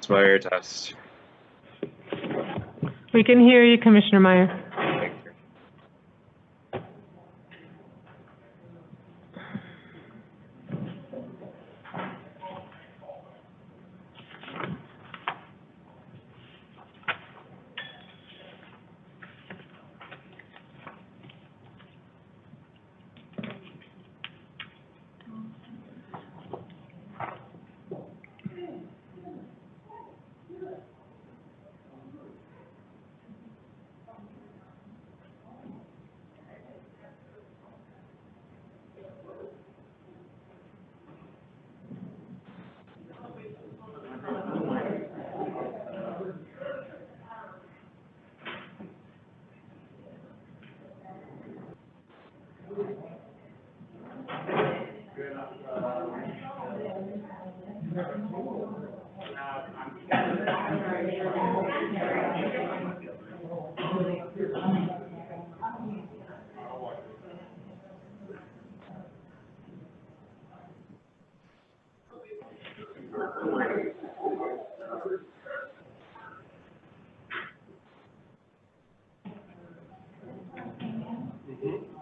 Meyer, test. We can hear you, Commissioner Meyer. Thank you.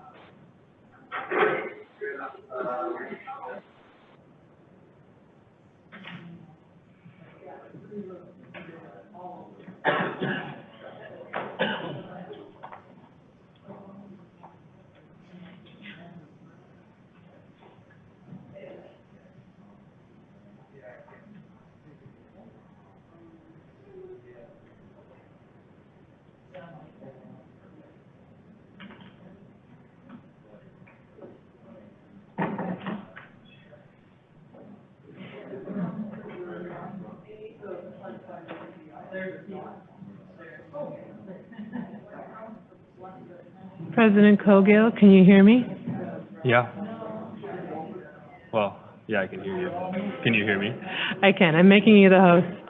President Cogill, can you hear me? Yeah. Well, yeah, I can hear you. Can you hear me? I can. I'm making you the host.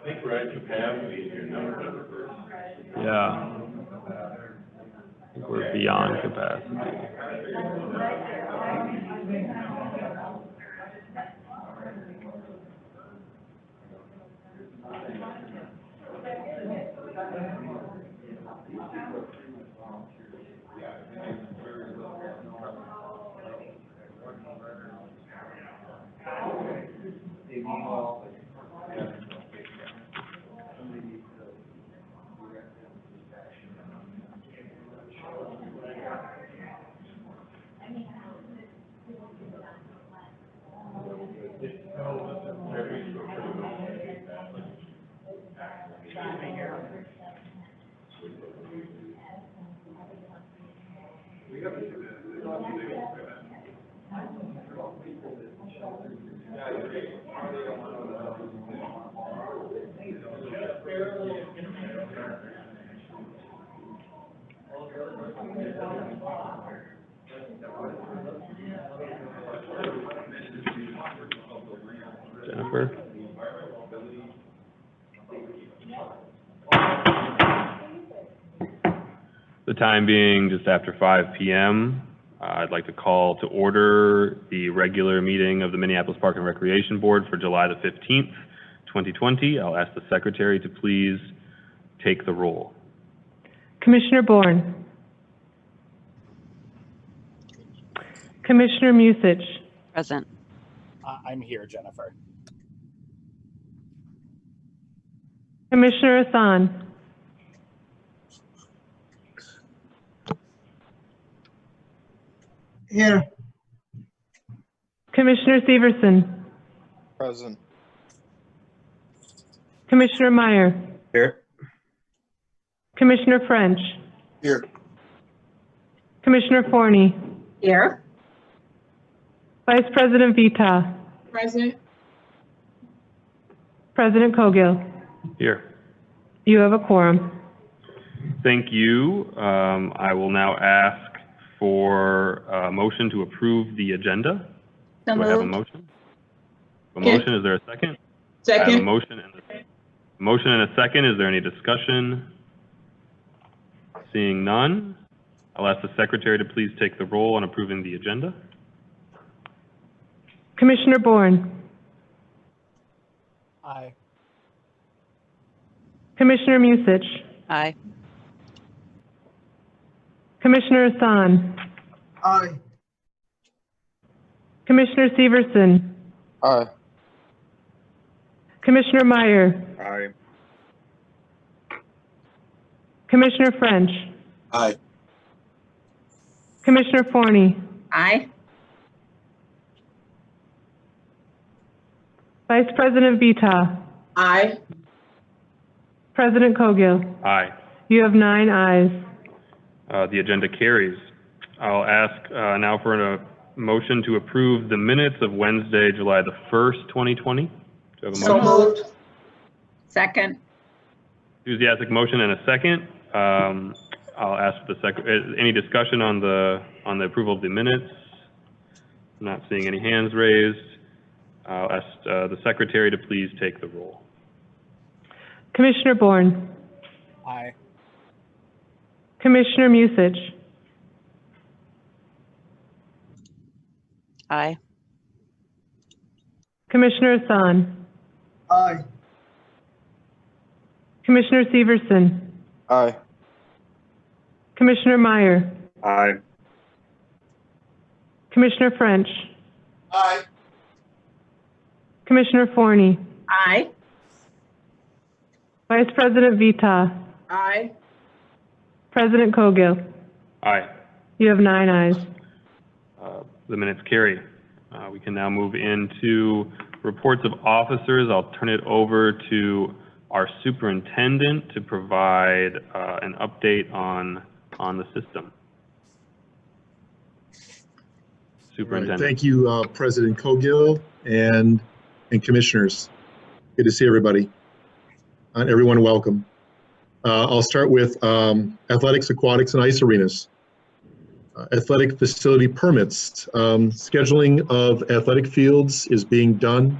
I think we're at capacity here now. Yeah. I think we're beyond capacity. Jennifer? The time being just after 5 p.m., I'd like to call to order the regular meeting of the Minneapolis Park and Recreation Board for July the 15th, 2020. I'll ask the secretary to please take the roll. Commissioner Bourne. Commissioner Musich. Present. I'm here, Jennifer. Commissioner Hassan. Here. Commissioner Severson. Present. Commissioner Meyer. Here. Commissioner French. Here. Commissioner Forney. Here. Vice President Vita. Present. President Cogill. Here. You have a quorum. Thank you. I will now ask for a motion to approve the agenda. So Do I have a moved. motion? A motion, is there a second? I have a Second. motion and a second. Is there any discussion? Seeing none, I'll ask the secretary to please take the roll on approving the agenda. Commissioner Bourne. Aye. Commissioner Musich. Aye. Commissioner Hassan. Aye. Commissioner Severson. Aye. Commissioner Meyer. Aye. Commissioner French. Aye. Commissioner Forney. Aye. Vice President Vita. Aye. President Cogill. Aye. You have 9 ayes. The agenda carries. I'll ask now for a motion to approve the minutes of Wednesday, July the 1st, 2020. Do I have a So motion? moved. Second. Enthusiastic motion and a second. I'll ask the any discussion on the approval of the minutes? I'm not seeing any hands raised. I'll ask the secretary to please take the roll. Commissioner Bourne. Aye. Commissioner Musich. Aye. Commissioner Hassan. Aye. Commissioner Severson. Aye. Commissioner Meyer. Aye. Commissioner French. Aye. Commissioner Forney. Aye. Vice President Vita. Aye. President Cogill. Aye. You have 9 ayes. The minutes carry. We can now move into reports of officers. I'll turn it over to our superintendent to provide an update on the system. Superintendent. Thank you, President Cogill and commissioners. Good to see everybody. Everyone, welcome. I'll start with athletics, aquatics, and ice arenas. Athletic facility permits. Scheduling of athletic fields is being done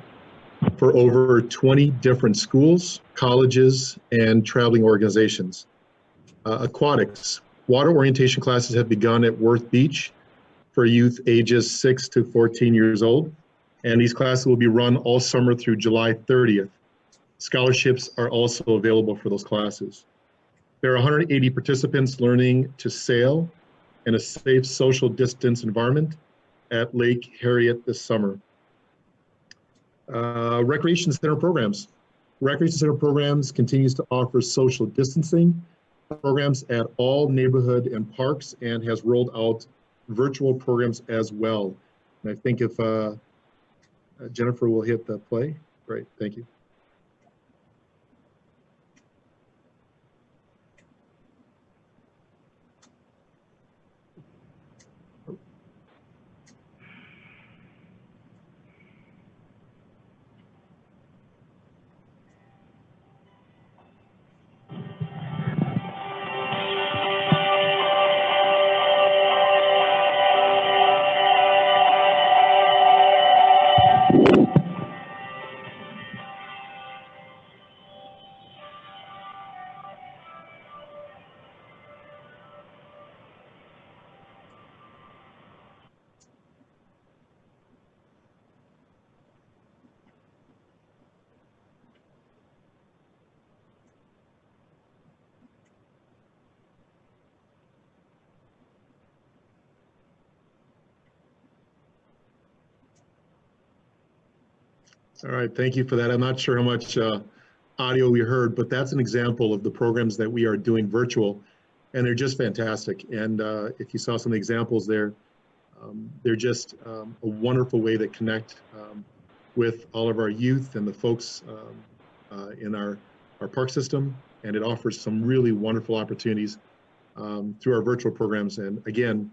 for over 20 different schools, colleges, and traveling organizations. Aquatics. Water orientation classes have begun at Worth Beach for youth ages 6 to 14 years old, and these classes will be run all summer through July 30th. Scholarships are also available for those classes. There are 180 participants learning to sail in a safe social distance environment at Lake Harriet this summer. Recreation center programs. Recreation center programs continues to offer social distancing programs at all neighborhood and parks and has rolled out virtual programs as well. And I think if Jennifer will hit the play, great, thank you. All right, thank you for that. I'm not sure how much audio we heard, but that's an example of the programs that we are doing virtual, and they're just fantastic. And if you saw some of the examples there, they're just a wonderful way to connect with all of our youth and the folks in our park system, and it offers some really wonderful opportunities through our virtual programs. And again,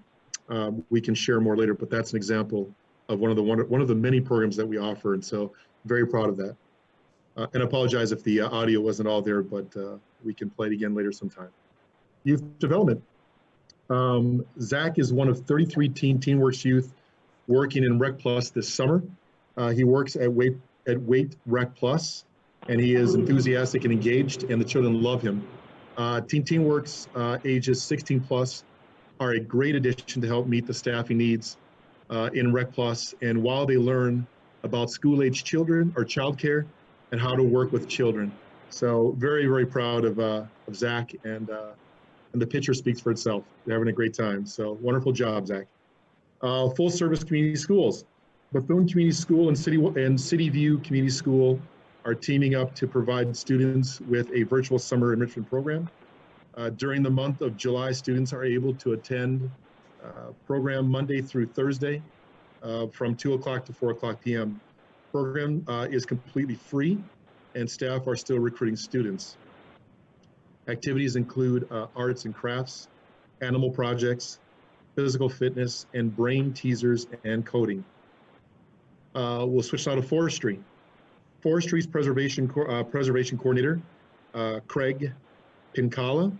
we can share more later, but that's an example of one of the many programs that we offer, and so very proud of that. And I apologize if the audio wasn't all there, but we can play it again later sometime. Youth development. Zach is one of 33 TeenWorks youth working in Rec Plus this summer. He works at Wait Rec Plus, and he is enthusiastic and engaged, and the children love him. TeenWorks ages 16 plus are a great addition to help meet the staffing needs in Rec Plus, and while they learn about school-age children or childcare and how to work with children. So very, very proud of Zach, and the picture speaks for itself. They're having a great time. So wonderful job, Zach. Full service community schools. Bethune Community School and City View Community School are teaming up to provide students with a virtual summer enrichment program. During the month of July, students are able to attend program Monday through Thursday from 2 o'clock to 4 o'clock p.m. Program is completely free, and staff are still recruiting students. Activities include arts and crafts, animal projects, physical fitness, and brain teasers and coding. We'll switch now to forestry. Forestry's preservation coordinator, Craig Pincala,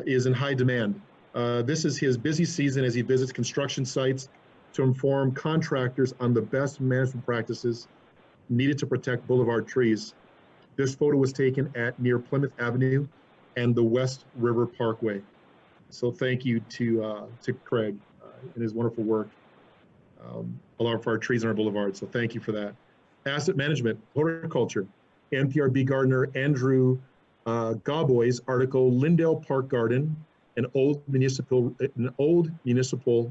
is in high demand. This is his busy season as he visits construction sites to inform contractors on the best management practices needed to protect boulevard trees. This photo was taken at near Plymouth Avenue and the West River Parkway. So thank you to Craig and his wonderful work along for our trees on our boulevard. So thank you for that. Asset management, horticulture. NPRB gardener Andrew Gauboy's article, Lindale Park Garden, an old municipal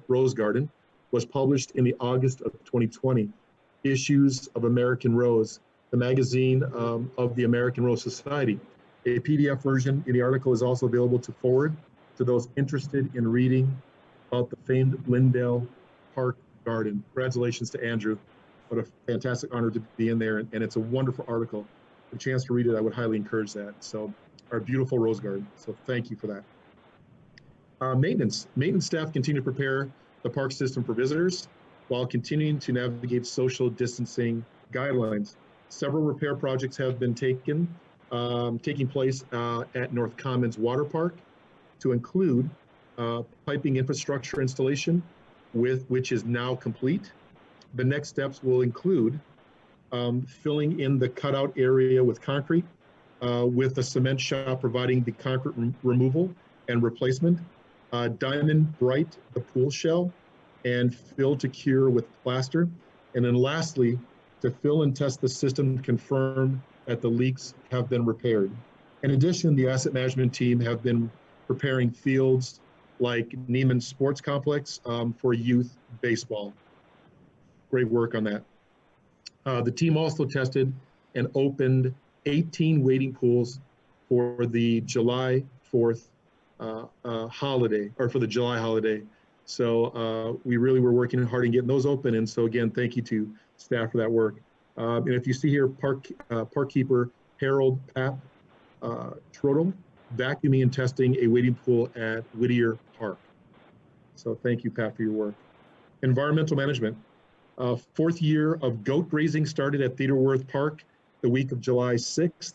rose garden, was published in the August of 2020 issues of American Rose, the magazine of the American Rose Society. A PDF version in the article is also available to forward to those interested in reading about the famed Lindale Park Garden. Congratulations to Andrew. What a fantastic honor to be in there, and it's a wonderful article. A chance to read it, I would highly encourage that. So our beautiful rose garden. So thank you for that. Maintenance staff continue to prepare the park system for visitors while continuing to navigate social distancing guidelines. Several repair projects have been taking place at North Commons Water Park, to include piping infrastructure installation, which is now complete. The next steps will include filling in the cutout area with concrete, with the cement shop providing the concrete removal and replacement, diamond bright the pool shell, and fill to cure with plaster. And then lastly, to fill and test the system to confirm that the leaks have been repaired. In addition, the asset management team have been preparing fields like Neiman Sports Complex for youth baseball. Great work on that. The team also tested and opened 18 wading pools for the July 4th holiday, or for the July holiday. So we really were working hard in getting those open. And so again, thank you to staff for that work. And if you see here, parkkeeper Harold Papp Trottle vacuuming and testing a wading pool at Whittier Park. So thank you, Pat, for your work. Environmental management. Fourth year of goat grazing started at Theodore Park the week of July 6th.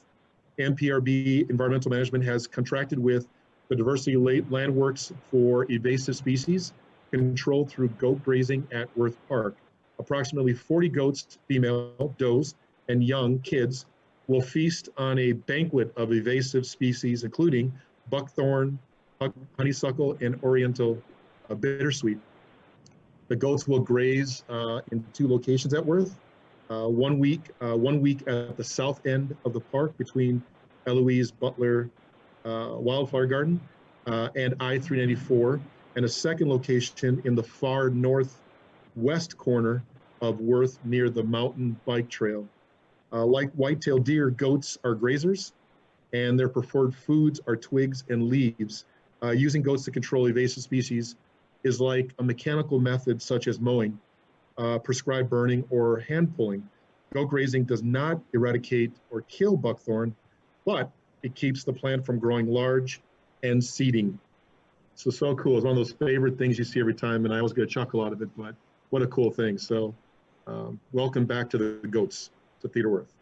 NPRB Environmental Management has contracted with the Diversity Landworks for invasive species control through goat grazing at Worth Park. Approximately 40 goats, female, does, and young kids will feast on a banquet of invasive species, including buckthorn, honeysuckle, and oriental bittersweet. The goats will graze in 2 locations at Worth. One week at the south end of the park between Eloise Butler Wildflower Garden and I-394, and a second location in the far northwest corner of Worth near the mountain bike trail. Like white-tailed deer, goats are grazers, and their preferred foods are twigs and leaves. Using goats to control invasive species is like a mechanical method such as mowing, prescribed burning, or hand pulling. Goat grazing does not eradicate or kill buckthorn, but it keeps the plant from growing large and seeding. So cool. It's one of those favorite things you see every time, and I always get a chuckle out of it, but what a cool thing. So welcome back to the goats, to Theodore Worth.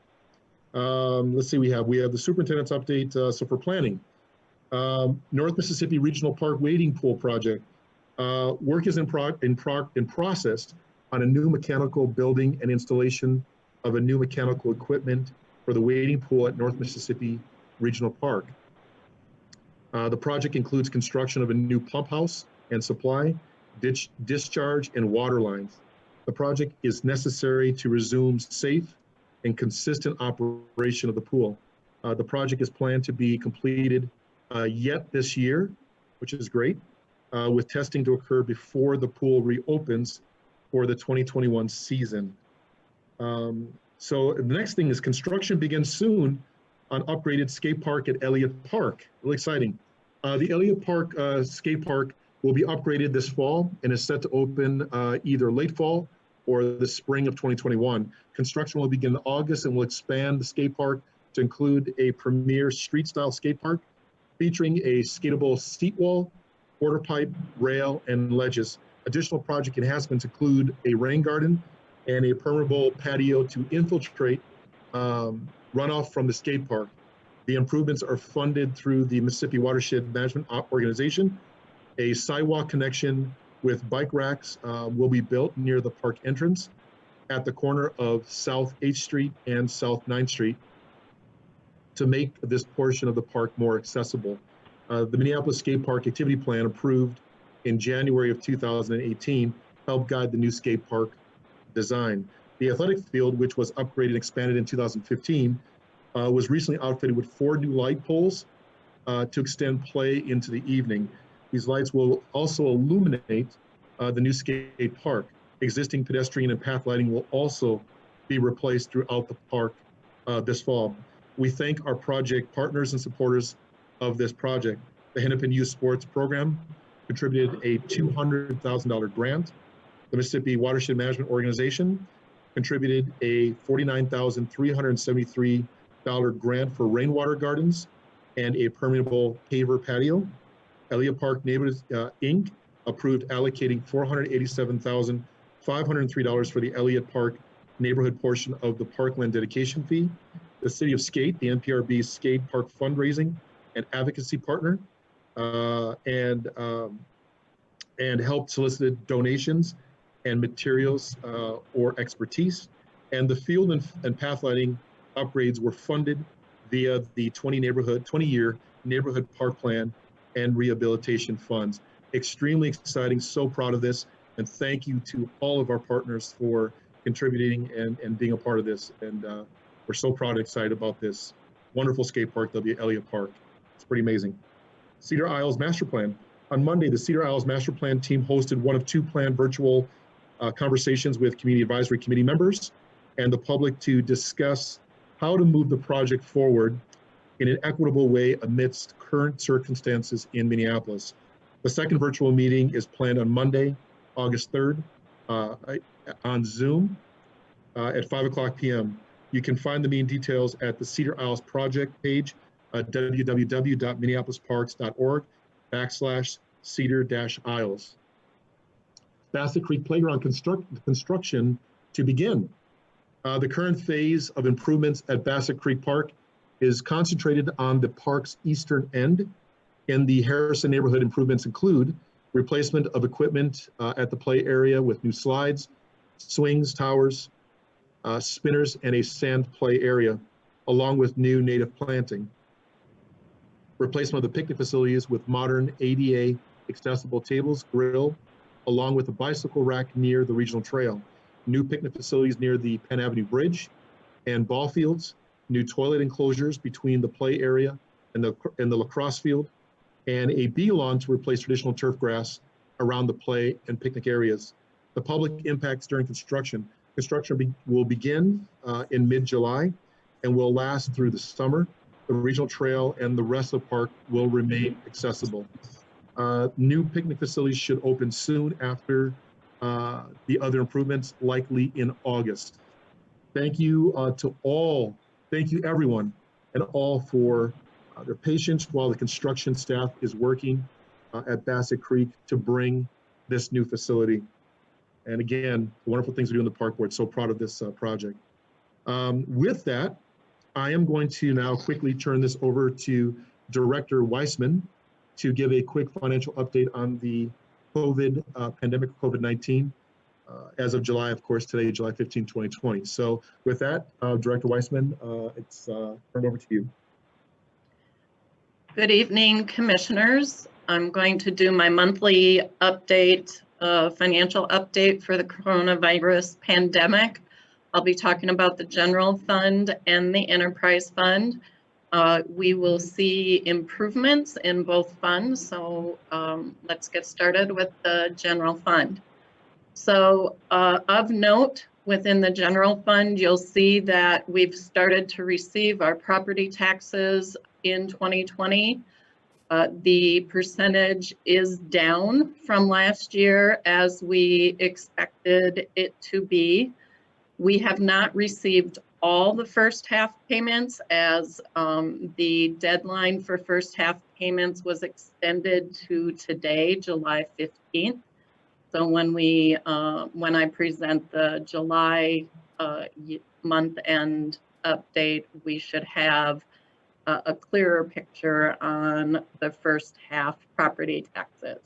Let's see, we have the superintendent's update. So for planning, North Mississippi Regional Park Wading Pool Project. Work is in process on a new mechanical building and installation of a new mechanical equipment for the wading pool at North Mississippi Regional Park. The project includes construction of a new pump house and supply, discharge, and water lines. The project is necessary to resume safe and consistent operation of the pool. The project is planned to be completed yet this year, which is great, with testing to occur before the pool reopens for the 2021 season. So the next thing is construction begins soon on upgraded skate park at Elliott Park. Really exciting. The Elliott Park skate park will be upgraded this fall and is set to open either late fall or the spring of 2021. Construction will begin in August and will expand the skate park to include a premier street-style skate park featuring a skatable seat wall, quarter pipe, rail, and ledges. Additional project enhancements include a rain garden and a permeable patio to infiltrate runoff from the skate park. The improvements are funded through the Mississippi Watershed Management Organization. A sidewalk connection with bike racks will be built near the park entrance at the corner of South 8th Street and South 9th Street to make this portion of the park more accessible. The Minneapolis Skate Park Activity Plan approved in January of 2018 helped guide the new skate park design. The athletic field, which was upgraded and expanded in 2015, was recently outfitted with 4 new light poles to extend play into the evening. These lights will also illuminate the new skate park. Existing pedestrian and path lighting will also be replaced throughout the park this fall. We thank our project partners and supporters of this project. The Hennepin Youth Sports Program contributed a $200,000 grant. The Mississippi Watershed Management Organization contributed a $49,373 grant for rainwater gardens and a permeable paver patio. Elliott Park Neighborhoods Inc. approved allocating $487,503 for the Elliott Park neighborhood portion of the parkland dedication fee. The City of Skate, the NPRB Skate Park fundraising and advocacy partner, and helped solicit donations and materials or expertise. And the field and path lighting upgrades were funded via the 20-year neighborhood park plan and rehabilitation funds. Extremely exciting, so proud of this. And thank you to all of our partners for contributing and being a part of this. And we're so proud and excited about this wonderful skate park, Elliott Park. It's pretty amazing. Cedar Isles Master Plan. On Monday, the Cedar Isles Master Plan team hosted one of 2 planned virtual conversations with Community Advisory Committee members and the public to discuss how to move the project forward in an equitable way amidst current circumstances in Minneapolis. The second virtual meeting is planned on Monday, August 3rd, on Zoom at 5:00 p.m. You can find the meeting details at the Cedar Isles project page at www.minneapolisparks.org/cedar-isles. Bassett Creek Playground construction to begin. The current phase of improvements at Bassett Creek Park is concentrated on the park's eastern end. In the Harrison neighborhood, improvements include replacement of equipment at the play area with new slides, swings, towers, spinners, and a sand play area, along with new native planting. Replacement of the picnic facilities with modern ADA accessible tables, grill, along with a bicycle rack near the regional trail. New picnic facilities near the Penn Avenue Bridge and ball fields, new toilet enclosures between the play area and the lacrosse field, and a bee lawn to replace traditional turf grass around the play and picnic areas. The public impacts during construction. Construction will begin in mid-July and will last through the summer. The regional trail and the rest of the park will remain accessible. New picnic facilities should open soon after the other improvements, likely in August. Thank you to all. Thank you everyone and all for their patience while the construction staff is working at Bassett Creek to bring this new facility. And again, wonderful things we do in the park board. So proud of this project. With that, I am going to now quickly turn this over to Director Weissman to give a quick financial update on the COVID pandemic, COVID-19, as of July, of course, today, July 15, 2020. So with that, Director Weissman, it's turned over to you. Good evening, commissioners. I'm going to do my monthly update, financial update for the coronavirus pandemic. I'll be talking about the general fund and the enterprise fund. We will see improvements in both funds. So let's get started with the general fund. So of note, within the general fund, you'll see that we've started to receive our property taxes in 2020. The percentage is down from last year as we expected it to be. We have not received all the first half payments as the deadline for first half payments was extended to today, July 15th. So when I present the July month end update, we should have a clearer picture on the first half property taxes.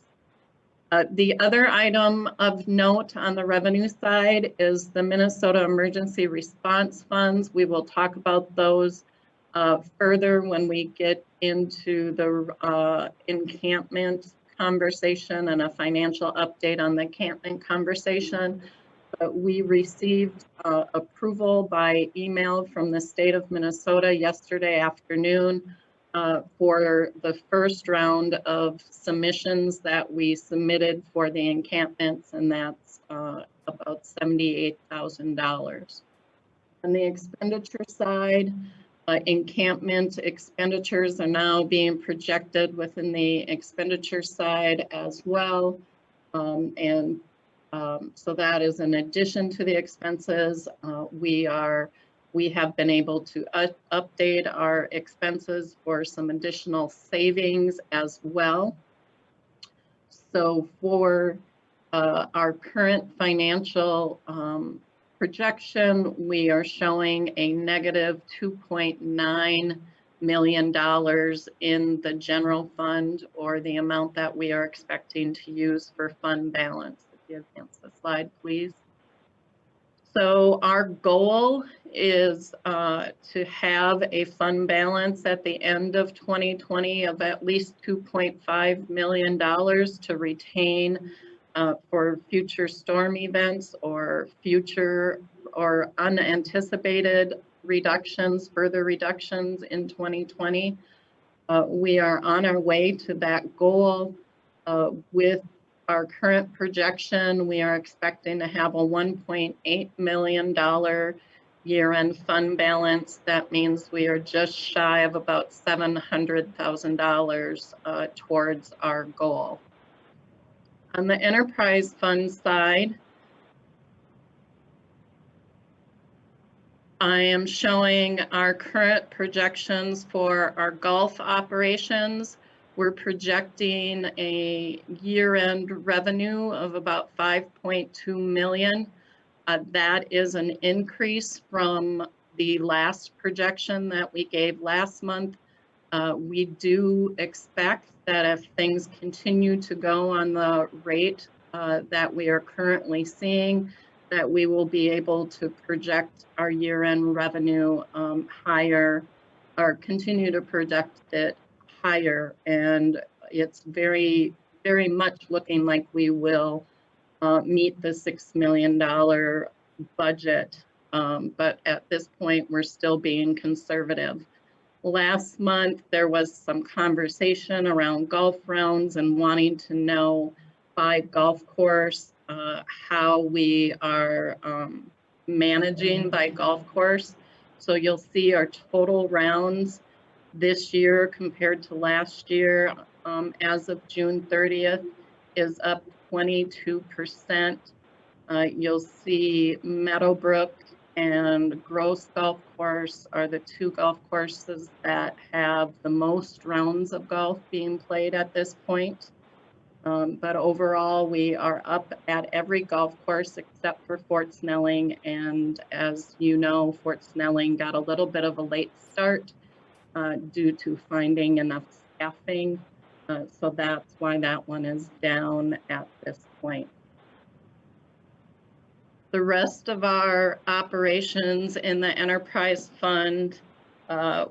The other item of note on the revenue side is the Minnesota Emergency Response Funds. We will talk about those further when we get into the encampment conversation and a financial update on the encampment conversation. But we received approval by email from the state of Minnesota yesterday afternoon for the first round of submissions that we submitted for the encampments, and that's about $78,000. On the expenditure side, encampment expenditures are now being projected within the expenditure side as well. So that is in addition to the expenses. We have been able to update our expenses for some additional savings as well. So for our current financial projection, we are showing a negative $2.9 million in the general fund, or the amount that we are expecting to use for fund balance. If you advance the slide, please. So our goal is to have a fund balance at the end of 2020 of at least $2.5 million to retain for future storm events or future or unanticipated reductions, further reductions in 2020. We are on our way to that goal. With our current projection, we are expecting to have a $1.8 million year-end fund balance. That means we are just shy of about $700,000 towards our goal. On the enterprise fund side, I am showing our current projections for our golf operations. We're projecting a year-end revenue of about $5.2 million. That is an increase from the last projection that we gave last month. We do expect that if things continue to go on the rate that we are currently seeing, that we will be able to project our year-end revenue higher, or continue to project it higher. And it's very, very much looking like we will meet the $6 million budget. But at this point, we're still being conservative. Last month, there was some conversation around golf rounds and wanting to know by golf course how we are managing by golf course. So you'll see our total rounds this year compared to last year, as of June 30th, is up 22%. You'll see Meadowbrook and Gross Golf Course are the two golf courses that have the most rounds of golf being played at this point. But overall, we are up at every golf course except for Fort Snelling. And as you know, Fort Snelling got a little bit of a late start due to finding enough staffing. So that's why that one is down at this point. The rest of our operations in the enterprise fund,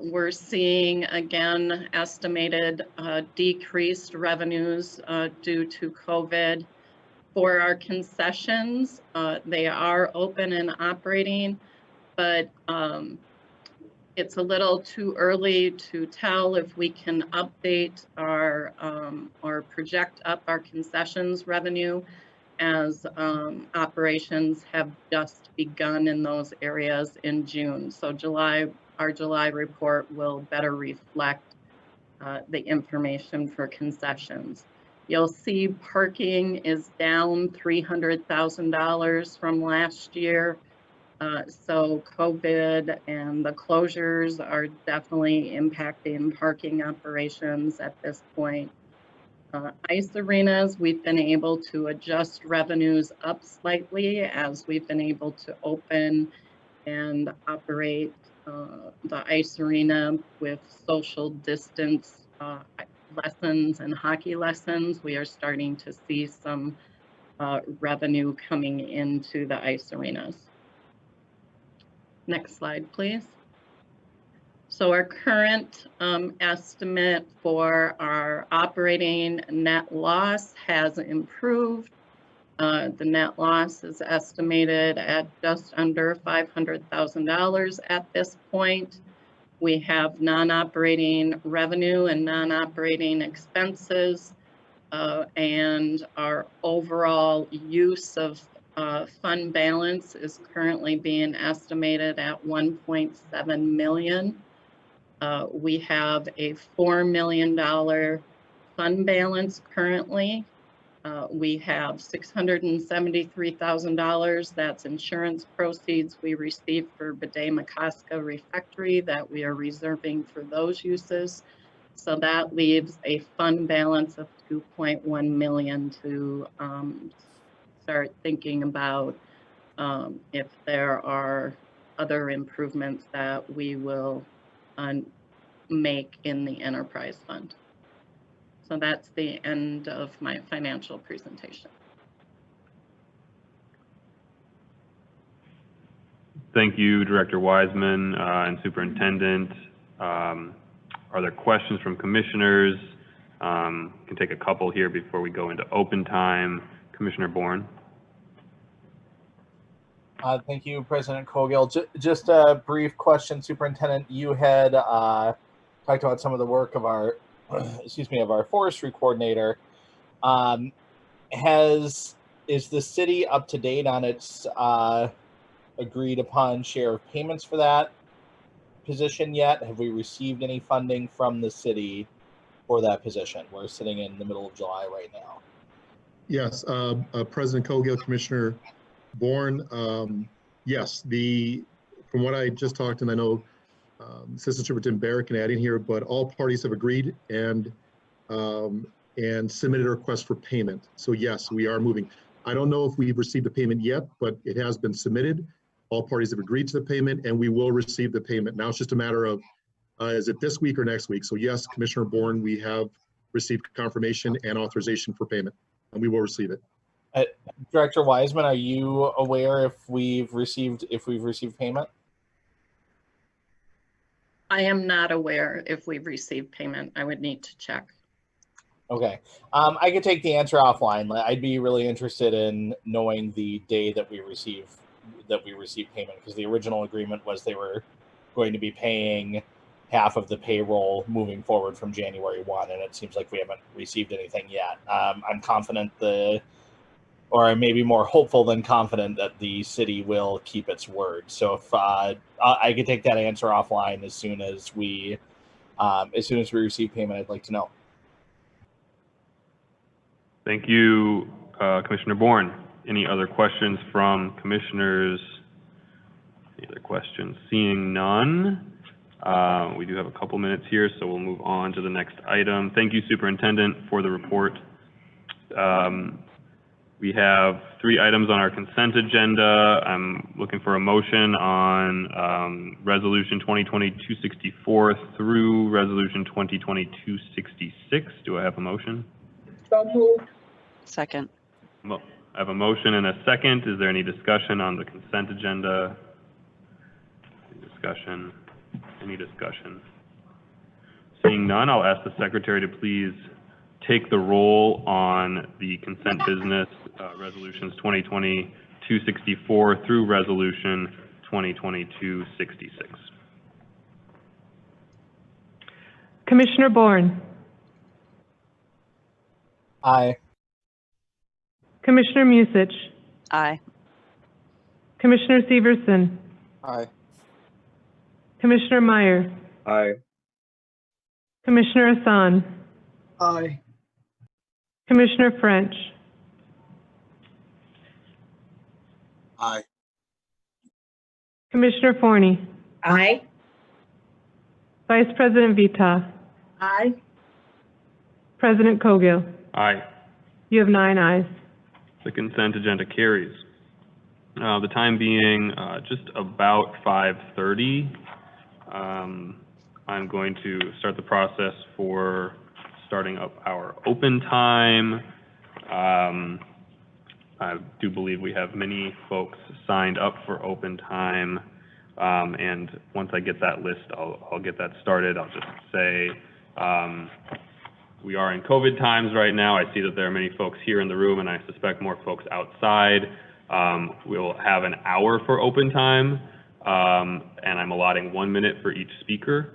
we're seeing, again, estimated decreased revenues due to COVID. For our concessions, they are open and operating, but it's a little too early to tell if we can update our or project up our concessions revenue, as operations have just begun in those areas in June. So our July report will better reflect the information for concessions. You'll see parking is down $300,000 from last year. So COVID and the closures are definitely impacting parking operations at this point. Ice arenas, we've been able to adjust revenues up slightly as we've been able to open and operate the ice arena with social distance lessons and hockey lessons. We are starting to see some revenue coming into the ice arenas. Next slide, please. So our current estimate for our operating net loss has improved. The net loss is estimated at just under $500,000 at this point. We have non-operating revenue and non-operating expenses, and our overall use of fund balance is currently being estimated at $1.7 million. We have a $4 million fund balance currently. We have $673,000, that's insurance proceeds we received for Bidet-McCoska Refectory that we are reserving for those uses. So that leaves a fund balance of $2.1 million to start thinking about if there are other improvements that we will make in the enterprise fund. So that's the end of my financial presentation. Thank you, Director Wiseman and Superintendent. Are there questions from commissioners? Can take a couple here before we go into open time. Commissioner Bourne. Thank you, President Cogill. Just a brief question, Superintendent. You had talked about some of the work of our, of our forestry coordinator. Is the city up to date on its agreed upon share of payments for that position yet? Have we received any funding from the city for that position? We're sitting in the middle of July right now. Yes, President Cogill, Commissioner Bourne, yes, from what I just talked, and I know Assistant Superintendent Barrett can add in here, but all parties have agreed and submitted a request for payment. So yes, we are moving. I don't know if we've received the payment yet, but it has been submitted. All parties have agreed to the payment and we will receive the payment. Now it's just a matter of, is it this week or next week? So yes, Commissioner Bourne, we have received confirmation and authorization for payment and we will receive it. Director Wiseman, are you aware if we've received payment? I am not aware if we've received payment. I would need to check. Okay, I could take the answer offline. I'd be really interested in knowing the day that we receive payment, because the original agreement was they were going to be paying half of the payroll moving forward from January 1, and it seems like we haven't received anything yet. I'm confident the or I'm maybe more hopeful than confident that the city will keep its word. So if I could take that answer offline as soon as we receive payment, I'd like to know. Thank you, Commissioner Bourne. Any other questions from commissioners? Any other questions? Seeing none, we do have a couple minutes here, so we'll move on to the next item. Thank you, Superintendent, for the report. We have 3 items on our consent agenda. I'm looking for a motion on Resolution 2020-264 through Resolution 2020-266. Do I have a motion? So moved. Second. I have a motion and a second. Is there any discussion on the consent agenda? Discussion? Any discussion? Seeing none, I'll ask the secretary to please take the roll on the consent business resolutions 2020-264 through resolution 2020-266. Commissioner Bourne, Aye. Commissioner Musich, Aye. Commissioner Severson, Aye. Commissioner Meyer, Aye. Commissioner Hassan, Aye. Commissioner French, Aye. Commissioner Forney, Aye. Vice President Vita, Aye. President Cogill. Aye. You have 9 ayes. The consent agenda carries. The time being just about 5:30. I'm going to start the process for starting up our open time. I do believe we have many folks signed up for open time. And once I get that list, I'll get that started. I'll just say we are in COVID times right now. I see that there are many folks here in the room, and I suspect more folks outside. We'll have an hour for open time, and I'm allotting 1 minute for each speaker.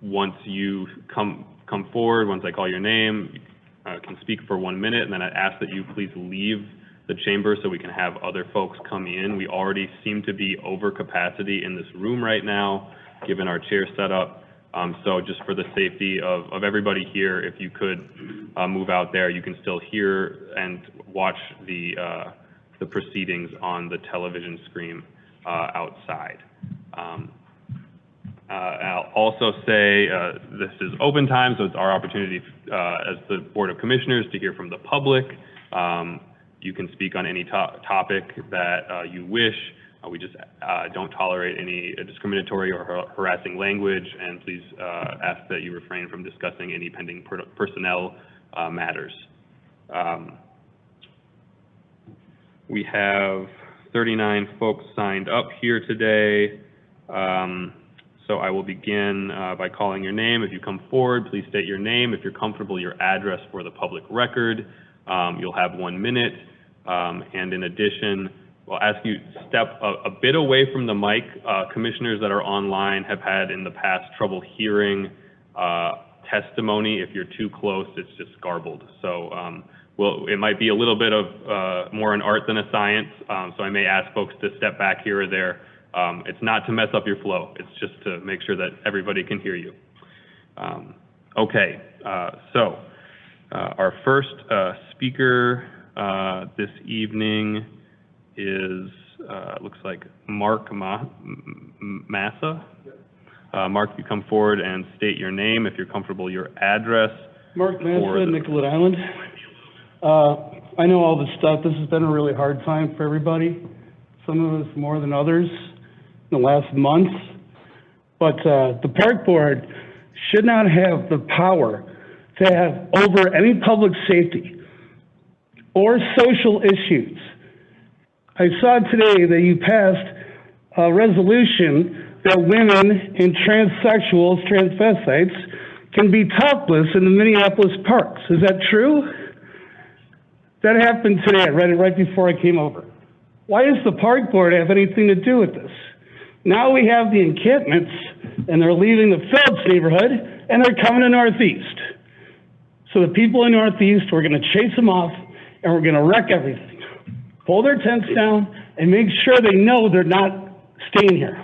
Once you come forward, once I call your name, you can speak for 1 minute, and then I ask that you please leave the chamber so we can have other folks come in. We already seem to be over capacity in this room right now, given our chair setup. So just for the safety of everybody here, if you could move out there, you can still hear and watch the proceedings on the television screen outside. I'll also say this is open time, so it's our opportunity as the Board of Commissioners to hear from the public. You can speak on any topic that you wish. We just don't tolerate any discriminatory or harassing language, and please ask that you refrain from discussing any pending personnel matters. We have 39 folks signed up here today. So I will begin by calling your name. If you come forward, please state your name. If you're comfortable, your address for the public record. You'll have 1 minute. And in addition, we'll ask you to step a bit away from the mic. Commissioners that are online have had in the past trouble hearing testimony. If you're too close, it's just garbled. So well, it might be a little bit of more an art than a science. So I may ask folks to step back here or there. It's not to mess up your flow. It's just to make sure that everybody can hear you. Okay, so our first speaker this evening is, looks like Mark Massa. Mark, you come forward and state your name, if you're comfortable, your address. Mark Massa, Nicollet Island. I know all this stuff. This has been a really hard time for everybody. Some of us more than others in the last month. But the park board should not have the power to have over any public safety or social issues. I saw today that you passed a resolution that women and transsexuals, transvestites, can be topless in the Minneapolis parks. Is that true? That happened today. I read it right before I came over. Why does the park board have anything to do with this? Now we have the encampments, and they're leaving the Phillips neighborhood, and they're coming to Northeast. So the people in Northeast, we're going to chase them off, and we're gonna wreck everything. Pull their tents down and make sure they know they're not staying here.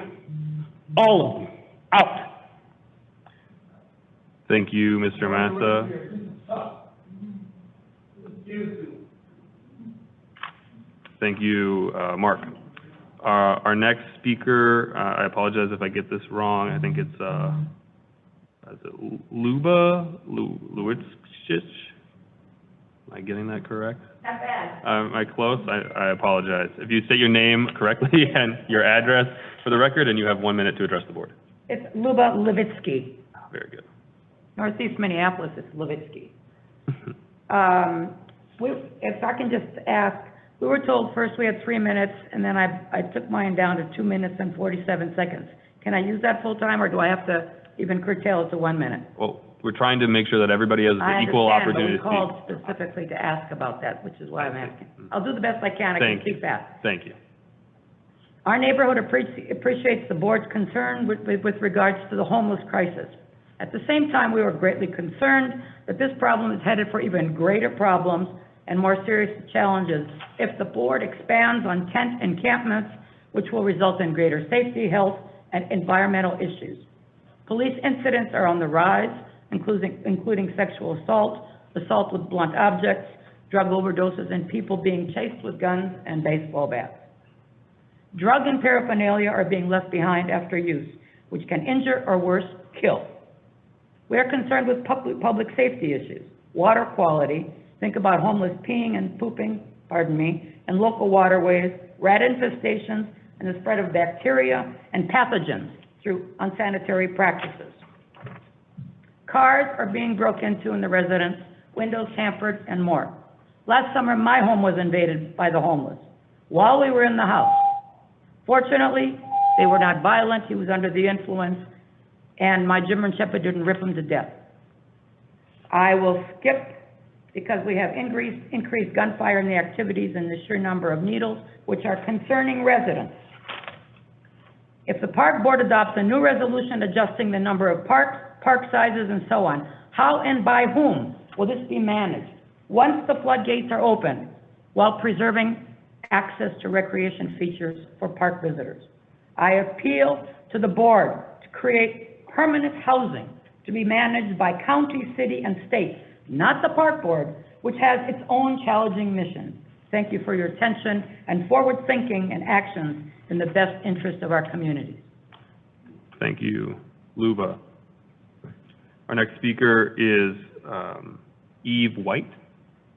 All of them, out. Thank you, Mr. Massa. Thank you, Mark. Our next speaker, I apologize if I get this wrong. I think it's is it Lewitskich? Am I getting that correct? Not bad. Am I close? I apologize. If you state your name correctly and your address for the record, and you have 1 minute to address the board. It's Luba Levitsky. Very good. Northeast Minneapolis, it's Levitsky. If I can just ask, we were told first we had 3 minutes, and then I took mine down to 2 minutes and 47 seconds. Can I use that full time, or do I have to even curtail it to 1 minute? Well, we're trying to make sure that everybody has the equal opportunity to I understand, but we speak. called specifically to ask about that, which is why I'm asking. I'll do the best I can. I Thank can you. keep fast. Thank you. Our neighborhood appreciates the board's concern with regards to the homeless crisis. At the same time, we were greatly concerned that this problem is headed for even greater problems and more serious challenges if the board expands on tent encampments, which will result in greater safety, health, and environmental issues. Police incidents are on the rise, including sexual assault, assault with blunt objects, drug overdoses, and people being chased with guns and baseball bats. Drug and paraphernalia are being left behind after use, which can injure or worse, kill. We are concerned with public safety issues, water quality, think about homeless peeing and pooping, in local waterways, rat infestations, and the spread of bacteria and pathogens through unsanitary practices. Cars are being broken into in the residence, windows tampered, and more. Last summer, my home was invaded by the homeless while we were in the house. Fortunately, they were not violent. He was under the influence, and my German Shepherd didn't rip him to death. I will skip because we have increased gunfire in the activities and the sheer number of needles, which are concerning residents. If the park board adopts a new resolution adjusting the number of parks, park sizes, and so on, how and by whom will this be managed once the floodgates are open while preserving access to recreation features for park visitors? I appeal to the board to create permanent housing to be managed by county, city, and state, not the park board, which has its own challenging mission. Thank you for your attention and forward thinking and actions in the best interest of our communities. Thank you, Luba. Our next speaker is Eve White.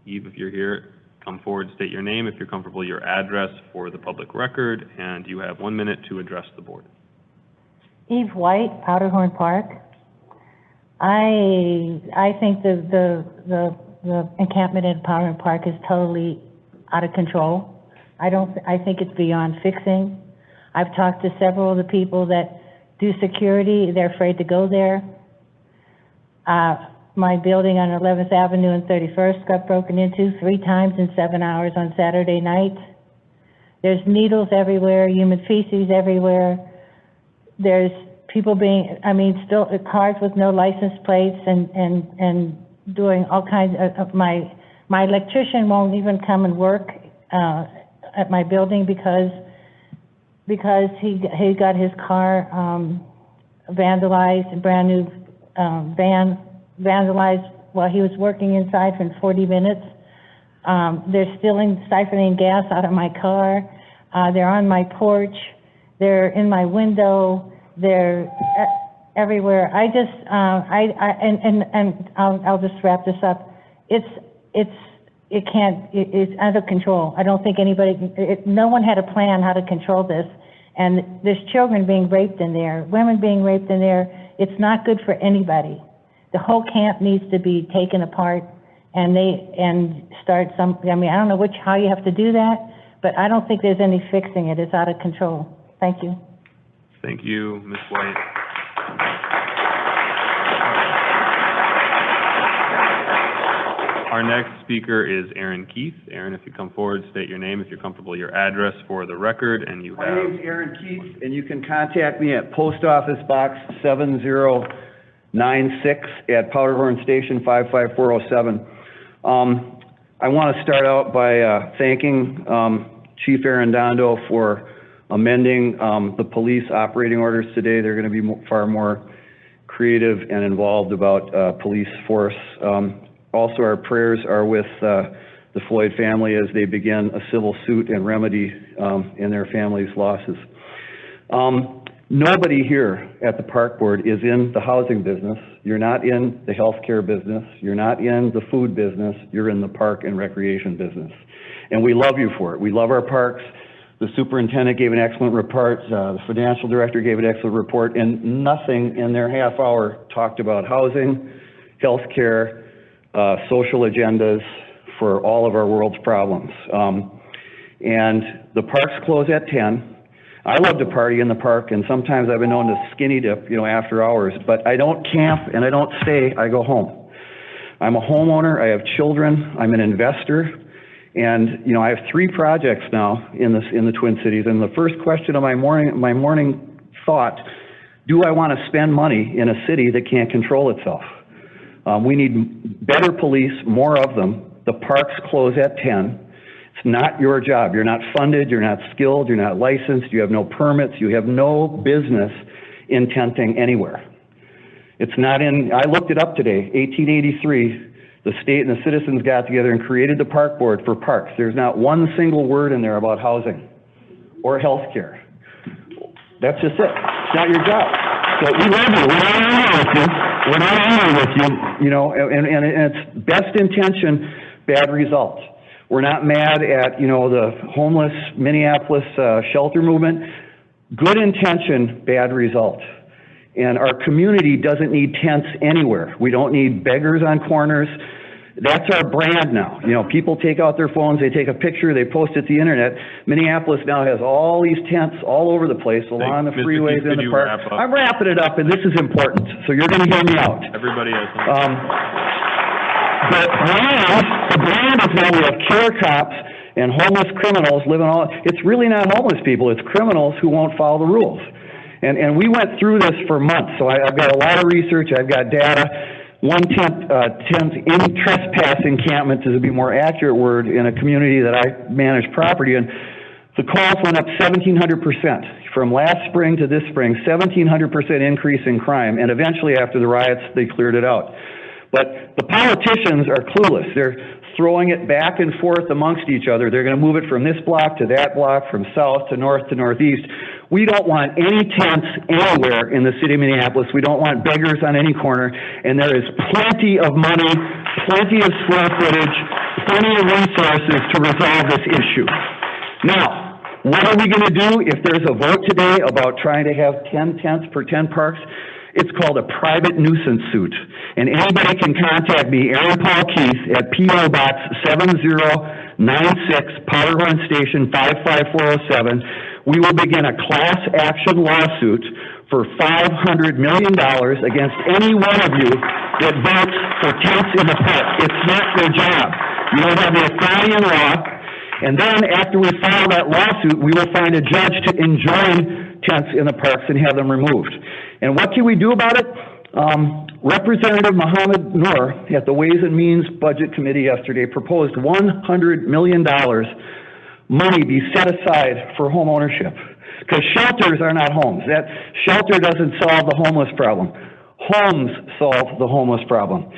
Eve, if you're here, come forward, state your name, if you're comfortable, your address for the public record, and you have 1 minute to address the board. Eve White, Powderhorn Park. I think the encampment at Powderhorn Park is totally out of control. I think it's beyond fixing. I've talked to several of the people that do security. They're afraid to go there. My building on 11th Avenue and 31st got broken into 3 times in 7 hours on Saturday night. There's needles everywhere, human feces everywhere. There's people being, still cars with no license plates and doing all kinds of, my electrician won't even come and work at my building because he got his car vandalized, a brand new van vandalized while he was working inside for 40 minutes. They're siphoning gas out of my car. They're on my porch. They're in my window. They're everywhere. I'll just wrap this up. It's out of control. I don't think no one had a plan how to control this. And there's children being raped in there, women being raped in there. It's not good for anybody. The whole camp needs to be taken apart and start some, I don't know how you have to do that, but I don't think there's any fixing it. It's out of control. Thank you. Thank you, Ms. White. Our next speaker is Aaron Keith. Aaron, if you come forward, state your name, if you're comfortable, your address for the record, and you have... My name's Aaron Keith, and you can contact me at Post Office Box 7096 at Powderhorn Station 55407. I want to start out by thanking Chief Arredondo for amending the police operating orders today. They're going to be far more creative and involved about police force. Also, our prayers are with the Floyd family as they begin a civil suit and remedy in their family's losses. Nobody here at the Park Board is in the housing business. You're not in the healthcare business. You're not in the food business. You're in the park and recreation business. And we love you for it. We love our parks. The superintendent gave an excellent report. The financial director gave an excellent report, and nothing in their half hour talked about housing, healthcare, social agendas for all of our world's problems. And the parks close at 10. I love to party in the park, and sometimes I've been known to skinny dip, after hours, but I don't camp and I don't stay, I go home. I'm a homeowner, I have children, I'm an investor, and I have 3 projects now in the Twin Cities, and the first question of my morning thought, do I want to spend money in a city that can't control itself? We need better police, more of them. The parks close at 10. It's not your job. You're not funded, you're not skilled, you're not licensed, you have no permits, you have no business in tenting anywhere. It's not in, I looked it up today, 1883, the state and the citizens got together and created the Park Board for parks. There's not one single word in there about housing or health care. That's just it. It's not your job. So we love you. We're not angry with you. We're not angry with you, and it's best intention, bad result. We're not mad at, the homeless Minneapolis shelter movement. Good intention, bad result. And our community doesn't need tents anywhere. We don't need beggars on corners. That's our brand now. People take out their phones, they take a picture, they post it to the internet. Minneapolis now has all these tents all over the place, along the freeways in the park. I'm wrapping it up, and this is important, so you're going to hear me out. Everybody has The brand is now we have killer cops and homeless criminals living it's really not homeless people, it's criminals who won't follow the rules. And we went through this for months, so I've got a lot of research, I've got data. One tent in trespass encampment, to be a more accurate word, in a community that I manage property in, the calls went up 1,700%. From last spring to this spring, 1,700% increase in crime, and eventually after the riots, they cleared it out. But the politicians are clueless. They're throwing it back and forth amongst each other. They're going to move it from this block to that block, from south to north to northeast. We don't want any tents anywhere in the city of Minneapolis. We don't want beggars on any corner. And there is plenty of money, plenty of square footage, plenty of resources to resolve this issue. Now, what are we going to do if there's a vote today about trying to have 10 tents per 10 parks? It's called a private nuisance suit. And anybody can contact me, Aaron Paul Keith, at P.O. Box 7096, Powderhorn Station 55407. We will begin a class action lawsuit for $500 million against any one of you that votes for tents in the park. It's not your job. You don't have the authority in law. And then after we file that lawsuit, we will find a judge to enjoin tents in the parks and have them removed. And what can we do about it? Representative Mohammed Noor at the Ways and Means Budget Committee yesterday proposed $100 million money be set aside for home ownership. Because shelters are not homes. That shelter doesn't solve the homeless problem. Homes solve the homeless problem.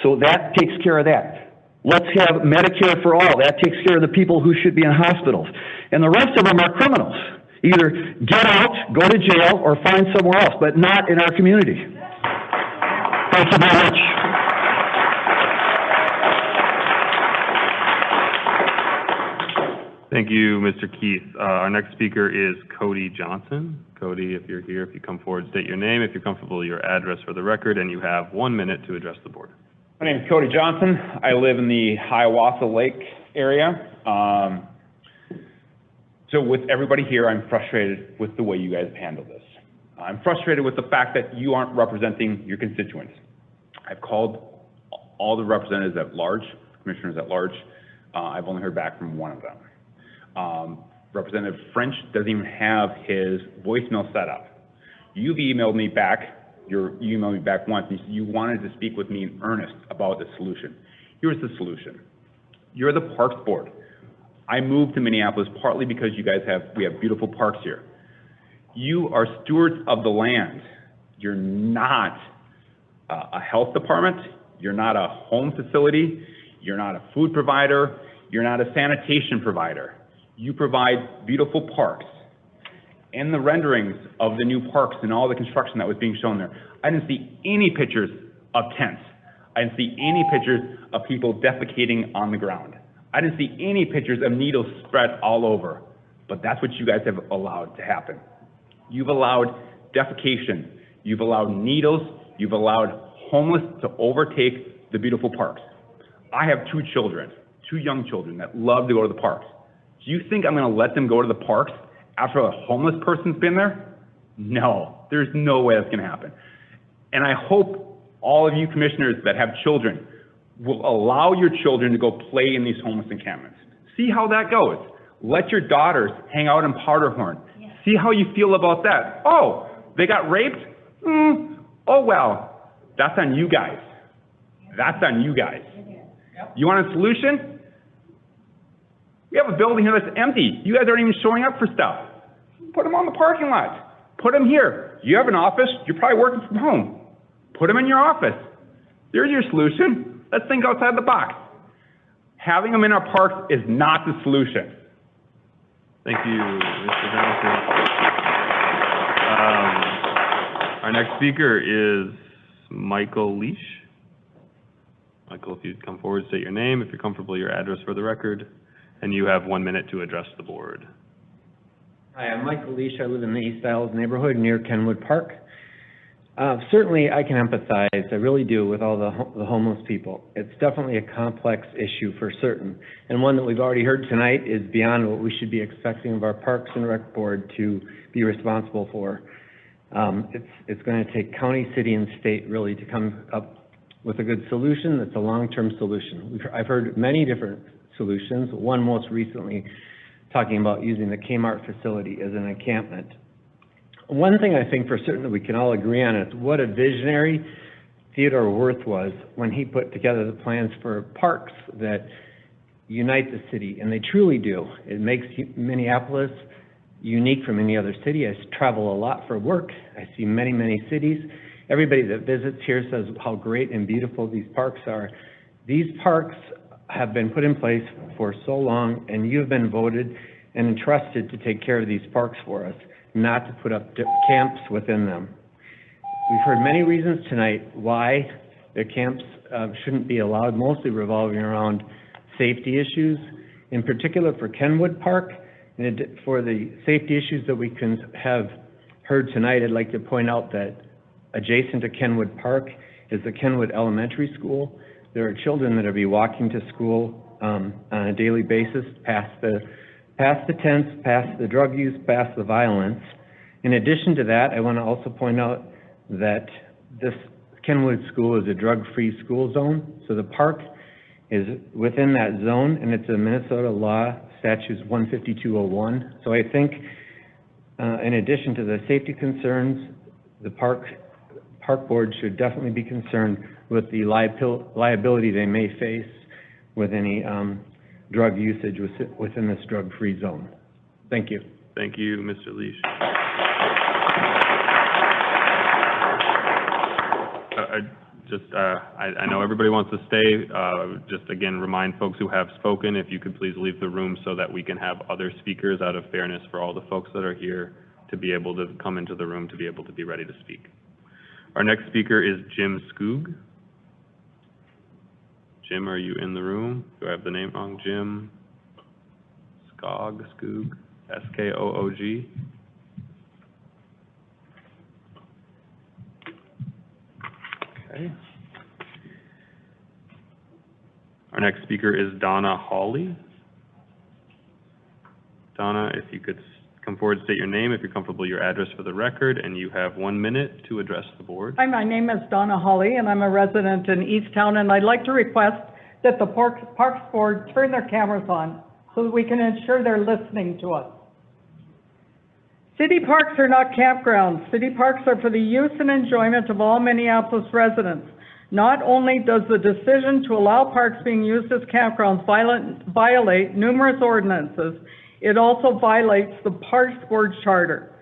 So that takes care of that. Let's have Medicare for all. That takes care of the people who should be in hospitals. And the rest of them are criminals. Either get out, go to jail, or find somewhere else, but not in our community. Thank you very much. Thank you, Mr. Keith. Our next speaker is Cody Johnson. Cody, if you're here, if you come forward, state your name, if you're comfortable, your address for the record, and you have 1 minute to address the board. My name is Cody Johnson. I live in the Hiawatha Lake area. So with everybody here, I'm frustrated with the way you guys have handled this. I'm frustrated with the fact that you aren't representing your constituents. I've called all the representatives at large, commissioners at large. I've only heard back from one of them. Representative French doesn't even have his voicemail set up. You've emailed me back, you emailed me back once, and you wanted to speak with me in earnest about the solution. Here's the solution. You're the Parks Board. I moved to Minneapolis partly because we have beautiful parks here. You are stewards of the land. You're not a health department. You're not a home facility. You're not a food provider. You're not a sanitation provider. You provide beautiful parks. And the renderings of the new parks and all the construction that was being shown there, I didn't see any pictures of tents. I didn't see any pictures of people defecating on the ground. I didn't see any pictures of needles spread all over. But that's what you guys have allowed to happen. You've allowed defecation. You've allowed needles. You've allowed homeless to overtake the beautiful parks. I have two young children that love to go to the parks. Do you think I'm going to let them go to the parks after a homeless person's been there? No, there's no way that's going to happen. And I hope all of you commissioners that have children will allow your children to go play in these homeless encampments. See how that goes. Let your daughters hang out in Powderhorn. Yeah. See how you feel about that. Oh, they got raped? Oh well, that's on you guys. That's on you guys. You want a solution? We have a building here that's empty. You guys aren't even showing up for stuff. Put them on the parking lot. Put them here. You have an office. You're probably working from home. Put them in your office. There's your solution. Let's think outside the box. Having them in our parks is not the solution. Thank you, Mr. Johnson. Our next speaker is Michael Leash. Michael, if you'd come forward, state your name, if you're comfortable, your address for the record, and you have 1 minute to address the board. Hi, I'm Michael Leash. I live in the East Isles neighborhood near Kenwood Park. Certainly, I can empathize, I really do, with all the homeless people. It's definitely a complex issue for certain, and one that we've already heard tonight is beyond what we should be expecting of our Parks and Rec Board to be responsible for. It's going to take county, city, and state really to come up with a good solution that's a long-term solution. I've heard many different solutions, one most recently talking about using the Kmart facility as an encampment. One thing I think for certain that we can all agree on is what a visionary Theodore Wirth was when he put together the plans for parks that unite the city, and they truly do. It makes Minneapolis unique from any other city. I travel a lot for work. I see many, many cities. Everybody that visits here says how great and beautiful these parks are. These parks have been put in place for so long, and you have been voted and entrusted to take care of these parks for us, not to put up camps within them. We've heard many reasons tonight why the camps shouldn't be allowed, mostly revolving around safety issues, in particular for Kenwood Park. And for the safety issues that we can have heard tonight, I'd like to point out that adjacent to Kenwood Park is the Kenwood Elementary School. There are children that will be walking to school on a daily basis, past the tents, past the drug use, past the violence. In addition to that, I want to also point out that this Kenwood School is a drug-free school zone. So the park is within that zone, and it's a Minnesota law, statutes 15201. So I think in addition to the safety concerns, the park board should definitely be concerned with the liability they may face with any drug usage within this drug-free zone. Thank you. Thank you, Mr. Leash. I know everybody wants to stay. Just again, remind folks who have spoken, if you could please leave the room so that we can have other speakers out of fairness for all the folks that are here to be able to come into the room to be able to be ready to speak. Our next speaker is Jim Skoog. Jim, are you in the room? Do I have the name wrong? Jim Skoog, S-K-O-O-G. Okay. Our next speaker is Donna Hawley. Donna, if you could come forward, state your name, if you're comfortable, your address for the record, and you have 1 minute to address the board. Hi, my name is Donna Hawley, and I'm a resident in Easttown, and I'd like to request that the Parks Board turn their cameras on so that we can ensure they're listening to us. City parks are not campgrounds. City parks are for the use and enjoyment of all Minneapolis residents. Not only does the decision to allow parks being used as campgrounds violate numerous ordinances, it also violates the Parks Board Charter.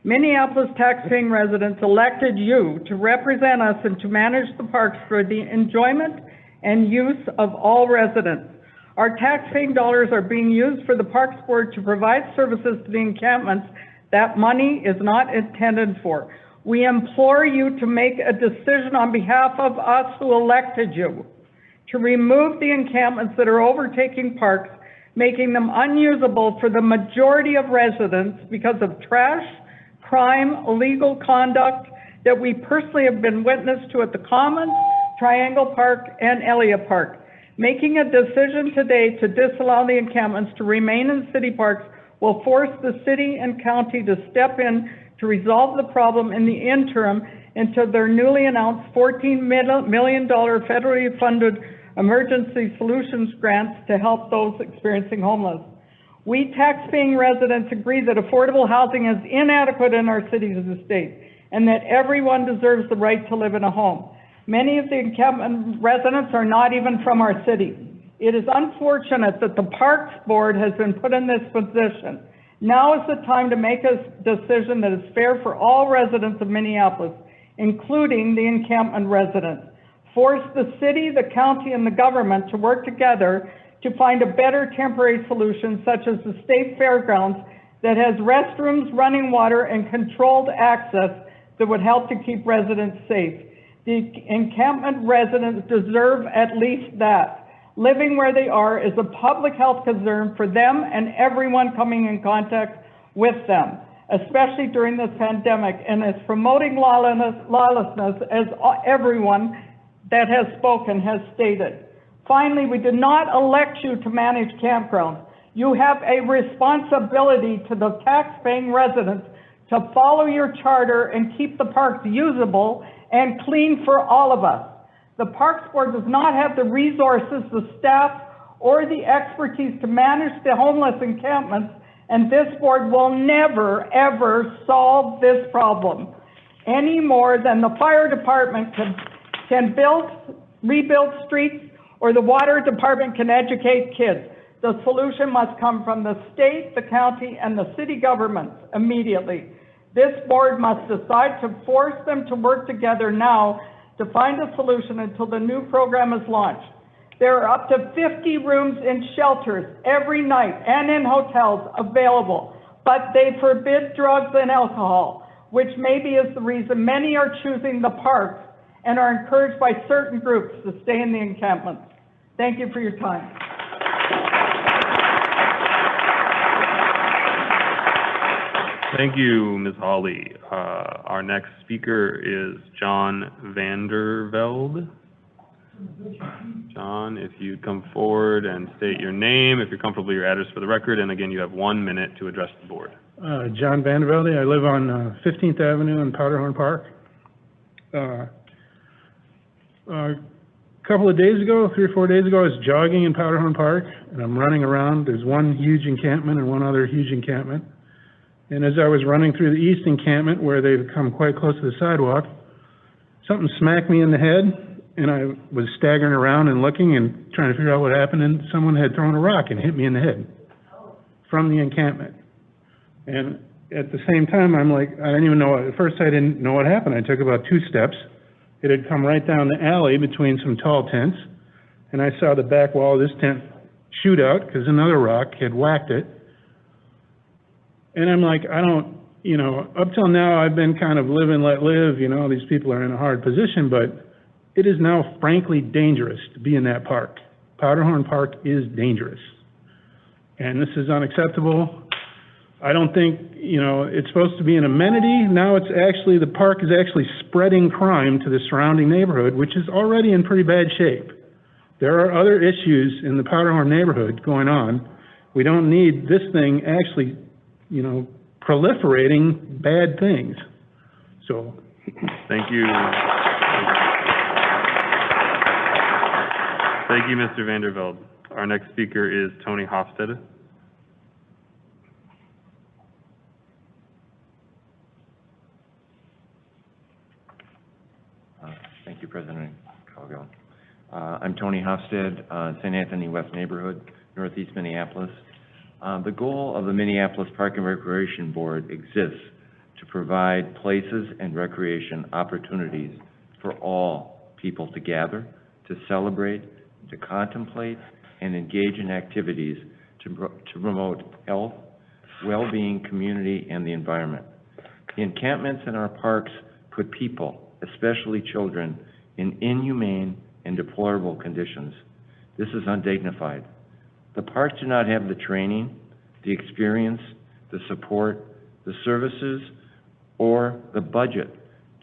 Minneapolis taxpaying residents elected you to represent us and to manage the parks for the enjoyment and use of all residents. Our taxpaying dollars are being used for the Parks Board to provide services to the encampments that money is not intended for. We implore you to make a decision on behalf of us who elected you to remove the encampments that are overtaking parks, making them unusable for the majority of residents because of trash, crime, illegal conduct that we personally have been witness to at the Commons, Triangle Park, and Elliott Park. Making a decision today to disallow the encampments to remain in city parks will force the city and county to step in to resolve the problem in the interim until their newly announced $14 million federally funded emergency solutions grants to help those experiencing homeless. We taxpaying residents agree that affordable housing is inadequate in our cities and state, and that everyone deserves the right to live in a home. Many of the encampment residents are not even from our city. It is unfortunate that the Parks Board has been put in this position. Now is the time to make a decision that is fair for all residents of Minneapolis, including the encampment residents. Force the city, the county, and the government to work together to find a better temporary solution, such as the state fairgrounds that has restrooms, running water, and controlled access that would help to keep residents safe. The encampment residents deserve at least that. Living where they are is a public health concern for them and everyone coming in contact with them, especially during this pandemic, and is promoting lawlessness, as everyone that has spoken has stated. Finally, we did not elect you to manage campgrounds. You have a responsibility to the tax-paying residents to follow your charter and keep the parks usable and clean for all of us. The Parks Board does not have the resources, the staff, or the expertise to manage the homeless encampments, and this board will never, ever solve this problem any more than the fire department can rebuild streets, or the water department can educate kids. The solution must come from the state, the county, and the city governments immediately. This board must decide to force them to work together now to find a solution until the new program is launched. There are up to 50 rooms in shelters every night and in hotels available, but they forbid drugs and alcohol, which maybe is the reason many are choosing the parks and are encouraged by certain groups to stay in the encampments. Thank you for your time. Thank you, Ms. Hawley. Our next speaker is John Vandervelde. John, if you'd come forward and state your name, if you're comfortable with your address for the record, and again, you have 1 minute to address the board. John Vandervelde. I live on 15th Avenue in Powderhorn Park. A couple of days ago, 3 or 4 days ago, I was jogging in Powderhorn Park, and I'm running around. There's one huge encampment and one other huge encampment. And as I was running through the east encampment, where they've come quite close to the sidewalk, something smacked me in the head, and I was staggering around and looking and trying to figure out what happened, and someone had thrown a rock and hit me in the head from the encampment. And at the same time, I'm like, I didn't even know, at first I didn't know what happened. I took about 2 steps. It had come right down the alley between some tall tents, and I saw the back wall of this tent shoot out because another rock had whacked it. And I'm like, I don't, up till now I've been kind of live and let live, these people are in a hard position, but it is now frankly dangerous to be in that park. Powderhorn Park is dangerous. And this is unacceptable. I don't think, it's supposed to be an amenity. Now it's actually, the park is actually spreading crime to the surrounding neighborhood, which is already in pretty bad shape. There are other issues in the Powderhorn neighborhood going on. We don't need this thing actually proliferating bad things. So. Thank you. Thank you, Mr. Vandervelde. Our next speaker is Tony Hofstede. Thank you, President Coghill. I'm Tony Hofstad, St. Anthony West neighborhood, Northeast Minneapolis. The goal of the Minneapolis Park and Recreation Board exists to provide places and recreation opportunities for all people to gather, to celebrate, to contemplate, and engage in activities to promote health, well-being, community, and the environment. The encampments in our parks put people, especially children, in inhumane and deplorable conditions. This is undignified. The parks do not have the training, the experience, the support, the services, or the budget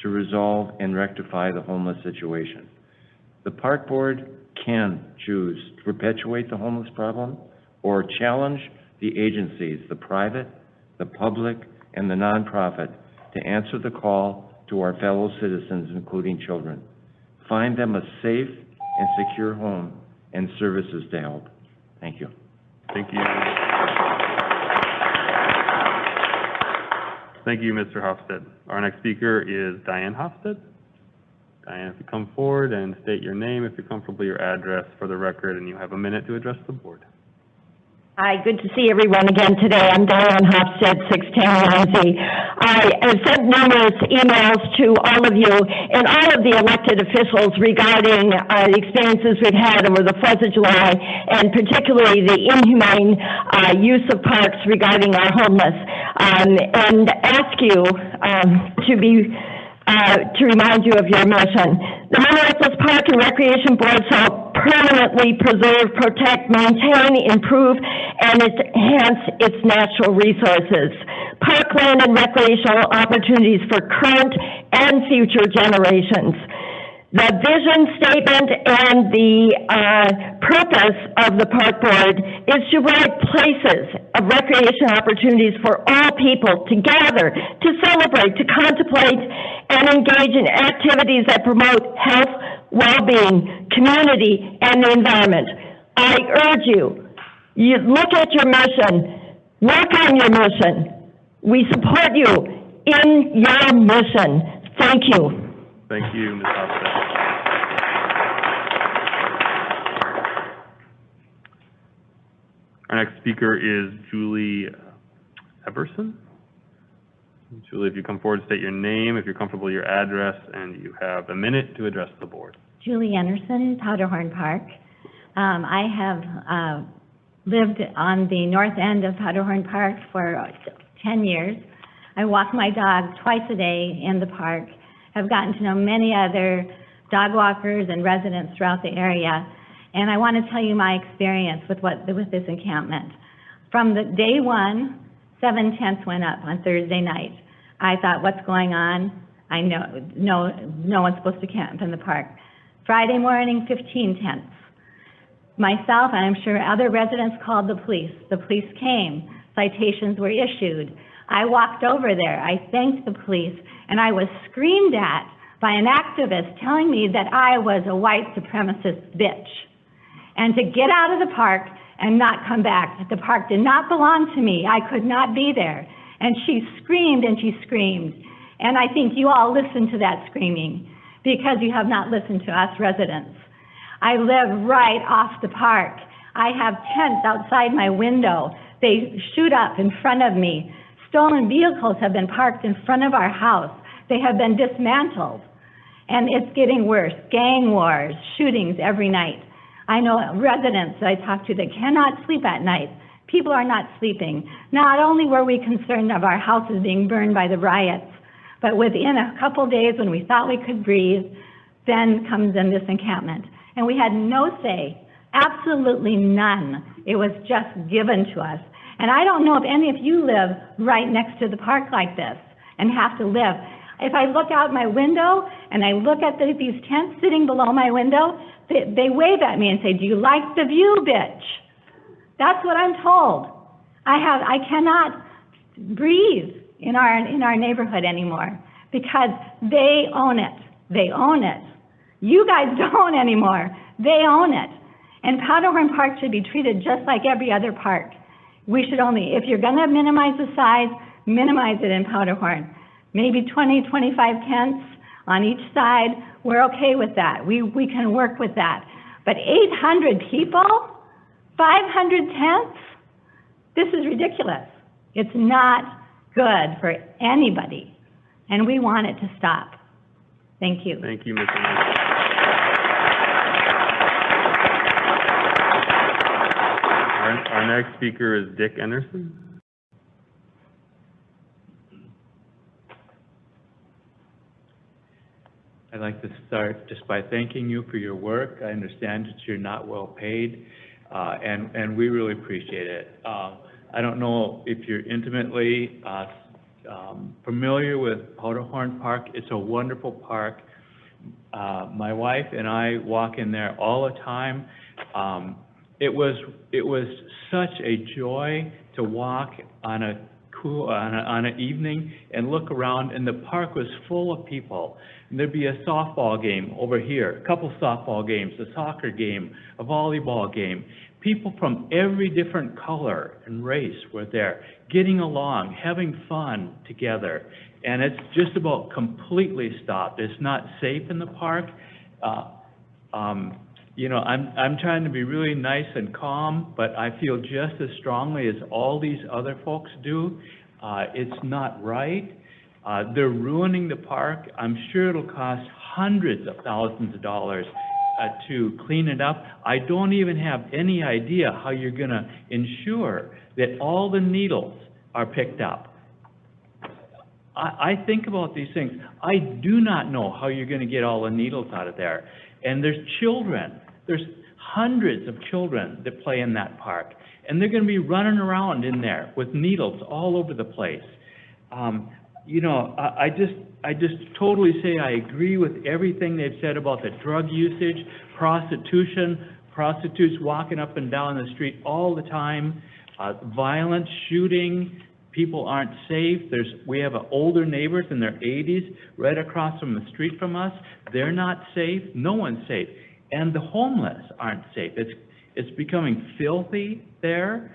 to resolve and rectify the homeless situation. The park board can choose to perpetuate the homeless problem or challenge the agencies, the private, the public, and the nonprofit, to answer the call to our fellow citizens, including children. Find them a safe and secure home and services to help. Thank you. Thank you. Thank you, Mr. Hofstad. Our next speaker is Diane Hofstad. Diane, if you come forward and state your name, if you're comfortable, your address for the record, and you have a minute to address the board. Hi, good to see everyone again today. I'm Diane Hofstad, 610 Ramsey. I have sent numerous emails to all of you and all of the elected officials regarding the experiences we've had over the 4th of July, and particularly the inhumane use of parks regarding our homeless, and ask you to remind you of your mission. The Minneapolis Park and Recreation Board shall permanently preserve, protect, maintain, improve, and enhance its natural resources, parkland and recreational opportunities for current and future generations. The vision statement and the purpose of the Park Board is to provide places of recreation opportunities for all people to gather, to celebrate, to contemplate, and engage in activities that promote health, well-being, community, and the environment. I urge you, look at your mission, work on your mission. We support you in your mission. Thank you. Thank you, Ms. Hofstad. Our next speaker is Julie Everson. Julie, if you come forward, state your name, if you're comfortable, your address, and you have a minute to address the board. Julie Anderson, Powderhorn Park. I have lived on the north end of Powderhorn Park for 10 years. I walk my dog twice a day in the park. I've gotten to know many other dog walkers and residents throughout the area. And I want to tell you my experience with this encampment. From the day one, 7 tents went up on Thursday night. I thought, what's going on? I know no one's supposed to camp in the park. Friday morning, 15 tents. Myself, and I'm sure other residents, called the police. The police came. Citations were issued. I walked over there. I thanked the police, and I was screamed at by an activist telling me that I was a white supremacist bitch, and to get out of the park and not come back. The park did not belong to me. I could not be there. And she screamed and she screamed. And I think you all listened to that screaming because you have not listened to us residents. I live right off the park. I have tents outside my window. They shoot up in front of me. Stolen vehicles have been parked in front of our house. They have been dismantled. And it's getting worse. Gang wars, shootings every night. I know residents that I talk to that cannot sleep at night. People are not sleeping. Not only were we concerned of our houses being burned by the riots, but within a couple days when we thought we could breathe, then comes in this encampment. And we had no say, absolutely none. It was just given to us. And I don't know if any of you live right next to the park like this and have to live. If I look out my window and I look at these tents sitting below my window, they wave at me and say, do you like the view, bitch? That's what I'm told. I cannot breathe in our neighborhood anymore because they own it. They own it. You guys don't anymore. They own it. And Powderhorn Park should be treated just like every other park. We should only, if you're going to minimize the size, minimize it in Powderhorn. Maybe 20, 25 tents on each side, we're okay with that. We can work with that. But 800 people, 500 tents, this is ridiculous. It's not good for anybody, and we want it to stop. Thank you. Thank you, Ms. Anderson. Our next speaker is Dick Anderson. I'd like to start just by thanking you for your work. I understand that you're not well paid, and we really appreciate it. I don't know if you're intimately familiar with Powderhorn Park. It's a wonderful park. My wife and I walk in there all the time. It was such a joy to walk on an evening and look around, and the park was full of people. And there'd be a softball game over here, a couple softball games, a soccer game, a volleyball game. People from every different color and race were there, getting along, having fun together. And it's just about completely stopped. It's not safe in the park. You know, I'm trying to be really nice and calm, but I feel just as strongly as all these other folks do. It's not right. They're ruining the park. I'm sure it'll cost hundreds of thousands of dollars to clean it up. I don't even have any idea how you're going to ensure that all the needles are picked up. I think about these things. I do not know how you're going to get all the needles out of there. And there's children. There's hundreds of children that play in that park. And they're going to be running around in there with needles all over the place. You know, I just totally say I agree with everything they've said about the drug usage, prostitution, prostitutes walking up and down the street all the time, violence, shooting. People aren't safe. We have older neighbors in their 80s right across from the street from us. They're not safe. No one's safe. And the homeless aren't safe. It's becoming filthy there.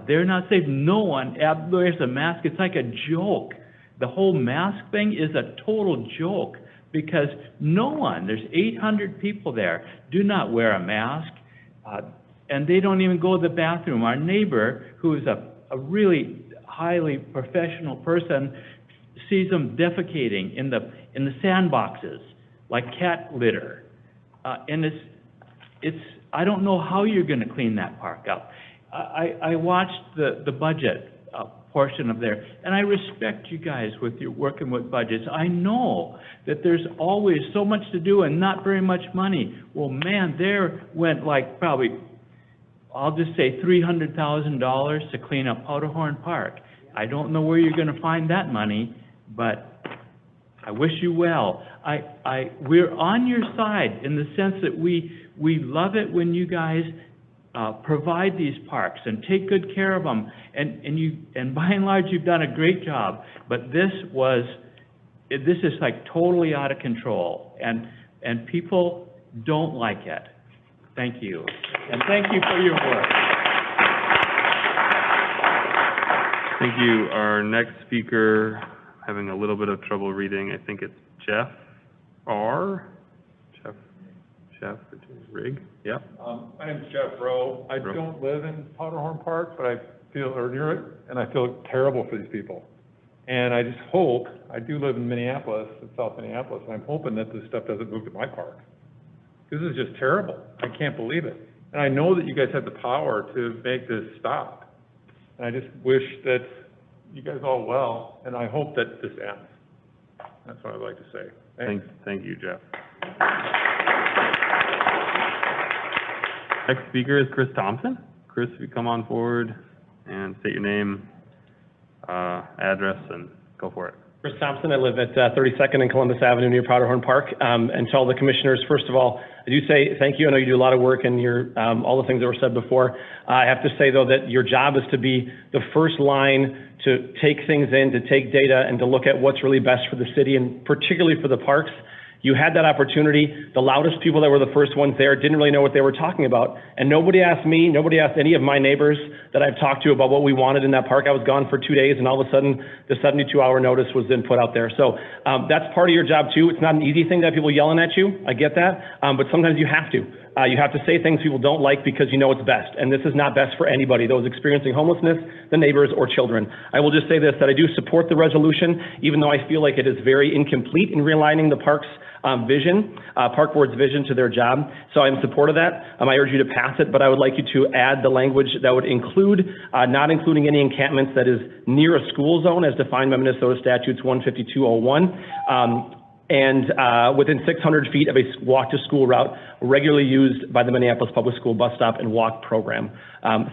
They're not safe. No one wears a mask. It's like a joke. The whole mask thing is a total joke because no one, there's 800 people there, do not wear a mask. And they don't even go to the bathroom. Our neighbor, who is a really highly professional person, sees them defecating in the sandboxes like cat litter. And I don't know how you're going to clean that park up. I watched the budget portion of there, and I respect you guys with your working with budgets. I know that there's always so much to do and not very much money. Well, man, there went like probably, I'll just say $300,000 to clean up Powderhorn Park. I don't know where you're going to find that money, but I wish you well. We're on your side in the sense that we love it when you guys provide these parks and take good care of them, and by and large you've done a great job. But this is like totally out of control, and people don't like it. Thank you, and thank you for your work. Thank you. Our next speaker, having a little bit of trouble reading. I think it's Jeff R. Jeff Rigg. Yep. My name's Jeff Rowe. I don't live in Powderhorn Park, but I feel near it, and I feel terrible for these people. And I just hope, I do live in Minneapolis, in South Minneapolis, and I'm hoping that this stuff doesn't move to my park. This is just terrible. I can't believe it. And I know that you guys have the power to make this stop. And I just wish that you guys all well, and I hope that this ends. That's what I'd like to say. Thanks. Thank you, Jeff. Next speaker is Chris Thompson. Chris, if you come on forward and state your name, address, and go for it. Chris Thompson, I live at 32nd and Columbus Avenue near Powderhorn Park. And to all the commissioners, first of all, I do say thank you. I know you do a lot of work and all the things that were said before. I have to say, though, that your job is to be the first line to take things in, to take data, and to look at what's really best for the city, and particularly for the parks. You had that opportunity. The loudest people that were the first ones there didn't really know what they were talking about. And nobody asked me, nobody asked any of my neighbors that I've talked to about what we wanted in that park. I was gone for 2 days, and all of a sudden, the 72-hour notice was then put out there. So that's part of your job, too. It's not an easy thing to have people yelling at you. I get that. But sometimes you have to. You have to say things people don't like because you know it's best. And this is not best for anybody, those experiencing homelessness, the neighbors, or children. I will just say this, that I do support the resolution, even though I feel like it is very incomplete in realigning the park's vision, Park Board's vision to their job. So I'm in support of that. I urge you to pass it, but I would like you to add the language that would include, not including any encampments that is near a school zone as defined by Minnesota Statutes 15201. And within 600 feet of a walk-to-school route regularly used by the Minneapolis Public School bus stop and walk program.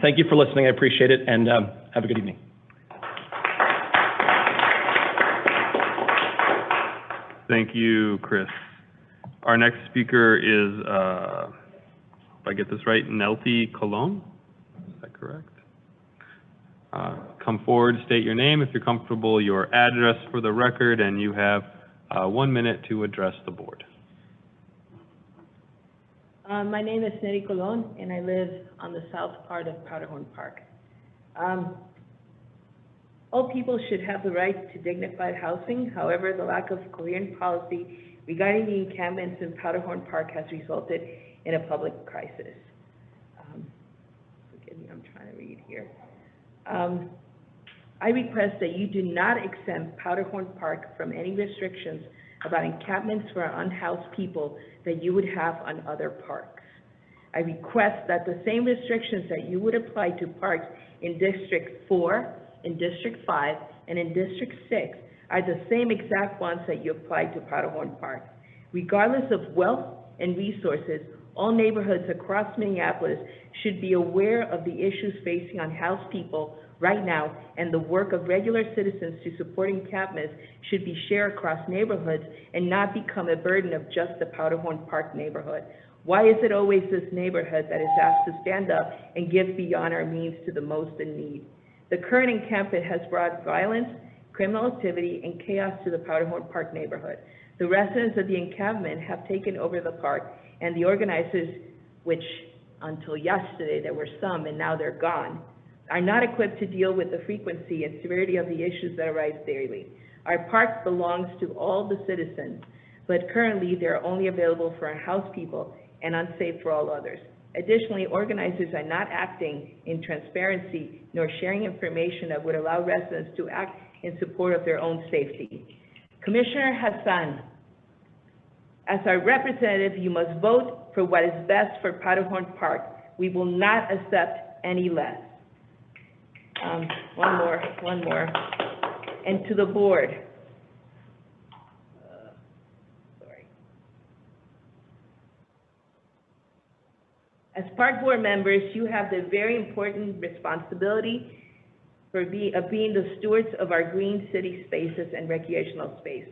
Thank you for listening. I appreciate it, and have a good evening. Thank you, Chris. Our next speaker is, if I get this right, Nelty Colon. Is that correct? Come forward, state your name, if you're comfortable, your address for the record, and you have 1 minute to address the board. My name is Nelly Colon, and I live on the south part of Powderhorn Park. All people should have the right to dignified housing. However, the lack of coherent policy regarding the encampments in Powderhorn Park has resulted in a public crisis. Forgive me, I'm trying to read here. I request that you do not exempt Powderhorn Park from any restrictions about encampments for unhoused people that you would have on other parks. I request that the same restrictions that you would apply to parks in District 4, in District 5, and in District 6 are the same exact ones that you apply to Powderhorn Park. Regardless of wealth and resources, all neighborhoods across Minneapolis should be aware of the issues facing unhoused people right now, and the work of regular citizens to support encampments should be shared across neighborhoods and not become a burden of just the Powderhorn Park neighborhood. Why is it always this neighborhood that is asked to stand up and give beyond our means to the most in need? The current encampment has brought violence, criminal activity, and chaos to the Powderhorn Park neighborhood. The residents of the encampment have taken over the park, and the organizers, which until yesterday there were some and now they're gone, are not equipped to deal with the frequency and severity of the issues that arise daily. Our park belongs to all the citizens, but currently they are only available for unhoused people and unsafe for all others. Additionally, organizers are not acting in transparency nor sharing information that would allow residents to act in support of their own safety. Commissioner Hassan, as our representative, you must vote for what is best for Powderhorn Park. We will not accept any less. One more. And to the board. As park board members, you have the very important responsibility of being the stewards of our green city spaces and recreational space.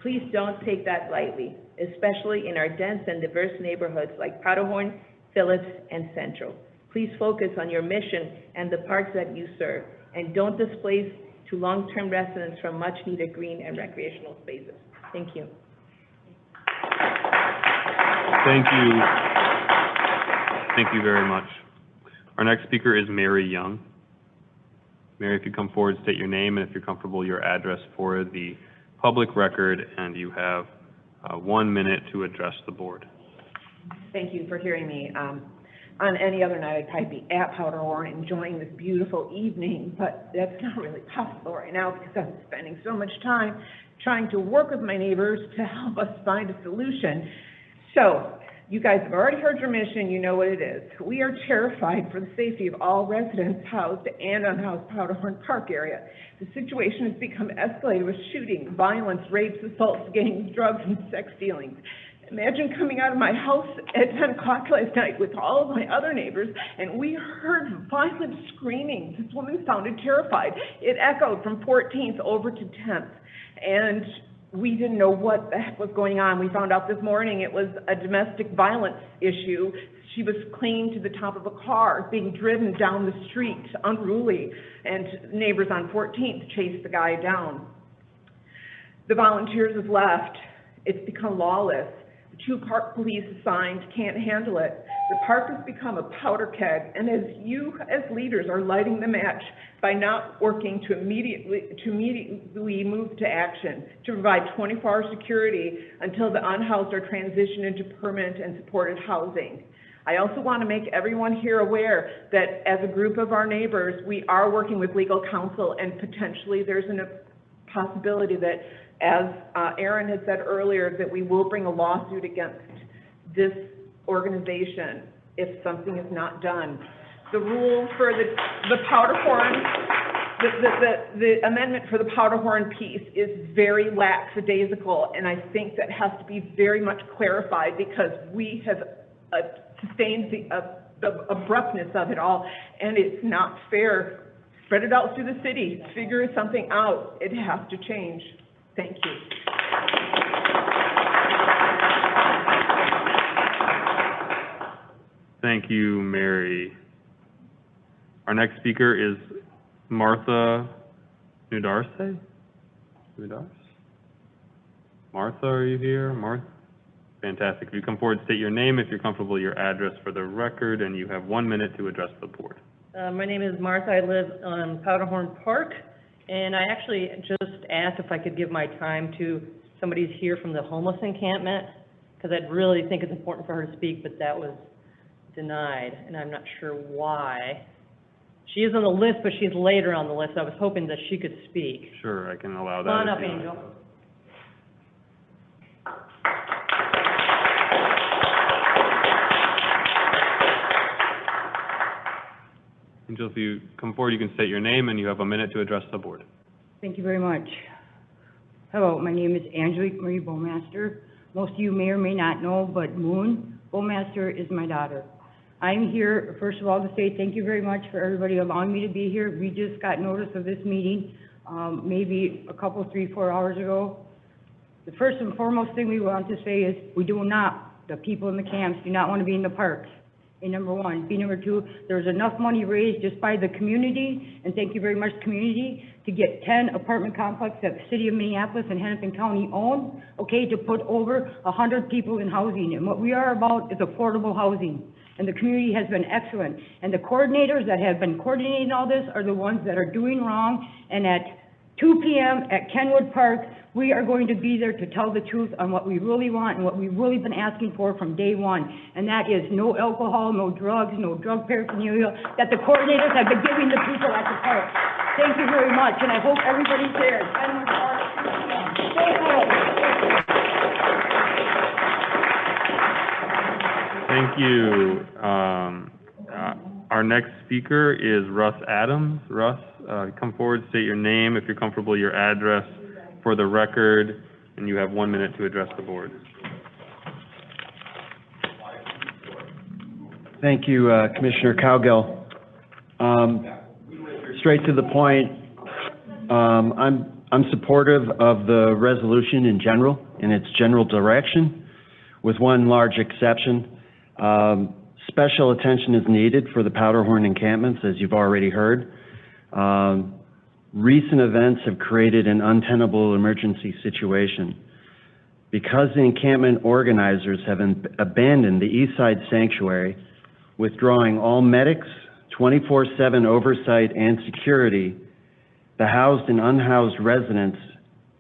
Please don't take that lightly, especially in our dense and diverse neighborhoods like Powderhorn, Phillips, and Central. Please focus on your mission and the parks that you serve, and don't displace to long-term residents from much-needed green and recreational spaces. Thank you. Thank you. Thank you very much. Our next speaker is Mary Young. Mary, if you come forward, state your name, and if you're comfortable, your address for the public record, and you have 1 minute to address the board. Thank you for hearing me. On any other night, I'd probably be at Powderhorn enjoying this beautiful evening, but that's not really possible right now because I'm spending so much time trying to work with my neighbors to help us find a solution. So, you guys have already heard your mission, you know what it is. We are terrified for the safety of all residents housed and unhoused Powderhorn Park area. The situation has become escalated with shooting, violence, rapes, assaults, gangs, drugs, and sex dealings. Imagine coming out of my house at 10 o'clock last night with all of my other neighbors, and we heard violent screaming. This woman sounded terrified. It echoed from 14th over to 10th, and we didn't know what the heck was going on. We found out this morning it was a domestic violence issue. She was clinging to the top of a car, being driven down the street, unruly, and neighbors on 14th chased the guy down. The volunteers have left. It's become lawless. The 2 park police assigned can't handle it. The park has become a powder keg, and as you, as leaders, are lighting the match by not working to immediately move to action, to provide 24-hour security until the unhoused are transitioned into permanent and supported housing. I also want to make everyone here aware that as a group of our neighbors, we are working with legal counsel, and potentially there's a possibility that, as Aaron had said earlier, that we will bring a lawsuit against this organization if something is not done. The rule for the Powderhorn, the amendment for the Powderhorn piece is very lackadaisical, and I think that has to be very much clarified because we have sustained the abruptness of it all, and it's not fair. Spread it out through the city, figure something out. It has to change. Thank you. Thank you, Mary. Our next speaker is Martha Nudarse? Martha, are you here? Martha? Fantastic. If you come forward, state your name, if you're comfortable, your address for the record, and you have 1 minute to address the board. My name is Martha. I live on Powderhorn Park, and I actually just asked if I could give my time to somebody who's here from the homeless encampment, because I really think it's important for her to speak, but that was denied, and I'm not sure why. She is on the list, but she's later on the list. I was hoping that she could speak. Sure, I can allow that. Come on if up, you like. Angel. Angel, if you come forward, you can state your name, and you have a minute to address the board. Thank you very much. Hello, my name is Angelique Marie Bowmaster. Most of you may or may not know, but Moon Bowmaster is my daughter. I'm here, first of all, to say thank you very much for everybody allowing me to be here. We just got notice of this meeting, maybe a couple, 3-4 hours ago. The first and foremost thing we want to say is we do not, the people in the camps, do not want to be in the parks. And number one. Number two, there's enough money raised just by the community, and thank you very much, community, to get 10 apartment complexes that the city of Minneapolis and Hennepin County own, okay, to put over 100 people in housing. And what we are about is affordable housing. And the community has been excellent. And the coordinators that have been coordinating all this are the ones that are doing wrong. And at 2 p.m. at Kenwood Park, we are going to be there to tell the truth on what we really want and what we've really been asking for from day one. And that is no alcohol, no drugs, no drug paraphernalia that the coordinators have been giving the people at the park. Thank you very much, and I hope everybody's there. Kenwood Park, stay cool. Thank you. Our next speaker is Russ Adams. Russ, come forward, state your name, if you're comfortable, your address for the record, and you have 1 minute to address the board. Thank you, Commissioner Cowgill. Straight to the point, I'm supportive of the resolution in general, in its general direction, with one large exception. Special attention is needed for the Powderhorn encampments, as you've already heard. Recent events have created an untenable emergency situation. Because the encampment organizers have abandoned the East Side Sanctuary, withdrawing all medics, 24/7 oversight and security, the housed and unhoused residents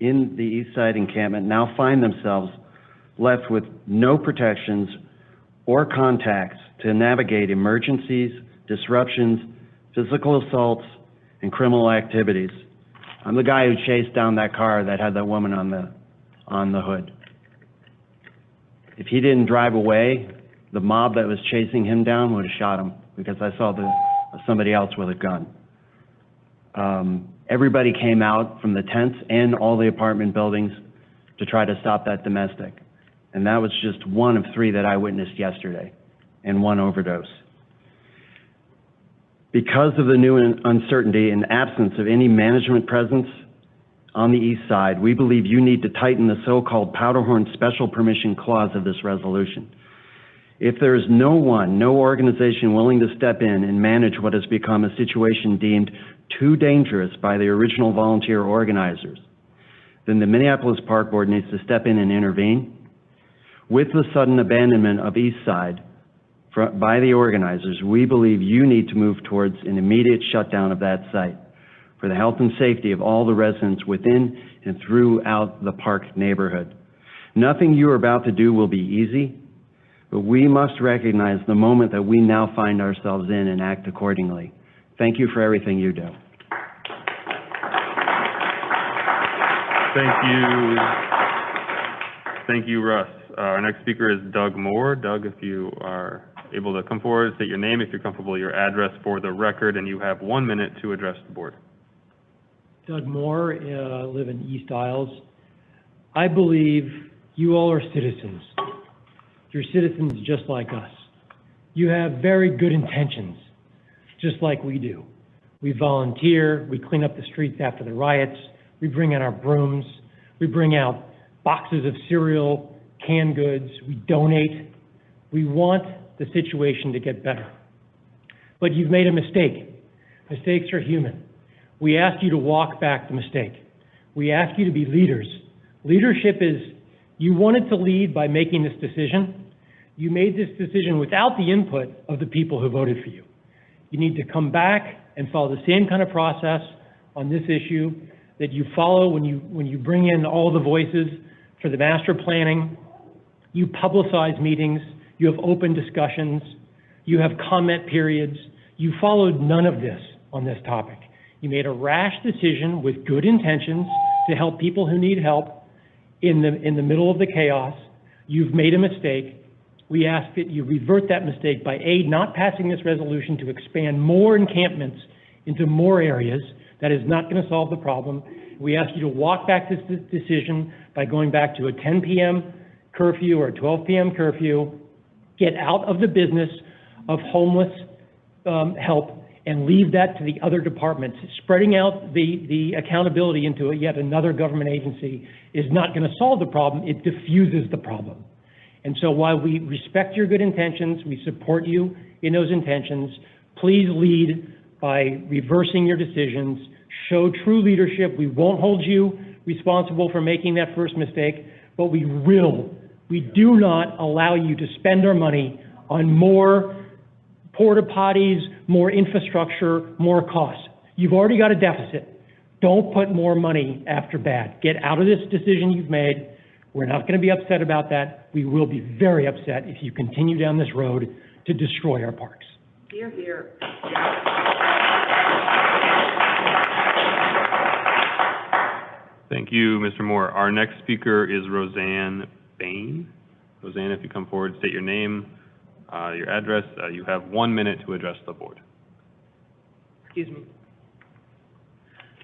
in the East Side encampment now find themselves left with no protections or contacts to navigate emergencies, disruptions, physical assaults, and criminal activities. I'm the guy who chased down that car that had that woman on the hood. If he didn't drive away, the mob that was chasing him down would have shot him, because I saw somebody else with a gun. Everybody came out from the tents and all the apartment buildings to try to stop that domestic. And that was just one of 3 that I witnessed yesterday, and one overdose. Because of the new uncertainty and absence of any management presence on the East Side, we believe you need to tighten the so-called Powderhorn Special Permission Clause of this resolution. If there is no organization willing to step in and manage what has become a situation deemed too dangerous by the original volunteer organizers, then the Minneapolis Park Board needs to step in and intervene. With the sudden abandonment of East Side by the organizers, we believe you need to move towards an immediate shutdown of that site for the health and safety of all the residents within and throughout the park neighborhood. Nothing you are about to do will be easy, but we must recognize the moment that we now find ourselves in and act accordingly. Thank you for everything you do. Thank you, Russ. Our next speaker is Doug Moore. Doug, if you are able to come forward, state your name, if you're comfortable, your address for the record, and you have 1 minute to address the board. Doug Moore, live in East Isles. I believe you all are citizens. You're citizens just like us. You have very good intentions, just like we do. We volunteer, we clean up the streets after the riots, we bring out our brooms, we bring out boxes of cereal, canned goods, we donate. We want the situation to get better. But you've made a mistake. Mistakes are human. We ask you to walk back the mistake. We ask you to be leaders. Leadership is, you wanted to lead by making this decision. You made this decision without the input of the people who voted for you. You need to come back and follow the same kind of process on this issue that you follow when you bring in all the voices for the master planning. You publicize meetings, you have open discussions, you have comment periods. You followed none of this on this topic. You made a rash decision with good intentions to help people who need help in the middle of the chaos. You've made a mistake. We ask that you revert that mistake by A, not passing this resolution to expand more encampments into more areas. That is not going to solve the problem. We ask you to walk back this decision by going back to a 10 p.m. curfew or a 12 p.m. curfew. Get out of the business of homeless help and leave that to the other departments. Spreading out the accountability into yet another government agency is not going to solve the problem. It diffuses the problem. And so while we respect your good intentions, we support you in those intentions, please lead by reversing your decisions, show true leadership. We won't hold you responsible for making that first mistake, but we do not allow you to spend our money on more porta potties, more infrastructure, more costs. You've already got a deficit. Don't put more money after bad. Get out of this decision you've made. We're not going to be upset about that. We will be very upset if you continue down this road to destroy our parks. Hear, hear. Thank you, Mr. Moore. Our next speaker is Roseanne Bain. Roseanne, if you come forward, state your name, your address. You have 1 minute to address the board. Excuse me.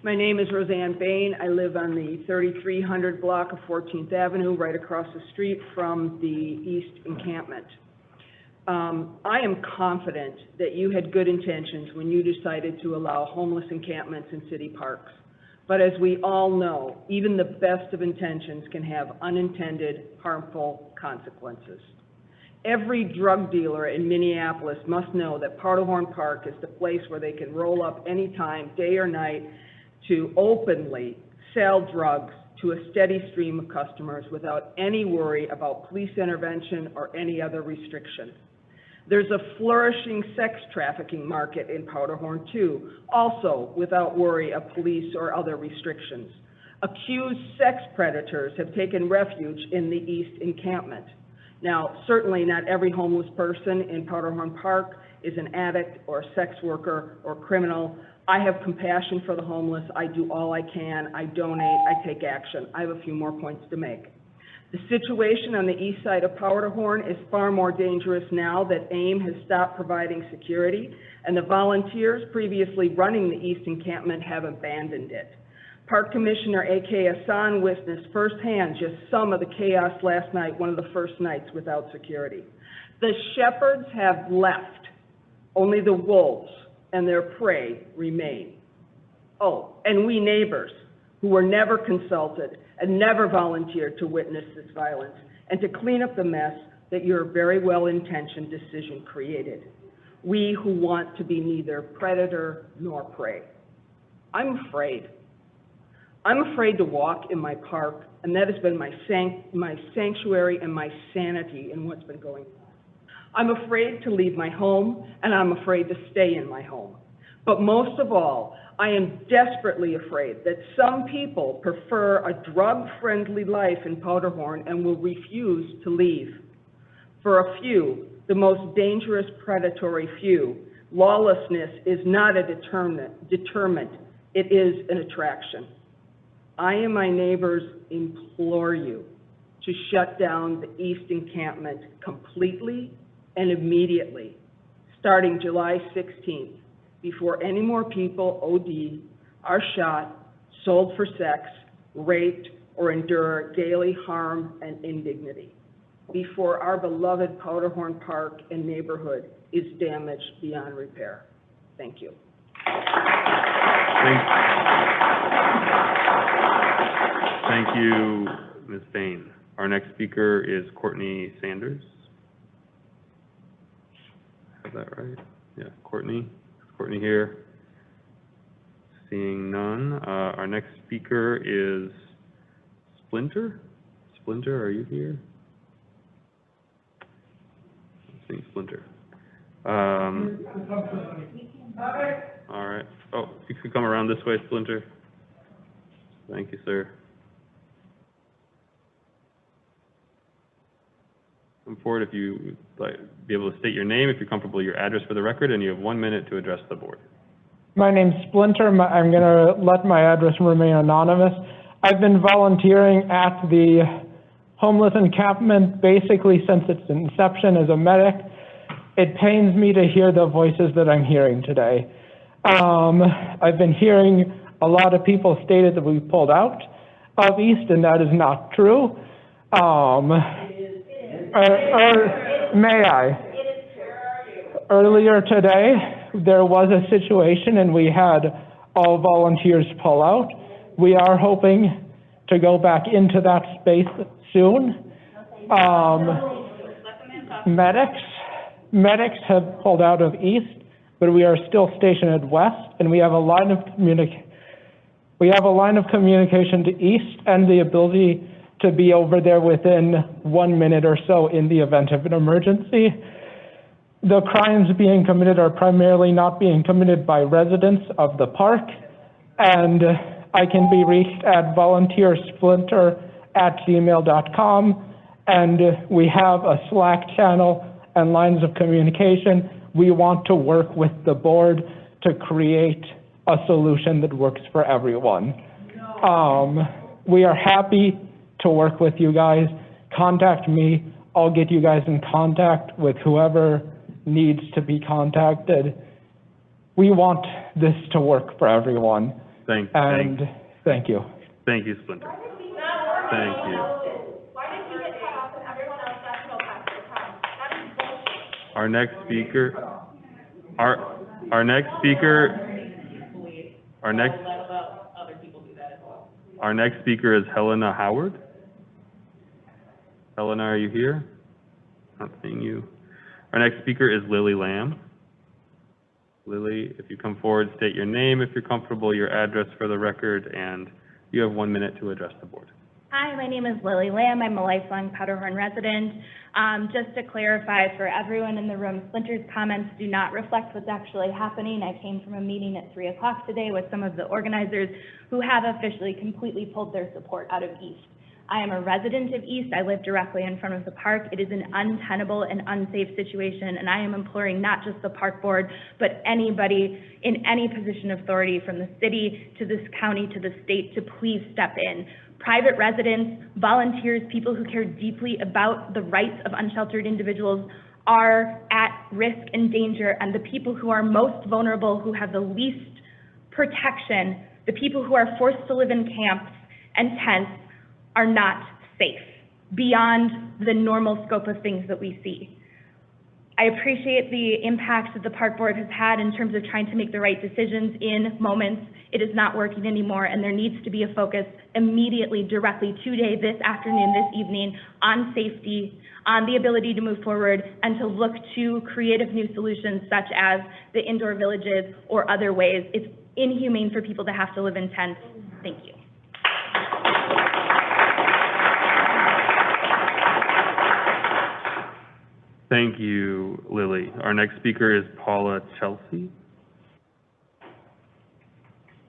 My name is Roseanne Bain. I live on the 3300 block of 14th Avenue, right across the street from the East Encampment. I am confident that you had good intentions when you decided to allow homeless encampments in city parks. But as we all know, even the best of intentions can have unintended, harmful consequences. Every drug dealer in Minneapolis must know that Powderhorn Park is the place where they can roll up anytime, day or night, to openly sell drugs to a steady stream of customers without any worry about police intervention or any other restriction. There's a flourishing sex trafficking market in Powderhorn too, also without worry of police or other restrictions. Accused sex predators have taken refuge in the East Encampment. Now, certainly not every homeless person in Powderhorn Park is an addict or a sex worker or criminal. I have compassion for the homeless. I do all I can. I donate. I take action. I have a few more points to make. The situation on the east side of Powderhorn is far more dangerous now that AIM has stopped providing security, and the volunteers previously running the East Encampment have abandoned it. Park Commissioner A.K. Hassan witnessed firsthand just some of the chaos last night, one of the first nights without security. The shepherds have left. Only the wolves and their prey remain. Oh, and we neighbors, who were never consulted and never volunteered to witness this violence and to clean up the mess that your very well-intentioned decision created. We who want to be neither predator nor prey. I'm afraid. I'm afraid to walk in my park, and that has been my sanctuary and my sanity in what's been going on. I'm afraid to leave my home, and I'm afraid to stay in my home. But most of all, I am desperately afraid that some people prefer a drug-friendly life in Powderhorn and will refuse to leave. For a few, the most dangerous predatory few, lawlessness is not a determinant, it is an attraction. I and my neighbors implore you to shut down the East Encampment completely and immediately, starting July 16th, before any more people OD, are shot, sold for sex, raped, or endure daily harm and indignity, before our beloved Powderhorn Park and neighborhood is damaged beyond repair. Thank you. Thank you, Ms. Bain. Our next speaker is Courtney Sanders. Is that right? Yeah, Courtney. Is Courtney here? Seeing none. Our next speaker is Splinter. Splinter, are you here? I'm seeing Splinter. All right. Oh, you could come around this way, Splinter. Thank you, sir. Come forward if you would be able to state your name, if you're comfortable, your address for the record, and you have 1 minute to address the board. My name's Splinter. I'm going to let my address remain anonymous. I've been volunteering at the homeless encampment basically since its inception as a medic. It pains me to hear the voices that I'm hearing today. I've been hearing a lot of people stated that we pulled out of East, and that is not true. May I? Earlier today, there was a situation and we had all volunteers pull out. We are hoping to go back into that space soon. Medics have pulled out of East, but we are still stationed at West, and we have a line of communication to East and the ability to be over there within 1 minute or so in the event of an emergency. The crimes being committed are primarily not being committed by residents of the park, and I can be reached at volunteersplinter@gmail.com, and we have a Slack channel and lines of communication. We want to work with the board to create a solution that works for everyone. We are happy to work with you guys. Contact me. I'll get you guys in contact with whoever needs to be contacted. We want this to work for everyone. Thank you. Thank you, Splinter. Thank you. Our next speaker is Helena Howard. Helena, are you here? Not seeing you. Our next speaker is Lily Lamb. Lily, if you come forward, state your name if you're comfortable, your address for the record, and you have 1 minute to address the board. Hi, my name is Lily Lamb. I'm a lifelong Powderhorn resident. Just to clarify for everyone in the room, Splinter's comments do not reflect what's actually happening. I came from a meeting at 3 o'clock today with some of the organizers who have officially completely pulled their support out of East. I am a resident of East. I live directly in front of the park. It is an untenable and unsafe situation, and I am imploring not just the park board, but anybody in any position of authority from the city to this county to the state to please step in. Private residents, volunteers, people who care deeply about the rights of unsheltered individuals are at risk and danger, and the people who are most vulnerable, who have the least protection, the people who are forced to live in camps and tents, are not safe beyond the normal scope of things that we see. I appreciate the impact that the park board has had in terms of trying to make the right decisions in moments. It is not working anymore, and there needs to be a focus immediately, directly, today, this afternoon, this evening, on safety, on the ability to move forward, and to look to creative new solutions such as the indoor villages or other ways. It's inhumane for people to have to live in tents. Thank you. Thank you, Lily. Our next speaker is Paula Chelsea.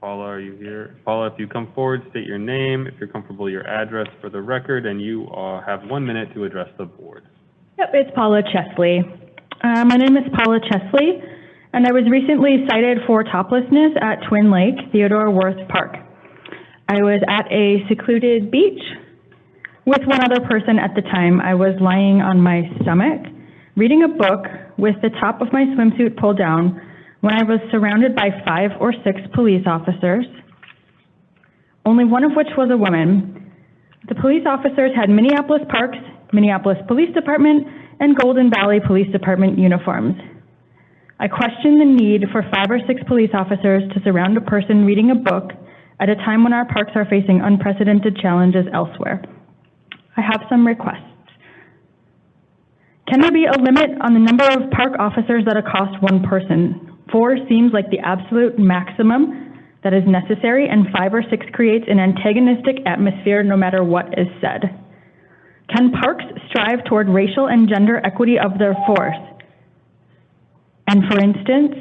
Paula, are you here? Paula, if you come forward, state your name, if you're comfortable, your address for the record, and you have 1 minute to address the board. Yep, it's Paula Chesley. My name is Paula Chesley, and I was recently cited for toplessness at Twin Lake Theodore Worth Park. I was at a secluded beach with one other person at the time. I was lying on my stomach, reading a book with the top of my swimsuit pulled down when I was surrounded by 5 or 6 police officers, only one of which was a woman. The police officers had Minneapolis Parks, Minneapolis Police Department, and Golden Valley Police Department uniforms. I questioned the need for 5 or 6 police officers to surround a person reading a book at a time when our parks are facing unprecedented challenges elsewhere. I have some requests. Can there be a limit on the number of park officers that accost one person? 4 seems like the absolute maximum that is necessary, and 5 or 6 creates an antagonistic atmosphere no matter what is said. Can parks strive toward racial and gender equity of their force? And for instance,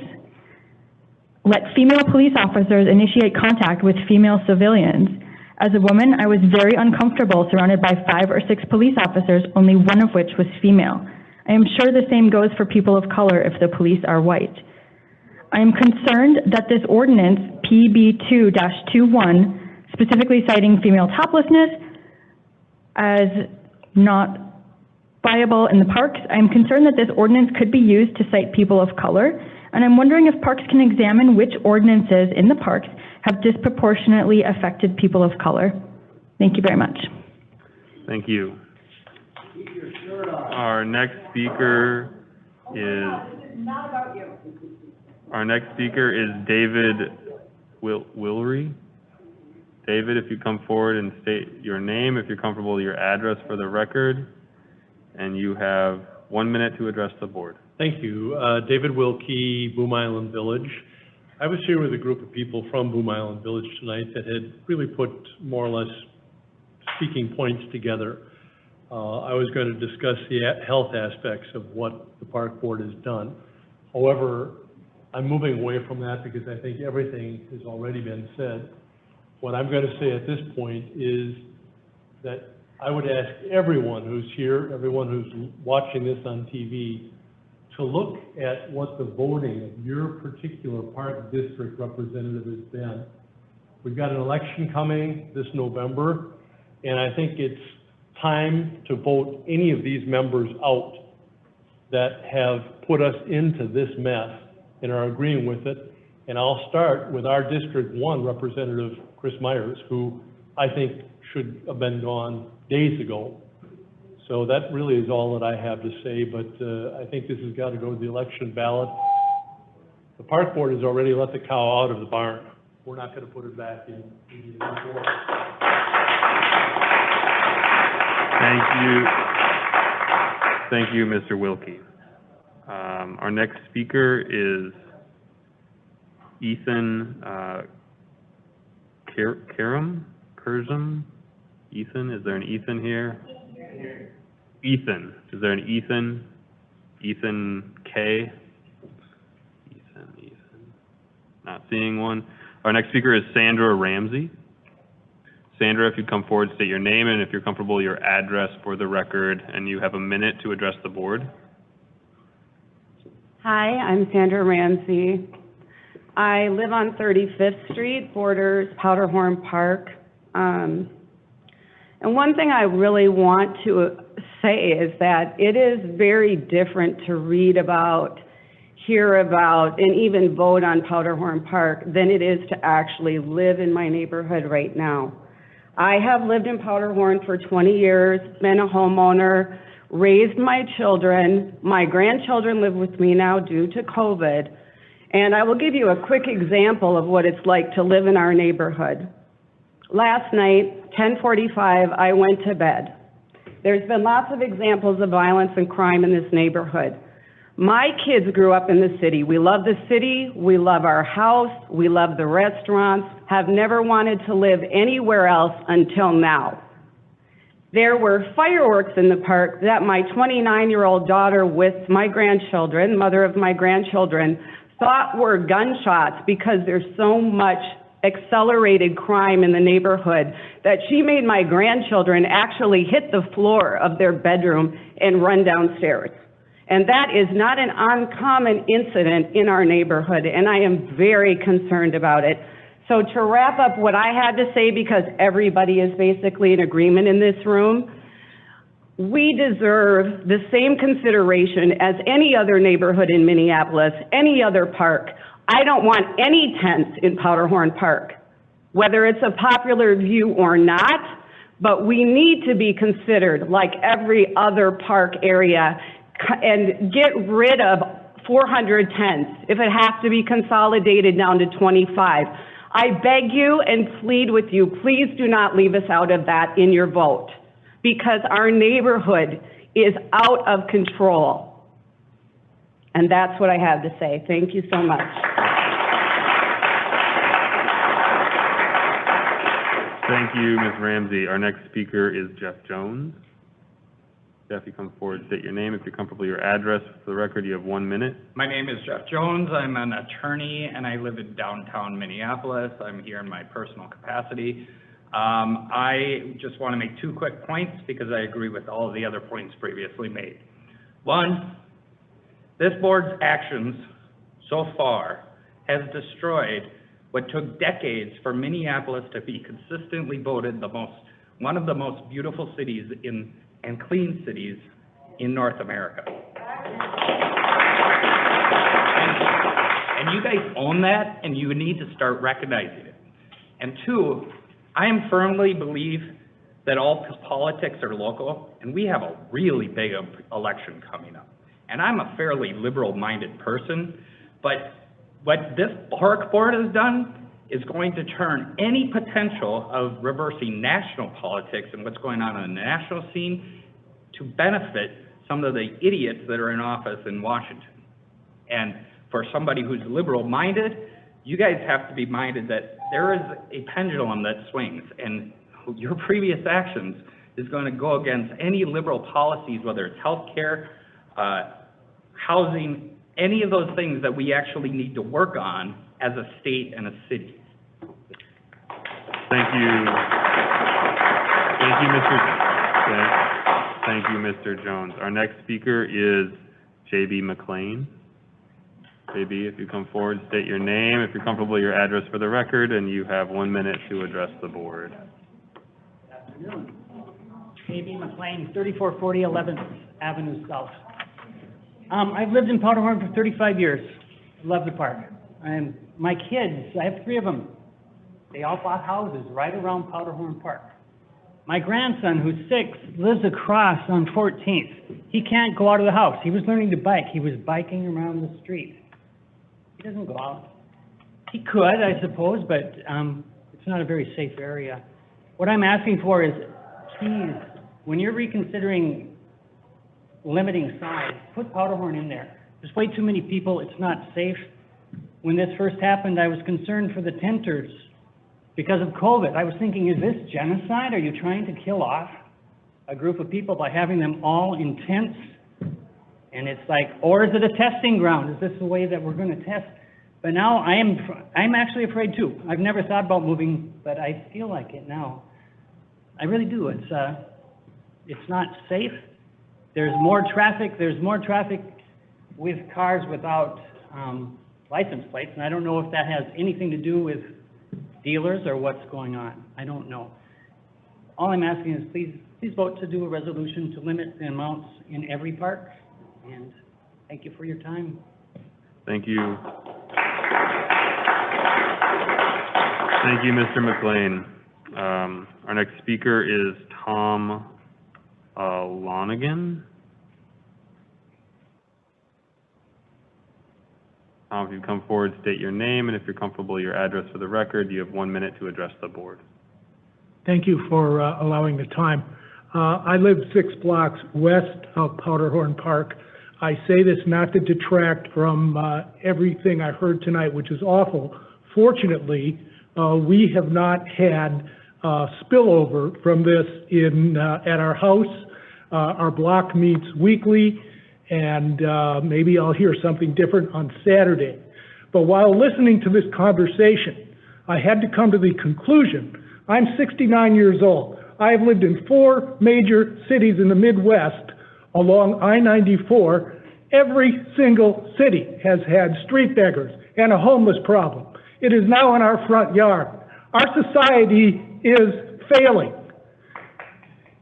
let female police officers initiate contact with female civilians. As a woman, I was very uncomfortable surrounded by 5 or 6 police officers, only one of which was female. I am sure the same goes for people of color if the police are white. I am concerned that this ordinance, PB2-21, specifically citing female toplessness as not viable in the parks, I am concerned that this ordinance could be used to cite people of color, and I'm wondering if parks can examine which ordinances in the parks have disproportionately affected people of color. Thank you very much. Thank you. Our next speaker is David Wilry. David, if you come forward and state your name, if you're comfortable, your address for the record, and you have 1 minute to address the board. Thank you. David Wilkie, Boom Island Village. I was here with a group of people from Boom Island Village tonight that had really put more or less speaking points together. I was going to discuss the health aspects of what the park board has done. However, I'm moving away from that because I think everything has already been said. What I'm going to say at this point is that I would ask everyone who's here, everyone who's watching this on TV, to look at what the voting of your particular park district representative has been. We've got an election coming this November, and I think it's time to vote any of these members out that have put us into this mess and are agreeing with it. And I'll start with our District 1 Representative, Chris Myers, who I think should have been gone days ago. So that really is all that I have to say, but I think this has got to go to the election ballot. The park board has already let the cow out of the barn. We're not going to put it back in. Thank you, Mr. Wilkie. Our next speaker is Ethan Kurzum. Ethan, is there an Ethan here? Ethan, is there an Ethan? Ethan K? Ethan. Not seeing one. Our next speaker is Sandra Ramsey. Sandra, if you'd come forward, state your name, and if you're comfortable, your address for the record, and you have a minute to address the board. Hi, I'm Sandra Ramsey. I live on 35th Street, borders Powderhorn Park. And one thing I really want to say is that it is very different to read about, hear about, and even vote on Powderhorn Park than it is to actually live in my neighborhood right now. I have lived in Powderhorn for 20 years, been a homeowner, raised my children. My grandchildren live with me now due to COVID. And I will give you a quick example of what it's like to live in our neighborhood. Last night, 10:45, I went to bed. There's been lots of examples of violence and crime in this neighborhood. My kids grew up in the city. We love the city, we love our house, we love the restaurants, have never wanted to live anywhere else until now. There were fireworks in the park that my 29-year-old daughter with my grandchildren, mother of my grandchildren, thought were gunshots because there's so much accelerated crime in the neighborhood that she made my grandchildren actually hit the floor of their bedroom and run downstairs. And that is not an uncommon incident in our neighborhood, and I am very concerned about it. So to wrap up what I had to say, because everybody is basically in agreement in this room, we deserve the same consideration as any other neighborhood in Minneapolis, any other park. I don't want any tents in Powderhorn Park, whether it's a popular view or not, but we need to be considered like every other park area and get rid of 400 tents if it has to be consolidated down to 25. I beg you and plead with you, please do not leave us out of that in your vote, because our neighborhood is out of control. And that's what I have to say. Thank you so much. Thank you, Ms. Ramsey. Our next speaker is Jeff Jones. Jeff, you come forward, state your name. If you're comfortable, your address. For the record, you have 1 minute. My name is Jeff Jones. I'm an attorney, and I live in downtown Minneapolis. I'm here in my personal capacity. I just want to make 2 quick points because I agree with all of the other points previously made. 1, this board's actions so far has destroyed what took decades for Minneapolis to be consistently voted one of the most beautiful cities and clean cities in North America. And you guys own that, and you need to start recognizing it. And 2, I firmly believe that all politics are local, and we have a really big election coming up. And I'm a fairly liberal-minded person, but what this park board has done is going to turn any potential of reversing national politics and what's going on the national scene to benefit some of the idiots that are in office in Washington. And for somebody who's liberal-minded, you guys have to be minded that there is a pendulum that swings, and your previous actions is going to go against any liberal policies, whether it's healthcare, housing, any of those things that we actually need to work on as a state and a city. Thank you. Thank you, Mr. Jones. Our next speaker is J.B. McLean. J.B., if you come forward, state your name, if you're comfortable, your address for the record, and you have 1 minute to address the board. Good afternoon. J.B. McLean, 3440 11th Avenue South. I've lived in Powderhorn for 35 years. Love the park. And my kids, I have 3 of them. They all bought houses right around Powderhorn Park. My grandson, who's 6, lives across on 14th. He can't go out of the house. He was learning to bike. He was biking around the street. He doesn't go out. He could, I suppose, but it's not a very safe area. What I'm asking for is, please, when you're reconsidering limiting size, put Powderhorn in there. There's way too many people. It's not safe. When this first happened, I was concerned for the tenters because of COVID. I was thinking, is this genocide? Are you trying to kill off a group of people by having them all in tents? And it's like, or is it a testing ground? Is this the way that we're going to test? But now I'm actually afraid too. I've never thought about moving, but I feel like it now. I really do. It's not safe. There's more traffic. There's more traffic with cars without license plates, and I don't know if that has anything to do with dealers or what's going on. I don't know. All I'm asking is please vote to do a resolution to limit the amounts in every park, and thank you for your time. Thank you. Thank you, Mr. McLean. Our next speaker is Tom Lonigan. If you come forward, state your name, and if you're comfortable, your address for the record. You have 1 minute to address the board. Thank you for allowing the time. I live 6 blocks west of Powderhorn Park. I say this not to detract from everything I heard tonight, which is awful. Fortunately, we have not had spillover from this at our house. Our block meets weekly, and maybe I'll hear something different on Saturday. But while listening to this conversation, I had to come to the conclusion, I'm 69 years old. I have lived in 4 major cities in the Midwest along I-94. Every single city has had street beggars and a homeless problem. It is now in our front yard. Our society is failing,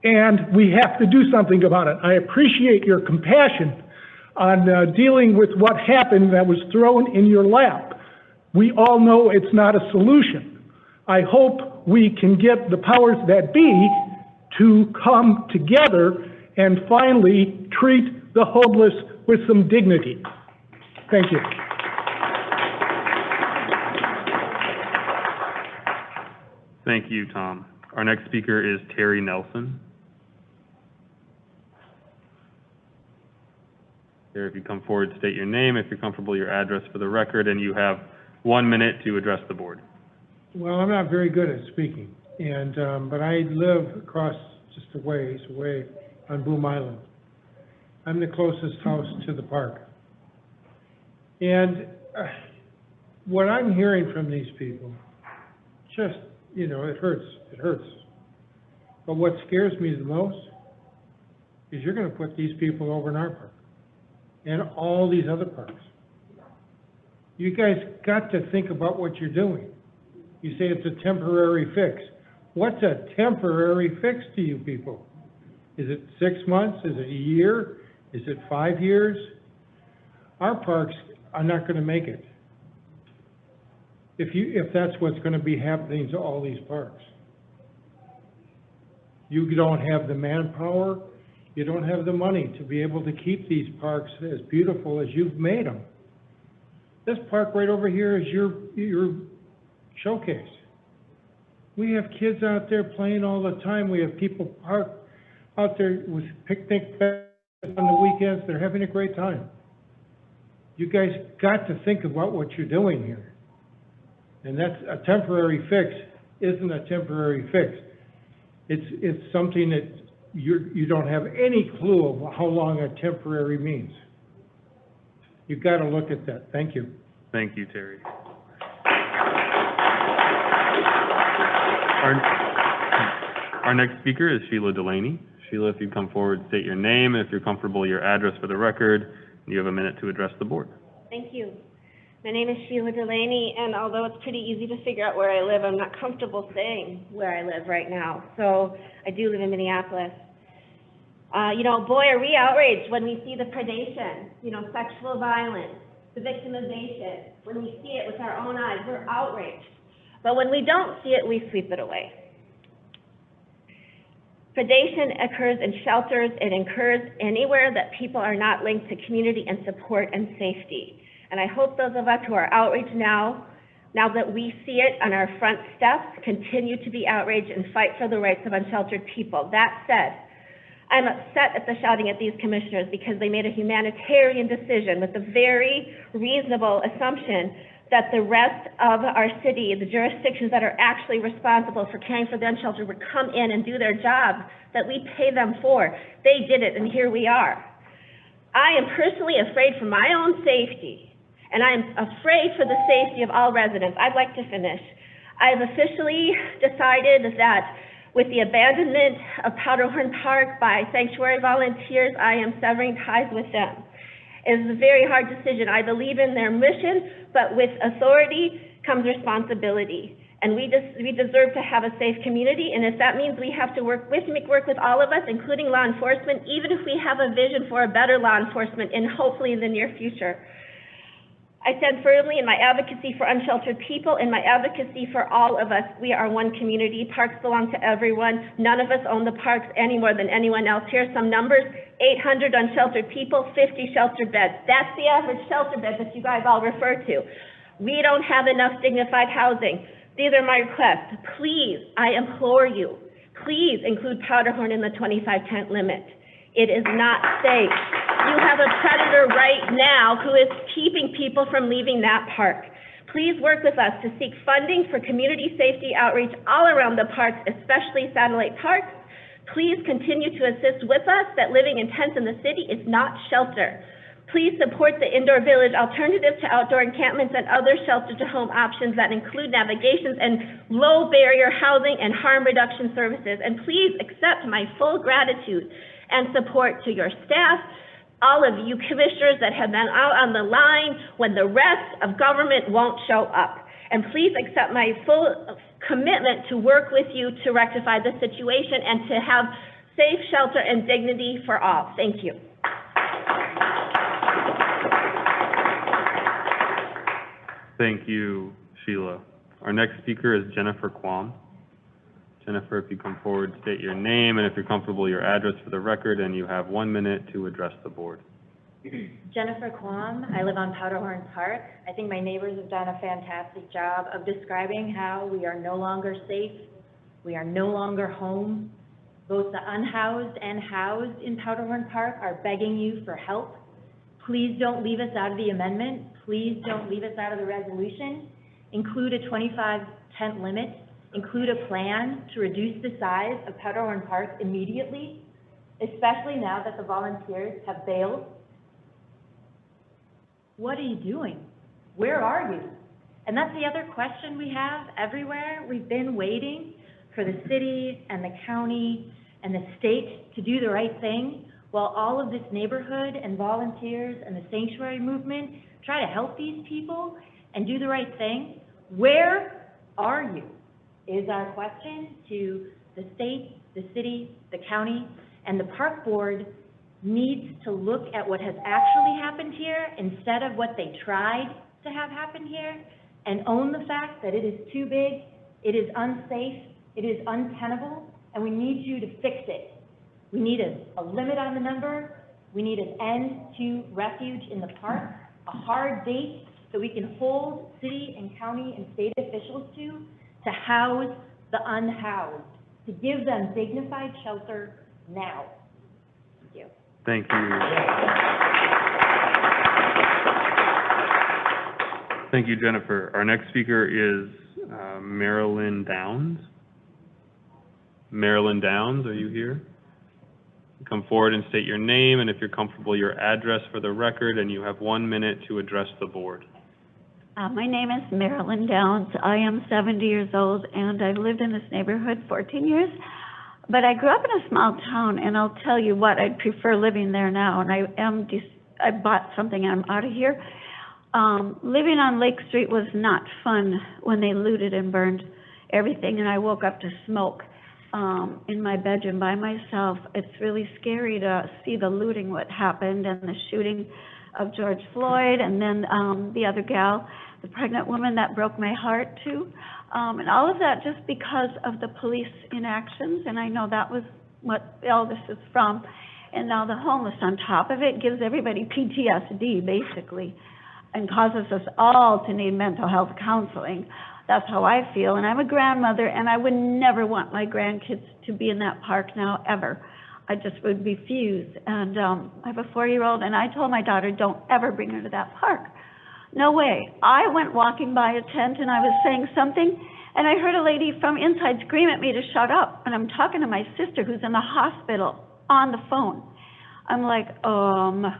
and we have to do something about it. I appreciate your compassion on dealing with what happened that was thrown in your lap. We all know it's not a solution. I hope we can get the powers that be to come together and finally treat the homeless with some dignity. Thank you. Thank you, Tom. Our next speaker is Terry Nelson. Terry, if you come forward, state your name, if you're comfortable, your address for the record, and you have 1 minute to address the board. Well, I'm not very good at speaking, and but I live across just a ways away on Boom Island. I'm the closest house to the park. And what I'm hearing from these people, just, you know, it hurts. It hurts. But what scares me the most is you're going to put these people over in our park and all these other parks. You guys got to think about what you're doing. You say it's a temporary fix. What's a temporary fix to you people? Is it 6 months? Is it a year? Is it 5 years? Our parks are not going to make it if that's what's going to be happening to all these parks. You don't have the manpower, you don't have the money to be able to keep these parks as beautiful as you've made them. This park right over here is your showcase. We have kids out there playing all the time. We have people parked out there with picnic baskets on the weekends. They're having a great time. You guys got to think about what you're doing here. And that's a temporary fix isn't a temporary fix. It's something that you don't have any clue of how long a temporary means. You've got to look at that. Thank you. Thank you, Terry. Our next speaker is Sheila Delaney. Sheila, if you come forward, state your name, and if you're comfortable, your address for the record. You have a minute to address the board. Thank you. My name is Sheila Delaney, and although it's pretty easy to figure out where I live, I'm not comfortable saying where I live right now. So I do live in Minneapolis. You know, boy, are we outraged when we see the predation, you know, sexual violence, the victimization. When we see it with our own eyes, we're outraged. But when we don't see it, we sweep it away. Predation occurs in shelters. It occurs anywhere that people are not linked to community and support and safety. And I hope those of us who are outraged now that we see it on our front steps, continue to be outraged and fight for the rights of unsheltered people. That said, I'm upset at the shouting at these commissioners because they made a humanitarian decision with the very reasonable assumption that the rest of our city, the jurisdictions that are actually responsible for caring for the unsheltered, would come in and do their job that we pay them for. They did it, and here we are. I am personally afraid for my own safety, and I am afraid for the safety of all residents. I'd like to finish. I've officially decided that with the abandonment of Powderhorn Park by sanctuary volunteers, I am severing ties with them. It is a very hard decision. I believe in their mission, but with authority comes responsibility. And we deserve to have a safe community, and if that means we have to work with all of us, including law enforcement, even if we have a vision for a better law enforcement in hopefully the near future. I stand firmly in my advocacy for unsheltered people and my advocacy for all of us. We are one community. Parks belong to everyone. None of us own the parks any more than anyone else. Here are some numbers: 800 unsheltered people, 50 shelter beds. That's the average shelter bed that you guys all refer to. We don't have enough dignified housing. These are my requests. Please, I implore you, please include Powderhorn in the 25 tent limit. It is not safe. You have a predator right now who is keeping people from leaving that park. Please work with us to seek funding for community safety outreach all around the parks, especially satellite parks. Please continue to assist with us that living in tents in the city is not shelter. Please support the Indoor Village Alternative to Outdoor Encampments and other shelter-to-home options that include navigations and low-barrier housing and harm reduction services. And please accept my full gratitude and support to your staff, all of you commissioners that have been out on the line when the rest of government won't show up. And please accept my full commitment to work with you to rectify the situation and to have safe shelter and dignity for all. Thank you. Thank you, Sheila. Our next speaker is Jennifer Kwam. Jennifer, if you come forward, state your name, and if you're comfortable, your address for the record, and you have 1 minute to address the board. Jennifer Kwam. I live on Powderhorn Park. I think my neighbors have done a fantastic job of describing how we are no longer safe, we are no longer home. Both the unhoused and housed in Powderhorn Park are begging you for help. Please don't leave us out of the amendment. Please don't leave us out of the resolution. Include a 25 tent limit. Include a plan to reduce the size of Powderhorn Park immediately, especially now that the volunteers have bailed. What are you doing? Where are you? And that's the other question we have everywhere. We've been waiting for the city and the county and the state to do the right thing, while all of this neighborhood and volunteers and the sanctuary movement try to help these people and do the right thing. Where are you? Is our question to the state, the city, the county, and the park board needs to look at what has actually happened here instead of what they tried to have happen here, and own the fact that it is too big, it is unsafe, it is untenable, and we need you to fix it. We need a limit on the number. We need an end to refuge in the park, a hard date so we can hold city and county and state officials to house the unhoused, to give them dignified shelter now. Thank you. Thank you. Thank you, Jennifer. Our next speaker is Marilyn Downs. Marilyn Downs, are you here? Come forward and state your name, and if you're comfortable, your address for the record, and you have 1 minute to address the board. My name is Marilyn Downs. I am 70 years old, and I've lived in this neighborhood 14 years. But I grew up in a small town, and I'll tell you what, I'd prefer living there now. And I bought something, and I'm out of here. Living on Lake Street was not fun when they looted and burned everything, and I woke up to smoke in my bedroom by myself. It's really scary to see the looting, what happened, and the shooting of George Floyd, and then the other gal, the pregnant woman that broke my heart too. And all of that just because of the police inactions, and I know that was what all this is from. And now the homeless on top of it gives everybody PTSD, basically, and causes us all to need mental health counseling. That's how I feel, and I'm a grandmother, and I would never want my grandkids to be in that park now, ever. I just would refuse. And I have a 4-year-old, and I told my daughter, don't ever bring her to that park. No way. I went walking by a tent, and I was saying something, and I heard a lady from inside scream at me to shut up. And I'm talking to my sister, who's in the hospital, on the phone. I'm like,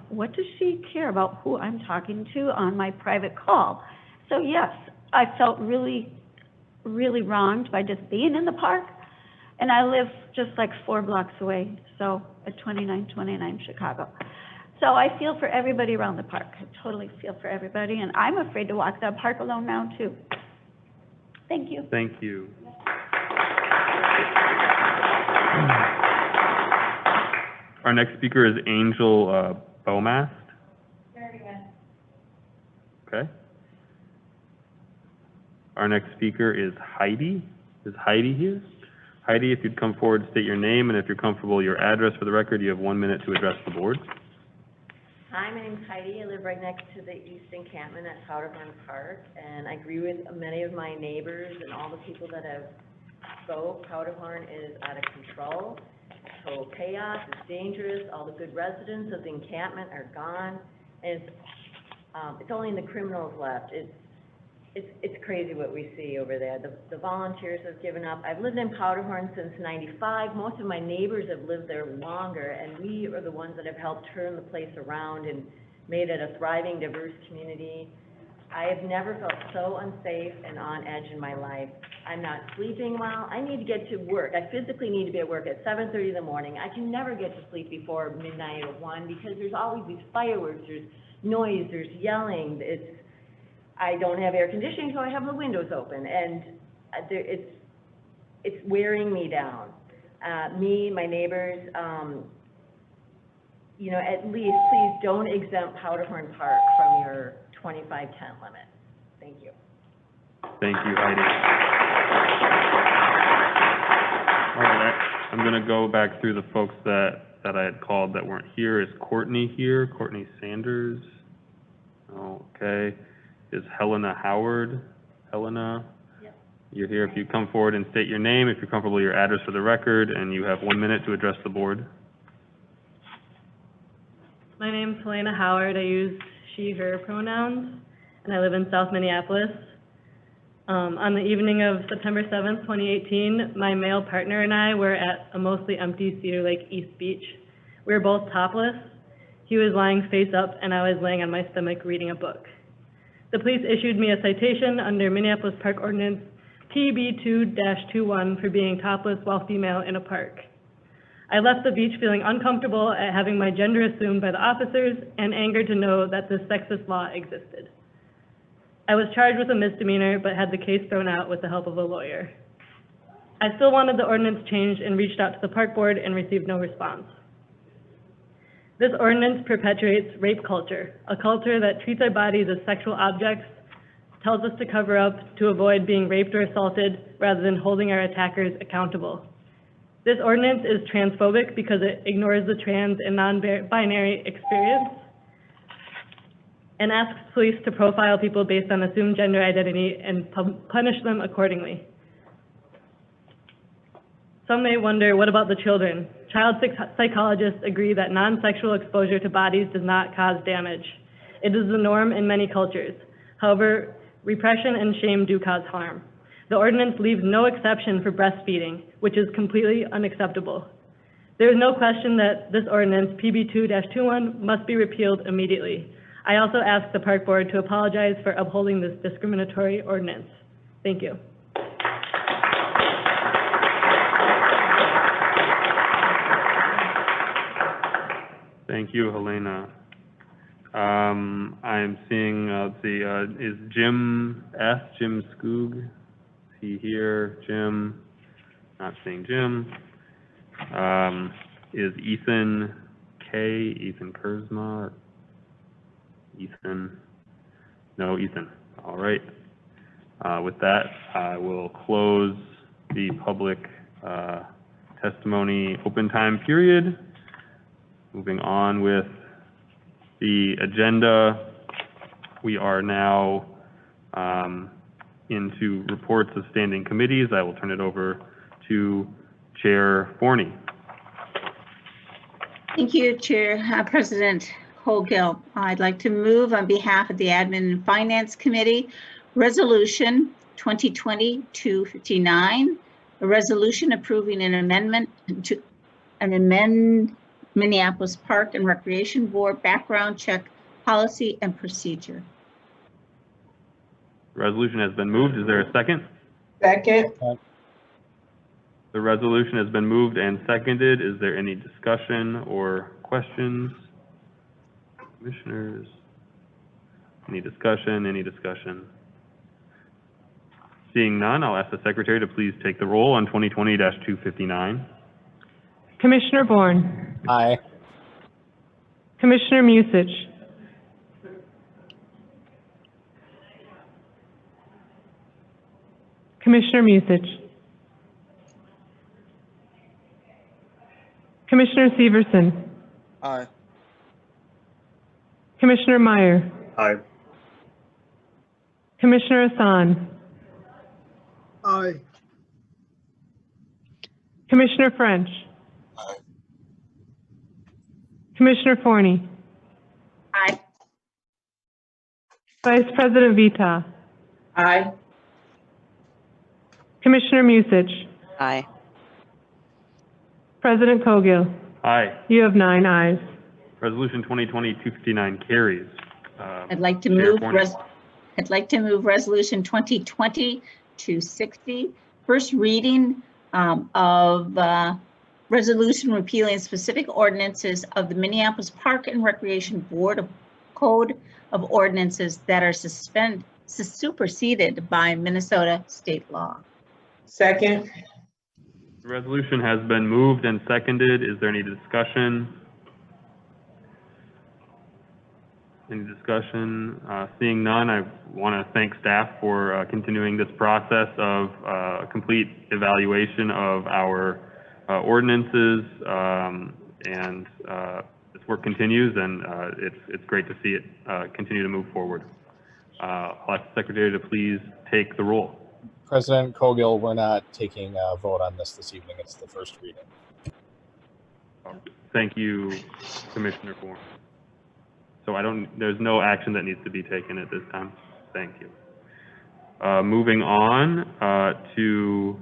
what does she care about who I'm talking to on my private call? So yes, I felt really, really wronged by just being in the park. And I live just like 4 blocks away, so at 2929 Chicago. So I feel for everybody around the park. I totally feel for everybody, and I'm afraid to walk that park alone now, too. Thank you. Thank you. Our next speaker is Angel Beaumast. Okay. Our next speaker is Heidi. Is Heidi here? Heidi, if you'd come forward, state your name, and if you're comfortable, your address for the record. You have 1 minute to address the board. Hi, my name's Heidi. I live right next to the East Encampment at Powderhorn Park, and I agree with many of my neighbors and all the people that have spoke. Powderhorn is out of control. Total chaos. It's dangerous. All the good residents of the encampment are gone. And it's only the criminals left. it's crazy what we see over there. The volunteers have given up. I've lived in Powderhorn since '95. Most of my neighbors have lived there longer, and we are the ones that have helped turn the place around and made it a thriving, diverse community. I have never felt so unsafe and on edge in my life. I'm not sleeping well. I need to get to work. I physically need to be at work at 7:30 in the morning. I can never get to sleep before midnight or 1 because there's always these fireworks, there's noise, there's yelling. I don't have air conditioning, so I have the windows open, and it's wearing me down. My neighbors, you know, at least please don't exempt Powderhorn Park from your 25 tent limit. Thank you. Thank you, Heidi. All right, I'm going to go back through the folks that I had called that weren't here. Is Courtney here? Courtney Sanders? Okay. Is Helena Howard? Helena? Yep. You're here. If you come forward and state your name, if you're comfortable, your address for the record, and you have 1 minute to address the board. My name's Helena Howard. I use she, her pronouns, and I live in South Minneapolis. On the evening of September 7th, 2018, my male partner and I were at a mostly empty Cedar Lake East Beach. We were both topless. He was lying face up, and I was laying on my stomach reading a book. The police issued me a citation under Minneapolis Park Ordinance PB2-21 for being topless while female in a park. I left the beach feeling uncomfortable at having my gender assumed by the officers and angered to know that this sexist law existed. I was charged with a misdemeanor, but had the case thrown out with the help of a lawyer. I still wanted the ordinance changed and reached out to the park board and received no response. This ordinance perpetuates rape culture, a culture that treats our bodies as sexual objects, tells us to cover up to avoid being raped or assaulted rather than holding our attackers accountable. This ordinance is transphobic because it ignores the trans and non-binary experience and asks police to profile people based on assumed gender identity and punish them accordingly. Some may wonder, what about the children? Child psychologists agree that non-sexual exposure to bodies does not cause damage. It is the norm in many cultures. However, repression and shame do cause harm. The ordinance leaves no exception for breastfeeding, which is completely unacceptable. There is no question that this ordinance, PB2-21, must be repealed immediately. I also ask the park board to apologize for upholding this discriminatory ordinance. Thank you. Thank you, Helena. I'm seeing, is Jim Skoog? Is he here? Jim? Not seeing Jim. Is Ethan Ethan Kurzma? Ethan? No, Ethan. All right. With that, I will close the public testimony open time period. Moving on with the agenda, we are now into reports of standing committees. I will turn it over to Chair Forney. Thank you, President Hogill. I'd like to move on behalf of the Admin and Finance Committee, Resolution 2020-259, a resolution approving an amendment to Minneapolis Park and Recreation Board background check policy and procedure. The resolution has been moved. Is there a second? Second. The resolution has been moved and seconded. Is there any discussion or questions? Commissioners? Any discussion? Any discussion? Seeing none, I'll ask the Secretary to please take the roll on 2020-259. Commissioner Bourne. Aye. Commissioner Musich. Commissioner Musich. Commissioner Severson. Aye. Commissioner Meyer. Aye. Commissioner Hassan. Aye. Commissioner French. Aye. Commissioner Forney. Aye. Vice President Vita. Aye. Commissioner Musich, Aye. President Cogill. Aye. You have 9 ayes. Resolution 2020-259 carries. I'd like to Chair move, Forney. I'd like to move Resolution 2020-260, first reading of resolution repealing specific ordinances of the Minneapolis Park and Recreation Board of Code of Ordinances that are superseded by Minnesota state law. Second. The resolution has been moved and seconded. Is there any discussion? Any discussion? Seeing none, I want to thank staff for continuing this process of complete evaluation of our ordinances, and this work continues, and it's great to see it continue to move forward. I'll ask the Secretary to please take the roll. President Cogill, we're not taking a vote on this evening. It's the first reading. Thank you, Commissioner Bourne. So there's no action that needs to be taken at this time. Thank you. Moving on to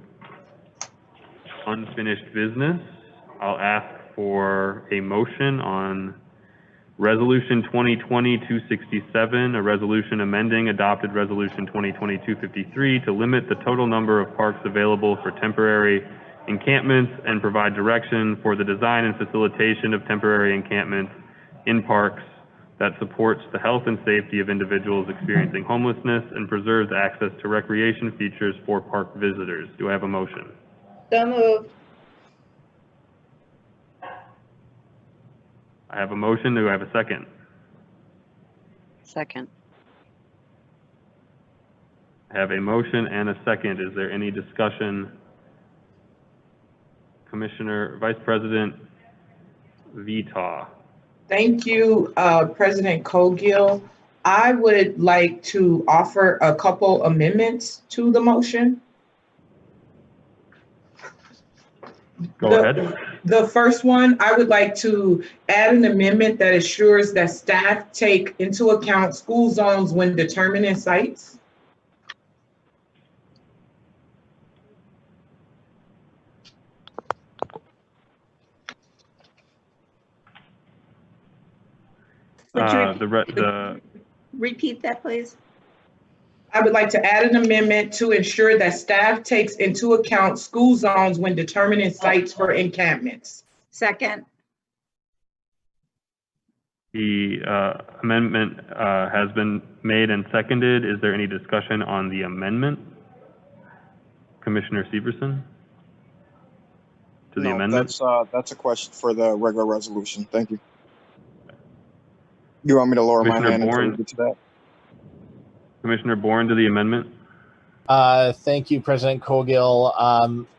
unfinished business, I'll ask for a motion on Resolution 2020-267, a resolution amending adopted Resolution 2020-253 to limit the total number of parks available for temporary encampments and provide direction for the design and facilitation of temporary encampments in parks that supports the health and safety of individuals experiencing homelessness and preserves access to recreation features for park visitors. Do I have a motion? So moved. I have a motion. Do I have a second? Second. I have a motion and a second. Is there any discussion? Commissioner, Vice President Vitaw. Thank you, President Cogill. I would like to offer a couple amendments to the motion. Go ahead. The first one, I would like to add an amendment that assures that staff take into account school zones when determining sites. Repeat that, please. I would like to add an amendment to ensure that staff takes into account school zones when determining sites for encampments. Second. The amendment has been made and seconded. Is there any discussion on the amendment? Commissioner Severson? To the amendment? That's a question for the regular resolution. Thank you. You want me to lower my hand until we get to that? Commissioner Bourne, to the amendment. Thank you, President Cogill.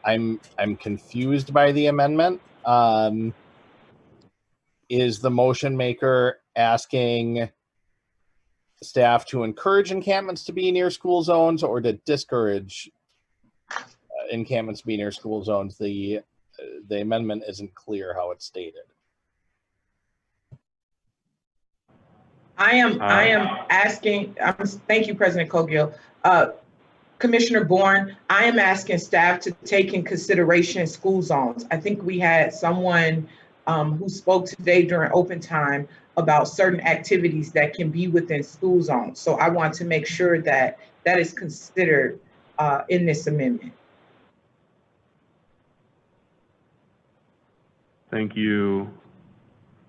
I'm confused by the amendment. Is the motion maker asking staff to encourage encampments to be near school zones or to discourage encampments to be near school zones? The amendment isn't clear how it's stated. I am asking, thank you, President Cogill. Commissioner Bourne, I am asking staff to take in consideration school zones. I think we had someone who spoke today during open time about certain activities that can be within school zones. So I want to make sure that that is considered in this amendment. Thank you,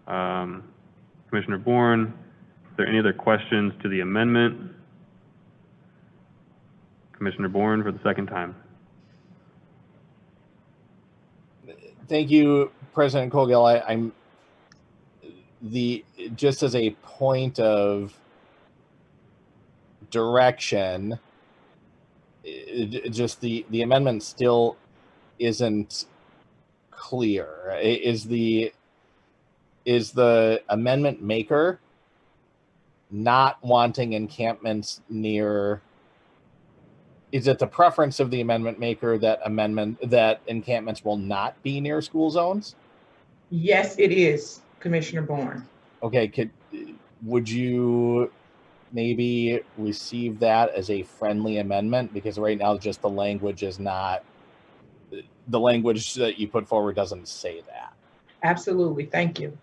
Commissioner Bourne. Are there any other questions to the amendment? Commissioner Bourne for the second time. Thank you, President Cogill. I'm just as a point of direction, just the amendment still isn't clear. Is the amendment maker not wanting encampments near? Is it the preference of the amendment maker that encampments will not be near school zones? Yes, it is, Commissioner Bourne. Okay, would you maybe receive that as a friendly amendment, because right now just the language is not, the language that you put forward doesn't say that. Absolutely, thank you.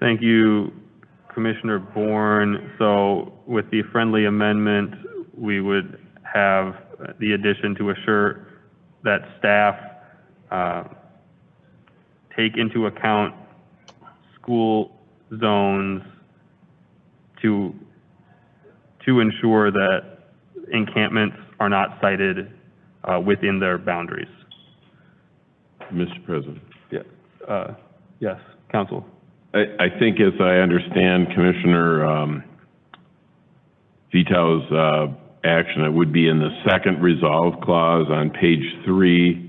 Thank you, Commissioner Bourne. So with the friendly amendment, we would have the addition to assure that staff take into account school zones to ensure that encampments are not sited within their boundaries. Mr. President. Yeah. Yes, Council. I think, as I understand Commissioner Vitale's action, it would be in the second resolve clause on page 3.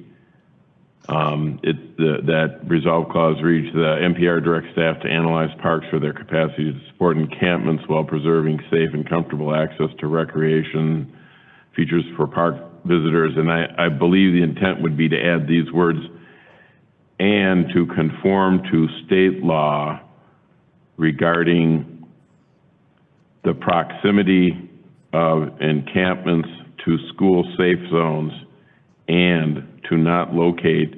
That resolve clause reads, the MPR directs staff to analyze parks for their capacity to support encampments while preserving safe and comfortable access to recreation features for park visitors. And I believe the intent would be to add these words, and to conform to state law regarding the proximity of encampments to school safe zones, and to not locate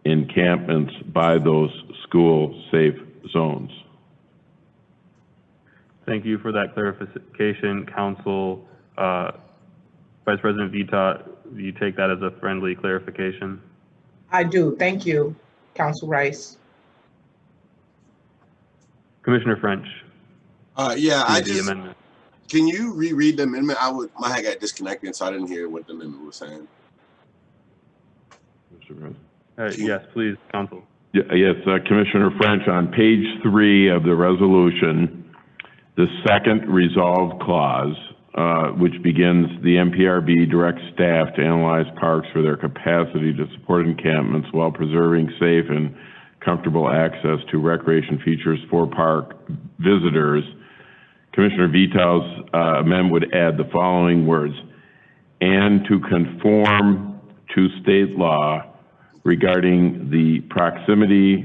encampments by those school safe zones. Thank you for that clarification, Council. Vice President Vita, do you take that as a friendly clarification? I do, thank you, Council Rice. Commissioner French. Yeah, amendment. Can you reread the amendment? My head got disconnected, so I didn't hear what the amendment was saying. Mr. President. Yes, please, Council. Yes, Commissioner French, on page 3 of the resolution, the second resolve clause, which begins, the MPRB directs staff to analyze parks for their capacity to support encampments while preserving safe and comfortable access to recreation features for park visitors. Commissioner Vitale's amendment would add the following words, and to conform to state law regarding the proximity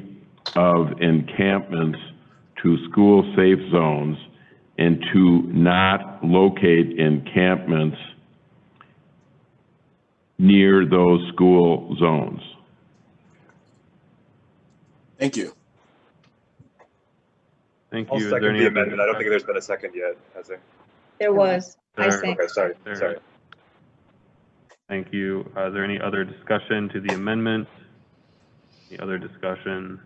of encampments to school safe zones, and to not locate encampments near those school zones. Thank you. Thank I'll you. second the amendment. I don't think there's been a second yet, has there? There was. I There. think. Okay, sorry. Thank you. Is there any other discussion to the amendment? Any other discussion?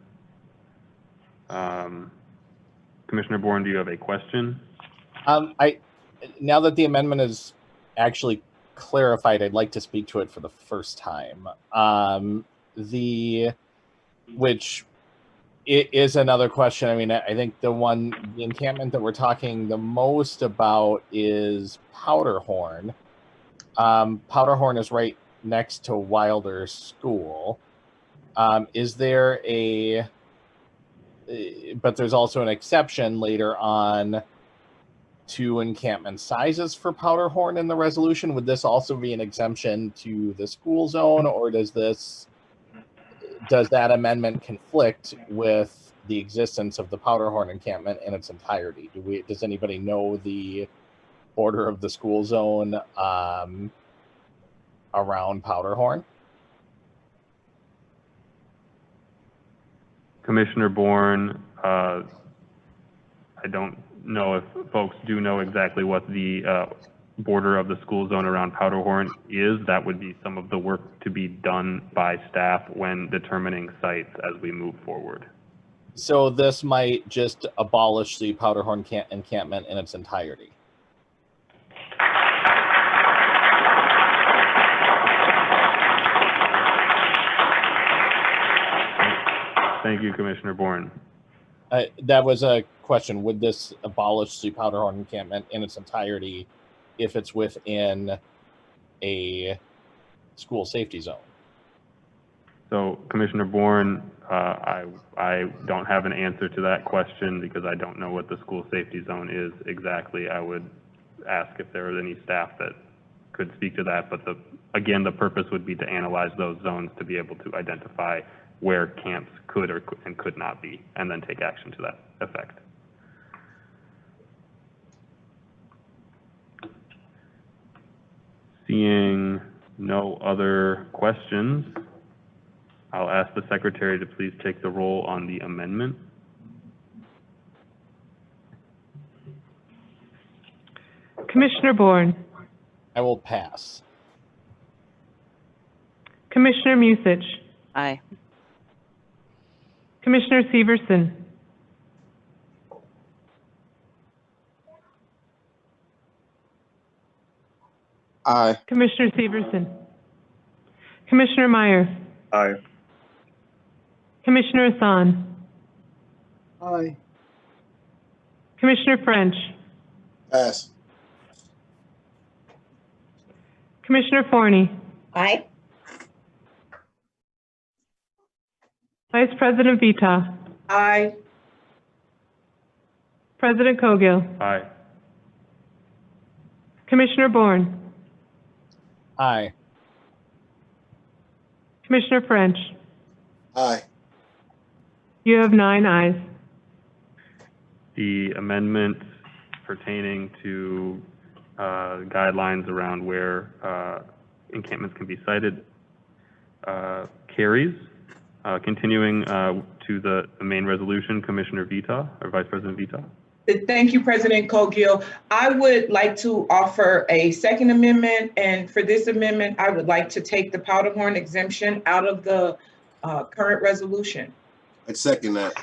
Commissioner Bourne, do you have a question? Now that the amendment is actually clarified, I'd like to speak to it for the first time. Which it is another question. I mean, I think the encampment that we're talking the most about is Powderhorn. Powderhorn is right next to Wilder School. Is there but there's also an exception later on to encampment sizes for Powderhorn in the resolution. Would this also be an exemption to the school zone, or does that amendment conflict with the existence of the Powderhorn encampment in its entirety? Does anybody know the border of the school zone around Powderhorn? Commissioner Bourne, I don't know if folks do know exactly what the border of the school zone around Powderhorn is. That would be some of the work to be done by staff when determining sites as we move forward. So this might just abolish the Powderhorn encampment in its entirety. Thank you, Commissioner Bourne. That was a question. Would this abolish the Powderhorn encampment in its entirety if it's within a school safety zone? So, Commissioner Bourne, I don't have an answer to that question because I don't know what the school safety zone is exactly. I would ask if there was any staff that could speak to that, but again, the purpose would be to analyze those zones to be able to identify where camps could and could not be, and then take action to that effect. Seeing no other questions, I'll ask the secretary to please take the roll on the amendment. Commissioner Bourne, I will pass. Commissioner Musich, Aye. Commissioner Severson, Aye. Commissioner Severson, Commissioner Meyer, Aye. Commissioner Hassan, Aye. Commissioner French, Pass. Commissioner Forney, Aye. Vice President Vita, Aye. President Cogill, Aye. Commissioner Bourne, Aye. Commissioner French. Aye. You have 9 ayes. The amendment pertaining to guidelines around where encampments can be sited carries. Continuing to the main resolution, Commissioner Vita, or Vice President Vita. Thank you, President Cogill. I would like to offer a second amendment, and for this amendment, I would like to take the Powderhorn exemption out of the current resolution. I'd second that.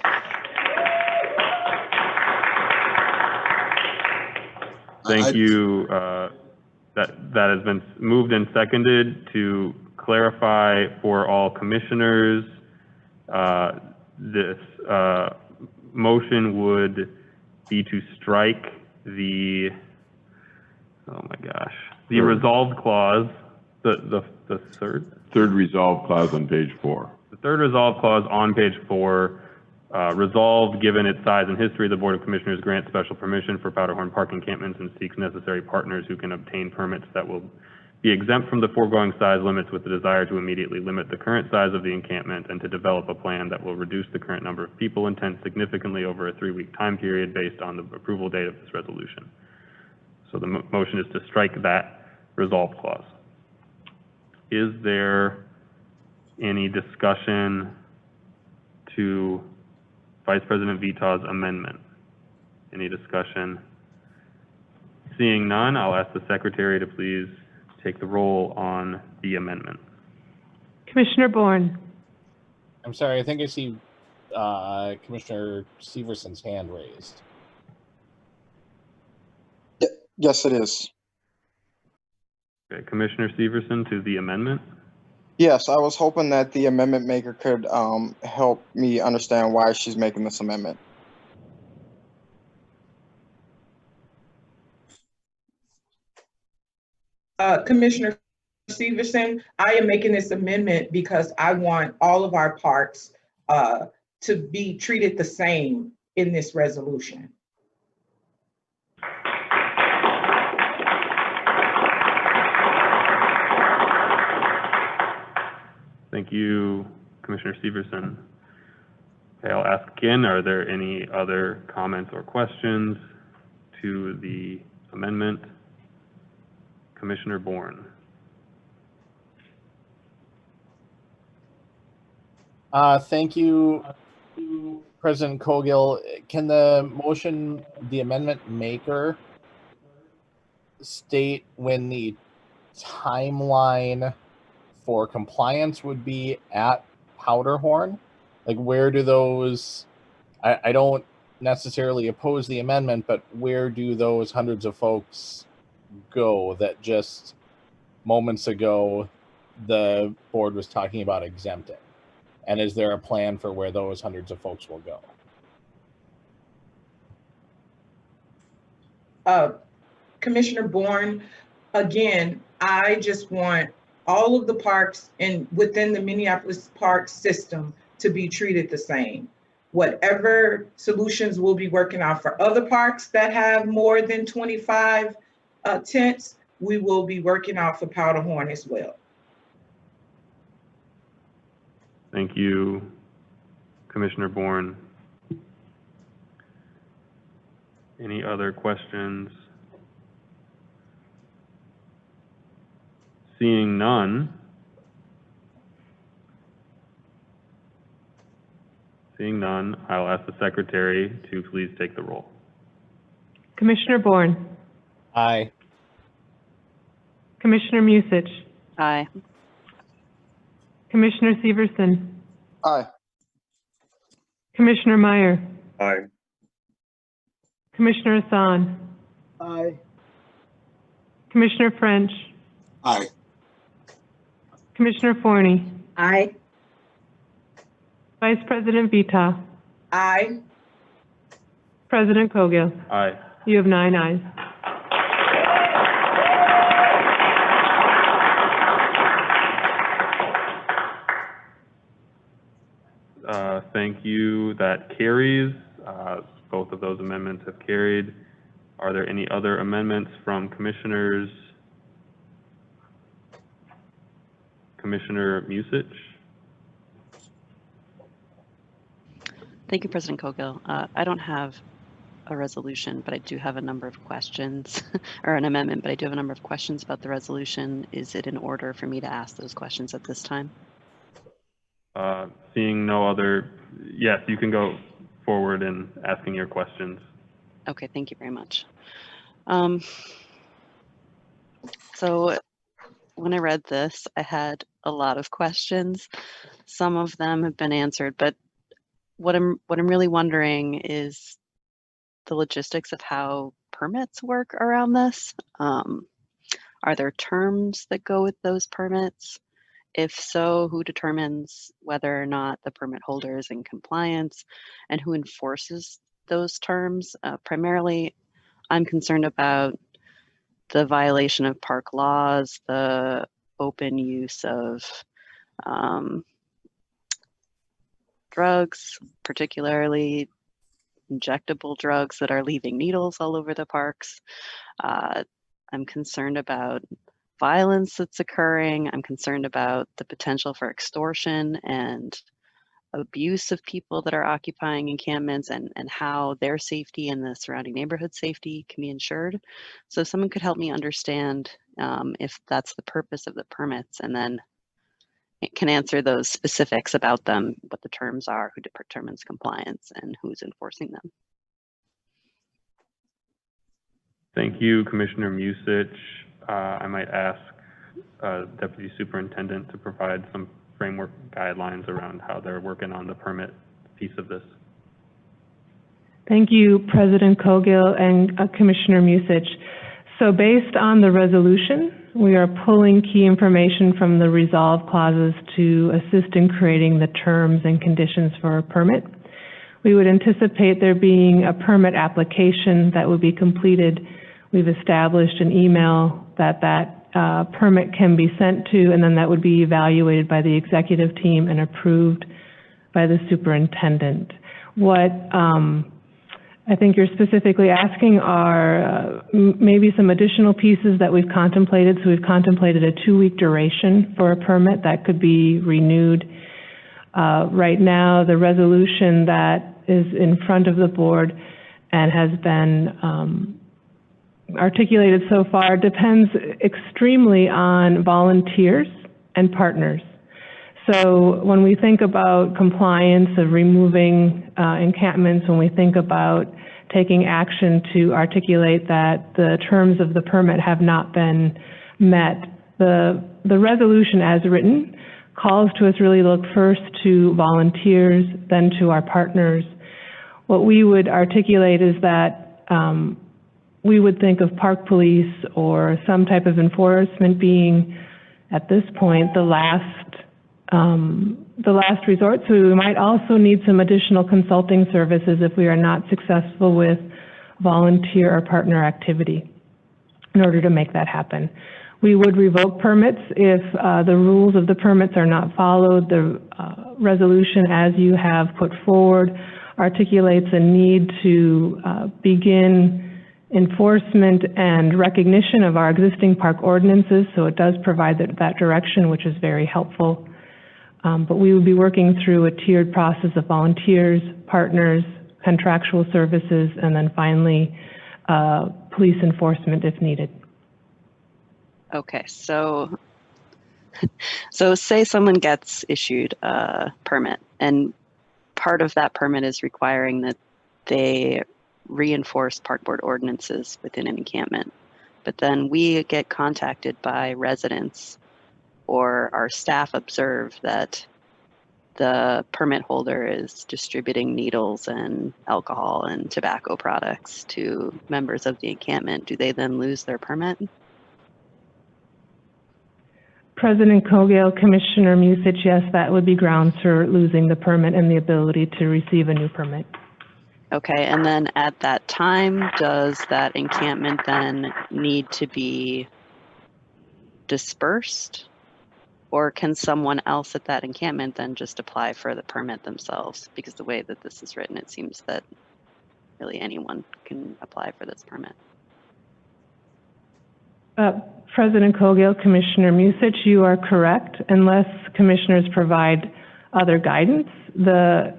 Thank you. That has been moved and seconded to clarify for all commissioners. This motion would be to strike the, oh my gosh, the resolved clause, the third? Third resolve clause on page 4. The third resolve clause on page 4, resolved, given its size and history, the Board of Commissioners grants special permission for Powderhorn Park encampments and seeks necessary partners who can obtain permits that will be exempt from the foregoing size limits with the desire to immediately limit the current size of the encampment and to develop a plan that will reduce the current number of people in tents significantly over a 3-week time period based on the approval date of this resolution. So the motion is to strike that resolve clause. Is there any discussion to Vice President Vita's amendment? Any discussion? Seeing none, I'll ask the Secretary to please take the roll on the amendment. Commissioner Bourne, I'm sorry, I think I see Commissioner Severson's hand raised. Yes, it is. Okay, Commissioner Severson to the amendment. Yes, I was hoping that the amendment maker could help me understand why she's making this amendment. Commissioner Severson, I am making this amendment because I want all of our parks to be treated the same in this resolution. Thank you, Commissioner Severson. Okay, I'll ask again, are there any other comments or questions to the amendment? Commissioner Bourne. Thank you, President Cogill. Can the motion, the amendment maker, state when the timeline for compliance would be at Powderhorn? Like, where do those, I don't necessarily oppose the amendment, but where do those hundreds of folks go that just moments ago the board was talking about exempting? And is there a plan for where those hundreds of folks will go? Commissioner Bourne, again, I just want all of the parks within the Minneapolis park system to be treated the same. Whatever solutions we'll be working out for other parks that have more than 25 tents, we will be working out for Powderhorn as well. Thank you, Commissioner Bourne. Any other questions? Seeing none. Seeing none, I'll ask the secretary to please take the roll. Commissioner Bourne, Aye. Commissioner Musich, Aye. Commissioner Severson, Aye. Commissioner Meyer, Aye. Commissioner Hassan, Aye. Commissioner French, Aye. Commissioner Forney, Aye. Vice President Vita, Aye. President Cogill. Aye. You have 9 ayes. Thank you. That carries. Both of those amendments have carried. Are there any other amendments from commissioners? Commissioner Musich? Thank you, President Cogill. I don't have a resolution, but I do have a number of questions, or an amendment, but I do have a number of questions about the resolution. Is it in order for me to ask those questions at this time? Seeing no other, yes, you can go forward in asking your questions. Okay, thank you very much. So when I read this, I had a lot of questions. Some of them have been answered, but what I'm really wondering is the logistics of how permits work around this. Are there terms that go with those permits? If so, who determines whether or not the permit holder is in compliance, and who enforces those terms? Primarily, I'm concerned about the violation of park laws, the open use of drugs, particularly injectable drugs that are leaving needles all over the parks. I'm concerned about violence that's occurring. I'm concerned about the potential for extortion and abuse of people that are occupying encampments, and how their safety and the surrounding neighborhood safety can be ensured. So if someone could help me understand if that's the purpose of the permits, and then it can answer those specifics about them, what the terms are, who determines compliance, and who's enforcing them. Thank you, Commissioner Musich. I might ask Deputy Superintendent to provide some framework guidelines around how they're working on the permit piece of this. Thank you, President Cogill and Commissioner Musich. So based on the resolution, we are pulling key information from the resolve clauses to assist in creating the terms and conditions for a permit. We would anticipate there being a permit application that would be completed. We've established an email that permit can be sent to, and then that would be evaluated by the executive team and approved by the superintendent. What I think you're specifically asking are maybe some additional pieces that we've contemplated. So we've contemplated a 2-week duration for a permit that could be renewed. Right now, the resolution that is in front of the board and has been articulated so far depends extremely on volunteers and partners. So when we think about compliance of removing encampments, when we think about taking action to articulate that the terms of the permit have not been met, the resolution as written calls to us really look first to volunteers, then to our partners. What we would articulate is that we would think of park police or some type of enforcement being, at this point, the last resort. So we might also need some additional consulting services if we are not successful with volunteer or partner activity in order to make that happen. We would revoke permits if the rules of the permits are not followed. The resolution, as you have put forward, articulates a need to begin enforcement and recognition of our existing park ordinances, so it does provide that direction, which is very helpful. But we will be working through a tiered process of volunteers, partners, contractual services, and then finally, police enforcement if needed. Okay, so say someone gets issued a permit, and part of that permit is requiring that they reinforce park board ordinances within an encampment. But then we get contacted by residents or our staff observe that the permit holder is distributing needles and alcohol and tobacco products to members of the encampment. Do they then lose their permit? President Cogale, Commissioner Musich, yes, that would be grounds for losing the permit and the ability to receive a new permit. Okay, and then at that time, does that encampment then need to be dispersed? Or can someone else at that encampment then just apply for the permit themselves? Because the way that this is written, it seems that really anyone can apply for this permit. President Cogale, Commissioner Musich, you are correct. Unless commissioners provide other guidance,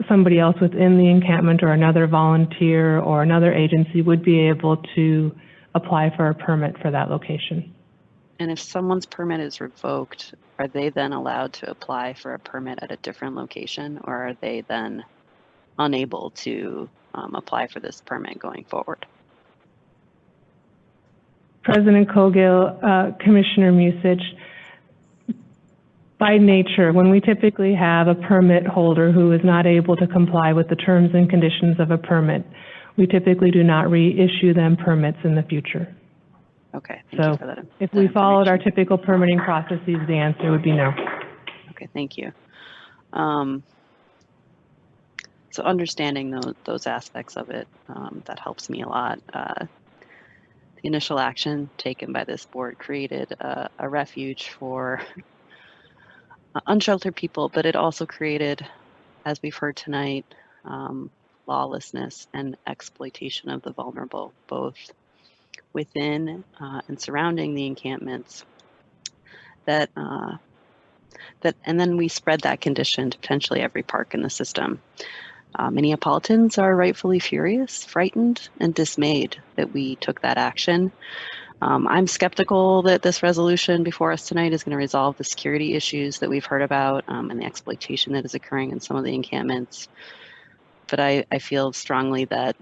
somebody else within the encampment or another volunteer or another agency would be able to apply for a permit for that location. And if someone's permit is revoked, are they then allowed to apply for a permit at a different location, or are they then unable to apply for this permit going forward? President Cogale, Commissioner Musich, by nature, when we typically have a permit holder who is not able to comply with the terms and conditions of a permit, we typically do not reissue them permits in the future. Okay, thank you for that. If we followed our typical permitting processes, the answer would be no. Okay, thank you. So understanding those aspects of it, that helps me a lot. The initial action taken by this board created a refuge for unsheltered people, but it also created, as we've heard tonight, lawlessness and exploitation of the vulnerable, both within and surrounding the encampments. And then we spread that condition to potentially every park in the system. Minneapolitans are rightfully furious, frightened, and dismayed that we took that action. I'm skeptical that this resolution before us tonight is going to resolve the security issues that we've heard about and the exploitation that is occurring in some of the encampments. But I feel strongly that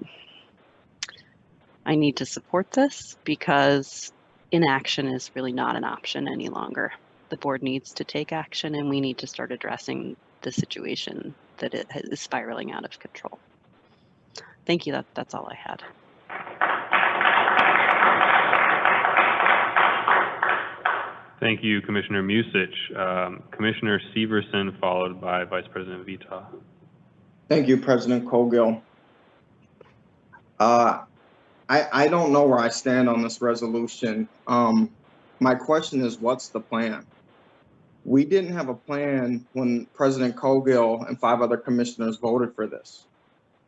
I need to support this because inaction is really not an option any longer. The board needs to take action, and we need to start addressing the situation that it is spiraling out of control. Thank you. That's all I had. Thank you, Commissioner Musich. Commissioner Severson, followed by Vice President Vita. Thank you, President Cogale. I don't know where I stand on this resolution. My question is, what's the plan? We didn't have a plan when President Cogale and 5 other commissioners voted for this.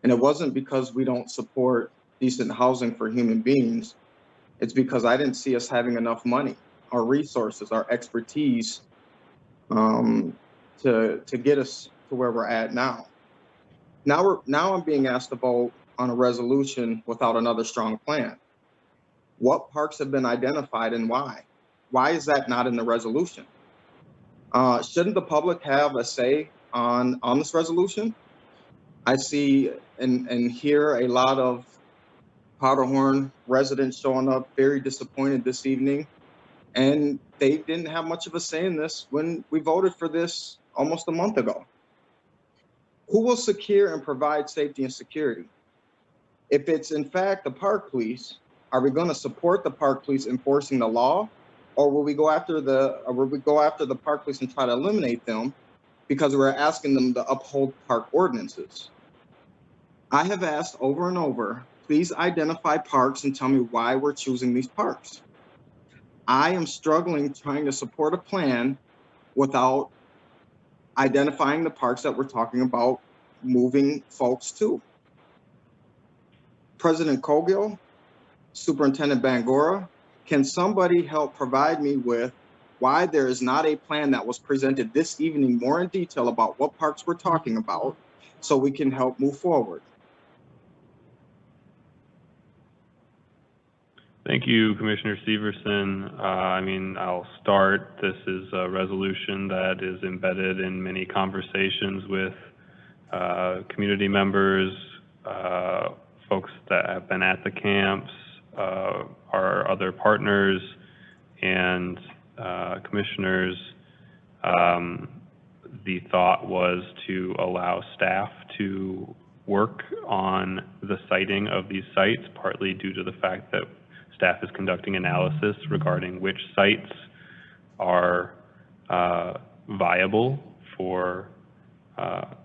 And it wasn't because we don't support decent housing for human beings. It's because I didn't see us having enough money, our resources, our expertise to get us to where we're at now. Now I'm being asked to vote on a resolution without another strong plan. What parks have been identified and why? Why is that not in the resolution? Shouldn't the public have a say on this resolution? I see and hear a lot of Powderhorn residents showing up very disappointed this evening, and they didn't have much of a say in this when we voted for this almost a month ago. Who will secure and provide safety and security? If it's in fact the park police, are we going to support the park police enforcing the law, or will we go after the park police and try to eliminate them because we're asking them to uphold park ordinances? I have asked over and over, please identify parks and tell me why we're choosing these parks. I am struggling trying to support a plan without identifying the parks that we're talking about moving folks to. President Cogale, Superintendent Bangura, can somebody help provide me with why there is not a plan that was presented this evening more in detail about what parks we're talking about so we can help move forward? Thank you, Commissioner Severson. I mean, I'll start. This is a resolution that is embedded in many conversations with community members, folks that have been at the camps, our other partners, and commissioners. The thought was to allow staff to work on the siting of these sites, partly due to the fact that staff is conducting analysis regarding which sites are viable for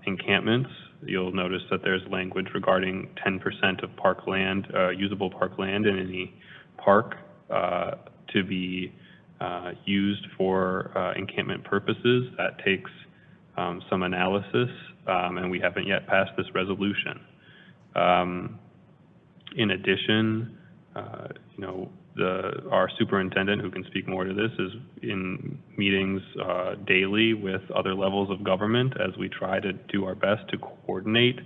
encampments. You'll notice that there's language regarding 10% of parkland, usable parkland in any park to be used for encampment purposes. That takes some analysis, and we haven't yet passed this resolution. In addition, you know, our superintendent, who can speak more to this, is in meetings daily with other levels of government as we try to do our best to coordinate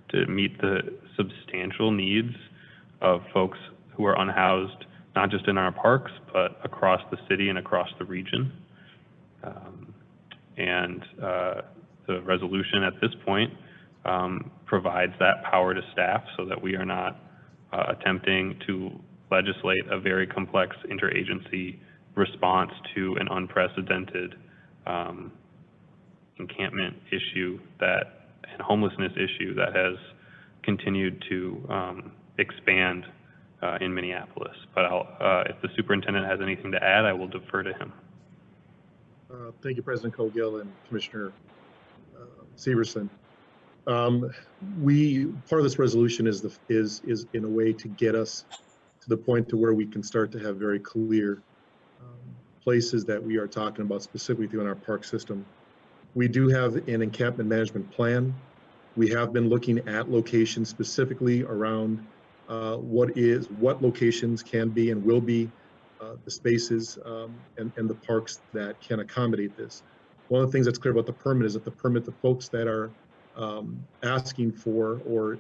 to meet the substantial needs of folks who are unhoused, not just in our parks, but across the city and across the region. The resolution at this point provides that power to staff so that we are not attempting to legislate a very complex interagency response to an unprecedented encampment issue and homelessness issue that has continued to expand in Minneapolis. But if the superintendent has anything to add, I will defer to him. Thank you, President Cogill and Commissioner Severson. Part of this resolution is in a way to get us to the point to where we can start to have very clear places that we are talking about specifically in our park system. We do have an encampment management plan. We have been looking at locations specifically around what locations can be and will be the spaces and the parks that can accommodate this. One of the things that's clear about the permit is that the folks that are asking for or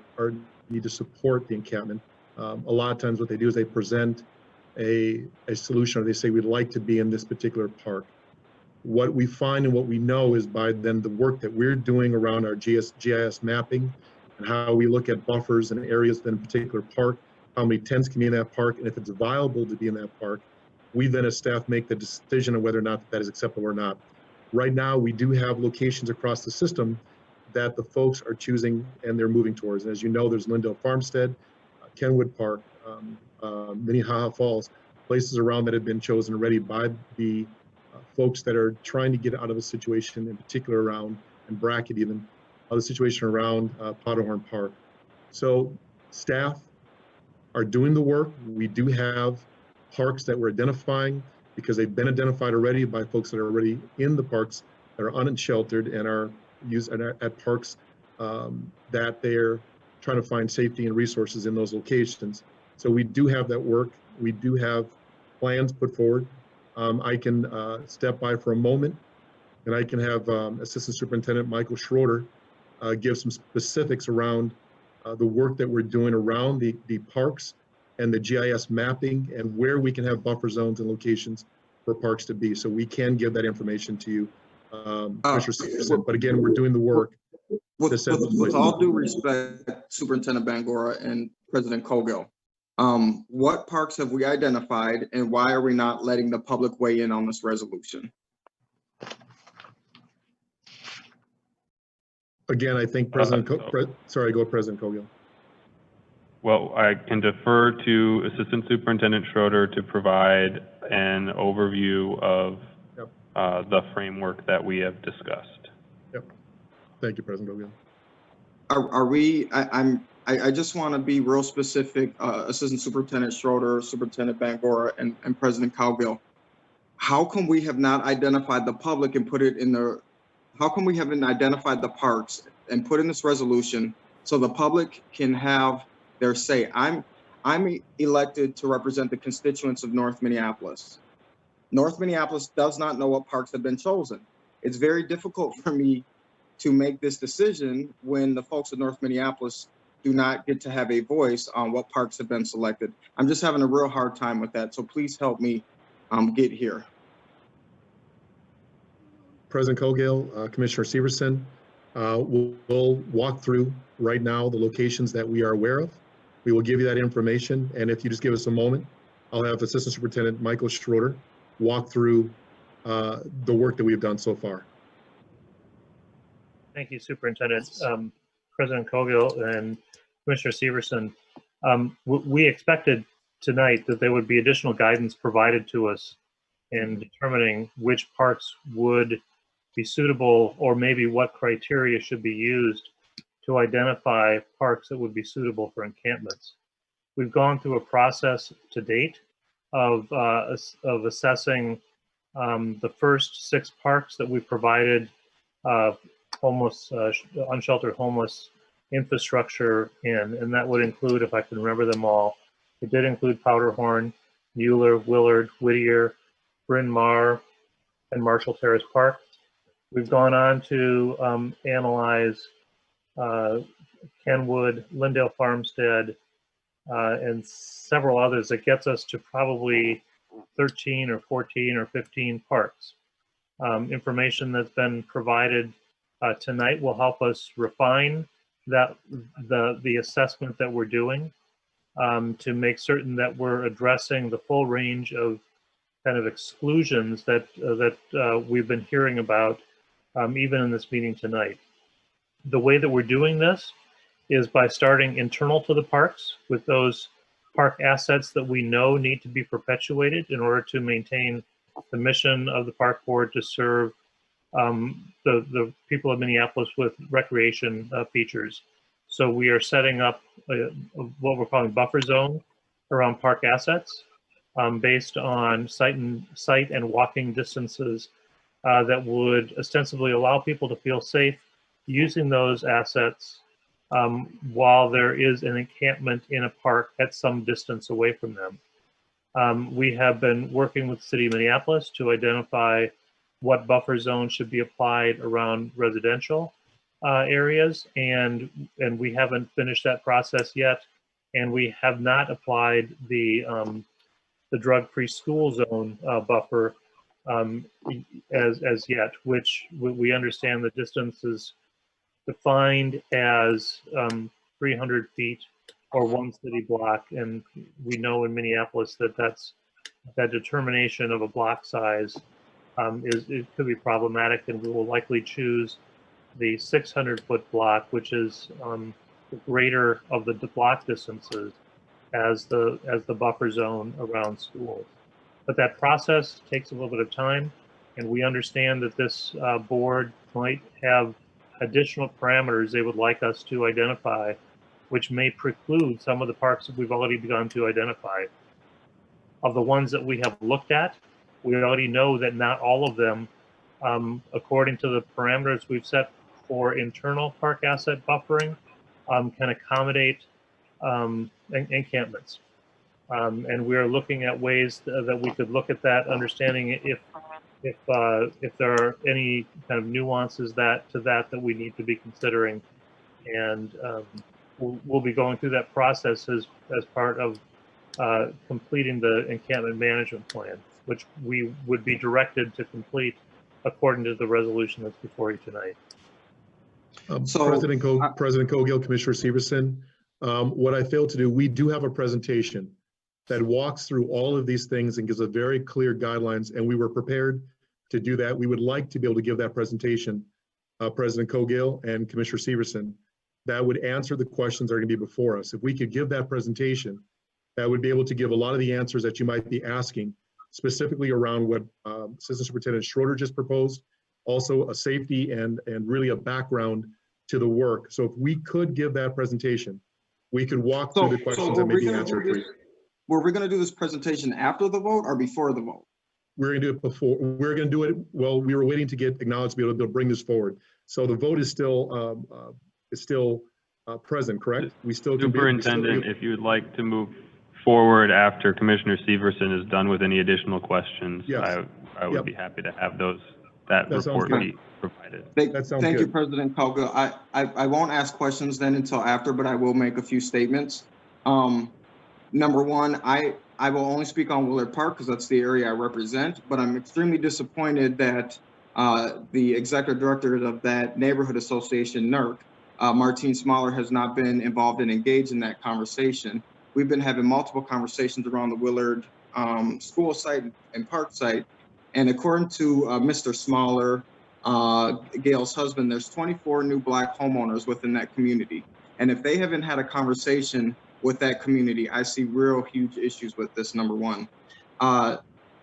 need to support the encampment, a lot of times what they do is they present a solution, or they say we'd like to be in this particular park. What we find and what we know is by then the work that we're doing around our GIS mapping and how we look at buffers and areas in a particular park, how many tents can be in that park, and if it's viable to be in that park, we then as staff make the decision of whether or not that is acceptable or not. Right now, we do have locations across the system that the folks are choosing and they're moving towards. And as you know, there's Lindale Farmstead, Kenwood Park, Minnehaha Falls, places around that have been chosen already by the folks that are trying to get out of a situation, in particular around, and Brackett even, the situation around Powderhorn Park. So staff are doing the work. We do have parks that we're identifying because they've been identified already by folks that are already in the parks that are unsheltered and are used at parks that they're trying to find safety and resources in those locations. So we do have that work. We do have plans put forward. I can step by for a moment and I can have Assistant Superintendent Michael Schroeder give some specifics around the work that we're doing around the parks and the GIS mapping and where we can have buffer zones and locations for parks to be. So we can give that information to you, Commissioner Severson. But again, we're doing the work. With all due respect, Superintendent Bangura and President Cogill, what parks have we identified and why are we not letting the public weigh in on this resolution? Again, I think President, sorry, go President Cogill. Well, I can defer to Assistant Superintendent Schroeder to provide an overview of the framework that we have discussed. Yep. Thank you, President Cogill. I just want to be real specific, Assistant Superintendent Schroeder, Superintendent Bangura, and President Cogill. How come we have not identified the public and put it in the, how come we haven't identified the parks and put in this resolution so the public can have their say? I'm elected to represent the constituents of North Minneapolis. North Minneapolis does not know what parks have been chosen. It's very difficult for me to make this decision when the folks of North Minneapolis do not get to have a voice on what parks have been selected. I'm just having a real hard time with that, so please help me get here. President Coghill, Commissioner Severson, we'll walk through right now the locations that we are aware of. We will give you that information, and if you just give us a moment, I'll have Assistant Superintendent Michael Schroeder walk through the work that we've done so far. Thank you, Superintendent. President Coghill and Commissioner Severson, we expected tonight that there would be additional guidance provided to us in determining which parks would be suitable, or maybe what criteria should be used to identify parks that would be suitable for encampments. We've gone through a process to date of assessing the first 6 parks that we provided unsheltered homeless infrastructure in, and that would include, if I can remember them all, it did include Powderhorn, Mueller, Willard, Whittier, Bryn Mawr, and Marshall Terrace Park. We've gone on to analyze Kenwood, Lindale Farmstead, and several others. That gets us to probably 13 or 14 or 15 parks. Information that's been provided tonight will help us refine the assessment that we're doing to make certain that we're addressing the full range of kind of exclusions that we've been hearing about even in this meeting tonight. The way that we're doing this is by starting internal to the parks with those park assets that we know need to be perpetuated in order to maintain the mission of the park board to serve the people of Minneapolis with recreation features. So we are setting up what we're calling buffer zone around park assets based on site and walking distances that would ostensibly allow people to feel safe using those assets while there is an encampment in a park at some distance away from them. We have been working with the City of Minneapolis to identify what buffer zone should be applied around residential areas, and we haven't finished that process yet, and we have not applied the drug-free school zone buffer as yet, which we understand the distance is defined as 300 feet or 1 city block, and we know in Minneapolis that that determination of a block size it could be problematic, and we will likely choose the 600-foot block, which is the greater of the block distances, as the buffer zone around schools. But that process takes a little bit of time, and we understand that this board might have additional parameters they would like us to identify, which may preclude some of the parks that we've already begun to identify. Of the ones that we have looked at, we already know that not all of them, according to the parameters we've set for internal park asset buffering, can accommodate encampments. And we are looking at ways that we could look at that, understanding if there are any kind of nuances that we need to be considering. And we'll be going through that process as part of completing the encampment management plan, which we would be directed to complete according to the resolution that's before you tonight. President Coghill, Commissioner Severson, what I failed to do, we do have a presentation that walks through all of these things and gives a very clear guidelines, and we were prepared to do that. We would like to be able to give that presentation, President Coghill and Commissioner Severson, that would answer the questions that are going to be before us. If we could give that presentation, that would be able to give a lot of the answers that you might be asking, specifically around what Assistant Superintendent Schroeder just proposed, also a safety and really a background to the work. So if we could give that presentation, we could walk through the questions that may be answered for you. Were we going to do this presentation after the vote or before the vote? We're going to do it before. We're going to do it. Well, we were waiting to get acknowledged to be able to bring this forward. So the vote is still present, correct? We still can Superintendent, if you would like to move forward after Commissioner Severson is done with any additional questions, Yes. I would Yep. be happy to have that That sounds report good. be provided. That sounds Thank you, good. President Koga. I won't ask questions then until after, but I will make a few statements. Number one, I will only speak on Willard Park because that's the area I represent, but I'm extremely disappointed that the executive director of that neighborhood association, NERC, Martine Smaller, has not been involved and engaged in that conversation. We've been having multiple conversations around the Willard school site and park site. And according to Mr. Smaller, Gail's husband, there's 24 new Black homeowners within that community. And if they haven't had a conversation with that community, I see real huge issues with this, number one.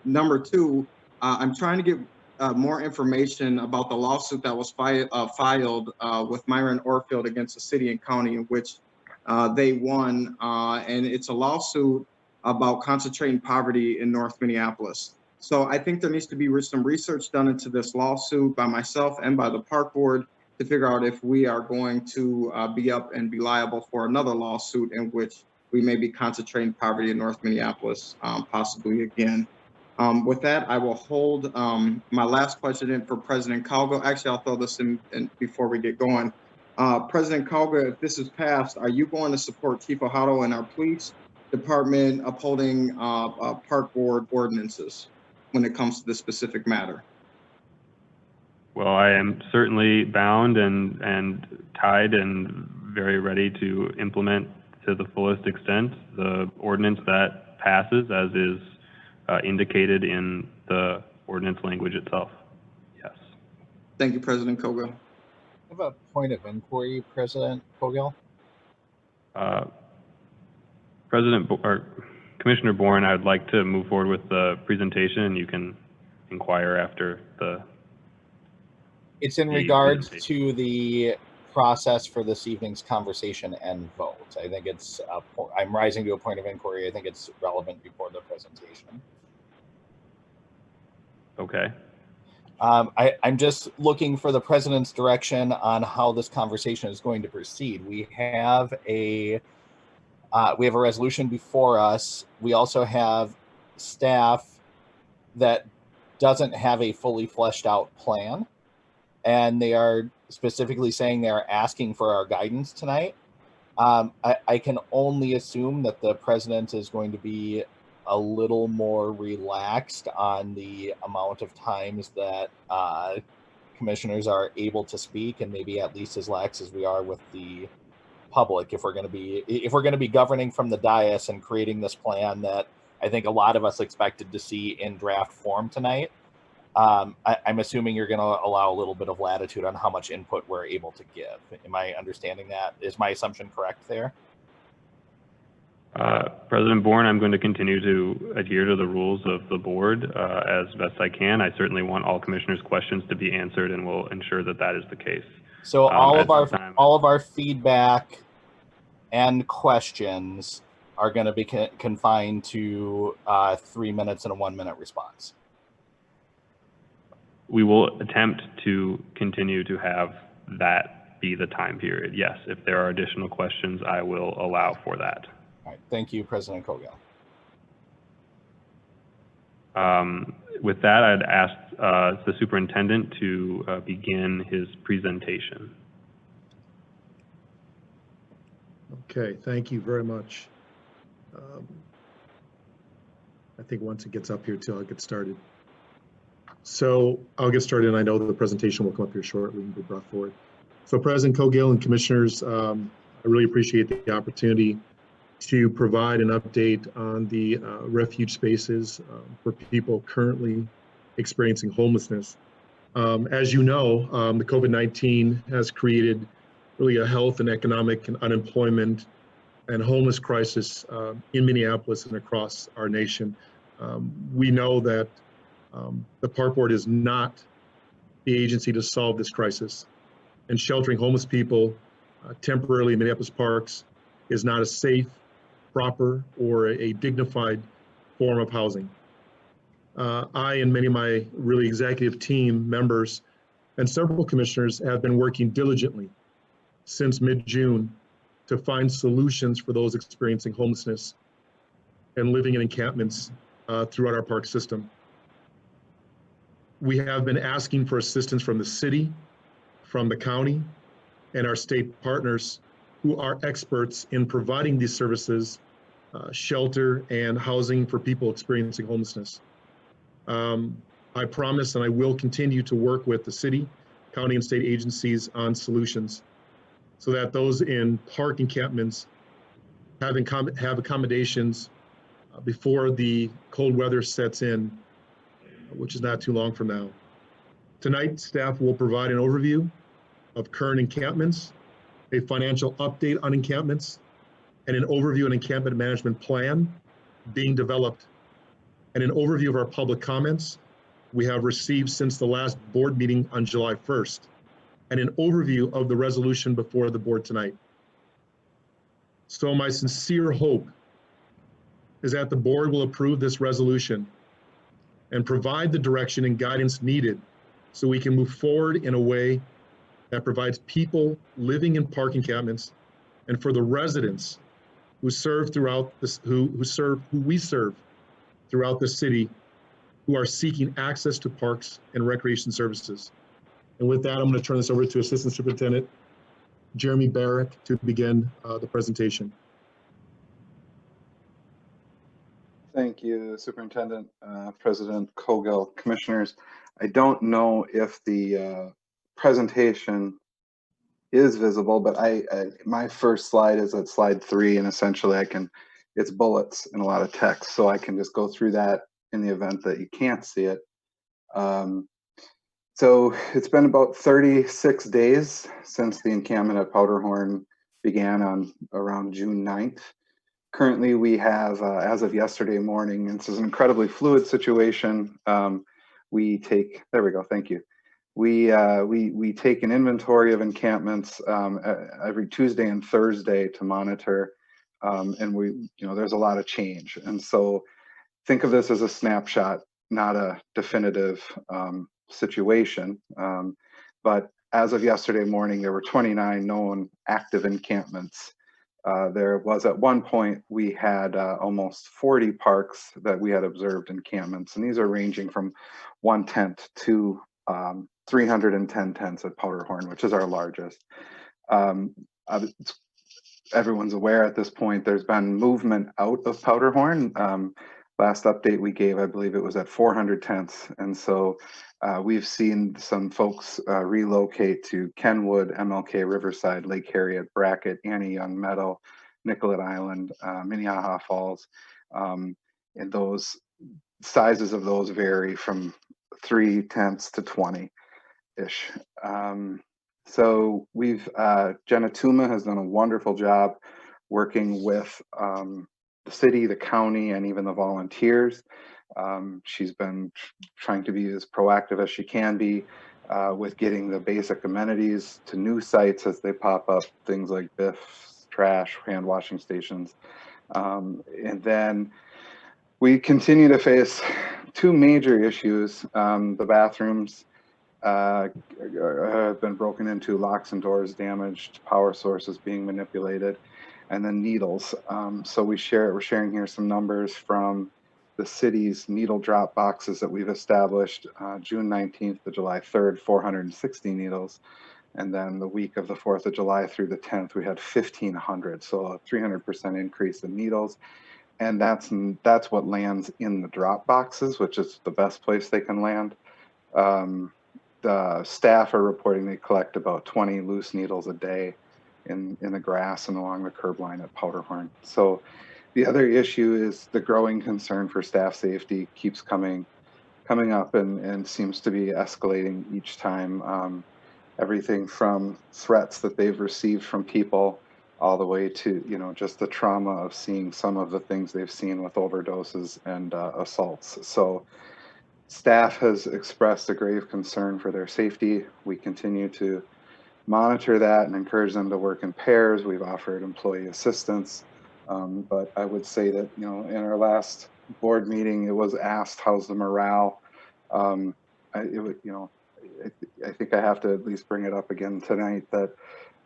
Number two, I'm trying to get more information about the lawsuit that was filed with Myron Orfield against the city and county, in which they won. And it's a lawsuit about concentrating poverty in North Minneapolis. So I think there needs to be some research done into this lawsuit by myself and by the park board to figure out if we are going to be up and be liable for another lawsuit in which we may be concentrating poverty in North Minneapolis, possibly again. With that, I will hold my last question in for President Calgo. Actually, I'll throw this in before we get going. President Calgo, if this is passed, are you going to support Chief Ohado and our police department upholding park board ordinances when it comes to this specific matter? Well, I am certainly bound and tied and very ready to implement to the fullest extent the ordinance that passes as is indicated in the ordinance language itself. Yes. Thank you, President Kogel. I have a point of inquiry, President Kogel. Commissioner Bourne, I would like to move forward with the presentation, and you can inquire after the. It's in regards to the process for this evening's conversation and vote. I think it's, I'm rising to a point of inquiry. I think it's relevant before the presentation. Okay. I'm just looking for the president's direction on how this conversation is going to proceed. We have a resolution before us. We also have staff that doesn't have a fully fleshed out plan. And they are specifically saying they are asking for our guidance tonight. I can only assume that the president is going to be a little more relaxed on the amount of times that commissioners are able to speak, and maybe at least as lax as we are with the public if we're going to be governing from the dais and creating this plan that I think a lot of us expected to see in draft form tonight. I'm assuming you're going to allow a little bit of latitude on how much input we're able to give. Am I understanding that? Is my assumption correct there? President Bourne, I'm going to continue to adhere to the rules of the board as best I can. I certainly want all commissioners' questions to be answered, and will ensure that that is the case. So all of our feedback and questions are going to be confined to 3 minutes and a 1 minute response. We will attempt to continue to have that be the time period. Yes, if there are additional questions, I will allow for that. All right, thank you, President Kogel. With that, I'd ask the superintendent to begin his presentation. Okay, thank you very much. I think once it gets up here too, I'll get started. So I'll get started, and I know that the presentation will come up here shortly and be brought forward. So President Kogel and commissioners, I really appreciate the opportunity to provide an update on the refuge spaces for people currently experiencing homelessness. As you know, the COVID-19 has created really a health and economic and unemployment and homeless crisis in Minneapolis and across our nation. We know that the Park Board is not the agency to solve this crisis, and sheltering homeless people temporarily in Minneapolis parks is not a safe, proper, or a dignified form of housing. I and many of my really executive team members and several commissioners have been working diligently since mid-June to find solutions for those experiencing homelessness and living in encampments throughout our park system. We have been asking for assistance from the city, from the county, and our state partners who are experts in providing these services, shelter and housing for people experiencing homelessness. I promise and I will continue to work with the city, county, and state agencies on solutions so that those in park encampments have accommodations before the cold weather sets in, which is not too long from now. Tonight, staff will provide an overview of current encampments, a financial update on encampments, and an overview of an encampment management plan being developed, and an overview of our public comments we have received since the last board meeting on July 1st, and an overview of the resolution before the board tonight. So my sincere hope is that the board will approve this resolution and provide the direction and guidance needed so we can move forward in a way that provides people living in park encampments and for the residents who serve throughout this, who we serve throughout the city, who are seeking access to parks and recreation services. And with that, I'm going to turn this over to Assistant Superintendent Jeremy Barrick to begin the presentation. Thank you, Superintendent, President Cogill, Commissioners. I don't know if the presentation is visible, but my first slide is at slide 3, and essentially it's bullets and a lot of text, so I can just go through that in the event that you can't see it. So it's been about 36 days since the encampment at Powderhorn began on around June 9th. Currently, we have, as of yesterday morning, and this is an incredibly fluid situation, we take, there we go, thank you. We take an inventory of encampments every Tuesday and Thursday to monitor, and there's a lot of change. And so think of this as a snapshot, not a definitive situation. But as of yesterday morning, there were 29 known active encampments. There was at one point, we had almost 40 parks that we had observed encampments, and these are ranging from 1 tent to 310 tents at Powderhorn, which is our largest. Everyone's aware at this point, there's been movement out of Powderhorn. Last update we gave, I believe it was at 400 tents. And so we've seen some folks relocate to Kenwood, MLK, Riverside, Lake Harriet, Brackett, Annie Young Meadow, Nicollet Island, Minneapolis Falls. And those sizes of those vary from 3 tents to 20-ish. So Jenna Tuma has done a wonderful job working with the city, the county, and even the volunteers. She's been trying to be as proactive as she can be with getting the basic amenities to new sites as they pop up, things like BIFs, trash, hand washing stations. And then we continue to face 2 major issues. The bathrooms have been broken into, locks and doors damaged, power sources being manipulated, and then needles. So we're sharing here some numbers from the city's needle drop boxes that we've established June 19th to July 3rd, 460 needles. And then the week of the 4th of July through the 10th, we had 1,500. So a 300% increase in needles. And that's what lands in the drop boxes, which is the best place they can land. The staff are reporting they collect about 20 loose needles a day in the grass and along the curb line at Powderhorn. So the other issue is the growing concern for staff safety keeps coming up and seems to be escalating each time. Everything from threats that they've received from people all the way to, just the trauma of seeing some of the things they've seen with overdoses and assaults. So staff has expressed a grave concern for their safety. We continue to monitor that and encourage them to work in pairs. We've offered employee assistance. But I would say that, in our last board meeting, it was asked, how's the morale? I think I have to at least bring it up again tonight that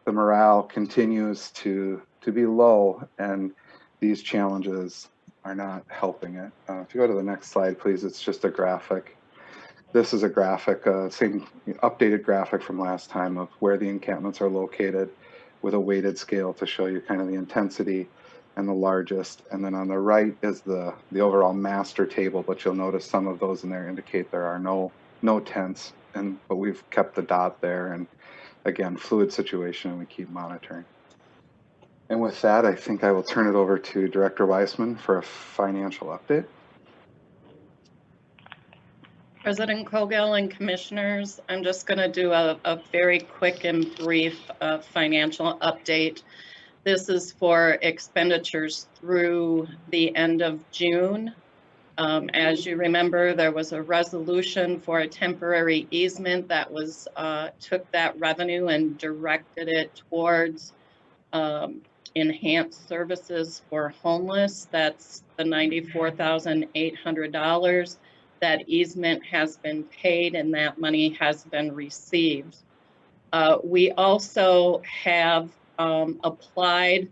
the morale continues to be low, and these challenges are not helping it. If you go to the next slide, please, it's just a graphic. This is a graphic, same updated graphic from last time of where the encampments are located with a weighted scale to show you kind of the intensity and the largest. And then on the right is the overall master table, but you'll notice some of those in there indicate there are no tents, but we've kept the dot there. And again, fluid situation, we keep monitoring. And with that, I think I will turn it over to Director Weissman for a financial update. President Kogel and Commissioners, I'm just going to do a very quick and brief financial update. This is for expenditures through the end of June. As you remember, there was a resolution for a temporary easement that was took that revenue and directed it towards enhanced services for homeless. That's the $94,800. That easement has been paid and that money has been received. We also have applied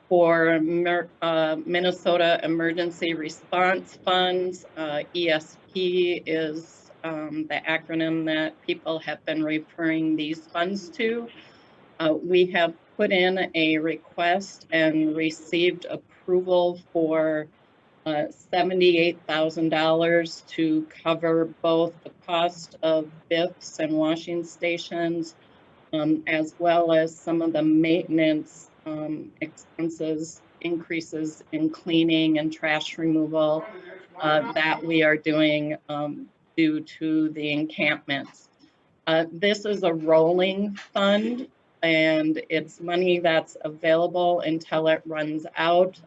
for Minnesota Emergency Response Funds. ESP is the acronym that people have been referring these funds to. We have put in a request and received approval for $78,000 to cover both the cost of BIFs and washing stations, as well as some of the maintenance expenses, increases in cleaning and trash removal that we are doing due to the encampments. This is a rolling fund, and it's money that's available until it runs out.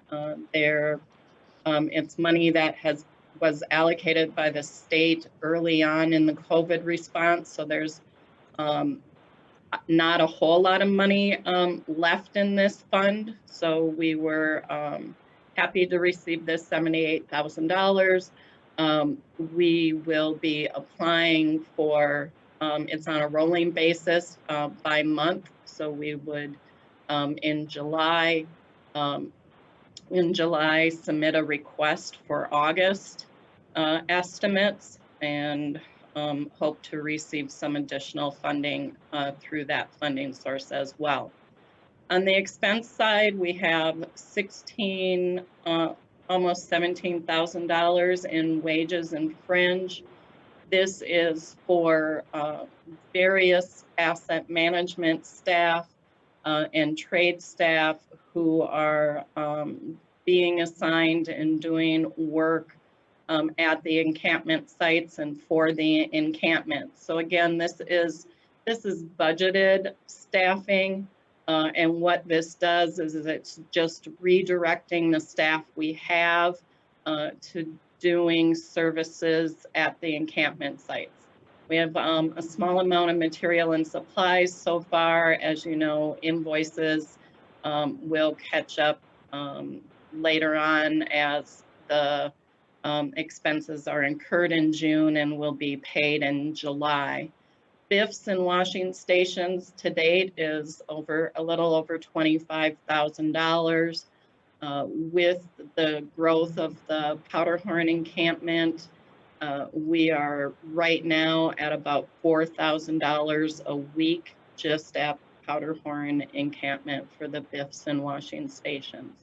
It's money that was allocated by the state early on in the COVID response, so there's not a whole lot of money left in this fund. So we were happy to receive this $78,000. We will be applying for, it's on a rolling basis by month. So we would in July submit a request for August estimates and hope to receive some additional funding through that funding source as well. On the expense side, we have almost $17,000 in wages and fringe. This is for various asset management staff and trade staff who are being assigned and doing work at the encampment sites and for the encampment. So again, this is budgeted staffing, and what this does is it's just redirecting the staff we have to doing services at the encampment sites. We have a small amount of material and supplies so far. As you know, invoices will catch up later on as the expenses are incurred in June and will be paid in July. BIFs and washing stations to date is a little over $25,000. With the growth of the Powderhorn encampment, we are right now at about $4,000 a week just at Powderhorn encampment for the BIFs and washing stations.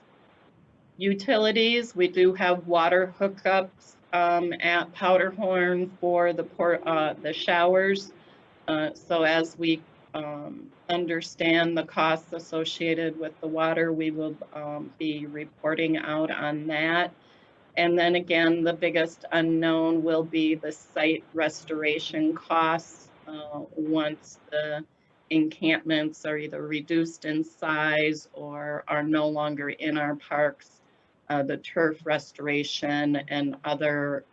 Utilities, we do have water hookups at Powderhorn for the showers. So as we understand the costs associated with the water, we will be reporting out on that. And then again, the biggest unknown will be the site restoration costs once the encampments are either reduced in size or are no longer in our parks. The turf restoration and other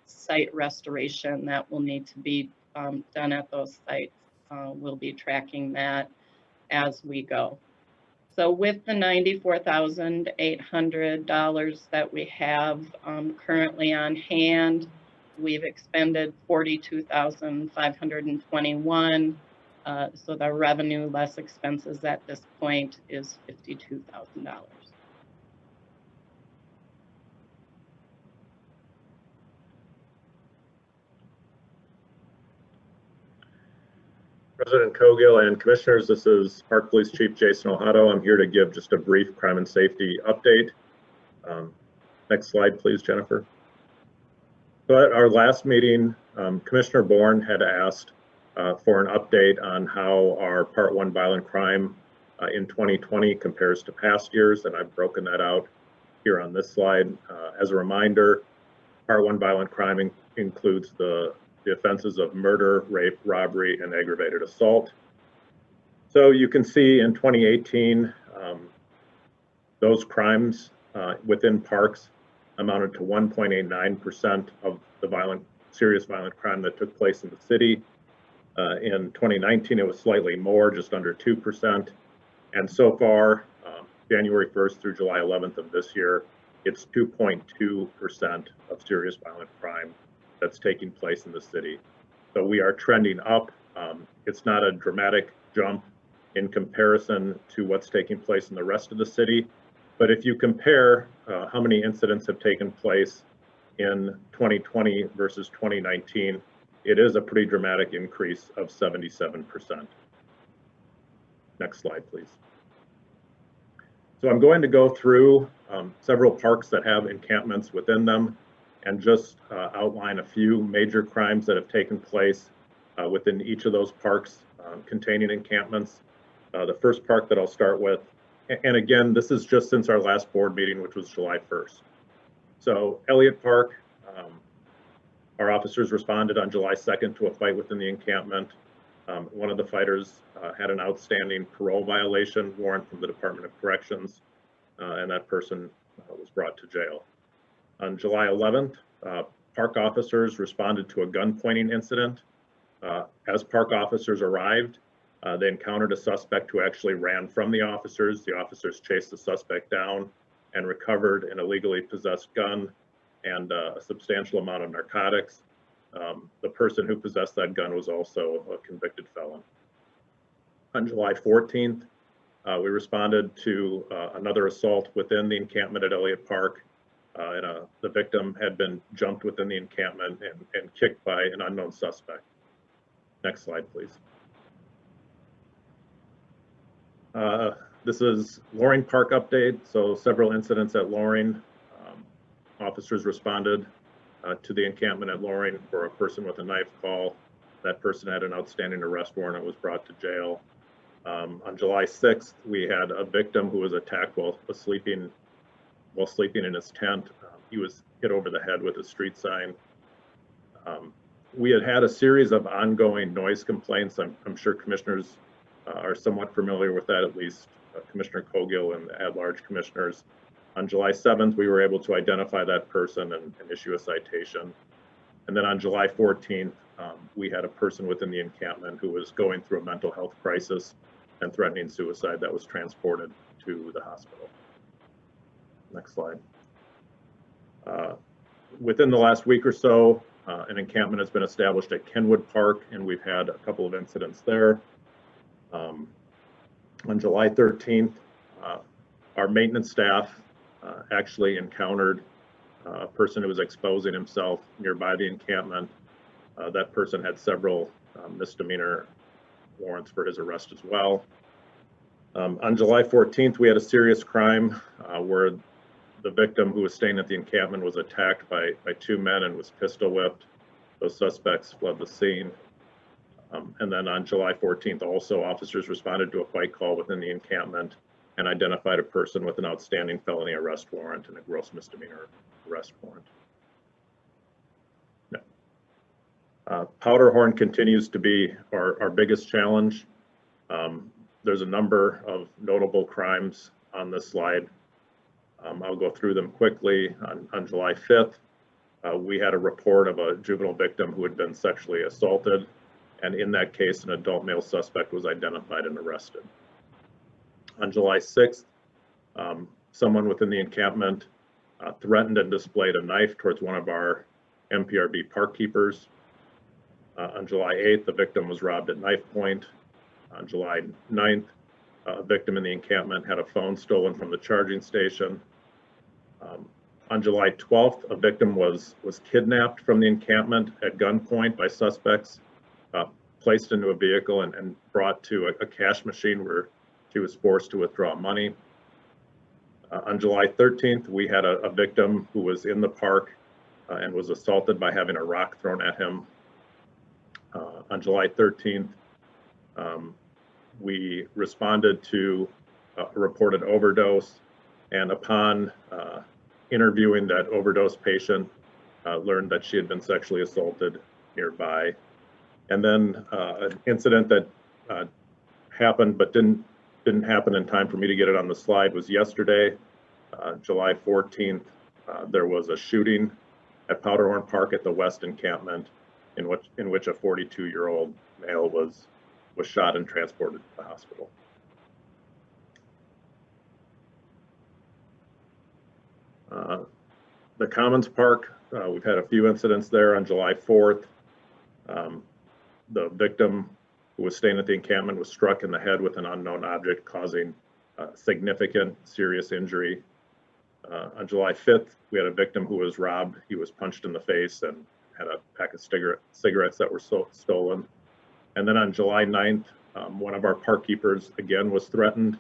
site restoration that will need to be done at those sites. We'll be tracking that as we go. So with the $94,800 that we have currently on hand, we've expended $42,521. So the revenue less expenses at this point is $52,000. President Cogill and Commissioners, this is Park Police Chief Jason Ohado. I'm here to give just a brief crime and safety update. Next slide, please, Jennifer. So at our last meeting, Commissioner Bourne had asked for an update on how our Part 1 violent crime in 2020 compares to past years, and I've broken that out here on this slide. As a reminder, Part 1 violent crime includes the offenses of murder, rape, robbery, and aggravated assault. So you can see in 2018, those crimes within parks amounted to 1.89% of the serious violent crime that took place in the city. In 2019, it was slightly more, just under 2%. And so far, January 1st through July 11th of this year, it's 2.2% of serious violent crime that's taking place in the city. So we are trending up. It's not a dramatic jump in comparison to what's taking place in the rest of the city. But if you compare how many incidents have taken place in 2020 versus 2019, it is a pretty dramatic increase of 77%. Next slide, please. So I'm going to go through several parks that have encampments within them and just outline a few major crimes that have taken place within each of those parks containing encampments. The first park that I'll start with, and again, this is just since our last board meeting, which was July 1st. So Elliott Park, our officers responded on July 2nd to a fight within the encampment. One of the fighters had an outstanding parole violation warrant from the Department of Corrections, and that person was brought to jail. On July 11th, park officers responded to a gun pointing incident. As park officers arrived, they encountered a suspect who actually ran from the officers. The officers chased the suspect down and recovered an illegally possessed gun and a substantial amount of narcotics. The person who possessed that gun was also a convicted felon. On July 14th, we responded to another assault within the encampment at Elliott Park. The victim had been jumped within the encampment and kicked by an unknown suspect. Next slide, please. This is Loring Park update. So several incidents at Loring. Officers responded to the encampment at Loring for a person with a knife call. That person had an outstanding arrest warrant and was brought to jail. On July 6th, we had a victim who was attacked while sleeping in his tent. He was hit over the head with a street sign. We had a series of ongoing noise complaints. I'm sure commissioners are somewhat familiar with that, at least Commissioner Cogill and the at-large commissioners. On July 7th, we were able to identify that person and issue a citation. And then on July 14th, we had a person within the encampment who was going through a mental health crisis and threatening suicide that was transported to the hospital. Next slide. Within the last week or so, an encampment has been established at Kenwood Park, and we've had a couple of incidents there. On July 13th, our maintenance staff actually encountered a person who was exposing himself nearby the encampment. That person had several misdemeanor warrants for his arrest as well. On July 14th, we had a serious crime where the victim who was staying at the encampment was attacked by two men and was pistol whipped. Those suspects fled the scene. And then on July 14th, also officers responded to a fight call within the encampment and identified a person with an outstanding felony arrest warrant and a gross misdemeanor arrest warrant. Powder horn continues to be our biggest challenge. There's a number of notable crimes on this slide. I'll go through them quickly. On July 5th, we had a report of a juvenile victim who had been sexually assaulted. And in that case, an adult male suspect was identified and arrested. On July 6th, someone within the encampment threatened and displayed a knife towards one of our MPRB park keepers. On July 8th, the victim was robbed at knife point. On July 9th, a victim in the encampment had a phone stolen from the charging station. On July 12th, a victim was kidnapped from the encampment at gunpoint by suspects. placed into a vehicle and brought to a cash machine where she was forced to withdraw money. On July 13th, we had a victim who was in the park and was assaulted by having a rock thrown at him. On July 13th, we responded to a reported overdose, and upon interviewing that overdose patient, learned that she had been sexually assaulted nearby. And then an incident that happened but didn't happen in time for me to get it on the slide was yesterday, July 14th. There was a shooting at Powderhorn Park at the West Encampment in which a 42-year-old male was shot and transported to the hospital. The Commons Park, we've had a few incidents there. On July 4th. The victim who was staying at the encampment was struck in the head with an unknown object, causing significant serious injury. On July 5th, we had a victim who was robbed. He was punched in the face and had a pack of cigarettes that were stolen. And then on July 9th, one of our park keepers again was threatened.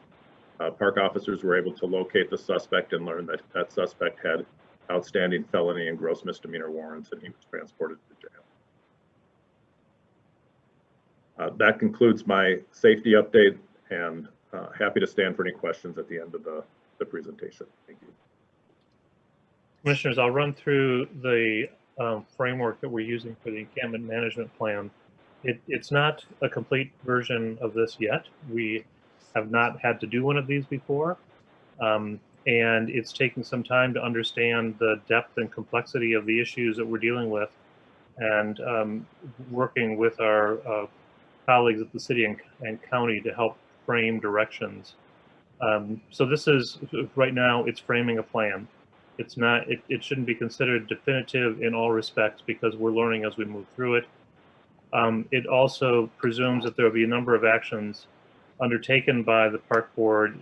Park officers were able to locate the suspect and learn that that suspect had outstanding felony and gross misdemeanor warrants, and he was transported to jail. That concludes my safety update, and happy to stand for any questions at the end of the presentation. Thank you. Commissioners, I'll run through the framework that we're using for the encampment management plan. It's not a complete version of this yet. We have not had to do one of these before, and it's taking some time to understand the depth and complexity of the issues that we're dealing with, and working with our colleagues at the city and county to help frame directions. So this is, right now, it's framing a plan. It's not, it shouldn't be considered definitive in all respects because we're learning as we move through it. It also presumes that there will be a number of actions undertaken by the park board,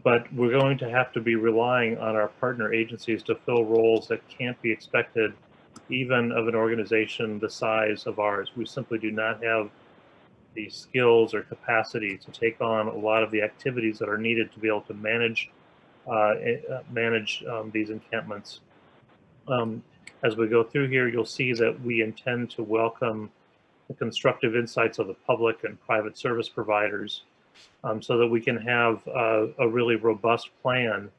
but we're going to have to be relying on our partner agencies to fill roles that can't be expected even of an organization the size of ours. We simply do not have the skills or capacity to take on a lot of the activities that are needed to be able to manage these encampments. As we go through here, you'll see that we intend to welcome the constructive insights of the public and private service providers, so that we can have a really robust plan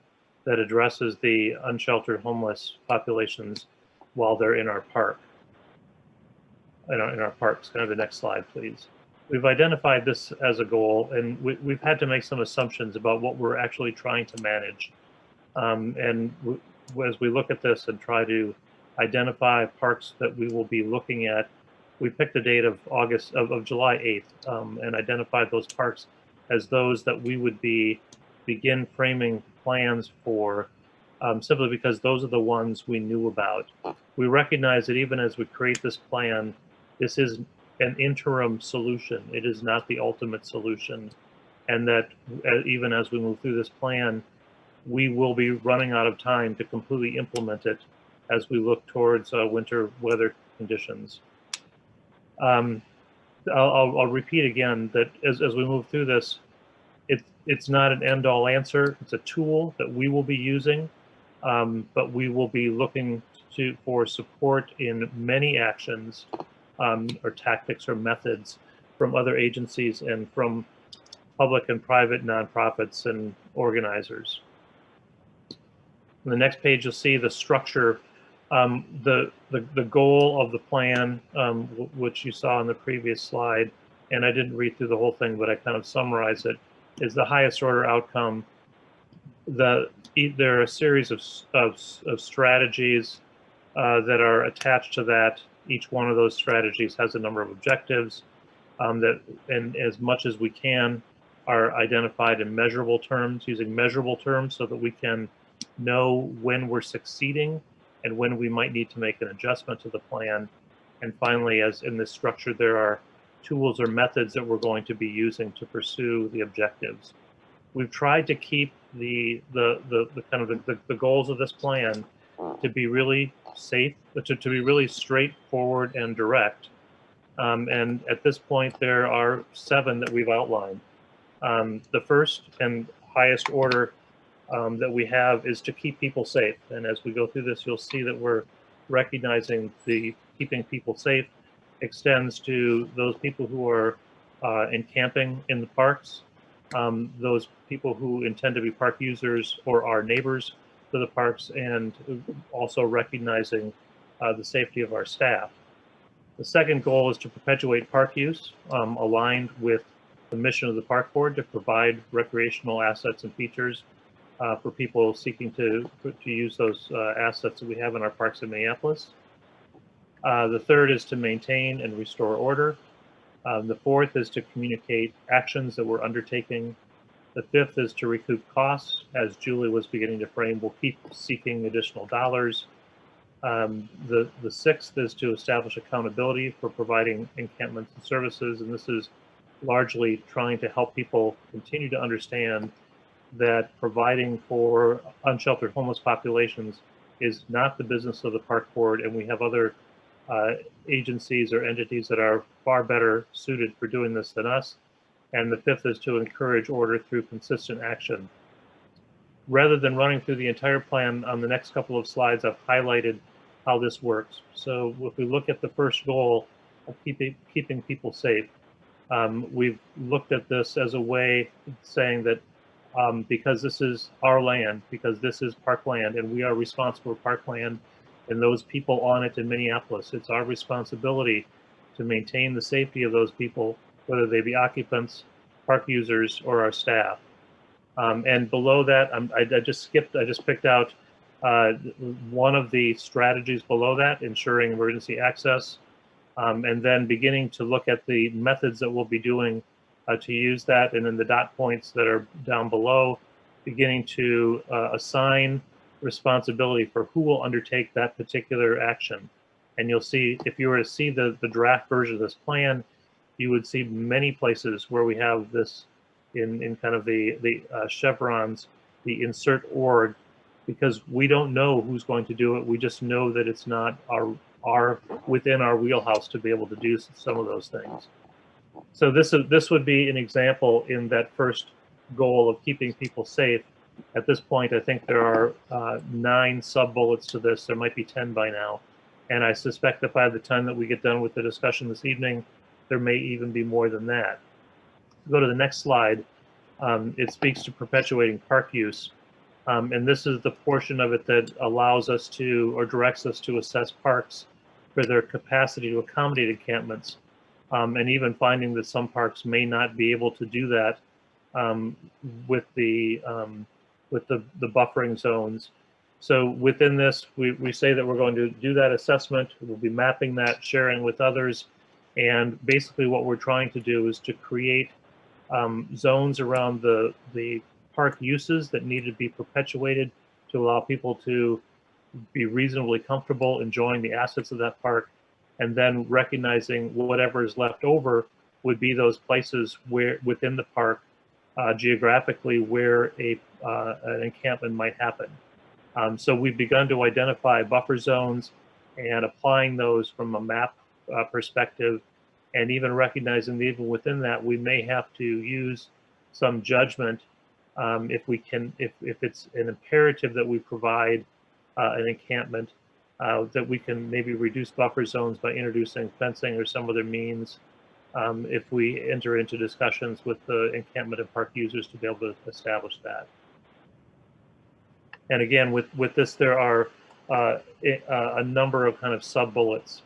that addresses the unsheltered homeless populations while they're in our park, in our parks. Kind of the next slide, please. We've identified this as a goal, and we've had to make some assumptions about what we're actually trying to manage. As we look at this and try to identify parks that we will be looking at, we picked the date of July 8th, and identified those parks as those that we would begin framing plans for, simply because those are the ones we knew about. We recognize that even as we create this plan, this is an interim solution. It is not the ultimate solution. And that even as we move through this plan, we will be running out of time to completely implement it as we look towards winter weather conditions. I'll repeat again that as we move through this, it's not an end-all answer. It's a tool that we will be using, but we will be looking for support in many actions or tactics or methods from other agencies and from public and private nonprofits and organizers. On the next page, you'll see the structure. The goal of the plan, which you saw in the previous slide, and I didn't read through the whole thing, but I kind of summarized it, is the highest order outcome. There are a series of strategies that are attached to that. Each one of those strategies has a number of objectives that, and as much as we can, are identified in measurable terms, using measurable terms so that we can know when we're succeeding and when we might need to make an adjustment to the plan. And finally, as in this structure, there are tools or methods that we're going to be using to pursue the objectives. We've tried to keep the goals of this plan to be really safe, to be really straightforward and direct, And at this point, there are 7 that we've outlined. The first and highest order that we have is to keep people safe. And as we go through this, you'll see that we're recognizing the keeping people safe extends to those people who are encamping in the parks, those people who intend to be park users or are neighbors to the parks, and also recognizing the safety of our staff. The second goal is to perpetuate park use, aligned with the mission of the park board to provide recreational assets and features for people seeking to use those assets that we have in our parks in Minneapolis. The third is to maintain and restore order. The fourth is to communicate actions that we're undertaking. The fifth is to recoup costs. As Julie was beginning to frame, we'll keep seeking additional dollars. The sixth is to establish accountability for providing encampments and services, and this is largely trying to help people continue to understand that providing for unsheltered homeless populations is not the business of the park board, and we have other agencies or entities that are far better suited for doing this than us. And the fifth is to encourage order through consistent action. Rather than running through the entire plan, on the next couple of slides, I've highlighted how this works. So if we look at the first goal of keeping people safe, we've looked at this as a way of saying that because this is our land, because this is parkland, and we are responsible for parkland and those people on it in Minneapolis, it's our responsibility to maintain the safety of those people, whether they be occupants, park users, or our staff. And below that, I just picked out one of the strategies below that, ensuring emergency access, and then beginning to look at the methods that we'll be doing to use that, and then the dot points that are down below, beginning to assign responsibility for who will undertake that particular action. And you'll see, if you were to see the draft version of this plan, you would see many places where we have this in kind of the chevrons, the insert org, because we don't know who's going to do it. We just know that it's not our within our wheelhouse to be able to do some of those things. So this would be an example in that first goal of keeping people safe. At this point, I think there are 9 sub-bullets to this. There might be 10 by now. And I suspect that by the time that we get done with the discussion this evening, there may even be more than that. Go to the next slide. It speaks to perpetuating park use. And this is the portion of it that allows us to, or directs us to assess parks for their capacity to accommodate encampments. And even finding that some parks may not be able to do that with the buffering zones. So within this, we say that we're going to do that assessment. We'll be mapping that, sharing with others. And basically what we're trying to do is to create zones around the park uses that need to be perpetuated to allow people to be reasonably comfortable enjoying the assets of that park, and then recognizing whatever is left over would be those places where within the park geographically where an encampment might happen. So we've begun to identify buffer zones and applying those from a map perspective, and even recognizing that even within that we may have to use some judgment if it's an imperative that we provide an encampment, that we can maybe reduce buffer zones by introducing fencing or some other means, if we enter into discussions with the encampment and park users to be able to establish that. And again, with this, there are a number of kind of sub-bullets.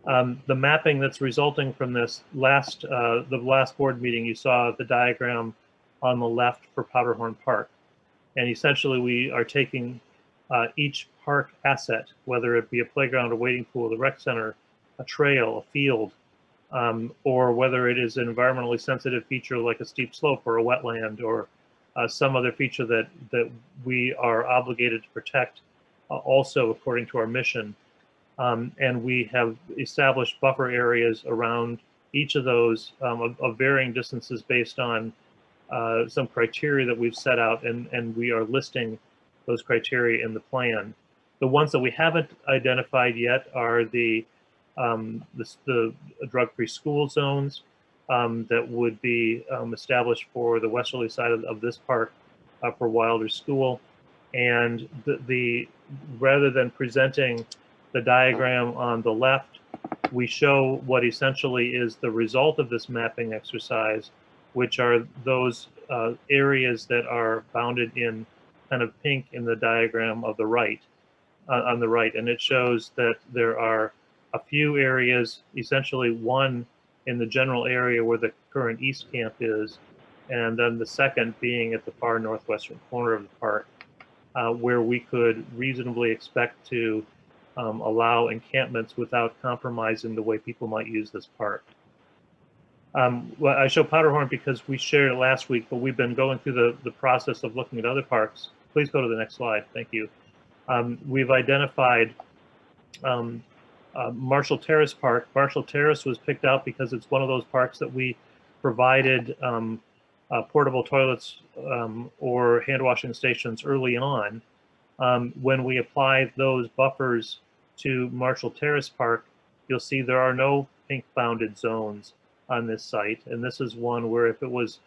The mapping that's resulting from this the last board meeting, you saw the diagram on the left for Powderhorn Park. And essentially we are taking each park asset, whether it be a playground, a wading pool, the rec center, a trail, a field, or whether it is an environmentally sensitive feature like a steep slope or a wetland, or some other feature that we are obligated to protect, also according to our mission. And we have established buffer areas around each of those of varying distances based on some criteria that we've set out, and we are listing those criteria in the plan. The ones that we haven't identified yet are the the drug-free school zones that would be established for the westerly side of this park for Wilder School. And rather than presenting the diagram on the left, we show what essentially is the result of this mapping exercise, which are those areas that are bounded in kind of pink in the diagram of the right, on the right. And it shows that there are a few areas, essentially one in the general area where the current East Camp is, and then the second being at the far northwestern corner of the park, where we could reasonably expect to allow encampments without compromising the way people might use this park. Well, I show Powderhorn because we shared it last week, but we've been going through the process of looking at other parks. Please go to the next slide. Thank you. We've identified Marshall Terrace Park. Marshall Terrace was picked out because it's one of those parks that we provided portable toilets or hand washing stations early on. When we apply those buffers to Marshall Terrace Park, you'll see there are no pink bounded zones on this site. And this is one where if it was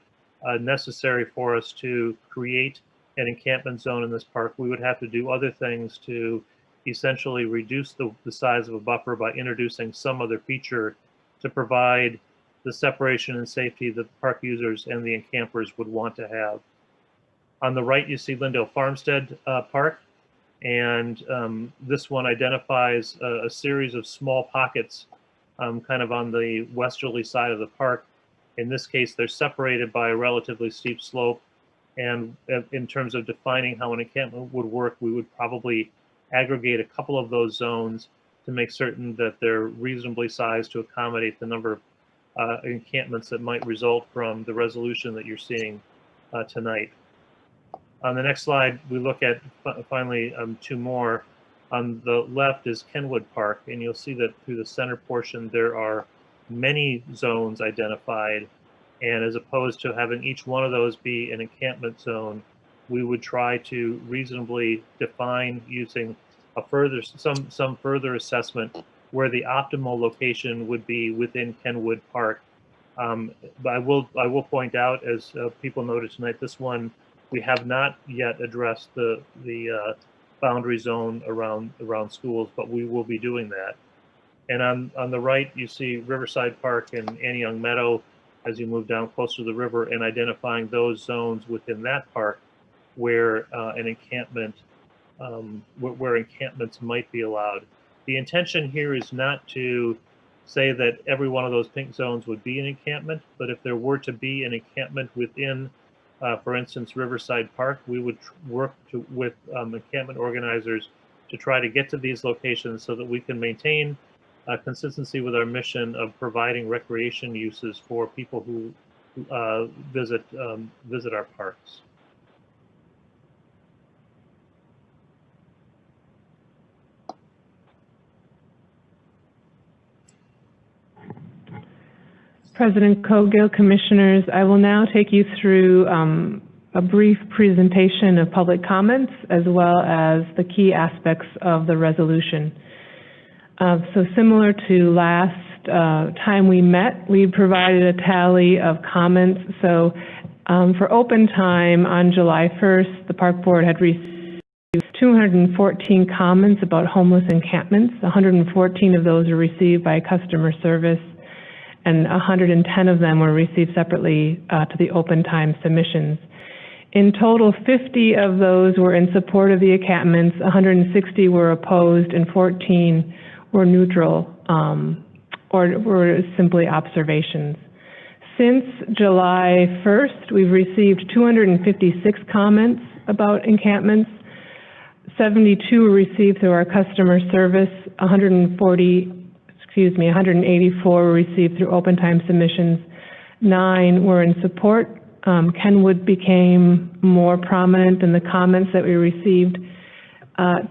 necessary for us to create an encampment zone in this park, we would have to do other things to essentially reduce the size of a buffer by introducing some other feature to provide the separation and safety that the park users and the encampers would want to have. On the right, you see Lindale Farmstead Park, and this one identifies a series of small pockets kind of on the westerly side of the park. In this case, they're separated by a relatively steep slope, and in terms of defining how an encampment would work, we would probably aggregate a couple of those zones to make certain that they're reasonably sized to accommodate the number of encampments that might result from the resolution that you're seeing tonight. On the next slide, we look at finally two more. On the left is Kenwood Park, and you'll see that through the center portion there are many zones identified, and as opposed to having each one of those be an encampment zone, we would try to reasonably define using a some further assessment where the optimal location would be within Kenwood Park. But I will point out, as people noted tonight, this one we have not yet addressed the boundary zone around schools, but we will be doing that. And on the right, you see Riverside Park and Annie Young Meadow as you move down closer to the river, and identifying those zones within that park where an encampment, where encampments might be allowed. The intention here is not to say that every one of those pink zones would be an encampment, but if there were to be an encampment within, for instance, Riverside Park, we would work with encampment organizers to try to get to these locations so that we can maintain consistency with our mission of providing recreation uses for people who visit our parks. President Cogill, Commissioners, I will now take you through a brief presentation of public comments as well as the key aspects of the resolution. So similar to last time we met, we provided a tally of comments. So for open time on July 1st, the Park Board had received 214 comments about homeless encampments. 114 of those were received by customer service, and 110 of them were received separately to the open time submissions. In total, 50 of those were in support of the encampments, 160 were opposed, and 14 were neutral or were simply observations. Since July 1st, we've received 256 comments about encampments. 72 were received through our customer service, 184 were received through open time submissions, 9 were in support. Kenwood became more prominent in the comments that we received.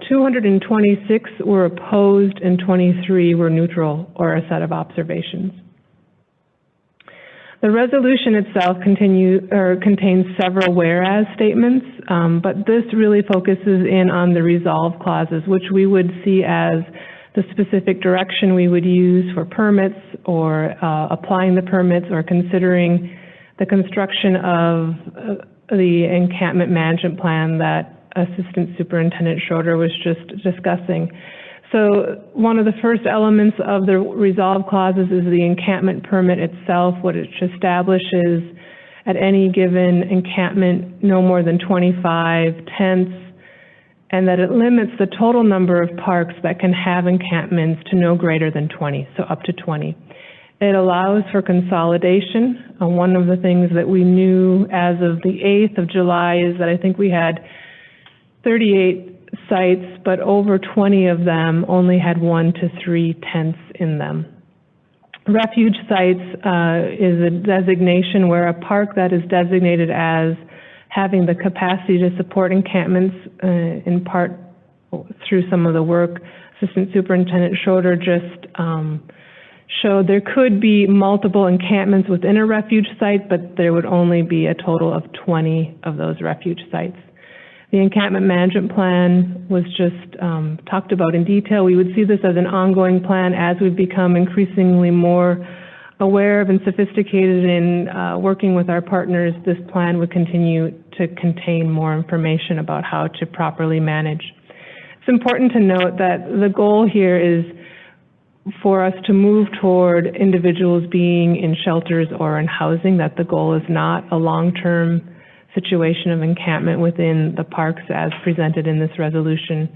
226 were opposed and 23 were neutral or a set of observations. The resolution itself contains several whereas statements, but this really focuses in on the resolve clauses, which we would see as the specific direction we would use for permits or applying the permits or considering the construction of the encampment management plan that Assistant Superintendent Schroeder was just discussing. So one of the first elements of the resolve clauses is the encampment permit itself, what it establishes at any given encampment no more than 25 tents, and that it limits the total number of parks that can have encampments to no greater than 20, so up to 20. It allows for consolidation. One of the things that we knew as of the 8th of July is that I think we had 38 sites, but over 20 of them only had 1 to 3 tents in them. Refuge sites is a designation where a park that is designated as having the capacity to support encampments, in part through some of the work Assistant Superintendent Schroeder just showed, there could be multiple encampments within a refuge site, but there would only be a total of 20 of those refuge sites. The encampment management plan was just talked about in detail. We would see this as an ongoing plan as we've become increasingly more aware of and sophisticated in working with our partners. This plan would continue to contain more information about how to properly manage. It's important to note that the goal here is for us to move toward individuals being in shelters or in housing, that the goal is not a long-term situation of encampment within the parks as presented in this resolution.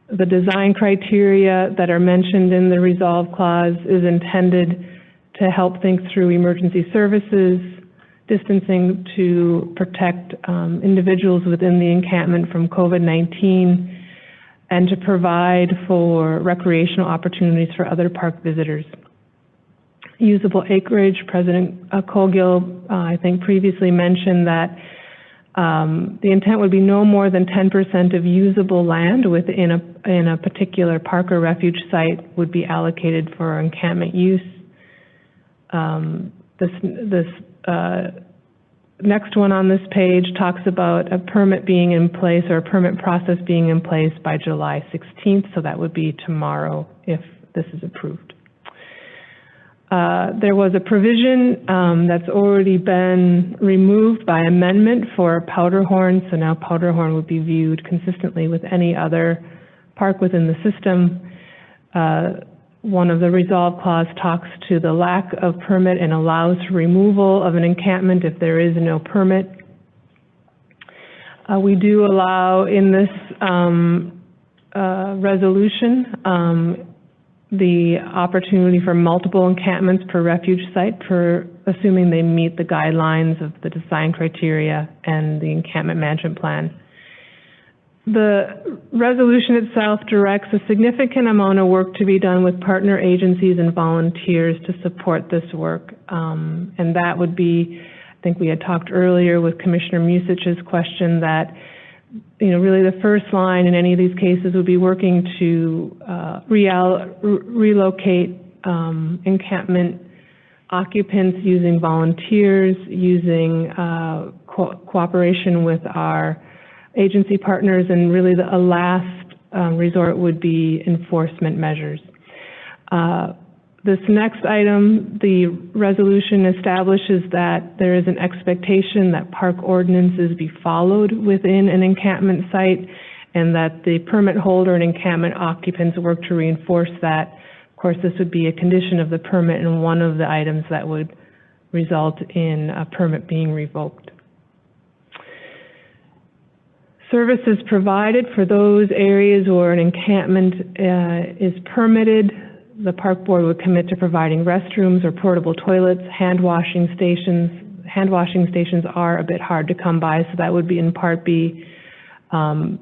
The design criteria that are mentioned in the resolve clause is intended to help think through emergency services, distancing to protect individuals within the encampment from COVID-19, and to provide for recreational opportunities for other park visitors. Usable acreage, President Cogill, I think previously mentioned that the intent would be no more than 10% of usable land within a particular park or refuge site would be allocated for encampment use. This next one on this page talks about a permit being in place or a permit process being in place by July 16th, so that would be tomorrow if this is approved. There was a provision that's already been removed by amendment for Powderhorn, so now Powderhorn would be viewed consistently with any other park within the system. One of the resolve clause talks to the lack of permit and allows removal of an encampment if there is no permit. We do allow in this resolution the opportunity for multiple encampments per refuge site, assuming they meet the guidelines of the design criteria and the encampment management plan. The resolution itself directs a significant amount of work to be done with partner agencies and volunteers to support this work. And that would be, I think we had talked earlier with Commissioner Musich's question that, you know, really the first line in any of these cases would be working to relocate encampment occupants using volunteers, using cooperation with our agency partners, and really a last resort would be enforcement measures. This next item, the resolution establishes that there is an expectation that park ordinances be followed within an encampment site, and that the permit holder and encampment occupants work to reinforce that. Of course, this would be a condition of the permit and one of the items that would result in a permit being revoked. Services provided for those areas where an encampment is permitted. The park board would commit to providing restrooms or portable toilets, hand washing stations. Hand washing stations are a bit hard to come by, so that would be in part be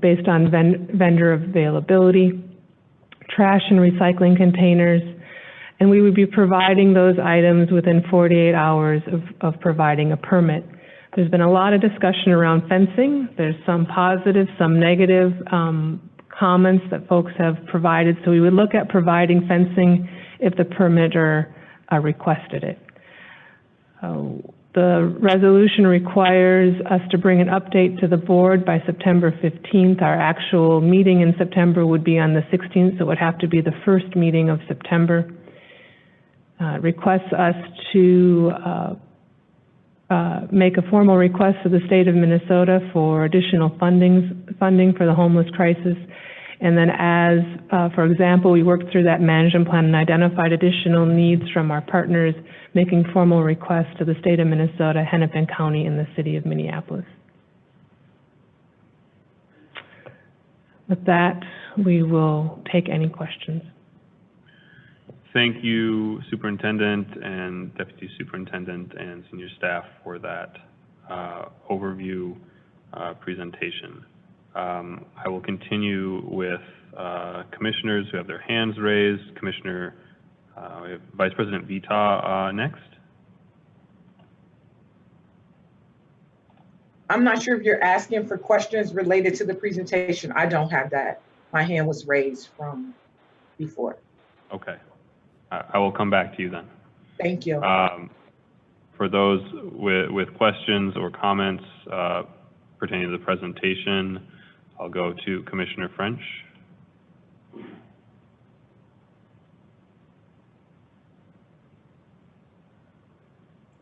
based on vendor availability, trash and recycling containers, and we would be providing those items within 48 hours of providing a permit. There's been a lot of discussion around fencing. There's some positive, some negative comments that folks have provided, so we would look at providing fencing if the permitter requested it. The resolution requires us to bring an update to the board by September 15th. Our actual meeting in September would be on the 16th, so it would have to be the first meeting of September. Requests us to make a formal request to the state of Minnesota for additional funding for the homeless crisis. And then as, for example, we worked through that management plan and identified additional needs from our partners, making formal requests to the state of Minnesota, Hennepin County, and the city of Minneapolis. With that, we will take any questions. Thank you, Superintendent and Deputy Superintendent and senior staff for that overview presentation. I will continue with commissioners who have their hands raised. Commissioner, we have Vice President Vita next. I'm not sure if you're asking for questions related to the presentation. I don't have that. My hand was raised from before. Okay. I will come back to you then. Thank you. For those with questions or comments pertaining to the presentation, I'll go to Commissioner French.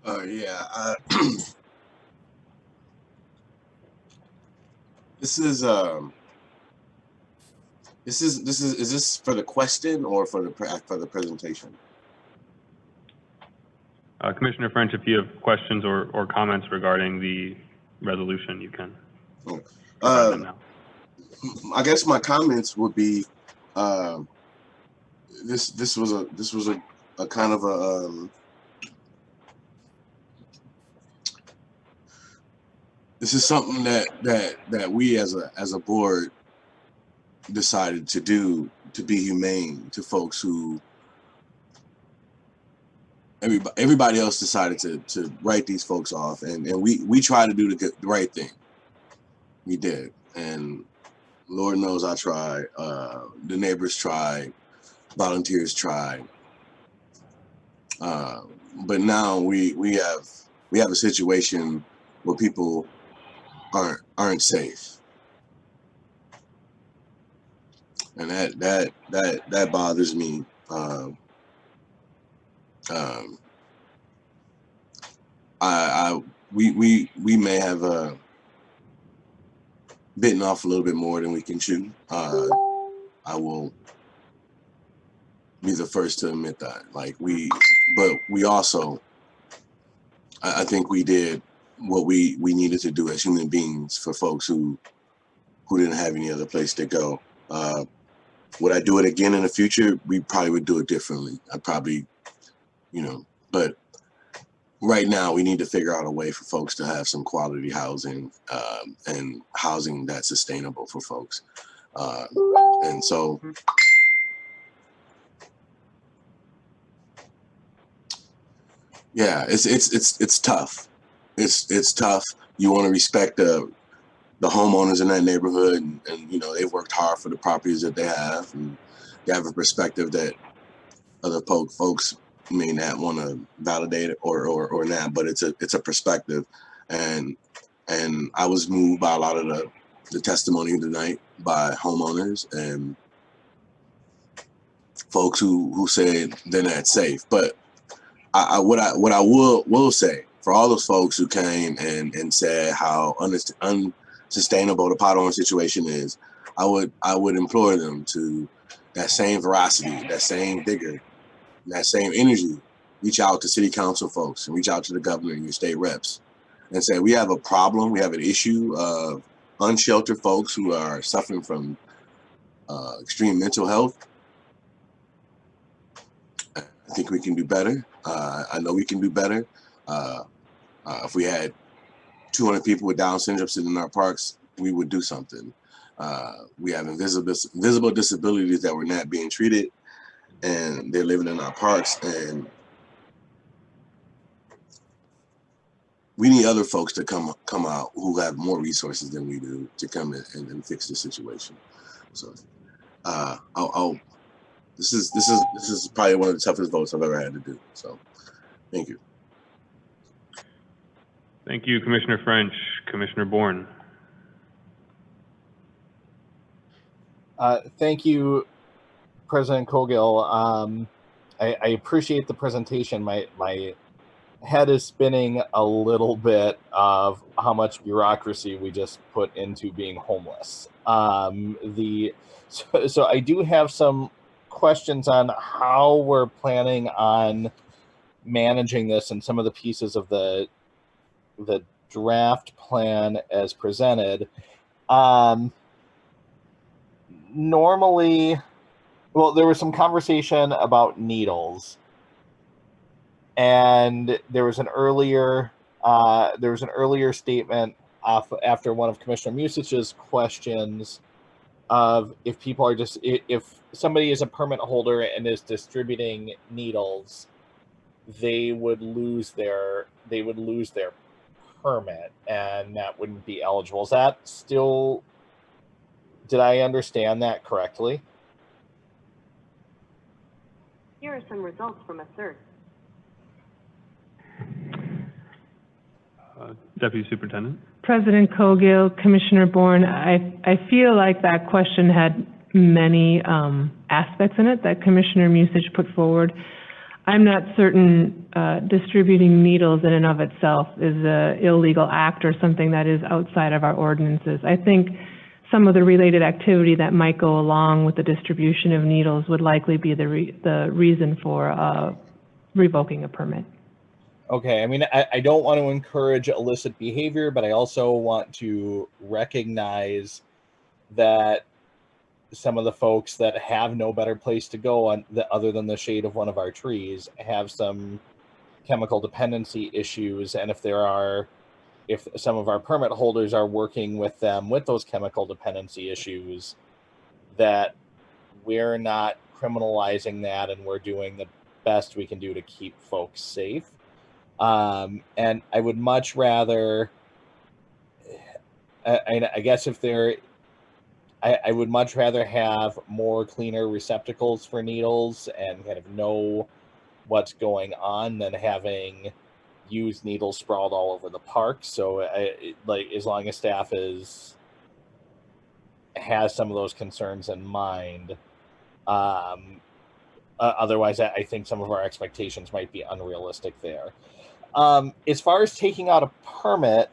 Yeah. Is this for the question or for the presentation? Commissioner French, if you have questions or comments regarding the resolution, you can. Provide them now. I guess my comments would be this was a kind of a this is something that we as a board decided to do to be humane to folks who everybody else decided to write these folks off, and we tried to do the right thing. We did, and Lord knows I tried. The neighbors tried, volunteers tried, but now we have a situation where people aren't safe, and that bothers me. We may have bitten off a little bit more than we can chew. I will be the first to admit that. But we also, I think we did what we needed to do as human beings for folks who didn't have any other place to go. Would I do it again in the future? We probably would do it differently. I'd probably, but right now we need to figure out a way for folks to have some quality housing and housing that's sustainable for folks. And so, yeah, it's tough. It's tough. You want to respect the homeowners in that neighborhood, and they've worked hard for the properties that they have, and they have a perspective that other folks may not want to validate it or not, but it's a perspective, and I was moved by a lot of the testimony tonight by homeowners and folks who said they're not safe. But what I will say for all those folks who came and said how unsustainable the pothorn situation is, I would implore them to that same veracity, that same vigor, that same energy, reach out to city council folks and reach out to the governor and your state reps and say, we have a problem, we have an issue of unsheltered folks who are suffering from extreme mental health. I think we can do better. I know we can do better. If we had 200 people with Down syndrome sitting in our parks, we would do something. We have invisible disabilities that were not being treated, and they're living in our parks, and we need other folks to come out who have more resources than we do to come in and fix the situation. So this is probably one of the toughest votes I've ever had to do. So thank you. Thank you, Commissioner French. Commissioner Bourne. Thank you, President Cogill. I appreciate the presentation. My head is spinning a little bit of how much bureaucracy we just put into being homeless. So I do have some questions on how we're planning on managing this and some of the pieces of the draft plan as presented. Normally, well, there was some conversation about needles, and there was an earlier statement after one of Commissioner Musich's questions of if people are just if somebody is a permit holder and is distributing needles, they would lose their permit, and that wouldn't be eligible. Is that still? Did I understand that correctly? Here are some results from a search. Deputy Superintendent. President Cogill, Commissioner Bourne, I feel like that question had many aspects in it that Commissioner Musich put forward. I'm not certain distributing needles in and of itself is an illegal act or something that is outside of our ordinances. I think some of the related activity that might go along with the distribution of needles would likely be the reason for revoking a permit. Okay, I mean, I don't want to encourage illicit behavior, but I also want to recognize that some of the folks that have no better place to go other than the shade of one of our trees have some chemical dependency issues, and if some of our permit holders are working with them with those chemical dependency issues, that we're not criminalizing that and we're doing the best we can do to keep folks safe. And I would much rather, I guess I would much rather have more cleaner receptacles for needles and kind of know what's going on than having used needles sprawled all over the park. So as long as staff has some of those concerns in mind, otherwise I think some of our expectations might be unrealistic there. As far as taking out a permit,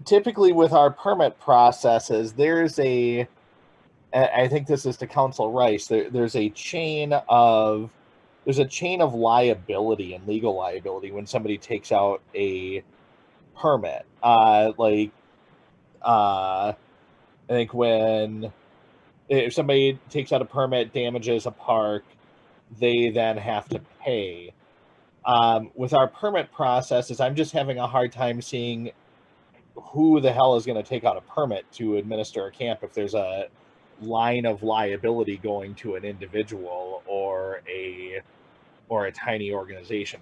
typically with our permit processes, I think this is to Council Rice, there's a chain of liability and legal liability when somebody takes out a permit. I think if somebody takes out a permit, damages a park, they then have to pay. With our permit processes, I'm just having a hard time seeing who the hell is going to take out a permit to administer a camp if there's a line of liability going to an individual or a tiny organization.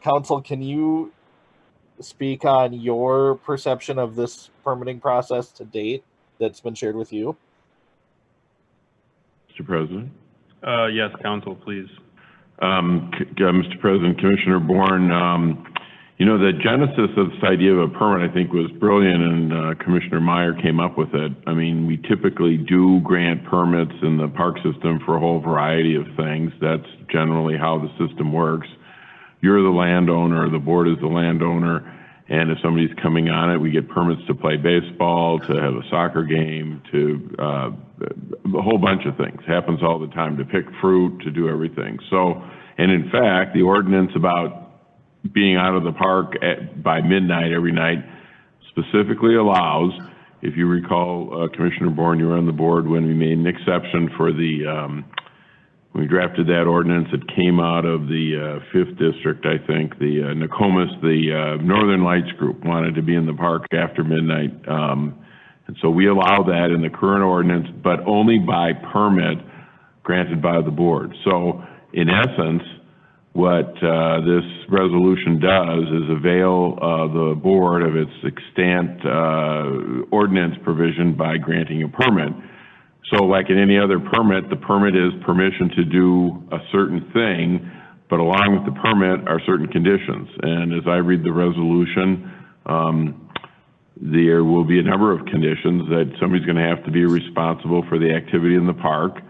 Council, can you speak on your perception of this permitting process to date that's been shared with you? Mr. President? Yes, Council, please. Mr. President, Commissioner Bourne, the genesis of this idea of a permit, I think, was brilliant, and Commissioner Meyer came up with it. I mean, we typically do grant permits in the park system for a whole variety of things. That's generally how the system works. You're the landowner, the board is the landowner, and if somebody's coming on it, we get permits to play baseball, to have a soccer game, to a whole bunch of things. Happens all the time, to pick fruit, to do everything. So, and in fact, the ordinance about being out of the park by midnight every night specifically allows, if you recall, Commissioner Bourne, you were on the board when we made an exception for when we drafted that ordinance. It came out of the 5th District, I think, the Nokomis, the Northern Lights group wanted to be in the park after midnight. And so we allow that in the current ordinance, but only by permit granted by the board. So in essence, what this resolution does is avail the board of its extant ordinance provision by granting a permit. So like in any other permit, the permit is permission to do a certain thing, but along with the permit are certain conditions. And as I read the resolution, there will be a number of conditions that somebody's going to have to be responsible for the activity in the park.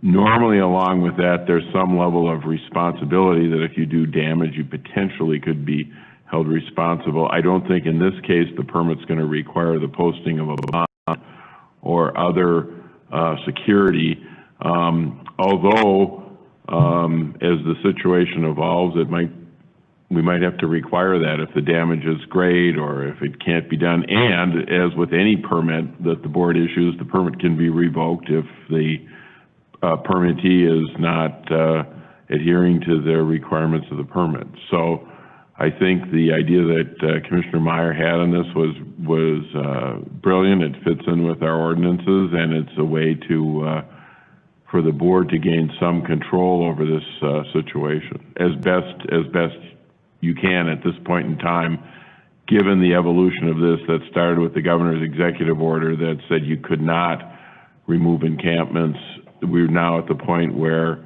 Normally, along with that, there's some level of responsibility that if you do damage, you potentially could be held responsible. I don't think in this case the permit's going to require the posting of a bond or other security. Although, as the situation evolves, we might have to require that if the damage is great or if it can't be done. And as with any permit that the board issues, the permit can be revoked if the permittee is not adhering to the requirements of the permit. So I think the idea that Commissioner Meyer had on this was brilliant. It fits in with our ordinances, and it's a way to for the board to gain some control over this situation as best you can at this point in time, given the evolution of this that started with the governor's executive order that said you could not remove encampments. We're now at the point where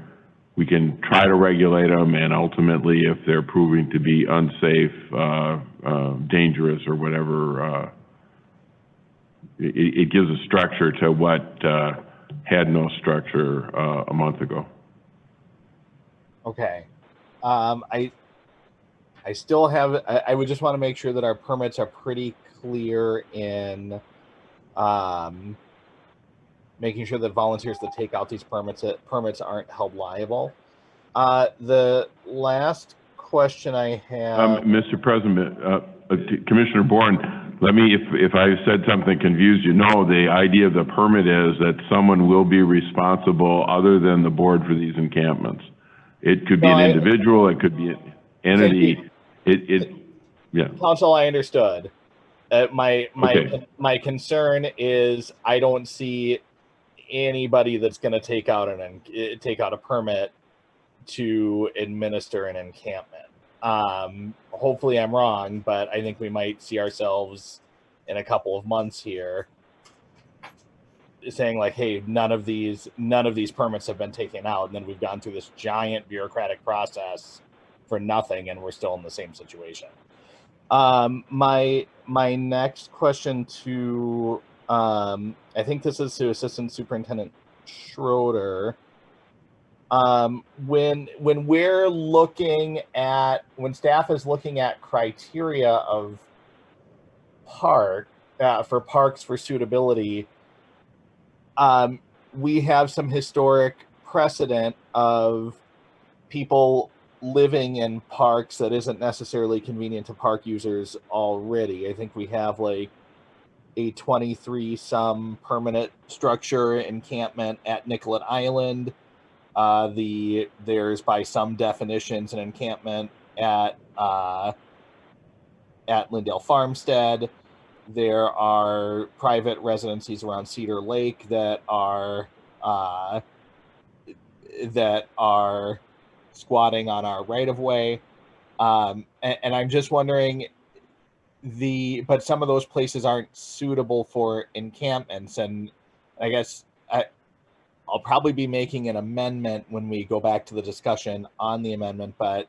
we can try to regulate them, and ultimately, if they're proving to be unsafe, dangerous, or whatever, it gives a structure to what had no structure a month ago. Okay. I still have, I would just want to make sure that our permits are pretty clear in making sure that volunteers that take out these permits aren't held liable. The last question I have... Mr. President, Commissioner Bourne, let me, if I said something confused you, no, the idea of the permit is that someone will be responsible other than the board for these encampments. It could be an individual, it could be an entity. Yeah. Council, I understood. My concern is I don't see anybody that's going to take out a permit to administer an encampment. Hopefully I'm wrong, but I think we might see ourselves in a couple of months here saying like, hey, none of these permits have been taken out, and then we've gone through this giant bureaucratic process for nothing, and we're still in the same situation. My next question to I think this is to Assistant Superintendent Schroeder. When we're looking at, when staff is looking at criteria of for parks for suitability, we have some historic precedent of people living in parks that isn't necessarily convenient to park users already. I think we have like a 23-some permanent structure encampment at Nicollet Island. There's by some definitions an encampment at Lindale Farmstead. There are private residencies around Cedar Lake that are squatting on our right-of-way. And I'm just wondering, but some of those places aren't suitable for encampments, and I guess I'll probably be making an amendment when we go back to the discussion on the amendment, but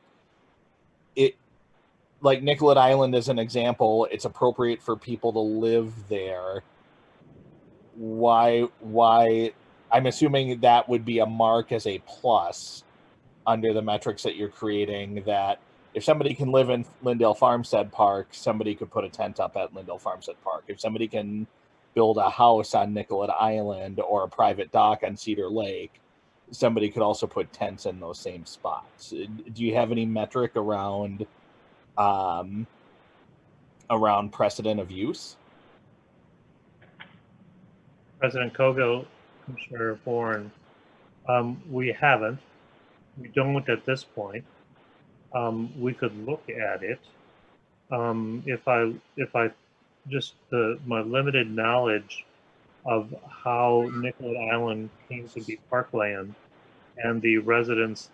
like Nicollet Island is an example, it's appropriate for people to live there. Why I'm assuming that would be a mark as a plus under the metrics that you're creating, that if somebody can live in Lindale Farmstead Park, somebody could put a tent up at Lindale Farmstead Park. If somebody can build a house on Nicollet Island or a private dock on Cedar Lake, somebody could also put tents in those same spots. Do you have any metric around precedent of use? President Kogo, Commissioner Bourne, we haven't. We don't at this point. We could look at it. If I just my limited knowledge of how Nicollet Island came to be parkland and the residences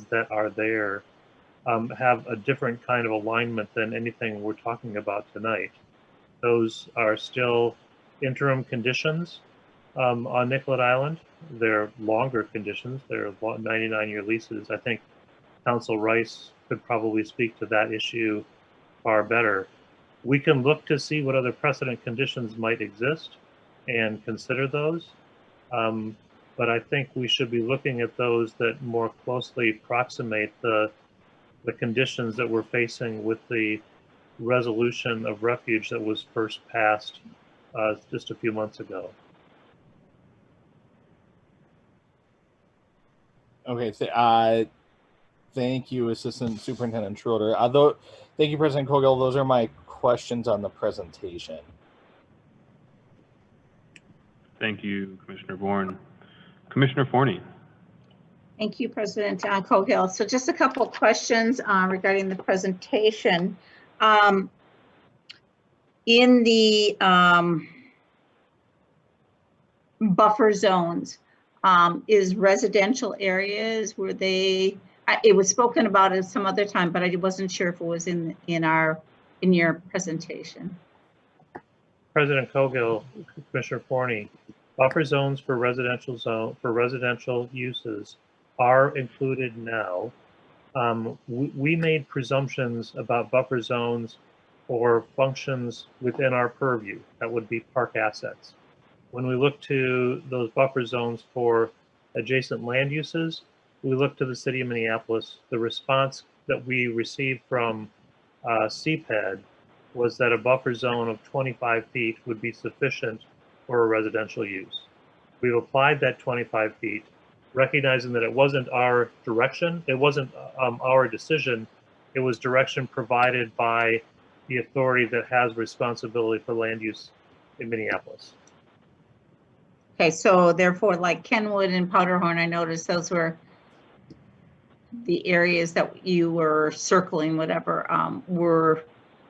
that are there have a different kind of alignment than anything we're talking about tonight. Those are still interim conditions On Nicollet Island, they're longer conditions. They're 99-year leases. I think Council Rice could probably speak to that issue far better. We can look to see what other precedent conditions might exist and consider those. But I think we should be looking at those that more closely approximate the conditions that we're facing with the resolution of refuge that was first passed just a few months ago. Okay, thank you, Assistant Superintendent Schroeder. Thank you, President Cogill. Those are my questions on the presentation. Thank you, Commissioner Bourne. Commissioner Forney. Thank you, President Cogill. So just a couple of questions regarding the presentation. In the buffer zones, is residential areas, were they, it was spoken about at some other time, but I wasn't sure if it was in your presentation. President Cogill, Commissioner Forney, buffer zones for residential uses are included now. We made presumptions about buffer zones or functions within our purview. That would be park assets. When we look to those buffer zones for adjacent land uses, we look to the city of Minneapolis. The response that we received from CPED was that a buffer zone of 25 feet would be sufficient for a residential use. We've applied that 25 feet, recognizing that it wasn't our direction, it wasn't our decision, it was direction provided by the authority that has responsibility for land use in Minneapolis. Okay, so therefore, like Kenwood and Powderhorn, I noticed those were the areas that you were circling, whatever, were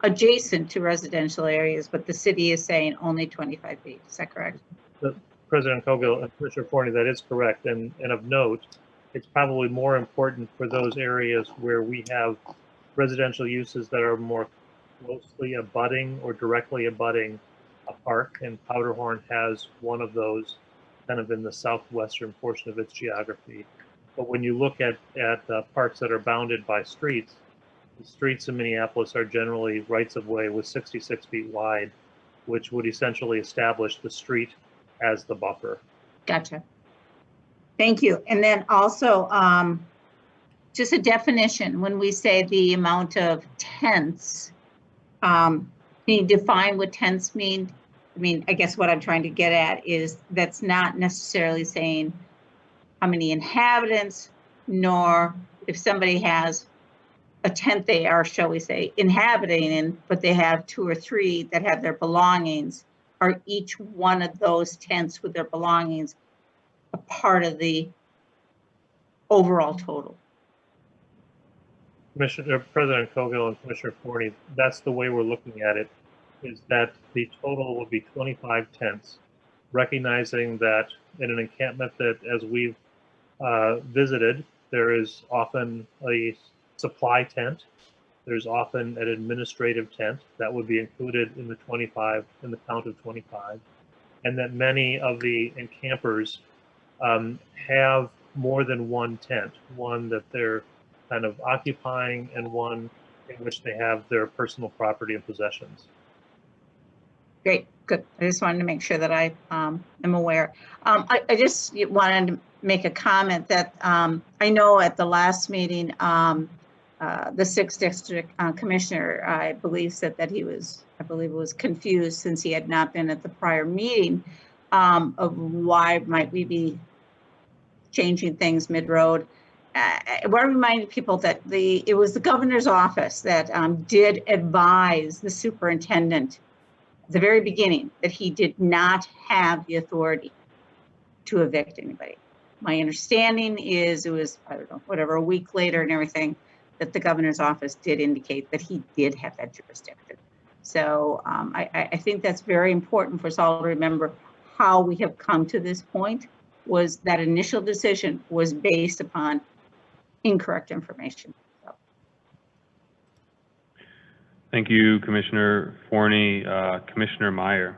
adjacent to residential areas, but the city is saying only 25 feet. Is that correct? President Cogill and Commissioner Forney, that is correct. And of note, it's probably more important for those areas where we have residential uses that are more closely abutting or directly abutting a park, and Powderhorn has one of those kind of in the southwestern portion of its geography. But when you look at parks that are bounded by streets, the streets in Minneapolis are generally rights of way with 66 feet wide, which would essentially establish the street as the buffer. Gotcha. Thank you. And then also, just a definition, when we say the amount of tents, can you define what tents mean? I mean, I guess what I'm trying to get at is that's not necessarily saying how many inhabitants, nor if somebody has a tent they are, shall we say, inhabiting in, but they have 2 or 3 that have their belongings, are each one of those tents with their belongings a part of the overall total? President Cogill and Commissioner Forney, that's the way we're looking at it, is that the total will be 25 tents, recognizing that in an encampment that, as we've visited, there is often a supply tent, there's often an administrative tent that would be included in the 25, in the count of 25, and that many of the encampers have more than one tent, one that they're kind of occupying and one in which they have their personal property and possessions. Great, good. I just wanted to make sure that I am aware. I just wanted to make a comment that I know at the last meeting, the 6th District Commissioner, I believe, said that he was, I believe it was confused since he had not been at the prior meeting of why might we be changing things mid-road. I want to remind people that it was the governor's office that did advise the superintendent at the very beginning that he did not have the authority to evict anybody. My understanding is it was, I don't know, whatever, a week later and everything, that the governor's office did indicate that he did have that jurisdiction. So I think that's very important for us all to remember how we have come to this point. Was that initial decision was based upon incorrect information. So. Thank you, Commissioner Forney. Commissioner Meyer.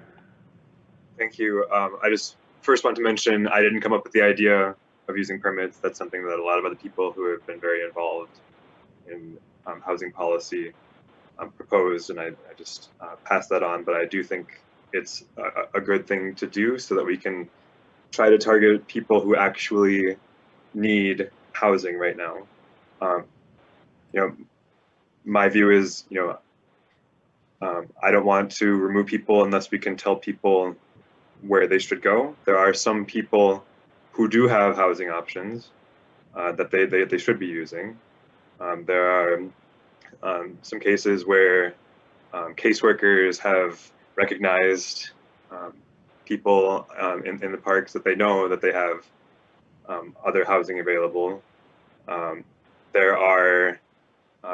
Thank you. I just first want to mention, I didn't come up with the idea of using permits. That's something that a lot of other people who have been very involved in housing policy proposed, and I just passed that on. But I do think it's a good thing to do so that we can try to target people who actually need housing right now. You know, my view is, you know, I don't want to remove people unless we can tell people where they should go. There are some people who do have housing options that they should be using. There are some cases where caseworkers have recognized people in the parks that they know that they have other housing available. There are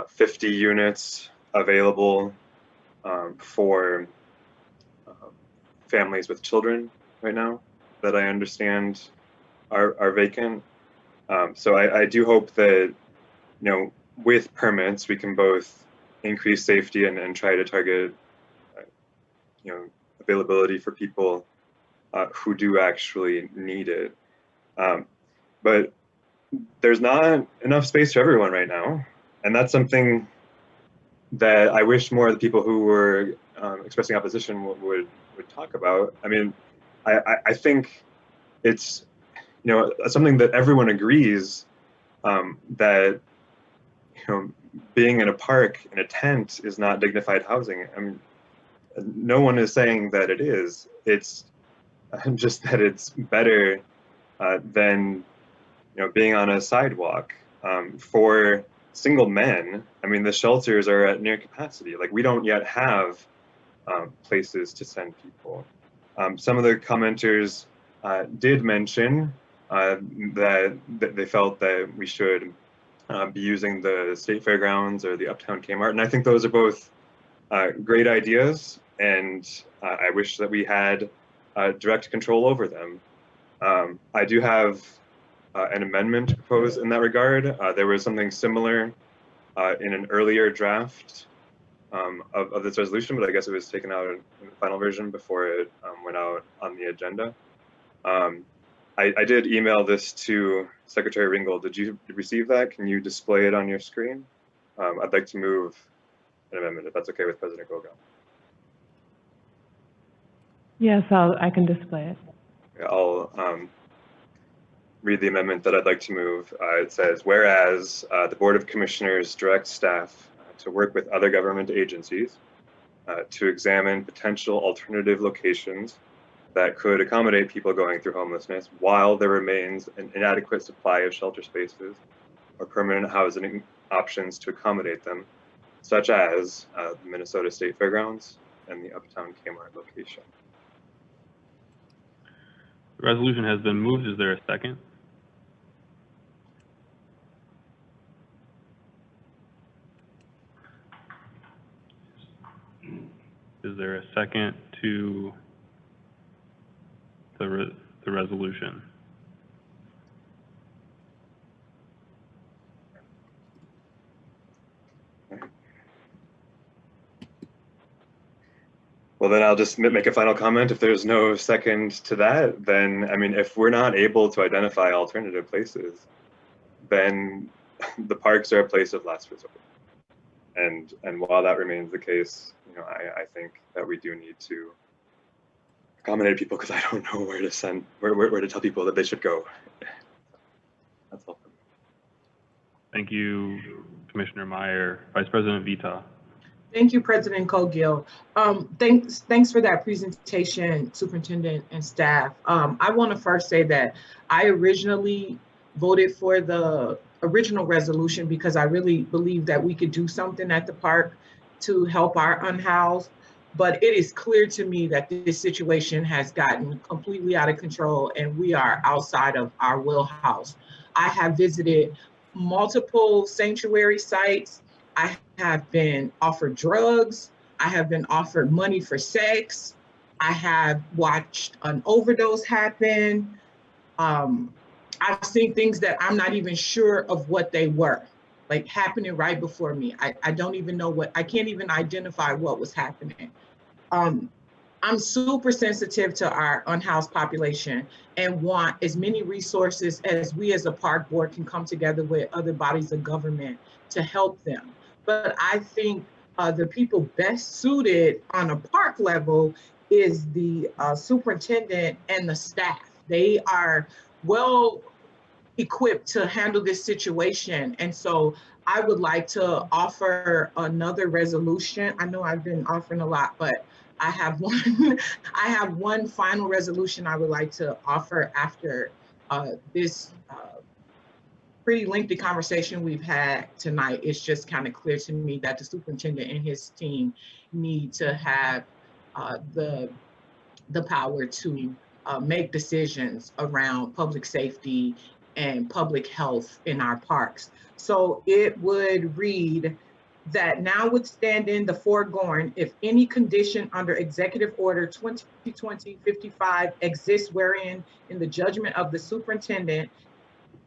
50 units available for families with children right now that I understand are vacant. So I do hope that, you know, with permits, we can both increase safety and try to target, you know, availability for people who do actually need it. But there's not enough space for everyone right now. And that's something that I wish more of the people who were expressing opposition would talk about. I mean, I think it's, you know, something that everyone agrees that, you know, being in a park in a tent is not dignified housing. I mean, no one is saying that it is. It's just that it's better than, you know, being on a sidewalk. For single men, I mean, the shelters are at near capacity. Like, we don't yet have places to send people. Some of the commenters did mention that they felt that we should be using the State Fairgrounds or the Uptown Kmart, and I think those are both great ideas, and I wish that we had direct control over them. I do have an amendment proposed in that regard. There was something similar in an earlier draft of this resolution, but I guess it was taken out in the final version before it went out on the agenda. I did email this to Secretary Ringgold. Did you receive that? Can you display it on your screen? I'd like to move an amendment, if that's okay with President Gogel. Yes, I can display it. I'll read the amendment that I'd like to move. It says, whereas the Board of Commissioners directs staff to work with other government agencies to examine potential alternative locations that could accommodate people going through homelessness while there remains an inadequate supply of shelter spaces or permanent housing options to accommodate them, such as the Minnesota State Fairgrounds and the Uptown Kmart location. The resolution has been moved. Is there a second? Is there a second to the resolution? Well, then I'll just make a final comment. If there's no second to that, then, I mean, if we're not able to identify alternative places, then the parks are a place of last resort. And while that remains the case, you know, I think that we do need to accommodate people, because I don't know where to send, where to tell people that they should go. That's all. Thank you, Commissioner Meyer. Vice President Vita. Thank you, President Cogill. Thanks for that presentation, Superintendent and staff. I want to first say that I originally voted for the original resolution because I really believe that we could do something at the park to help our unhoused. But it is clear to me that this situation has gotten completely out of control and we are outside of our wheelhouse. I have visited multiple sanctuary sites. I have been offered drugs. I have been offered money for sex. I have watched an overdose happen. I've seen things that I'm not even sure of what they were, like happening right before me. I don't even know what, I can't even identify what was happening. I'm super sensitive to our unhoused population and want as many resources as we as a park board can come together with other bodies of government to help them. But I think the people best suited on a park level is the superintendent and the staff. They are well equipped to handle this situation. And so I would like to offer another resolution. I know I've been offering a lot, but I have one, I have one final resolution I would like to offer after this pretty lengthy conversation we've had tonight. It's just kind of clear to me that the superintendent and his team need to have the power to make decisions around public safety and public health in our parks. So it would read that notwithstanding the foregoing, if any condition under Executive Order 2020-55 exists wherein in the judgment of the superintendent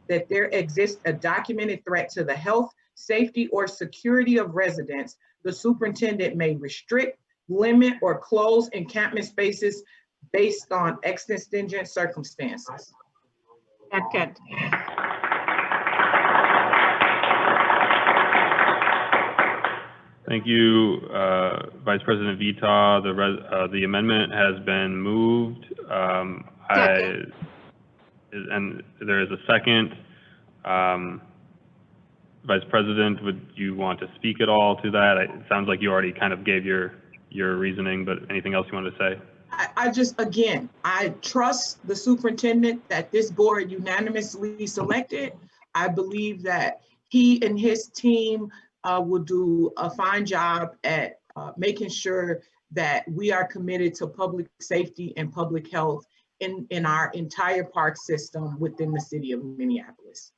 that there exists a documented threat to the health, safety, or security of residents, the superintendent may restrict, limit, or close encampment spaces based on exigent circumstances. Second. Thank you, Vice President Vita. The amendment has been moved. And there is a second. Vice President, would you want to speak at all to that? It sounds like you already kind of gave your reasoning, but anything else you want to say? I just, again, I trust the superintendent that this board unanimously selected. I believe that he and his team will do a fine job at making sure that we are committed to public safety and public health in our entire park system within the city of Minneapolis.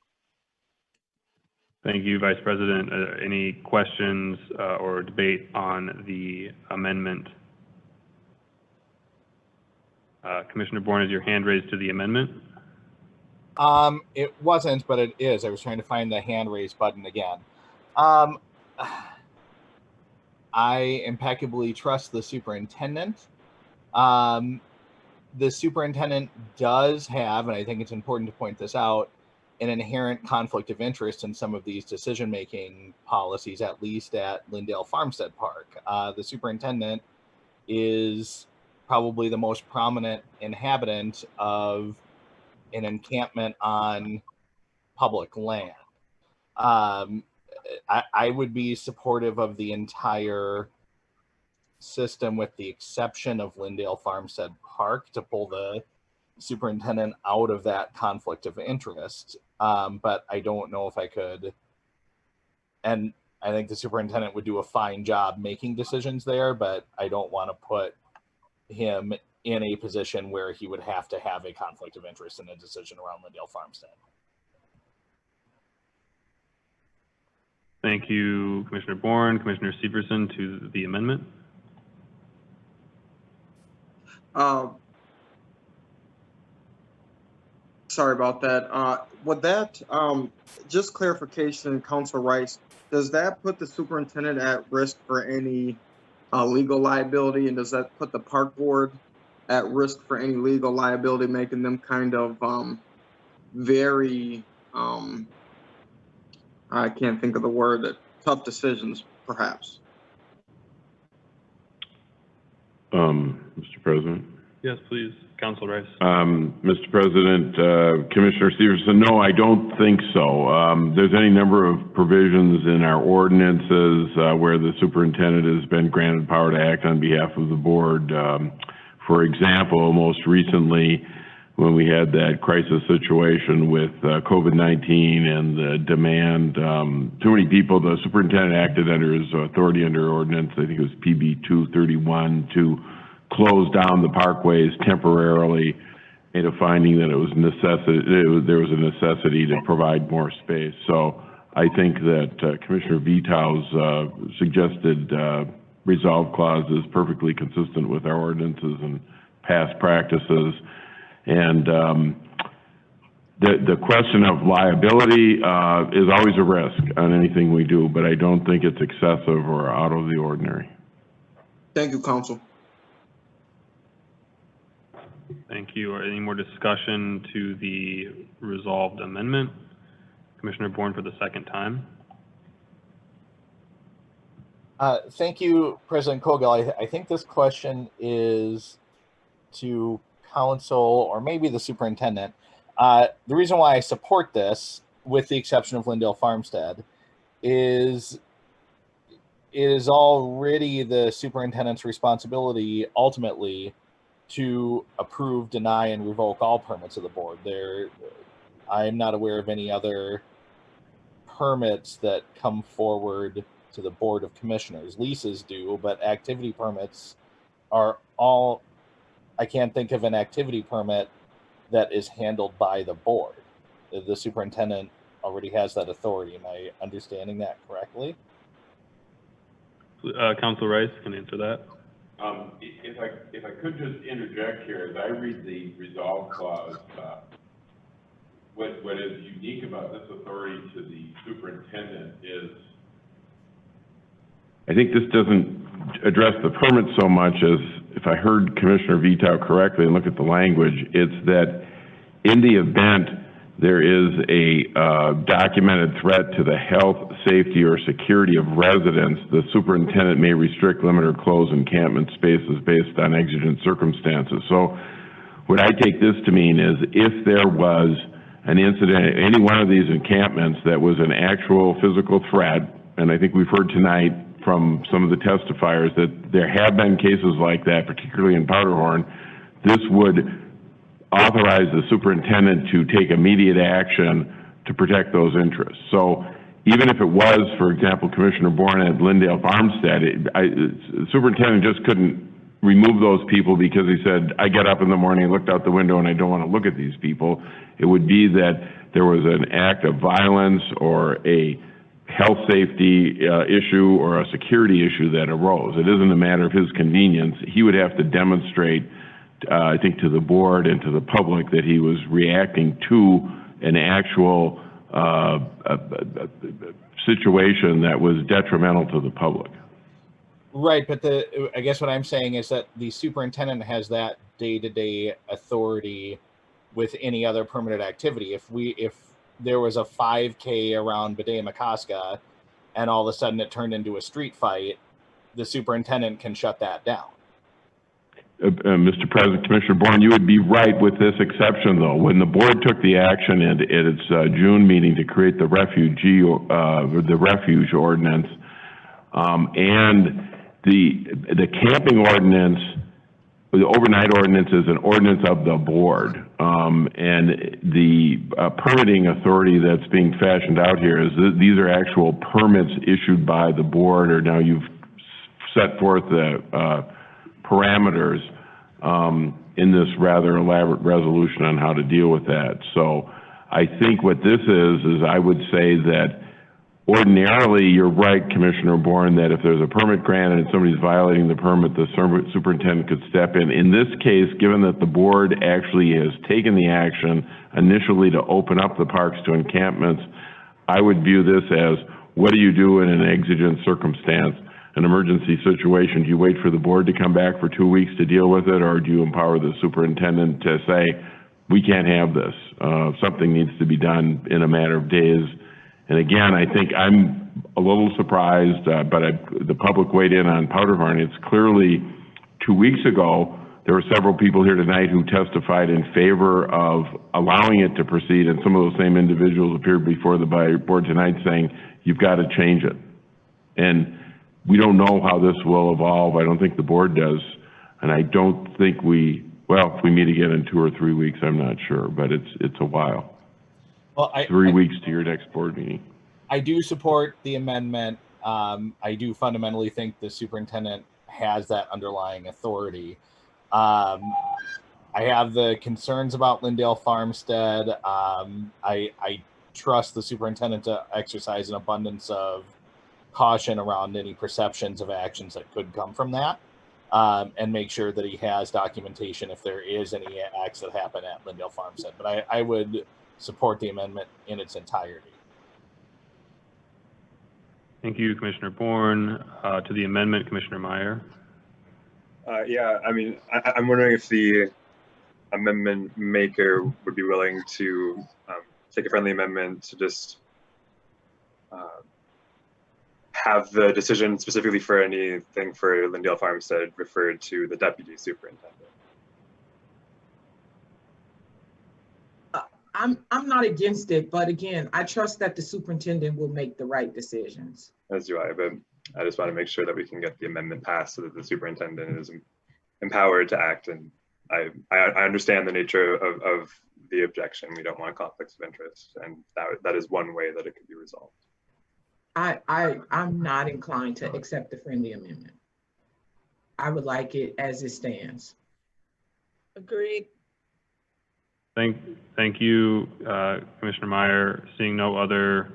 Thank you, Vice President. Any questions or debate on the amendment? Commissioner Bourne, is your hand raised to the amendment? It wasn't, but it is. I was trying to find the hand raise button again. I impeccably trust the superintendent. The superintendent does have, and I think it's important to point this out, an inherent conflict of interest in some of these decision-making policies, at least at Lindale Farmstead Park. The superintendent is probably the most prominent inhabitant of an encampment on public land. I would be supportive of the entire system with the exception of Lindale Farmstead Park to pull the superintendent out of that conflict of interest. But I don't know if I could, and I think the superintendent would do a fine job making decisions there, but I don't want to put him in a position where he would have to have a conflict of interest in a decision around Lindale Farmstead. Thank you, Commissioner Bourne. Commissioner Severson to the amendment. Sorry about that. With that, just clarification, Council Rice, does that put the superintendent at risk for any legal liability? And does that put the park board at risk for any legal liability, making them kind of very, I can't think of the word, tough decisions, perhaps? Mr. President? Yes, please. Council Rice. Mr. President, Commissioner Severson, no, I don't think so. There's any number of provisions in our ordinances where the superintendent has been granted power to act on behalf of the board. For example, most recently, when we had that crisis situation with COVID-19 and the demand, too many people, the superintendent acted under his authority under ordinance, I think it was PB 231, to close down the parkways temporarily, made a finding that it was there was a necessity to provide more space. So I think that Commissioner Vitau's suggested resolve clause is perfectly consistent with our ordinances and past practices. And the question of liability is always a risk on anything we do, but I don't think it's excessive or out of the ordinary. Thank you, Council. Thank you. Any more discussion to the resolved amendment? Commissioner Bourne for the second time. Thank you, President Kogel. I think this question is to council or maybe the superintendent. The reason why I support this, with the exception of Lindale Farmstead, is it is already the superintendent's responsibility ultimately to approve, deny, and revoke all permits of the board. I'm not aware of any other permits that come forward to the Board of Commissioners. Leases do, but activity permits are all, I can't think of an activity permit that is handled by the board. The superintendent already has that authority. Am I understanding that correctly? Council Rice can answer that. If I could just interject here, as I read the resolve clause, what is unique about this authority to the superintendent is, I think this doesn't address the permit so much as, if I heard Commissioner Vitow correctly and look at the language, it's that in the event there is a documented threat to the health, safety, or security of residents, the superintendent may restrict, limit, or close encampment spaces based on exigent circumstances. So what I take this to mean is, if there was an incident at any one of these encampments that was an actual physical threat, and I think we've heard tonight from some of the testifiers that there have been cases like that, particularly in Powderhorn, this would authorize the superintendent to take immediate action to protect those interests. So even if it was, for example, Commissioner Bourne at Lindale Farmstead, the superintendent just couldn't remove those people because he said, I get up in the morning, looked out the window, and I don't want to look at these people. It would be that there was an act of violence or a health safety issue or a security issue that arose. It isn't a matter of his convenience. He would have to demonstrate, I think, to the board and to the public that he was reacting to an actual situation that was detrimental to the public. Right, but I guess what I'm saying is that the superintendent has that day-to-day authority with any other permitted activity. If there was a 5K around Badea-Makaska and all of a sudden it turned into a street fight, the superintendent can shut that down. Mr. President, Commissioner Bourne, you would be right with this exception, though. When the board took the action at its June meeting to create the refuge ordinance, and the camping ordinance, the overnight ordinance is an ordinance of the board, and the permitting authority that's being fashioned out here is these are actual permits issued by the board, or now you've set forth the parameters in this rather elaborate resolution on how to deal with that. So I think what this is I would say that ordinarily, you're right, Commissioner Bourne, that if there's a permit granted and somebody's violating the permit, the superintendent could step in. In this case, given that the board actually has taken the action initially to open up the parks to encampments, I would view this as, what do you do in an exigent circumstance, an emergency situation? Do you wait for the board to come back for 2 weeks to deal with it, or do you empower the superintendent to say, we can't have this, something needs to be done in a matter of days? And again, I think I'm a little surprised, but the public weighed in on Powderhorn. It's clearly 2 weeks ago, there were several people here tonight who testified in favor of allowing it to proceed, and some of those same individuals appeared before the board tonight saying, you've got to change it. And we don't know how this will evolve. I don't think the board does. And I don't think well, if we meet again in 2 or 3 weeks, I'm not sure, but it's a while. Well, 3 weeks to your next board meeting. I do support the amendment. I do fundamentally think the superintendent has that underlying authority. I have the concerns about Lindale Farmstead. I trust the superintendent to exercise an abundance of caution around any perceptions of actions that could come from that, and make sure that he has documentation if there is any acts that happen at Lindale Farmstead. But I would support the amendment in its entirety. Thank you, Commissioner Bourne. To the amendment, Commissioner Meyer. Yeah, I mean, I'm wondering if the amendment maker would be willing to take a friendly amendment to just have the decision specifically for anything for Lindale Farmstead referred to the deputy superintendent. I'm not against it, but again, I trust that the superintendent will make the right decisions. As do I, but I just want to make sure that we can get the amendment passed so that the superintendent is empowered to act. And I understand the nature of the objection. We don't want conflicts of interest, and that is one way that it could be resolved. I'm not inclined to accept the friendly amendment. I would like it as it stands. Agreed. Thank you, Commissioner Meyer. Seeing no other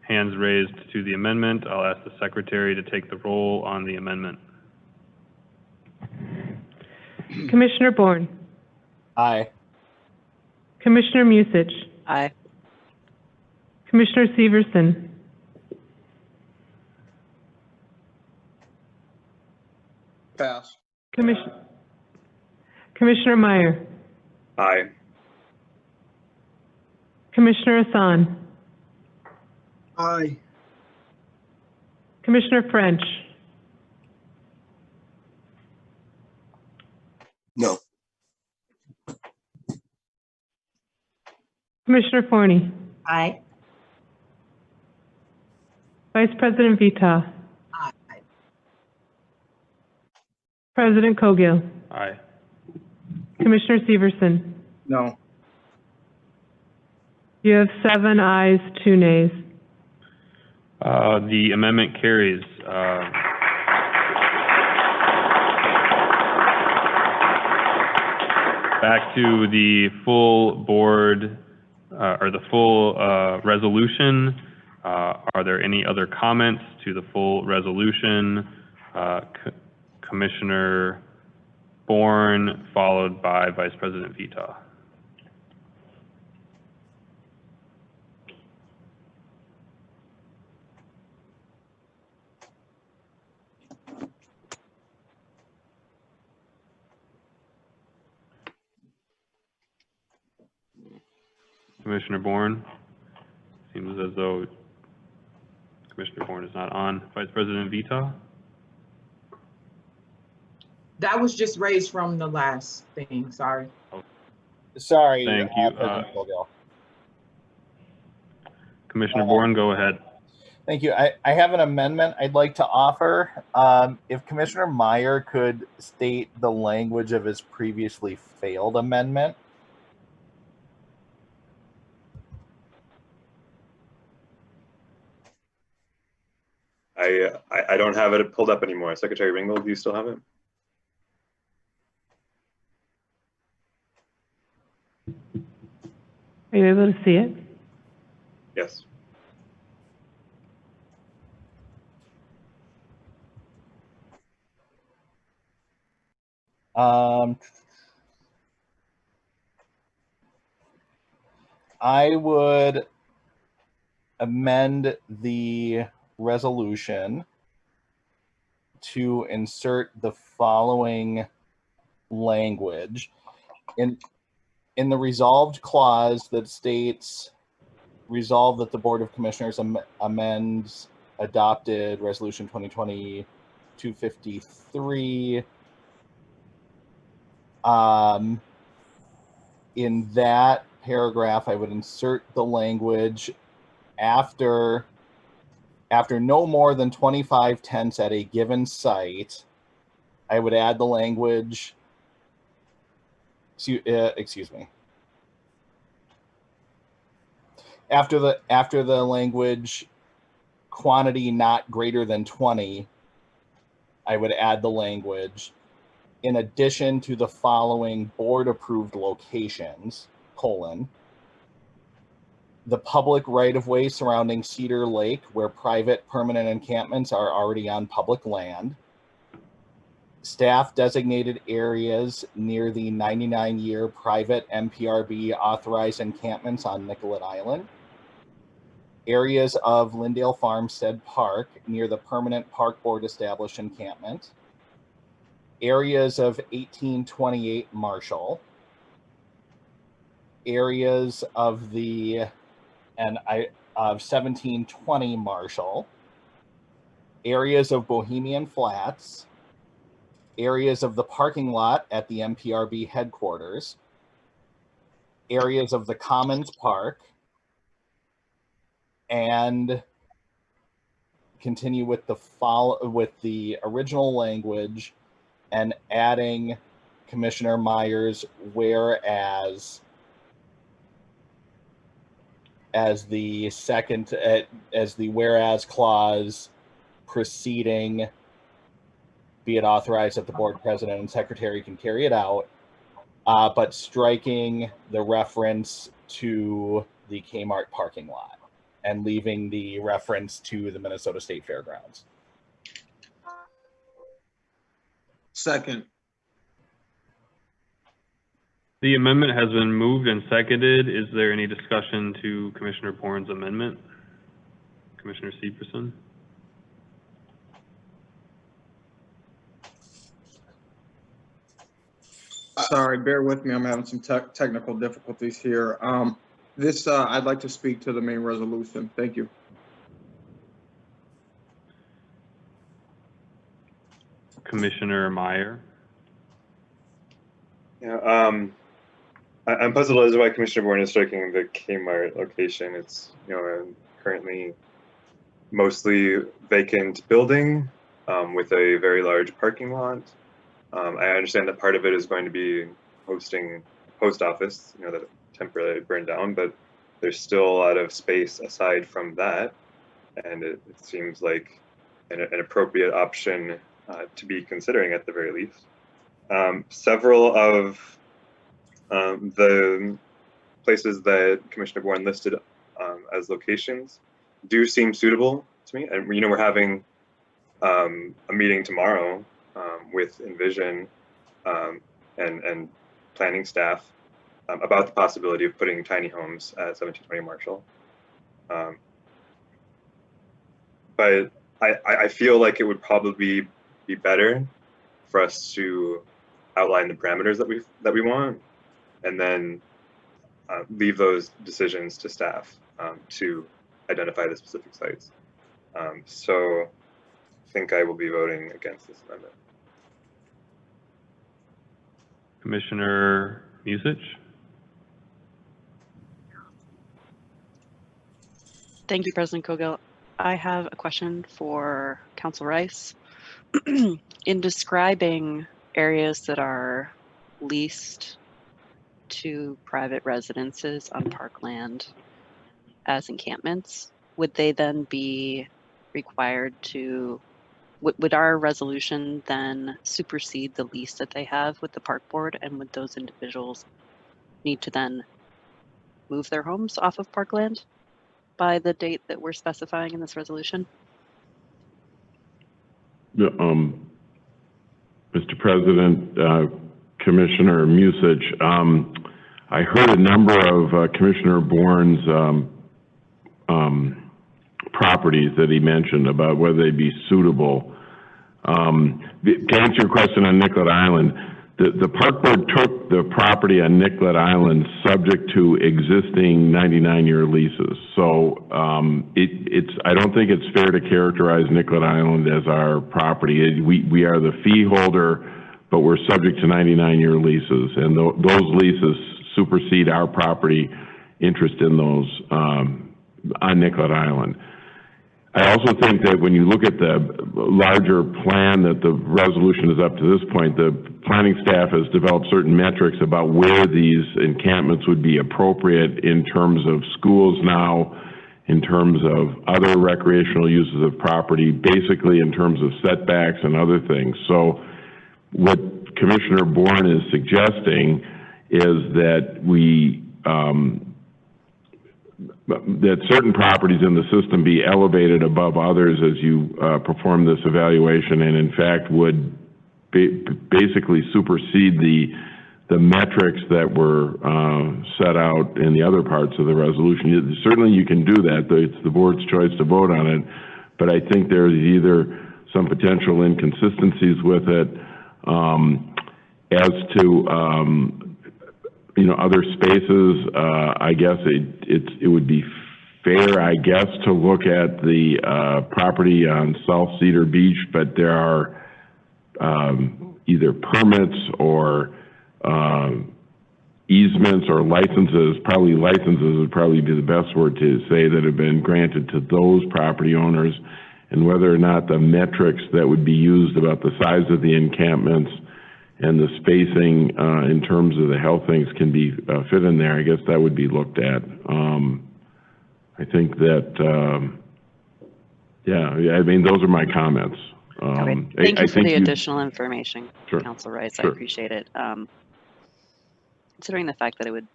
hands raised to the amendment, I'll ask the secretary to take the roll on the amendment. Commissioner Bourne. Aye. Commissioner Musich. Aye. Commissioner Severson. Pass. Commissioner Meyer. Aye. Commissioner Hassan. Aye. Commissioner French. No. Commissioner Forney. Aye. Vice President Vita. Aye. President Cogill. Aye. Commissioner Severson. No. You have 7 ayes, 2 nays. The amendment carries. Back to the full board, or the full resolution. Are there any other comments to the full resolution? Commissioner Bourne, followed by Vice President Vita. Commissioner Bourne, seems as though Commissioner Bourne is not on. Vice President Vita? That was just raised from the last thing, sorry. Sorry. Thank you. President Cogill. Commissioner Bourne, go ahead. Thank you. I have an amendment I'd like to offer. If Commissioner Meyer could state the language of his previously failed amendment. I don't have it pulled up anymore. Secretary Ringgold, do you still have it? Are you able to see it? Yes. I would amend the resolution to insert the following language in the resolved clause that states, resolve that the Board of Commissioners amends adopted resolution 2020-253. In that paragraph, I would insert the language after no more than 25 tents at a given site. I would add the language, excuse me. After the language quantity not greater than 20, I would add the language, in addition to the following board-approved locations, the public right-of-way surrounding Cedar Lake where private permanent encampments are already on public land, staff-designated areas near the 99-year private MPRB authorized encampments on Nicollet Island, areas of Lindale Farmstead Park near the permanent park board established encampment, areas of 1828 Marshall, areas of of 1720 Marshall, areas of Bohemian Flats, areas of the parking lot at the MPRB headquarters, areas of the Commons Park, and continue with the original language and adding Commissioner Myers' whereas as the whereas clause preceding, be it authorized that the board president and secretary can carry it out, but striking the reference to the Kmart parking lot and leaving the reference to the Minnesota State Fairgrounds. Second. The amendment has been moved and seconded. Is there any discussion to Commissioner Bourne's amendment? Commissioner Severson? Sorry, bear with me. I'm having some technical difficulties here. I'd like to speak to the main resolution. Thank you. Commissioner Meyer? Yeah, I'm puzzled as to why Commissioner Bourne is striking the Kmart location. It's, currently mostly vacant building with a very large parking lot. I understand that part of it is going to be hosting a post office, that temporarily burned down, but there's still a lot of space aside from that. And it seems like an appropriate option to be considering at the very least. Several of the places that Commissioner Bourne listed as locations do seem suitable to me. And, we're having a meeting tomorrow with Envision and planning staff about the possibility of putting tiny homes at 1720 Marshall. But I feel like it would probably be better for us to outline the parameters that we want, and then leave those decisions to staff to identify the specific sites. So I think I will be voting against this amendment. Commissioner Musich? Thank you, President Cogill. I have a question for Council Rice. In describing areas that are leased to private residences on parkland as encampments, would they then be required to, would our resolution then supersede the lease that they have with the park board, and would those individuals need to then move their homes off of parkland by the date that we're specifying in this resolution? Mr. President, Commissioner Musich, I heard a number of Commissioner Bourne's properties that he mentioned about whether they'd be suitable. To answer your question on Nicollet Island, the park board took the property on Nicollet Island subject to existing 99-year leases. So I don't think it's fair to characterize Nicollet Island as our property. We are the fee holder, but we're subject to 99-year leases, and those leases supersede our property interest in those on Nicollet Island. I also think that when you look at the larger plan that the resolution is up to this point, the planning staff has developed certain metrics about where these encampments would be appropriate in terms of schools now, in terms of other recreational uses of property, basically in terms of setbacks and other things. So what Commissioner Bourne is suggesting is that that certain properties in the system be elevated above others as you perform this evaluation, and in fact would basically supersede the metrics that were set out in the other parts of the resolution. Certainly you can do that. It's the board's choice to vote on it, but I think there's either some potential inconsistencies with it as to other spaces, I guess it would be fair, I guess, to look at the property on South Cedar Beach, but there are either permits or easements or licenses, probably licenses would probably be the best word to say, that have been granted to those property owners, and whether or not the metrics that would be used about the size of the encampments and the spacing in terms of the health things can be fit in there. I guess that would be looked at. I think that, yeah, I mean, those are my comments. Okay. Thank you I for think the additional information, Sure. Council Rice. I Sure. appreciate it. Considering the fact that it would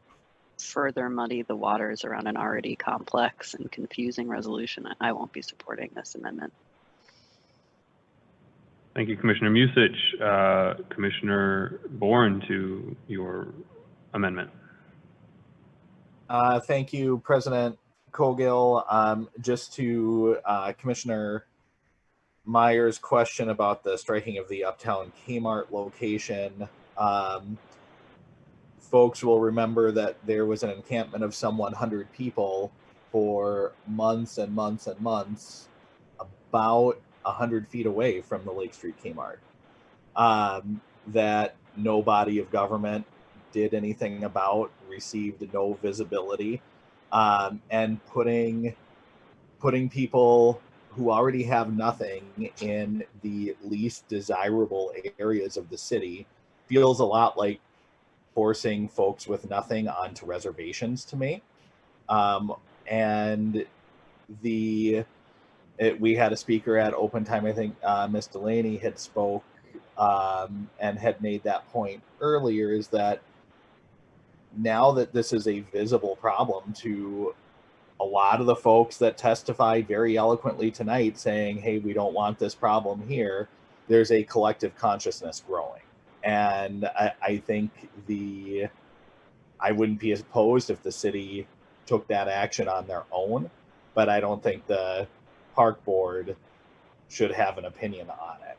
further muddy the waters around an already complex and confusing resolution, I won't be supporting this amendment. Thank you, Commissioner Musich. Commissioner Bourne, to your amendment. Thank you, President Cogill. Just to Commissioner Meyer's question about the striking of the Uptown Kmart location, folks will remember that there was an encampment of some 100 people for months and months and months, about 100 feet away from the Lake Street Kmart, that no body of government did anything about, received no visibility, and putting people who already have nothing in the least desirable areas of the city feels a lot like forcing folks with nothing onto reservations to me. And we had a speaker at Open Time, I think Ms. Delaney had spoke and had made that point earlier, is that now that this is a visible problem to a lot of the folks that testified very eloquently tonight saying, hey, we don't want this problem here, there's a collective consciousness growing. And I think I wouldn't be opposed if the city took that action on their own, but I don't think the park board should have an opinion on it.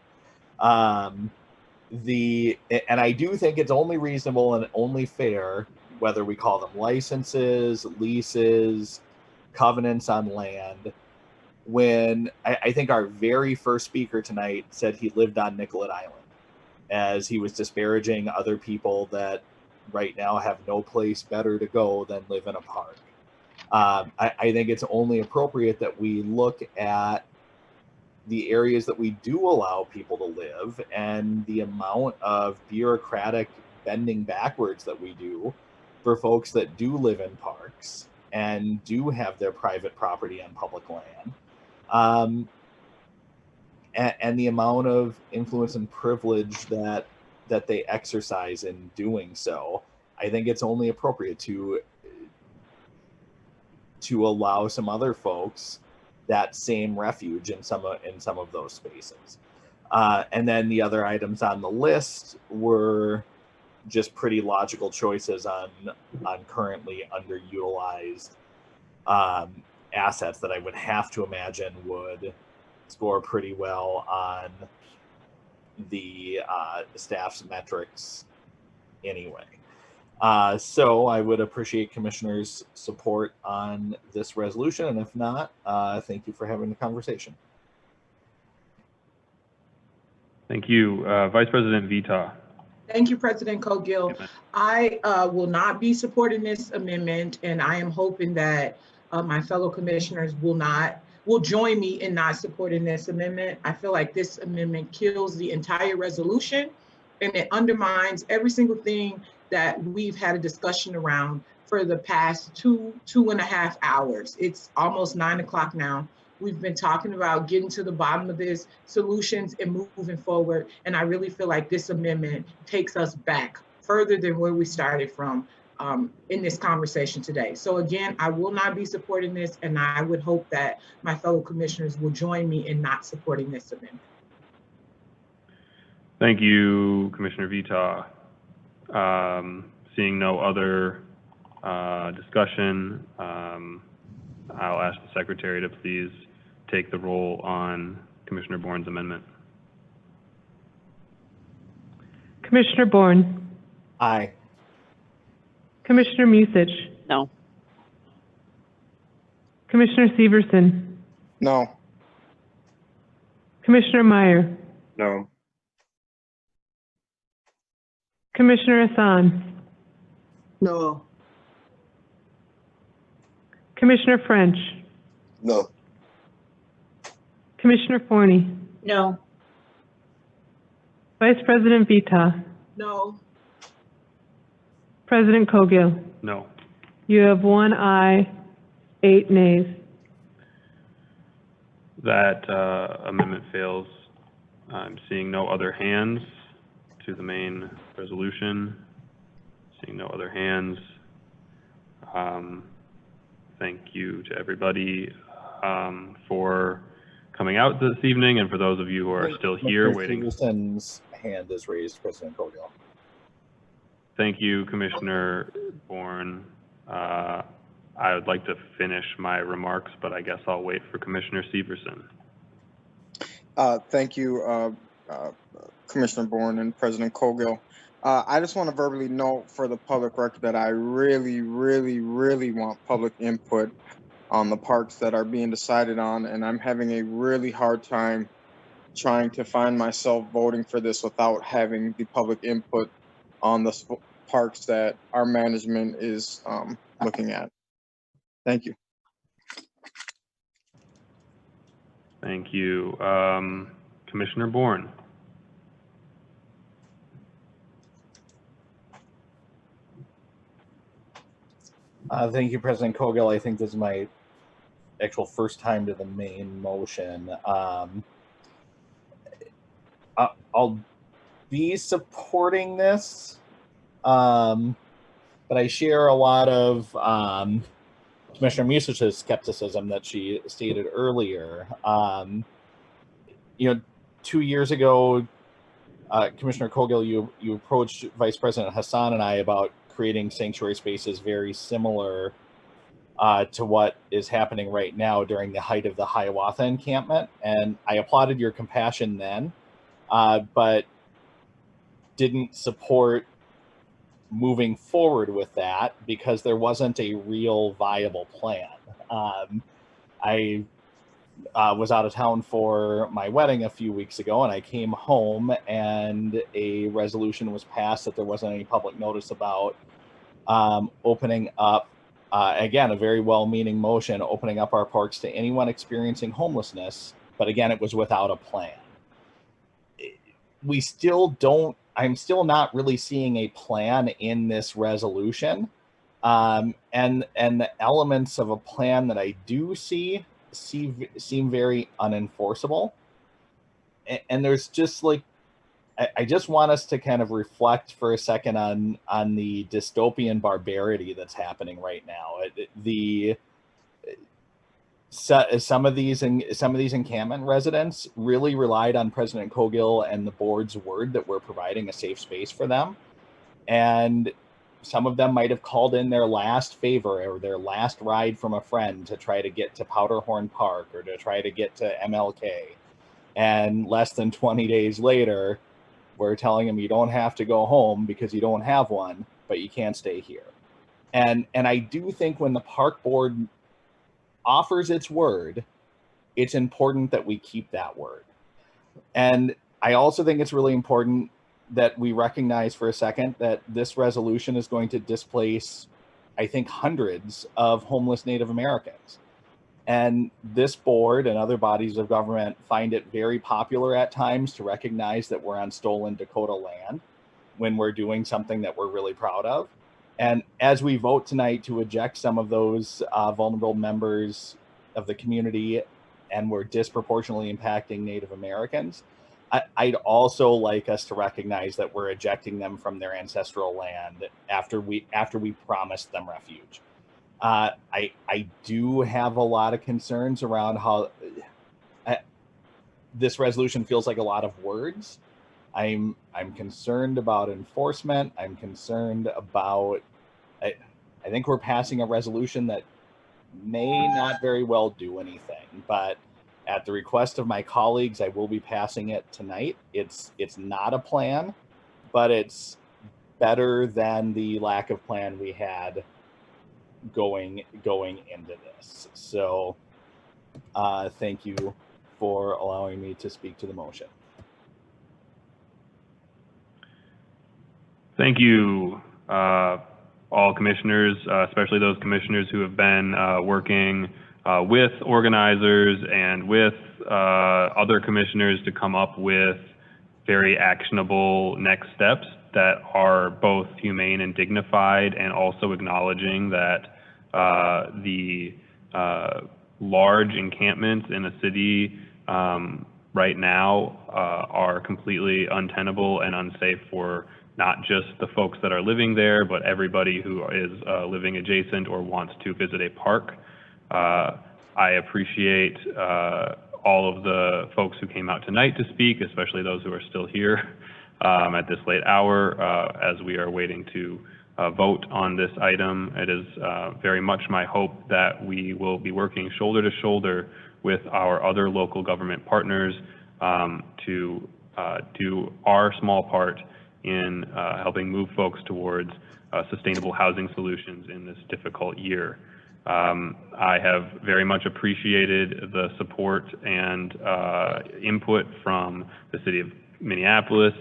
And I do think it's only reasonable and only fair, whether we call them licenses, leases, covenants on land, when I think our very first speaker tonight said he lived on Nicollet Island, as he was disparaging other people that right now have no place better to go than live in a park. I think it's only appropriate that we look at the areas that we do allow people to live and the amount of bureaucratic bending backwards that we do for folks that do live in parks and do have their private property on public land. And the amount of influence and privilege that they exercise in doing so. I think it's only appropriate to allow some other folks that same refuge in some of those spaces. And then the other items on the list were just pretty logical choices on currently underutilized assets that I would have to imagine would score pretty well on the staff's metrics anyway. So I would appreciate commissioners' support on this resolution, and if not, thank you for having the conversation. Thank you. Vice President Vita. Thank you, President Cogill. I will not be supporting this amendment, and I am hoping that my fellow commissioners will join me in not supporting this amendment. I feel like this amendment kills the entire resolution, and it undermines every single thing that we've had a discussion around for the past two and a half hours. It's almost 9 o'clock now. We've been talking about getting to the bottom of this, solutions, and moving forward. And I really feel like this amendment takes us back further than where we started from in this conversation today. So again, I will not be supporting this, and I would hope that my fellow commissioners will join me in not supporting this amendment. Thank you, Commissioner Vita. Seeing no other discussion, I'll ask the Secretary to please take the roll on Commissioner Bourne's amendment. Commissioner Bourne. Aye. Commissioner Musich, No. Commissioner Severson, No. Commissioner Meyer, No. Commissioner Hassan, No. Commissioner French, No. Commissioner Forney, No. Vice President Vita, No. President Cogill. No. You have 1 aye, 8 nays. That amendment fails. I'm seeing no other hands to the main resolution. Seeing no other hands. Thank you to everybody for coming out this evening, and for those of you who are still here waiting. Severson's hand is raised, President Cogill. Thank you, Commissioner Bourne. I would like to finish my remarks, but I guess I'll wait for Commissioner Severson. Thank you, Commissioner Bourne and President Cogill. I just want to verbally note for the public record that I really, really, really want public input on the parks that are being decided on, and I'm having a really hard time trying to find myself voting for this without having the public input on the parks that our management is looking at. Thank you. Thank you. Commissioner Bourne. Thank you, President Cogill. I think this is my actual first time to the main motion. I'll be supporting this, but I share a lot of Commissioner Musich's skepticism that she stated earlier. 2 years ago, Commissioner Cogill, you approached Vice President Hassan and I about creating sanctuary spaces very similar to what is happening right now during the height of the Hiawatha encampment. And I applauded your compassion then, but didn't support moving forward with that because there wasn't a real viable plan. I was out of town for my wedding a few weeks ago, and I came home and a resolution was passed that there wasn't any public notice about opening up, again, a very well-meaning motion, opening up our parks to anyone experiencing homelessness, but again, it was without a plan. I'm still not really seeing a plan in this resolution. And the elements of a plan that I do seem very unenforceable. And there's just like, I just want us to kind of reflect for a second on the dystopian barbarity that's happening right now. Some of these encampment residents really relied on President Cogill and the board's word that we're providing a safe space for them. And some of them might have called in their last favor or their last ride from a friend to try to get to Powderhorn Park or to try to get to MLK. And less than 20 days later, we're telling them you don't have to go home because you don't have one, but you can't stay here. And I do think when the park board offers its word, it's important that we keep that word. And I also think it's really important that we recognize for a second that this resolution is going to displace, I think, hundreds of homeless Native Americans. And this board and other bodies of government find it very popular at times to recognize that we're on stolen Dakota land when we're doing something that we're really proud of. And as we vote tonight to eject some of those vulnerable members of the community, and we're disproportionately impacting Native Americans, I'd also like us to recognize that we're ejecting them from their ancestral land after we promised them refuge. I do have a lot of concerns around how this resolution feels like a lot of words. I'm concerned about enforcement. I'm concerned about, I think we're passing a resolution that may not very well do anything, but at the request of my colleagues, I will be passing it tonight. It's not a plan, but it's better than the lack of plan we had going into this. So thank you for allowing me to speak to the motion. Thank you, all commissioners, especially those commissioners who have been working with organizers and with other commissioners to come up with very actionable next steps that are both humane and dignified, and also acknowledging that the large encampments in a city right now are completely untenable and unsafe for not just the folks that are living there, but everybody who is living adjacent or wants to visit a park. I appreciate all of the folks who came out tonight to speak, especially those who are still here at this late hour as we are waiting to vote on this item. It is very much my hope that we will be working shoulder to shoulder with our other local government partners to do our small part in helping move folks towards sustainable housing solutions in this difficult year. I have very much appreciated the support and input from the City of Minneapolis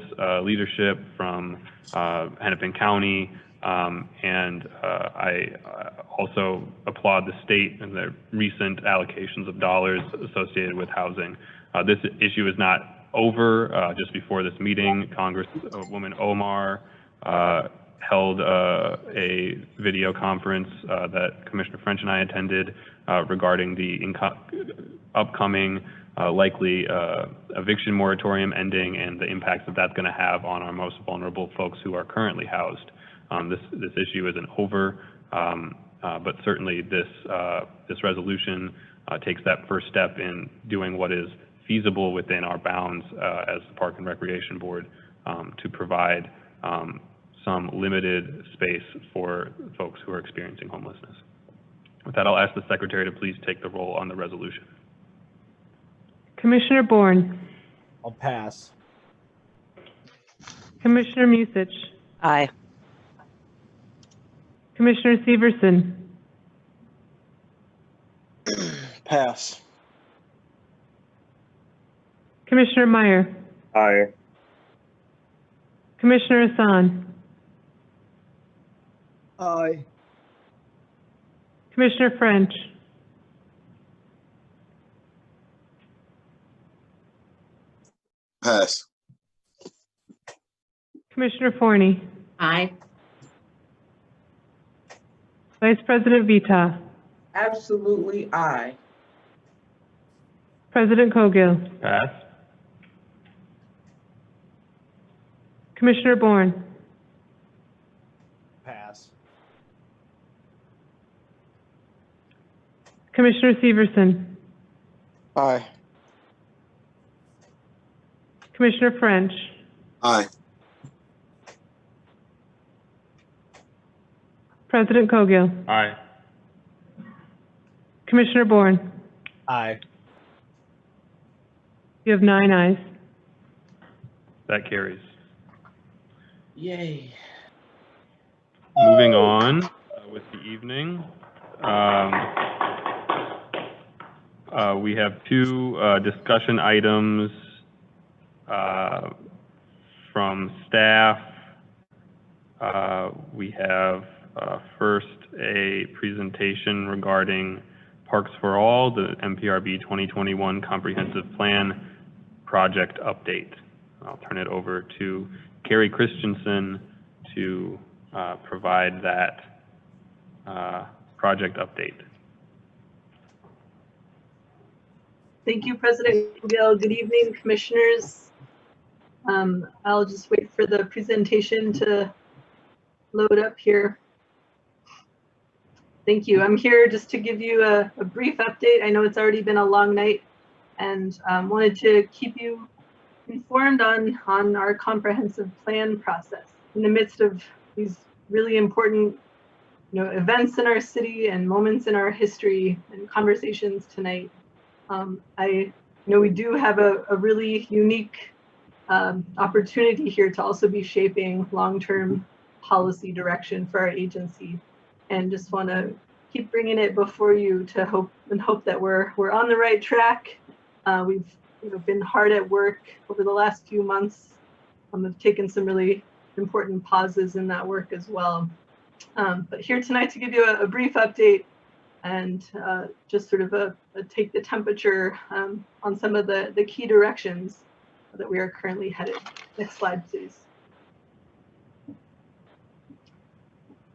leadership, from Hennepin County, and I also applaud the state and the recent allocations of dollars associated with housing. This issue is not over. Just before this meeting, Congresswoman Omar held a video conference that Commissioner French and I attended regarding the upcoming likely eviction moratorium ending and the impacts that that's going to have on our most vulnerable folks who are currently housed. This issue isn't over, but certainly this resolution takes that first step in doing what is feasible within our bounds as the Park and Recreation Board to provide some limited space for folks who are experiencing homelessness. With that, I'll ask the Secretary to please take the roll on the resolution. Commissioner Bourne. I'll pass. Commissioner Musich. Aye. Commissioner Severson. Pass. Commissioner Meyer. Aye. Commissioner Hassan. Aye. Commissioner French. Pass. Commissioner Forney. Aye. Vice President Vita. Absolutely aye. President Cogill. Pass. Commissioner Bourne. Pass. Commissioner Severson. Aye. Commissioner French. Aye. President Cogill. Aye. Commissioner Bourne. Aye. You have 9 ayes. That carries. Yay. Moving on with the evening. We have 2 discussion items from staff. We have first a presentation regarding Parks for All, the MPRB 2021 Comprehensive Plan Project Update. I'll turn it over to Carrie Christensen to provide that project update. Thank you, President Gill. Good evening, commissioners. I'll just wait for the presentation to load up here. Thank you. I'm here just to give you a brief update. I know it's already been a long night, and wanted to keep you informed on our comprehensive plan process in the midst of these really important events in our city and moments in our history and conversations tonight. I know we do have a really unique opportunity here to also be shaping long-term policy direction for our agency, and just want to keep bringing it before you to hope that we're on the right track. We've been hard at work over the last few months. I've taken some really important pauses in that work as well. But here tonight to give you a brief update and just sort of a take the temperature on some of the key directions that we are currently headed. Next slide, please.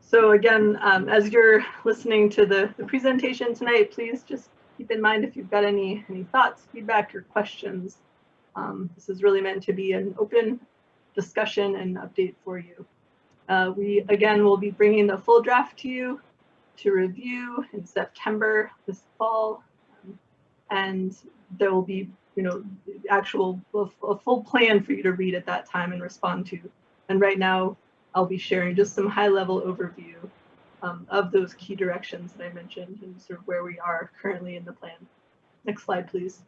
So again, as you're listening to the presentation tonight, please just keep in mind if you've got any thoughts, feedback, or questions. This is really meant to be an open discussion and update for you. We again will be bringing the full draft to you to review in September this fall, and there will be a full plan for you to read at that time and respond to. And right now I'll be sharing just some high-level overview of those key directions that I mentioned and sort of where we are currently in the plan. Next slide, please.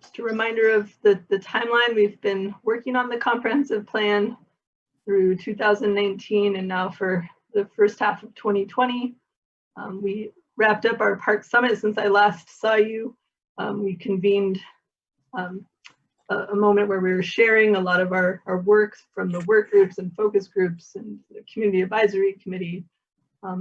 Just a reminder of the timeline. We've been working on the comprehensive plan through 2019 and now for the first half of 2020. We wrapped up our Park Summit since I last saw you. We convened a moment where we were sharing a lot of our work from the work groups and focus groups and the community advisory committee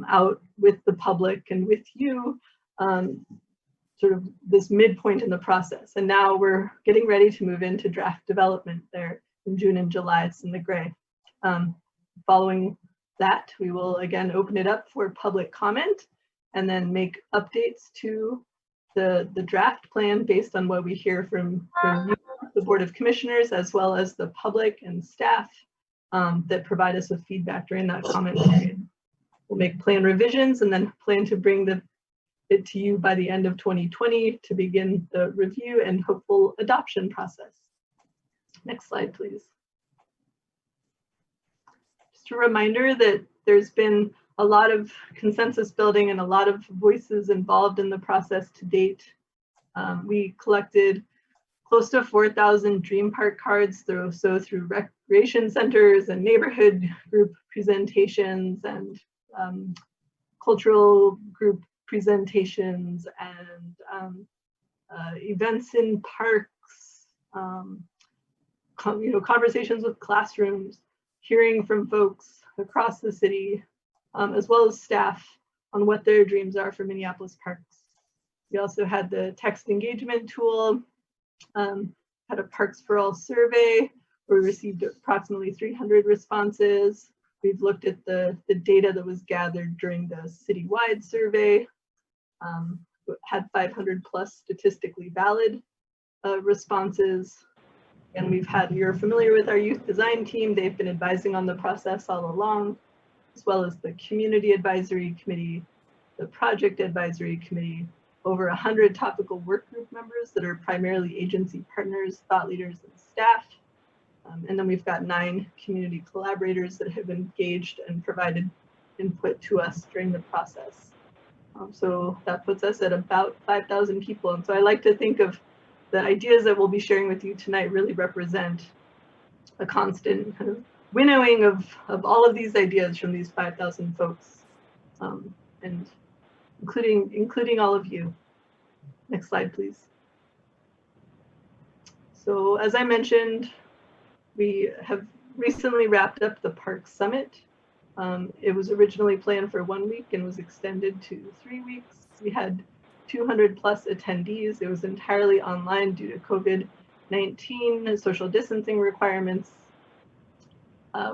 out with the public and with you, sort of this midpoint in the process. And now we're getting ready to move into draft development there in June and July. It's in the gray. Following that, we will again open it up for public comment and then make updates to the draft plan based on what we hear from you, the Board of Commissioners, as well as the public and staff that provide us with feedback during that comment period. We'll make plan revisions and then plan to bring it to you by the end of 2020 to begin the review and hopeful adoption process. Next slide, please. Just a reminder that there's been a lot of consensus building and a lot of voices involved in the process to date. We collected close to 4,000 Dream Park cards through recreation centers and neighborhood group presentations and cultural group presentations and events in parks, conversations with classrooms, hearing from folks across the city, as well as staff on what their dreams are for Minneapolis parks. We also had the text engagement tool, had a Parks for All survey where we received approximately 300 responses. We've looked at the data that was gathered during the citywide survey, had 500 plus statistically valid responses. And you're familiar with our youth design team. They've been advising on the process all along, as well as the community advisory committee, the project advisory committee, over 100 topical work group members that are primarily agency partners, thought leaders, and staff. And then we've got 9 community collaborators that have engaged and provided input to us during the process. So that puts us at about 5,000 people. And so I like to think of the ideas that we'll be sharing with you tonight really represent a constant kind of winnowing of all of these ideas from these 5,000 folks, and including all of you. Next slide, please. So as I mentioned, we have recently wrapped up the Park Summit. It was originally planned for 1 week and was extended to 3 weeks. We had 200 plus attendees. It was entirely online due to COVID-19 social distancing requirements.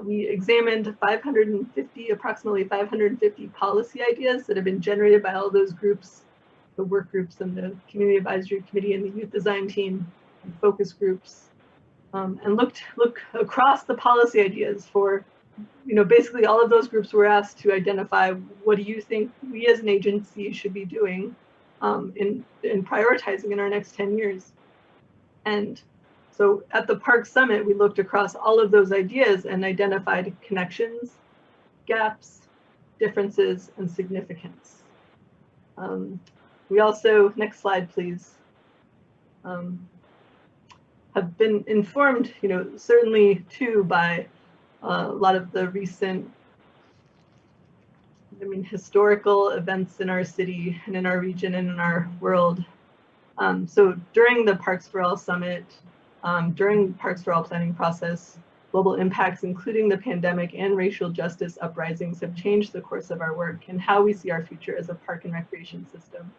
We examined approximately 550 policy ideas that have been generated by all those groups, the work groups and the community advisory committee and the youth design team and focus groups, and look across the policy ideas for, basically all of those groups were asked to identify what do you think we as an agency should be doing in prioritizing in our next 10 years. And so at the Park Summit, we looked across all of those ideas and identified connections, gaps, differences, and significance. We also, next slide, please. have been informed, certainly too by a lot of the recent, historical events in our city and in our region and in our world. So during the Parks for All Summit, during Parks for All planning process, global impacts, including the pandemic and racial justice uprisings, have changed the course of our work and how we see our future as a park and recreation system.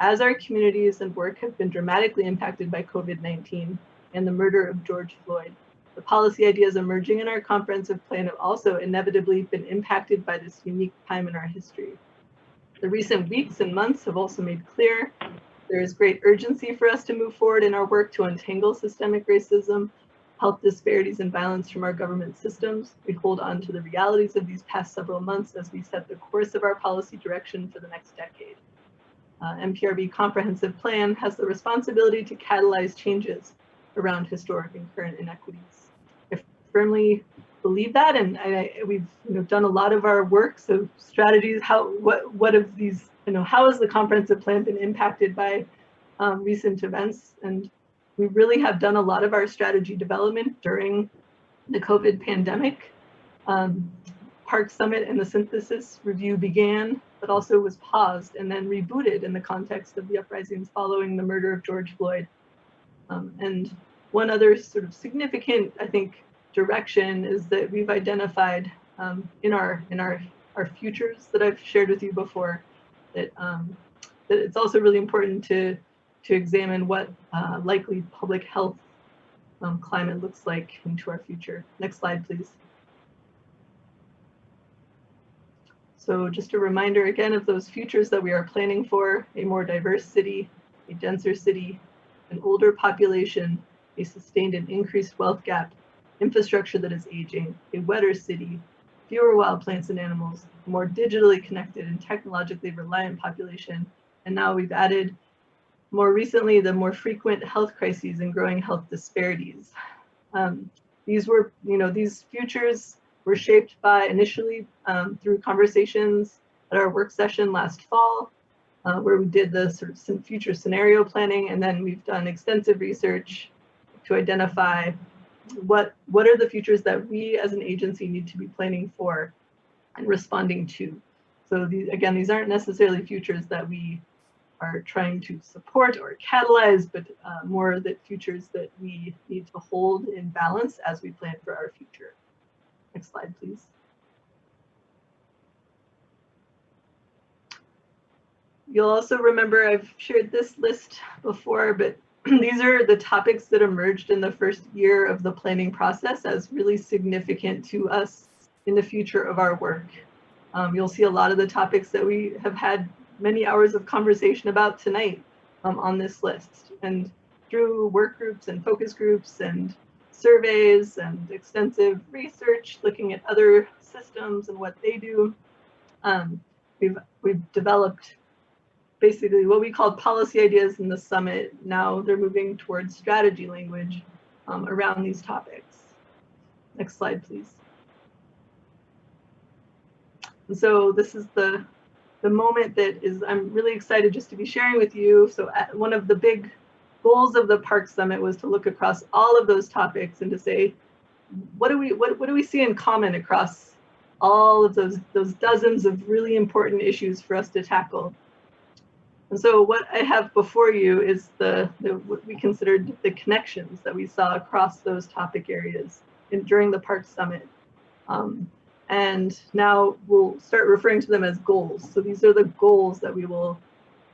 As our communities and work have been dramatically impacted by COVID-19 and the murder of George Floyd, the policy ideas emerging in our comprehensive plan have also inevitably been impacted by this unique time in our history. The recent weeks and months have also made clear there is great urgency for us to move forward in our work to untangle systemic racism, health disparities, and violence from our government systems. We hold on to the realities of these past several months as we set the course of our policy direction for the next decade. MPRB Comprehensive Plan has the responsibility to catalyze changes around historic and current inequities. I firmly believe that, and we've done a lot of our work. So strategies, what of these, how has the comprehensive plan been impacted by recent events? And we really have done a lot of our strategy development during the COVID pandemic. Park Summit and the Synthesis Review began, but also was paused and then rebooted in the context of the uprisings following the murder of George Floyd. And one other sort of significant, I think, direction is that we've identified in our futures that I've shared with you before, that it's also really important to examine what likely public health climate looks like into our future. Next slide, please. So just a reminder again of those futures that we are planning for: a more diverse city, a denser city, an older population, a sustained and increased wealth gap, infrastructure that is aging, a wetter city, fewer wild plants and animals, a more digitally connected and technologically reliant population. And now we've added more recently the more frequent health crises and growing health disparities. These futures were shaped by initially through conversations at our work session last fall, where we did the sort of future scenario planning, and then we've done extensive research to identify what are the futures that we as an agency need to be planning for and responding to. So these aren't necessarily futures that we are trying to support or catalyze, but more the futures that we need to hold in balance as we plan for our future. Next slide, please. You'll also remember I've shared this list before, but these are the topics that emerged in the first year of the planning process as really significant to us in the future of our work. You'll see a lot of the topics that we have had many hours of conversation about tonight on this list. And through work groups and focus groups and surveys and extensive research looking at other systems and what they do, we've developed basically what we called policy ideas in the summit. Now they're moving towards strategy language around these topics. Next slide, please. And so this is the moment that I'm really excited just to be sharing with you. So one of the big goals of the Park Summit was to look across all of those topics and to say, what do we see in common across all of those dozens of really important issues for us to tackle? And so what I have before you is what we considered the connections that we saw across those topic areas during the Park Summit. And now we'll start referring to them as goals. So these are the goals that we will,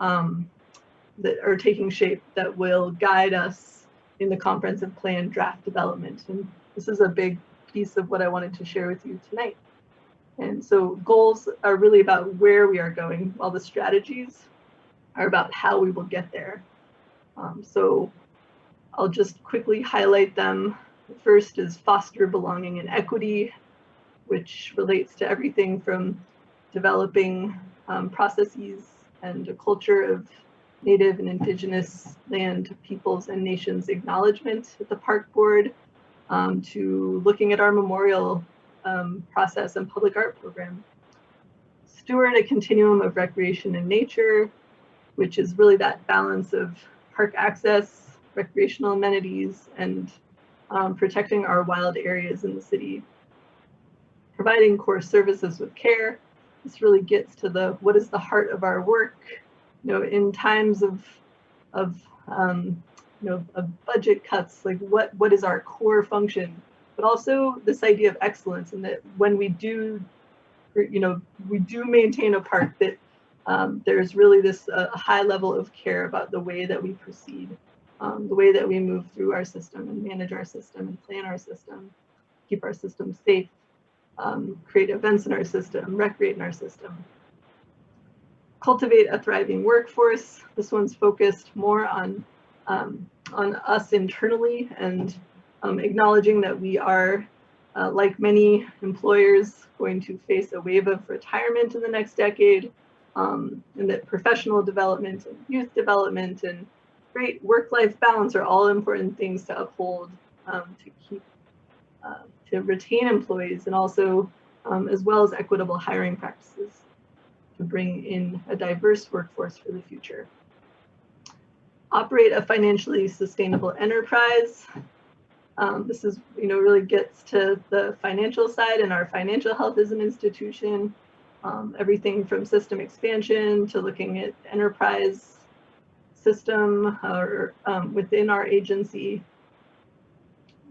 that are taking shape, that will guide us in the comprehensive plan draft development. And this is a big piece of what I wanted to share with you tonight. And so goals are really about where we are going, while the strategies are about how we will get there. So I'll just quickly highlight them. The first is foster belonging and equity, which relates to everything from developing processes and a culture of Native and Indigenous land peoples and nations acknowledgement at the Park Board, to looking at our memorial process and public art program. Steward a continuum of recreation and nature, which is really that balance of park access, recreational amenities, and protecting our wild areas in the city. Providing core services with care. This really gets to what is the heart of our work. In times of budget cuts, like what is our core function, but also this idea of excellence, and that when we do maintain a park, that there's really this high level of care about the way that we proceed, the way that we move through our system and manage our system and plan our system, keep our system safe, create events in our system, recreate in our system. Cultivate a thriving workforce. This one's focused more on us internally, and acknowledging that we are, like many employers, going to face a wave of retirement in the next decade, and that professional development and youth development and great work-life balance are all important things to uphold, to keep, to retain employees, and also as well as equitable hiring practices to bring in a diverse workforce for the future. Operate a financially sustainable enterprise. This is, really gets to the financial side and our financial health as an institution. Everything from system expansion to looking at enterprise system or within our agency.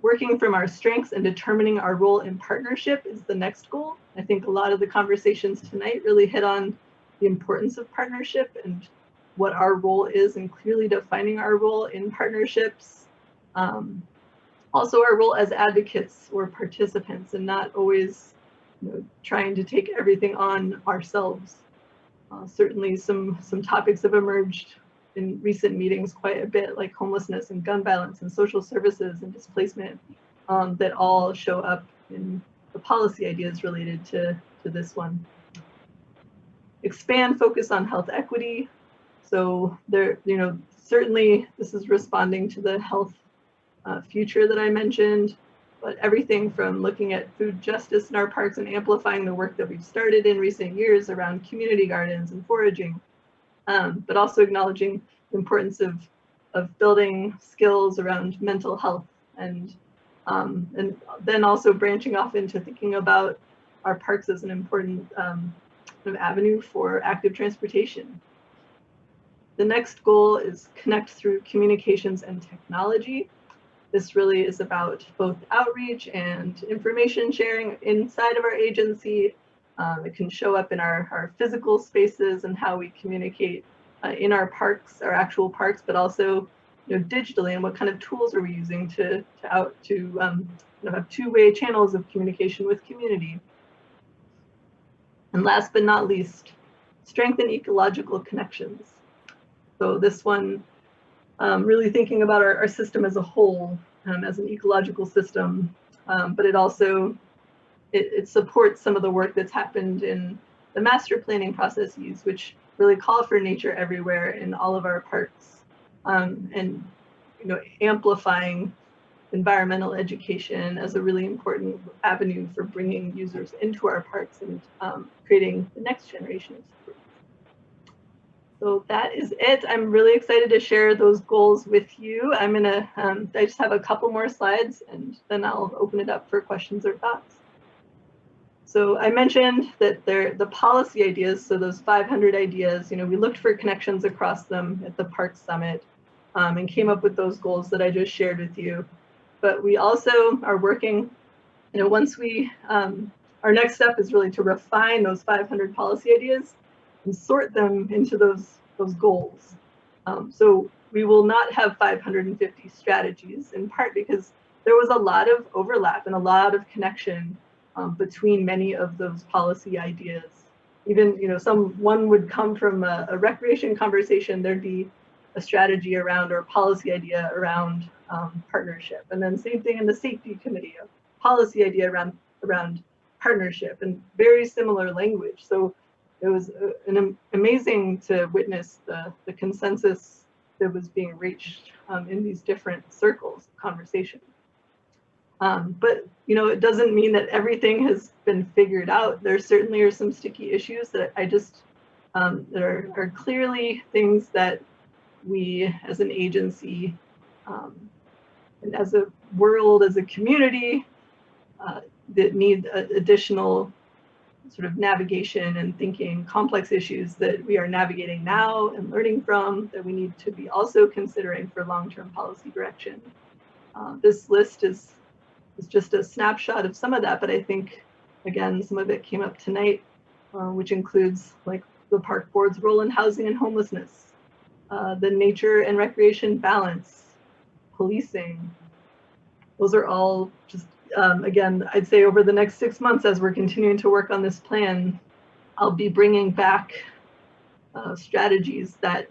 Working from our strengths and determining our role in partnership is the next goal. I think a lot of the conversations tonight really hit on the importance of partnership and what our role is, and clearly defining our role in partnerships. Also our role as advocates or participants, and not always trying to take everything on ourselves. Certainly some topics have emerged in recent meetings quite a bit, like homelessness and gun violence and social services and displacement, that all show up in the policy ideas related to this one. Expand focus on health equity. So there, certainly this is responding to the health future that I mentioned, but everything from looking at food justice in our parks and amplifying the work that we've started in recent years around community gardens and foraging, but also acknowledging the importance of building skills around mental health, and then also branching off into thinking about our parks as an important avenue for active transportation. The next goal is connect through communications and technology. This really is about both outreach and information sharing inside of our agency. It can show up in our physical spaces and how we communicate in our parks, our actual parks, but also digitally, and what kind of tools are we using to have two-way channels of communication with community. And last but not least, strengthen ecological connections. So this one, really thinking about our system as a whole, as an ecological system, but it also, it supports some of the work that's happened in the master planning processes, which really call for nature everywhere in all of our parks, and amplifying environmental education as a really important avenue for bringing users into our parks and creating the next generation of supports. So that is it. I'm really excited to share those goals with you. I'm gonna, I just have a couple more slides, and then I'll open it up for questions or thoughts. So I mentioned that the policy ideas, so those 500 ideas, we looked for connections across them at the Parks Summit, and came up with those goals that I just shared with you. But we also are working, once we, our next step is really to refine those 500 policy ideas and sort them into those goals. So we will not have 550 strategies, in part because there was a lot of overlap and a lot of connection between many of those policy ideas. Even, one would come from a recreation conversation, there'd be a strategy around or a policy idea around partnership. And then same thing in the safety committee, a policy idea around partnership, and very similar language. So it was amazing to witness the consensus that was being reached in these different circles of conversation. But it doesn't mean that everything has been figured out. There certainly are some sticky issues that I just that are clearly things that we as an agency And as a world, as a community, that need additional sort of navigation and thinking complex issues that we are navigating now and learning from, that we need to be also considering for long-term policy direction. This list is just a snapshot of some of that, but I think, again, some of it came up tonight, which includes like the park board's role in housing and homelessness, the nature and recreation balance, policing. Those are all just, again, I'd say over the next 6 months, as we're continuing to work on this plan, I'll be bringing back strategies that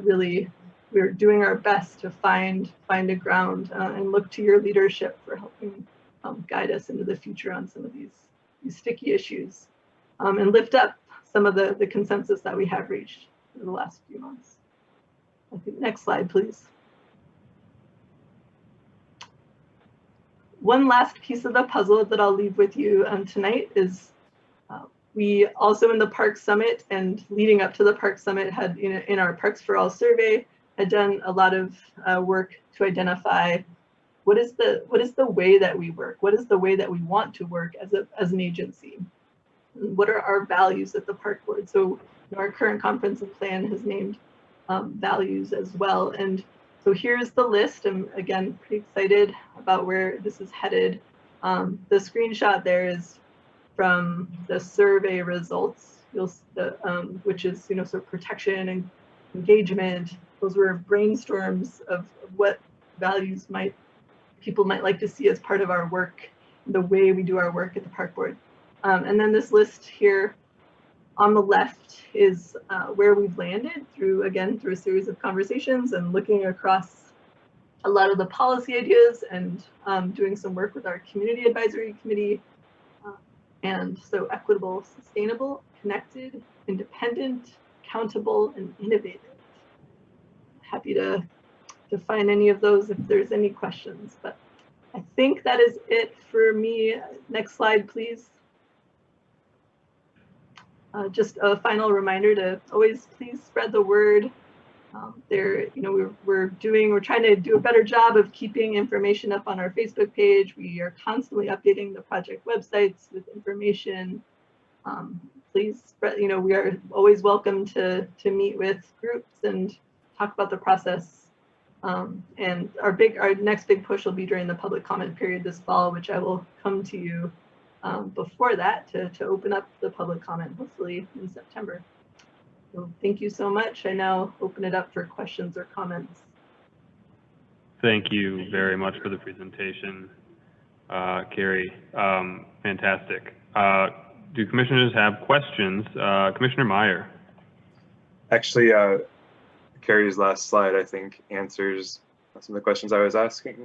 really we're doing our best to find a ground and look to your leadership for helping guide us into the future on some of these sticky issues, and lift up some of the consensus that we have reached over the last few months. I think next slide, please. One last piece of the puzzle that I'll leave with you tonight is we also in the Park Summit and leading up to the Park Summit had in our Parks for All survey had done a lot of work to identify what is the way that we work, what is the way that we want to work as an agency, and what are our values at the park board. So our current comprehensive plan has named values as well, and so here's the list. I'm again pretty excited about where this is headed. The screenshot there is from the survey results, which is sort of protection and engagement. Those were brainstorms of what values people might like to see as part of our work, the way we do our work at the park board. And then this list here on the left is where we've landed through a series of conversations and looking across a lot of the policy ideas and doing some work with our community advisory committee. And so equitable, sustainable, connected, independent, accountable, and innovative. Happy to find any of those if there's any questions, but I think that is it for me. Next slide, please. Just a final reminder to always please spread the word. We're trying to do a better job of keeping information up on our Facebook page. We are constantly updating the project websites with information. Please spread, we are always welcome to meet with groups and talk about the process. And our next big push will be during the public comment period this fall, which I will come to you before that to open up the public comment, hopefully in September. So thank you so much. I now open it up for questions or comments. Thank you very much for the presentation, Carrie. Fantastic. Do commissioners have questions? Commissioner Meyer. Actually, Carrie's last slide, I think, answers some of the questions I was asking.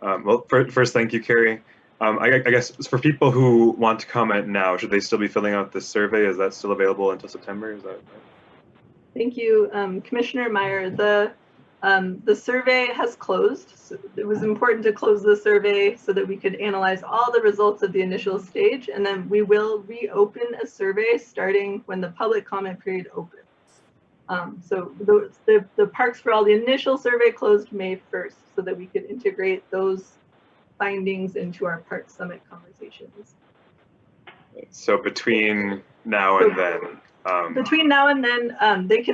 Well, first, thank you, Carrie. I guess for people who want to comment now, should they still be filling out this survey? Is that still available until September? Is that right? Thank you, Commissioner Meyer. The survey has closed. So it was important to close the survey so that we could analyze all the results of the initial stage, and then we will reopen a survey starting when the public comment period opens. So the Parks for All, the initial survey closed May 1st so that we could integrate those findings into our Park Summit conversations. So between now and then, between now and then,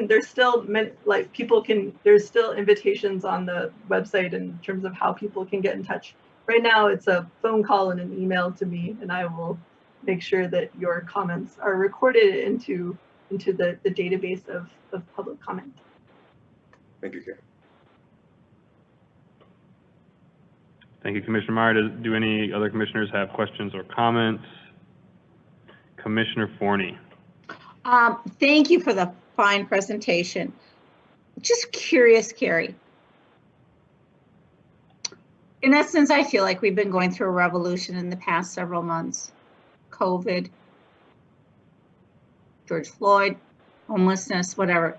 there's still there's still invitations on the website in terms of how people can get in touch. Right now, it's a phone call and an email to me, and I will make sure that your comments are recorded into the database of public comment. Thank you, Karen. Thank you, Commissioner Meyer. Do any other commissioners have questions or comments? Commissioner Forney. Thank you for the fine presentation. Just curious, Carrie. In essence, I feel like we've been going through a revolution in the past several months. COVID, George Floyd, homelessness, whatever.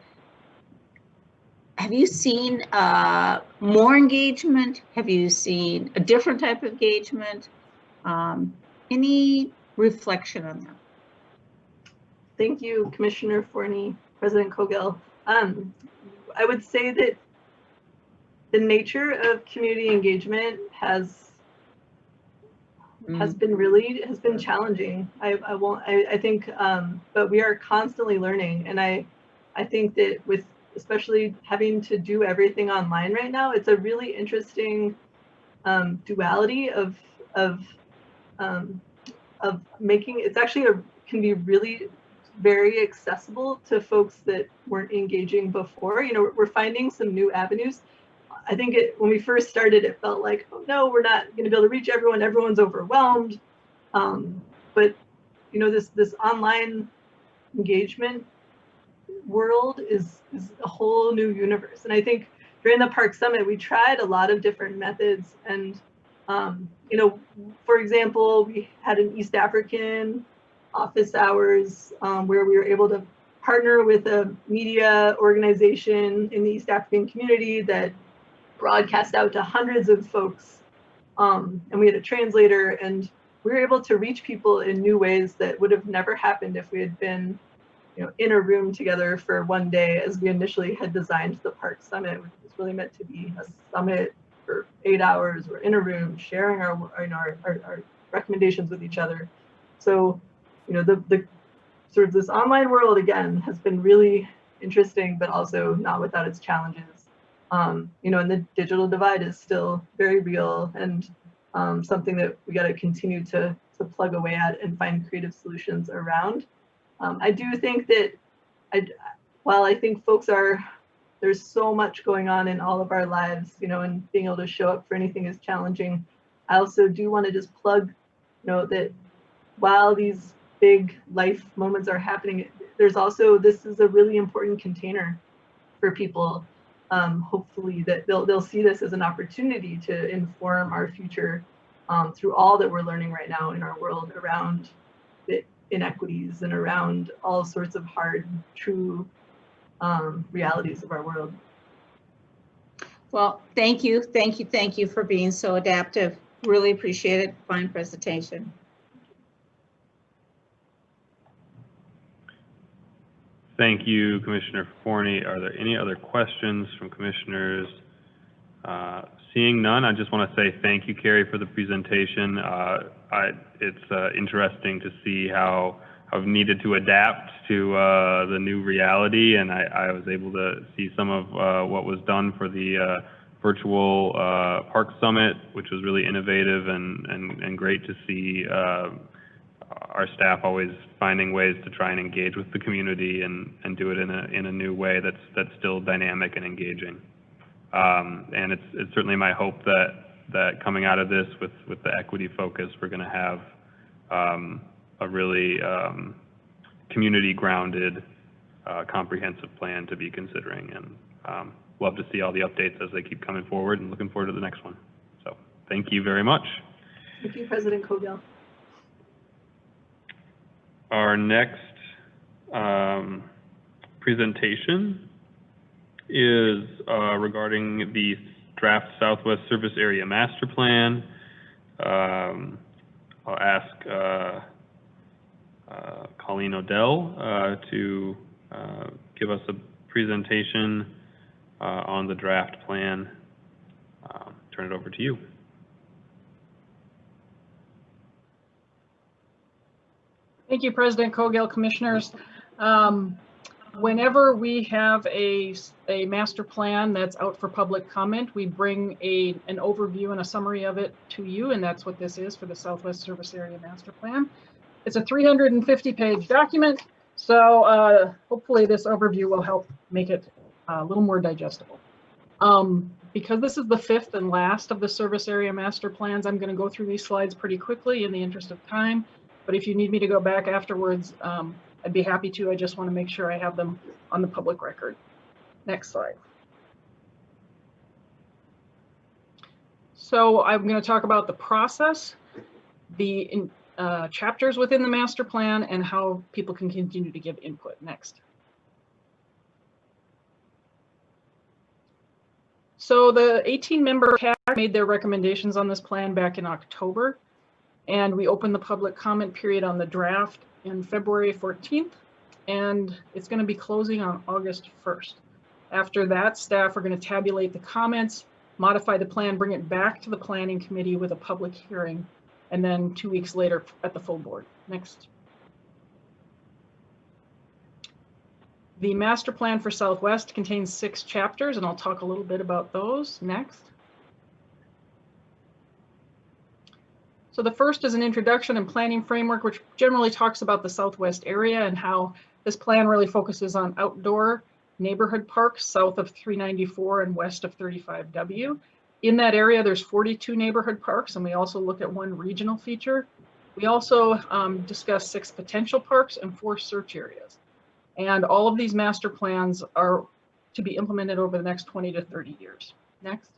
Have you seen more engagement? Have you seen a different type of engagement? Any reflection on that? Thank you, Commissioner Forney, President Cogill. I would say that the nature of community engagement has been challenging. I think, but we are constantly learning. And I think that with especially having to do everything online right now, it's a really interesting duality of making, it's actually can be really very accessible to folks that weren't engaging before. You know, we're finding some new avenues. I think when we first started, it felt like, oh no, we're not going to be able to reach everyone. Everyone's overwhelmed. But you know, this online engagement world is a whole new universe. And I think during the Park Summit, we tried a lot of different methods. And you know, for example, we had an East African office hours where we were able to partner with a media organization in the East African community that broadcast out to hundreds of folks. And we had a translator, and we were able to reach people in new ways that would have never happened if we had been, you know, in a room together for one day, as we initially had designed the Park Summit, which was really meant to be a summit for 8 hours. We're in a room sharing our recommendations with each other. So, you know, the sort of this online world again has been really interesting, but also not without its challenges. You know, and the digital divide is still very real, and something that we got to continue to plug away at and find creative solutions around. I do think that while I think there's so much going on in all of our lives, you know, and being able to show up for anything is challenging. I also do want to just plug, you know, that while these big life moments are happening, there's also, this is a really important container for people. Hopefully that they'll see this as an opportunity to inform our future through all that we're learning right now in our world around the inequities and around all sorts of hard, true realities of our world. Well, thank you for being so adaptive. Really appreciate it. Fine presentation. Thank you, Commissioner Forney. Are there any other questions from commissioners? Seeing none, I just want to say thank you, Carrie, for the presentation. It's interesting to see how I've needed to adapt to the new reality, and I was able to see some of what was done for the virtual Park Summit, which was really innovative and great to see our staff always finding ways to try and engage with the community and do it in a new way that's still dynamic and engaging. And it's certainly my hope that coming out of this with the equity focus, we're going to have a really community grounded comprehensive plan to be considering, and love to see all the updates as they keep coming forward, and looking forward to the next one. So thank you very much. Thank you, President Cogill. Our next presentation is regarding the draft Southwest Service Area Master Plan. I'll ask Colleen Odell to give us a presentation on the draft plan. Turn it over to you. Thank you, President Cogill, commissioners. Whenever we have a master plan that's out for public comment, we bring an overview and a summary of it to you, and that's what this is for the Southwest Service Area Master Plan. It's a 350-page document, so hopefully this overview will help make it a little more digestible. Because this is the fifth and last of the service area master plans, I'm going to go through these slides pretty quickly in the interest of time. But if you need me to go back afterwards, I'd be happy to. I just want to make sure I have them on the public record. Next slide. So I'm going to talk about the process, the chapters within the master plan, and how people can continue to give input. Next. So the 18-member CAC made their recommendations on this plan back in October. And we opened the public comment period on the draft in February 14th, and it's going to be closing on August 1st. After that, staff are going to tabulate the comments modify the plan, bring it back to the planning committee with a public hearing, and then 2 weeks later at the full board. Next. The master plan for Southwest contains 6 chapters, and I'll talk a little bit about those next. So the first is an introduction and planning framework, which generally talks about the Southwest area and how this plan really focuses on outdoor neighborhood parks south of 394 and west of 35W. In that area, there's 42 neighborhood parks, and we also look at 1 regional feature. We also discuss 6 potential parks and 4 search areas. And all of these master plans are to be implemented over the next 20 to 30 years. Next.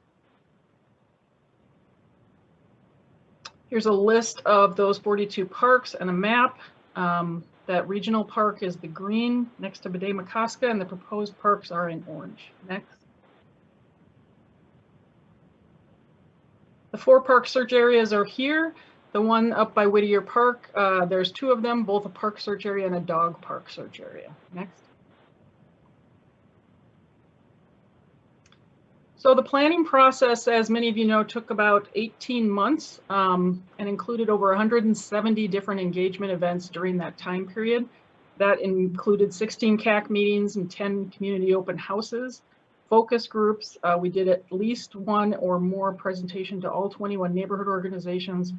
Here's a list of those 42 parks and a map. That regional park is the green next to Bede-Makaska, and the proposed parks are in orange. Next. The 4 park search areas are here. The one up by Whittier Park, there's 2 of them, both a park search area and a dog park search area. Next. So the planning process, as many of you know, took about 18 months and included over 170 different engagement events during that time period. That included 16 CAC meetings and 10 community open houses, focus groups. We did at least 1 or more presentation to all 21 neighborhood organizations,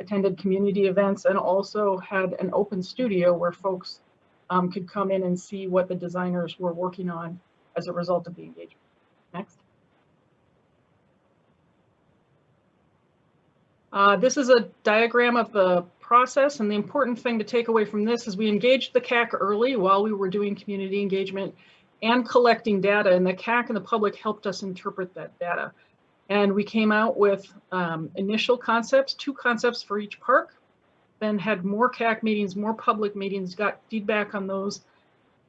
attended community events, and also had an open studio where folks could come in and see what the designers were working on as a result of the engagement. Next. This is a diagram of the process, and the important thing to take away from this is we engaged the CAC early while we were doing community engagement and collecting data, and the CAC and the public helped us interpret that data. And we came out with initial concepts, 2 concepts for each park, then had more CAC meetings, more public meetings, got feedback on those,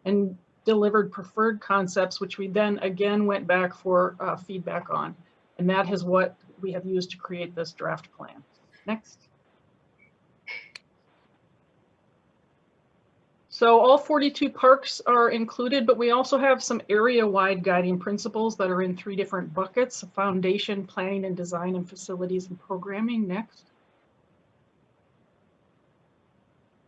and delivered preferred concepts, which we then again went back for feedback on. And that is what we have used to create this draft plan. Next. So all 42 parks are included, but we also have some area-wide guiding principles that are in 3 different buckets: foundation, planning and design, and facilities and programming. Next.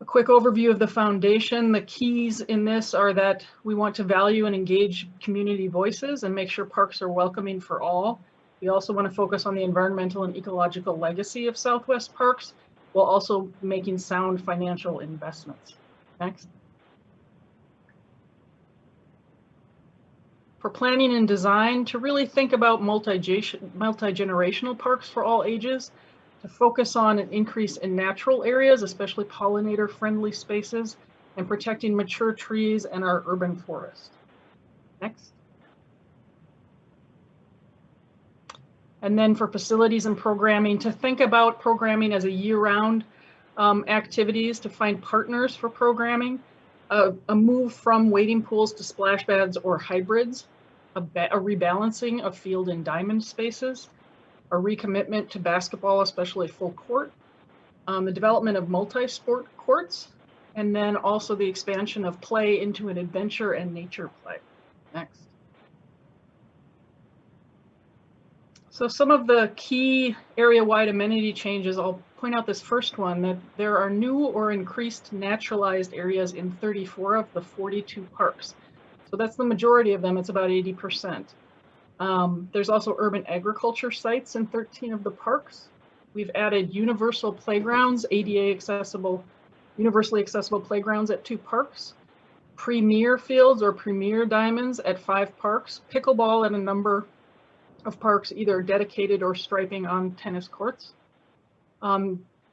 A quick overview of the foundation. The keys in this are that we want to value and engage community voices and make sure parks are welcoming for all. We also want to focus on the environmental and ecological legacy of Southwest parks, while also making sound financial investments. Next. For planning and design, to really think about multi-generational parks for all ages, to focus on an increase in natural areas, especially pollinator-friendly spaces, and protecting mature trees and our urban forest. Next. And then for facilities and programming, to think about programming as a year-round activities, to find partners for programming, a move from wading pools to splash pads or hybrids, a rebalancing of field and diamond spaces, a recommitment to basketball, especially full court, the development of multi-sport courts, and then also the expansion of play into an adventure and nature play. Next. So some of the key area-wide amenity changes, I'll point out this first one, that there are new or increased naturalized areas in 34 of the 42 parks. So that's the majority of them, it's about 80%. There's also urban agriculture sites in 13 of the parks. We've added universal playgrounds, ADA accessible, universally accessible playgrounds at 2 parks, premier fields or premier diamonds at 5 parks, pickleball at a number of parks, either dedicated or striping on tennis courts,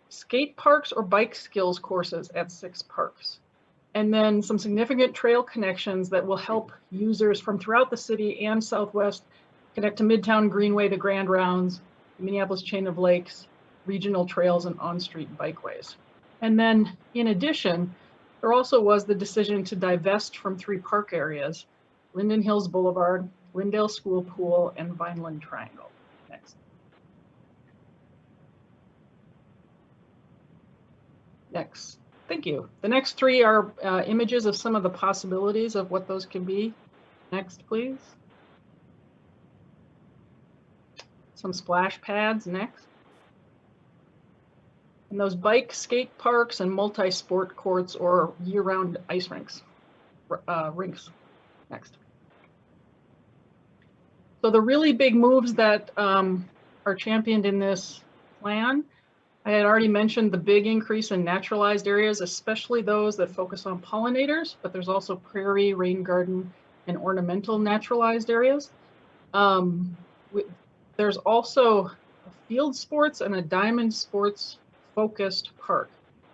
skate parks or bike skills courses at 6 parks, and then some significant trail connections that will help users from throughout the city and Southwest connect to Midtown Greenway, the Grand Rounds, the Minneapolis Chain of Lakes, regional trails, and on-street bikeways. And then in addition, there also was the decision to divest from 3 park areas: Linden Hills Boulevard, Lindale School Pool, and Vineland Triangle. Next. Next. Thank you. The next 3 are images of some of the possibilities of what those can be. Next, please. some splash pads next. And those bike skate parks and multi-sport courts or year-round ice rinks. Next. So the really big moves that are championed in this plan, I had already mentioned the big increase in naturalized areas, especially those that focus on pollinators, but there's also prairie, rain garden, and ornamental naturalized areas. There's also a field sports and a diamond sports focused park,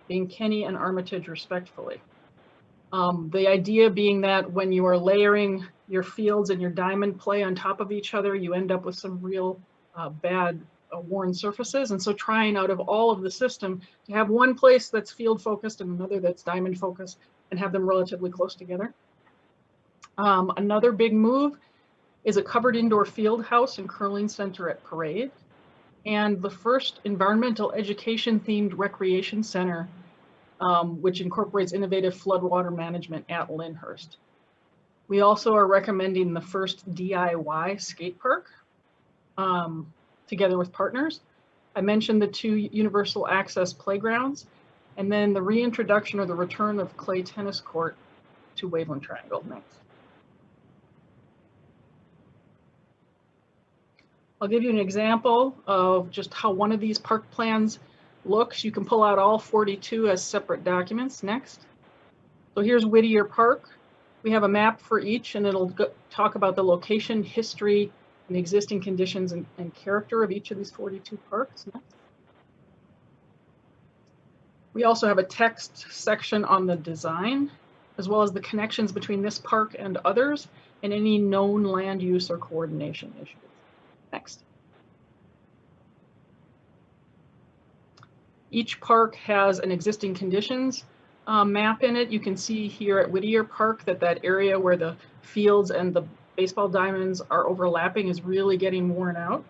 being Kenny and Armitage respectively. The idea being that when you are layering your fields and your diamond play on top of each other, you end up with some real bad worn surfaces. And so trying out of all of the system to have one place that's field focused and another that's diamond focused and have them relatively close together. Another big move is a covered indoor field house and curling center at Parade, and the first environmental education themed recreation center, which incorporates innovative floodwater management at Lyndhurst. We also are recommending the first DIY skate park together with partners. I mentioned the 2 universal access playgrounds, and then the reintroduction or the return of clay tennis court to Waveland Triangle next. I'll give you an example of just how one of these park plans looks. You can pull out all 42 as separate documents next. So here's Whittier Park. We have a map for each, and it'll talk about the location, history, and existing conditions and character of each of these 42 parks. Next. We also have a text section on the design, as well as the connections between this park and others, and any known land use or coordination issues. Next. Each park has an existing conditions map in it. You can see here at Whittier Park that area where the fields and the baseball diamonds are overlapping is really getting worn out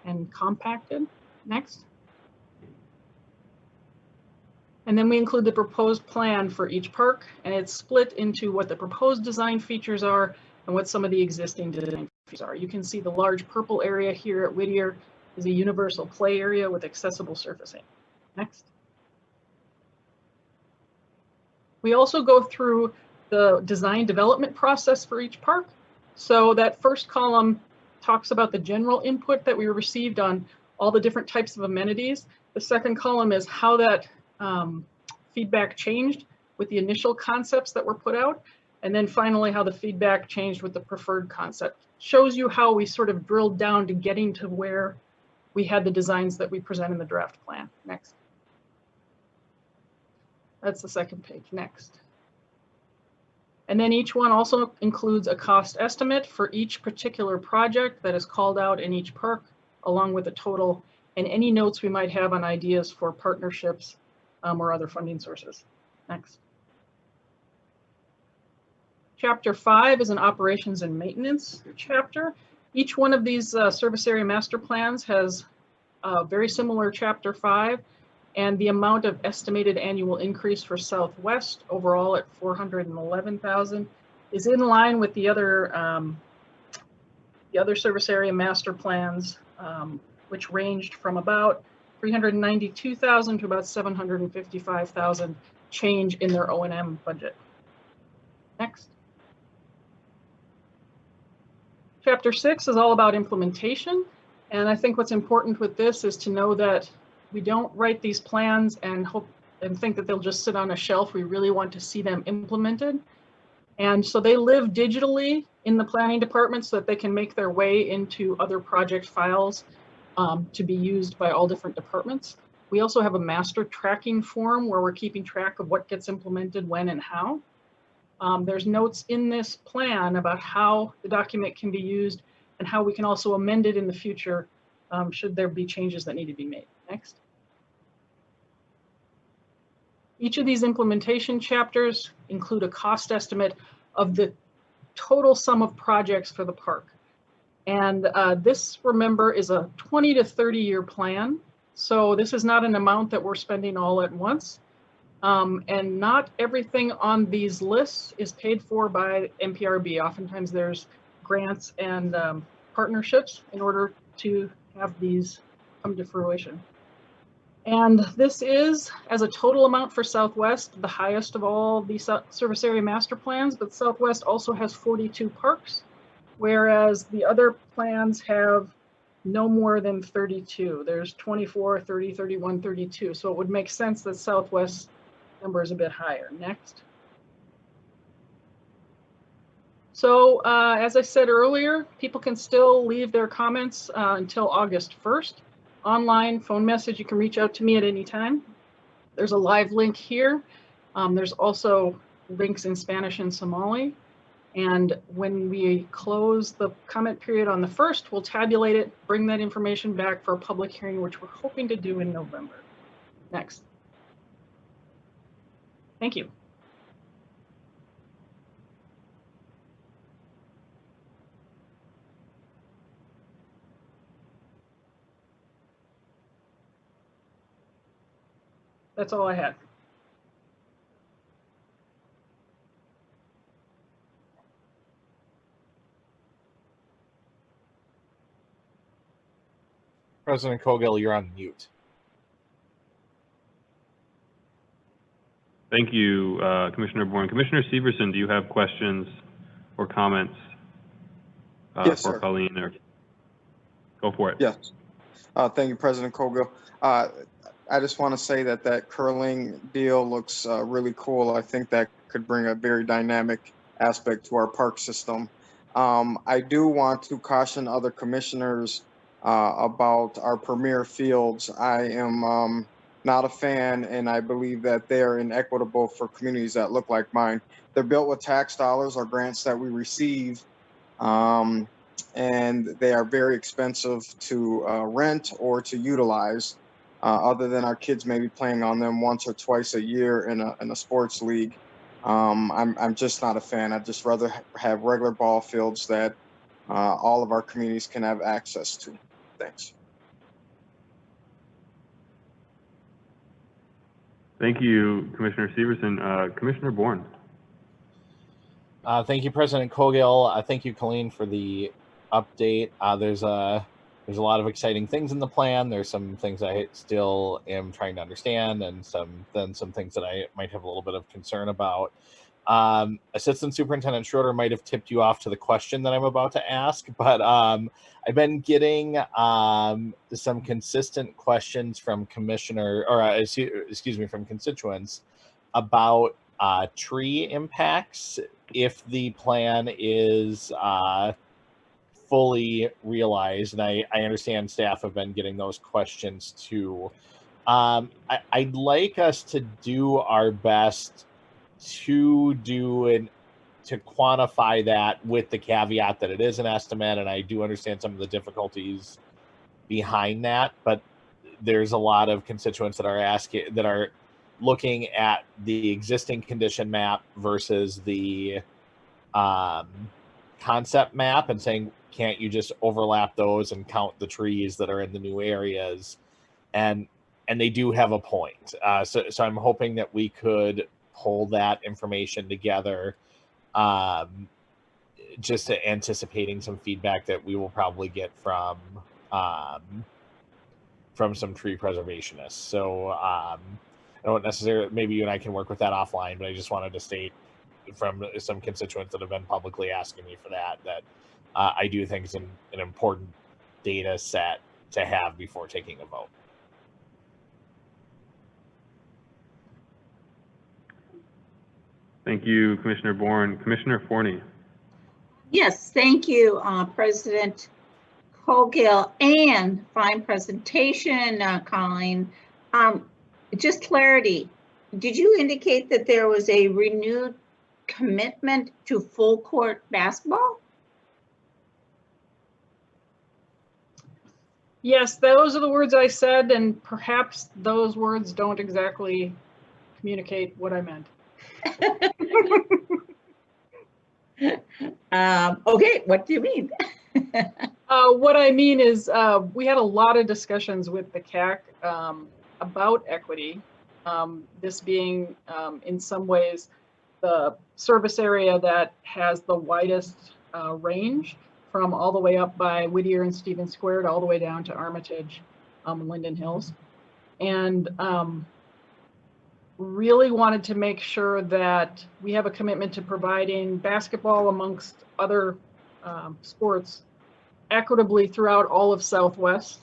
and compacted. Next. And then we include the proposed plan for each park, and it's split into what the proposed design features are and what some of the existing design features are. You can see the large purple area here at Whittier is a universal play area with accessible surfacing. Next. We also go through the design development process for each park. So that first column talks about the general input that we received on all the different types of amenities. The second column is how that feedback changed with the initial concepts that were put out. And then finally, how the feedback changed with the preferred concept. Shows you how we sort of drilled down to getting to where we had the designs that we present in the draft plan. Next. That's the second page. Next. And then each one also includes a cost estimate for each particular project that is called out in each park, along with a total and any notes we might have on ideas for partnerships or other funding sources. Next. Chapter 5 is an operations and maintenance chapter. Each one of these service area master plans has a very similar chapter 5, and the amount of estimated annual increase for Southwest overall at $411,000 is in line with the other service area master plans, which ranged from about $392,000 to about $755,000 change in their O&M budget. Next. Chapter 6 is all about implementation, and I think what's important with this is to know that we don't write these plans and hope and think that they'll just sit on a shelf. We really want to see them implemented. And so they live digitally in the planning department so that they can make their way into other project files to be used by all different departments. We also have a master tracking form where we're keeping track of what gets implemented, when, and how. There's notes in this plan about how the document can be used and how we can also amend it in the future should there be changes that need to be made. Next. Each of these implementation chapters include a cost estimate of the total sum of projects for the park. And this, remember, is a 20 to 30 year plan. So this is not an amount that we're spending all at once. And not everything on these lists is paid for by MPRB. Oftentimes there's grants and partnerships in order to have these come to fruition. And this is, as a total amount for Southwest, the highest of all the service area master plans, but Southwest also has 42 parks, whereas the other plans have no more than 32. There's 24, 30, 31, 32. So it would make sense that Southwest number is a bit higher. Next. So as I said earlier, people can still leave their comments until August 1st. Online, phone message, you can reach out to me at any time. There's a live link here. There's also links in Spanish and Somali. And when we close the comment period on the 1st, we'll tabulate it, bring that information back for a public hearing, which we're hoping to do in November. Next. Thank you. That's all I had. President Cogill, you're on mute. Thank you, Commissioner Bourne. Commissioner Severson, do you have questions or comments Yes, for sir. Colleen? Or go for it. Yes. Thank you, President Cogill. I just want to say that that curling deal looks really cool. I think that could bring a very dynamic aspect to our park system. I do want to caution other commissioners about our premier fields. I am not a fan, and I believe that they are inequitable for communities that look like mine. They're built with tax dollars or grants that we receive, and they are very expensive to rent or to utilize, other than our kids maybe playing on them once or twice a year in a sports league. I'm just not a fan. I'd just rather have regular ball fields that all of our communities can have access to. Thanks. Thank you, Commissioner Severson. Commissioner Bourne. Thank you, President Cogill. Thank you, Colleen, for the update. There's a lot of exciting things in the plan. There's some things I still am trying to understand, and some things that I might have a little bit of concern about. Assistant Superintendent Schroeder might have tipped you off to the question that I'm about to ask, but I've been getting some consistent questions from from constituents about tree impacts if the plan is fully realized, and I understand staff have been getting those questions too. I'd like us to do our best to quantify that, with the caveat that it is an estimate, and I do understand some of the difficulties behind that, but there's a lot of constituents that are looking at the existing condition map versus the concept map and saying, can't you just overlap those and count the trees that are in the new areas? And they do have a point. So I'm hoping that we could pull that information together, just anticipating some feedback that we will probably get from some tree preservationists. So I don't necessarily, maybe you and I can work with that offline, but I just wanted to state from some constituents that have been publicly asking me for that I do think it's an important data set to have before taking a vote. Thank you, Commissioner Bourne. Commissioner Forney. Yes, thank you, President Cogill, and fine presentation, Colleen. Just clarity, did you indicate that there was a renewed commitment to full court basketball? Yes, those are the words I said, and perhaps those words don't exactly communicate what I meant. Okay, what do you mean? What I mean is we had a lot of discussions with the CAC about equity, this being in some ways the service area that has the widest range from all the way up by Whittier and Stevens Square to all the way down to Armitage, Linden Hills. And really wanted to make sure that we have a commitment to providing basketball amongst other sports equitably throughout all of Southwest.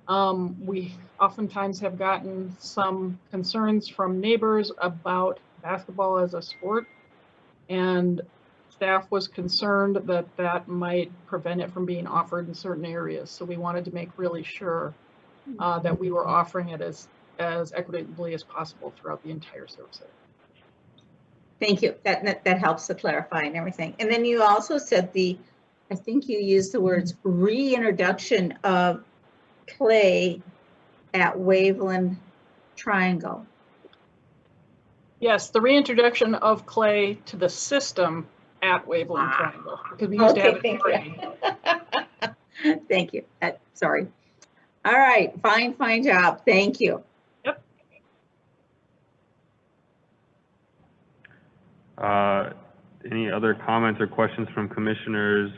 We oftentimes have gotten some concerns from neighbors about basketball as a sport, and staff was concerned that that might prevent it from being offered in certain areas. So we wanted to make really sure that we were offering it as equitably as possible throughout the entire service area. Thank you. That helps to clarify and everything. And then you also said I think you used the words reintroduction of clay at Waveland Triangle. Yes, the reintroduction of clay to the system at Waveland Triangle, because we used to have it free. Thank you. Sorry. All right, fine job. Thank you. Yep. Any other comments or questions from commissioners?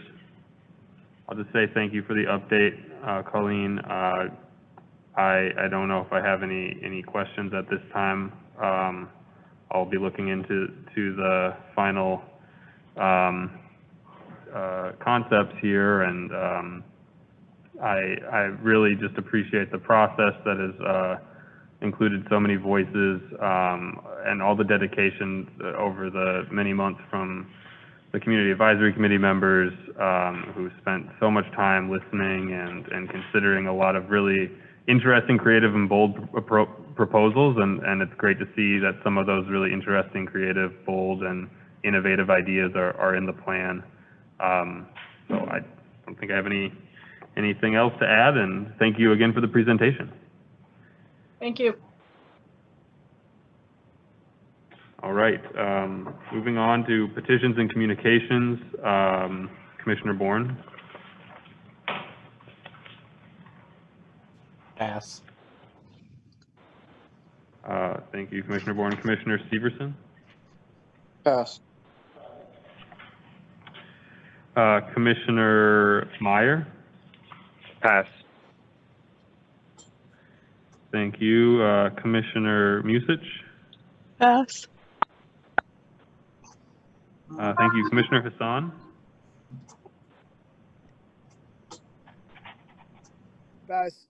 I'll just say thank you for the update, Colleen. I don't know if I have any questions at this time. I'll be looking into the final concepts here, and I really just appreciate the process that has included so many voices and all the dedication over the many months from the Community Advisory Committee members who spent so much time listening and considering a lot of really interesting, creative, and bold proposals, and it's great to see that some of those really interesting, creative, bold, and innovative ideas are in the plan. So I don't think I have anything else to add, and thank you again for the presentation. Thank you. All right, moving on to petitions and communications. Commissioner Bourne. Pass. Thank you, Commissioner Bourne. Commissioner Severson? Pass. Commissioner Meyer? Pass. Thank you. Commissioner Musich? Pass. Thank you. Commissioner Hassan? Pass.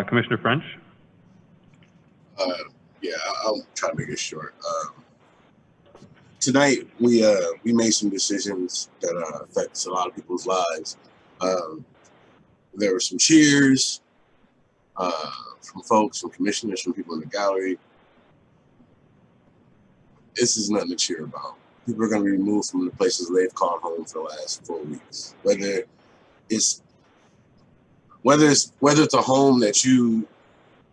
Commissioner French? Yeah, I'll try to make it short. Tonight, we made some decisions that affects a lot of people's lives. There were some cheers from folks, from commissioners, from people in the gallery. This is nothing to cheer about. People are going to be removed from the places they've called home for the last 4 weeks. Whether it's a home that you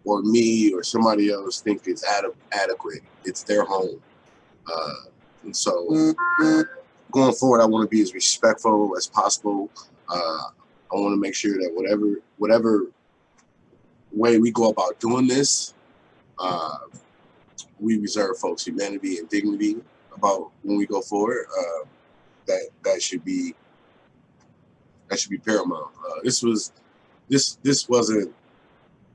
or me or somebody else think is adequate, it's their home. And so going forward, I want to be as respectful as possible. I want to make sure that whatever way we go about doing this, we reserve folks' humanity and dignity about when we go forward. That should be paramount. This wasn't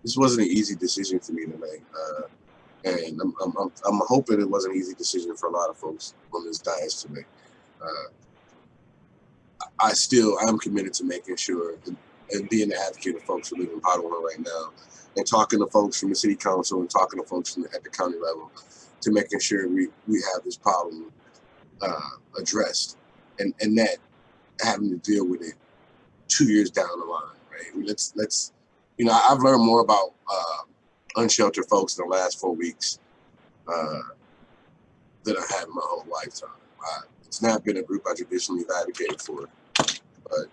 an easy decision for me tonight, and I'm hoping it wasn't an easy decision for a lot of folks on this dais today. I'm committed to making sure and being the advocate of folks who live in Potawatomi right now, and talking to folks from the city council and talking to folks at the county level, to making sure we have this problem addressed, and that having to deal with it 2 years down the line, right? Let's I've learned more about unsheltered folks in the last 4 weeks than I had in my whole lifetime. It's not been a group I traditionally advocated for, but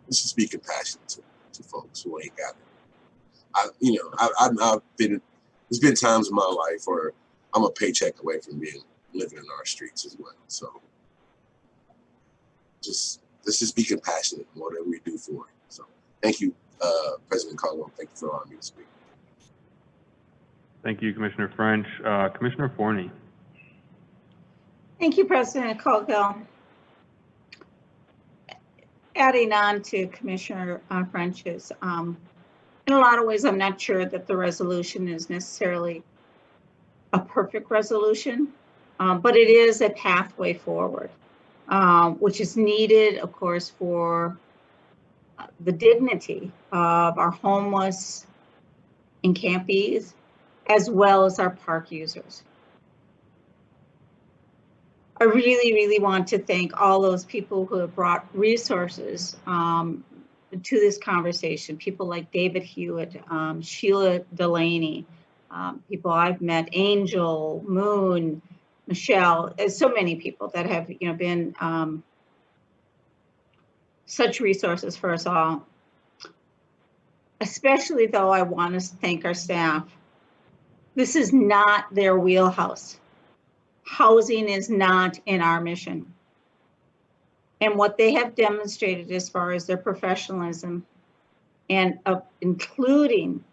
let's just be compassionate to folks who ain't got it. There's been times in my life where I'm a paycheck away from living in our streets as well. So let's just be compassionate in whatever we do for it. So thank you, President Caldwell. Thank you for allowing me to speak. Thank you, Commissioner French. Commissioner Forney. Thank you, President Coghill. Adding on to Commissioner French's, in a lot of ways, I'm not sure that the resolution is necessarily a perfect resolution, but it is a pathway forward, which is needed, of course, for the dignity of our homeless encampees, as well as our park users. I really, really want to thank all those people who have brought resources to this conversation. People like David Hewitt, Sheila Delaney, people I've met, Angel, Moon, Michelle, so many people that have been such resources for us all. Especially though, I want to thank our staff. This is not their wheelhouse. Housing is not in our mission. And what they have demonstrated as far as their professionalism and including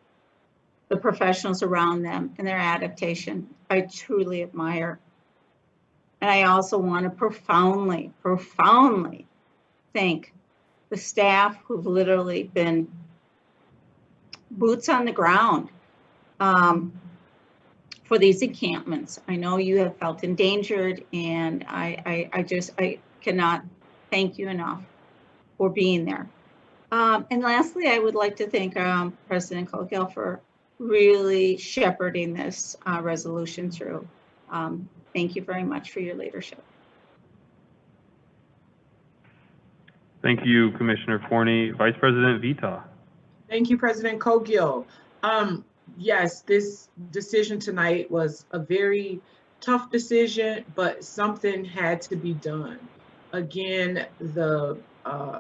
the professionals around them and their adaptation, I truly admire. And I also want to profoundly, profoundly thank the staff who've literally been boots on the ground for these encampments. I know you have felt endangered, and I cannot thank you enough for being there. And lastly, I would like to thank President Coghill for really shepherding this resolution through. Thank you very much for your leadership. Thank you, Commissioner Forney. Vice President Vita. Thank you, President Coghill. Yes, this decision tonight was a very tough decision, but something had to be done. Again, the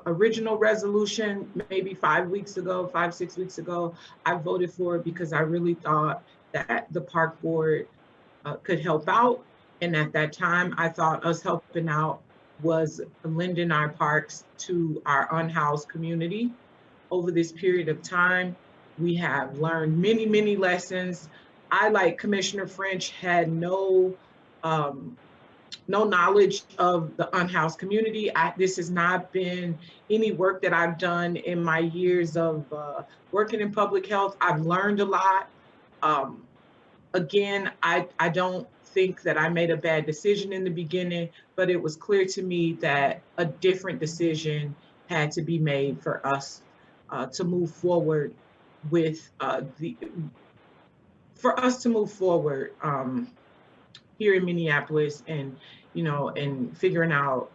original resolution, maybe 5, 6 weeks ago, I voted for it because I really thought that the park board could help out. And at that time, I thought us helping out was lending our parks to our unhoused community. Over this period of time, we have learned many, many lessons. I, like Commissioner French, had no knowledge of the unhoused community. This has not been any work that I've done in my years of working in public health. I've learned a lot. Again, I don't think that I made a bad decision in the beginning, but it was clear to me that a different decision had to be made for us to move forward with here in Minneapolis, and and figuring out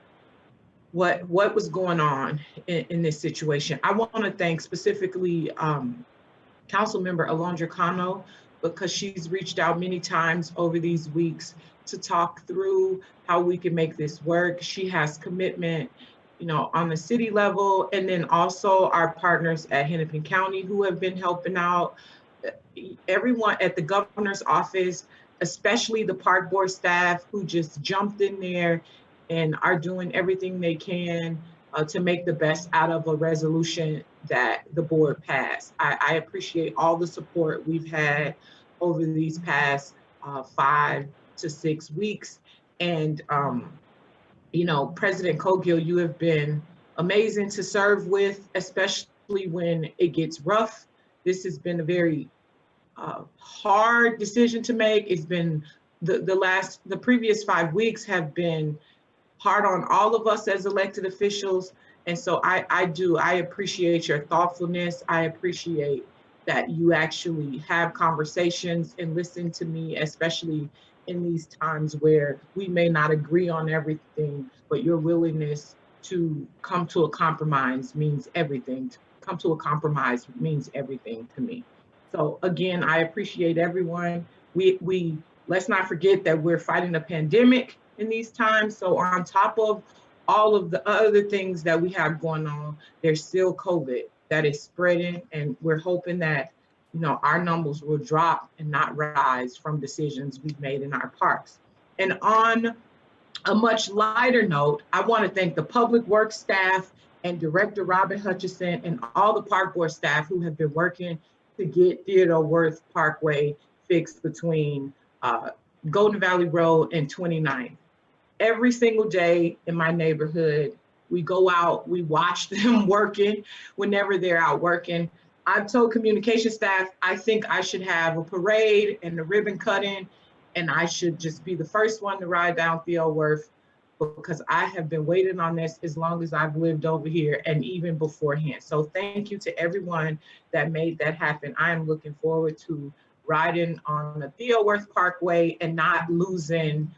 what was going on in this situation. I want to thank specifically Councilmember Alondra Cano, because she's reached out many times over these weeks to talk through how we can make this work. She has commitment, on the city level, and then also our partners at Hennepin County who have been helping out. Everyone at the governor's office, especially the park board staff who just jumped in there and are doing everything they can to make the best out of a resolution that the board passed. I appreciate all the support we've had over these past 5 to 6 weeks. And President Coghill, you have been amazing to serve with, especially when it gets rough. This has been a very hard decision to make. It's been the previous 5 weeks have been hard on all of us as elected officials. And so I appreciate your thoughtfulness. I appreciate that you actually have conversations and listen to me, especially in these times where we may not agree on everything, but your willingness to come to a compromise means everything. Come to a compromise means everything to me. So again, I appreciate everyone. We let's not forget that we're fighting a pandemic in these times. So on top of all of the other things that we have going on, there's still COVID that is spreading, and we're hoping that our numbers will drop and not rise from decisions we've made in our parks. And on a much lighter note, I want to thank the public works staff and Director Robin Hutchison and all the park board staff who have been working to get Theodore Wirth Parkway fixed between Golden Valley Road and 29th. every single day in my neighborhood. We go out, we watch them working whenever they're out working. I've told communication staff, I think I should have a parade and the ribbon cutting, and I should just be the first one to ride down Theo Worth, because I have been waiting on this as long as I've lived over here and even beforehand. So thank you to everyone that made that happen. I am looking forward to riding on the Theo Worth Parkway and not losing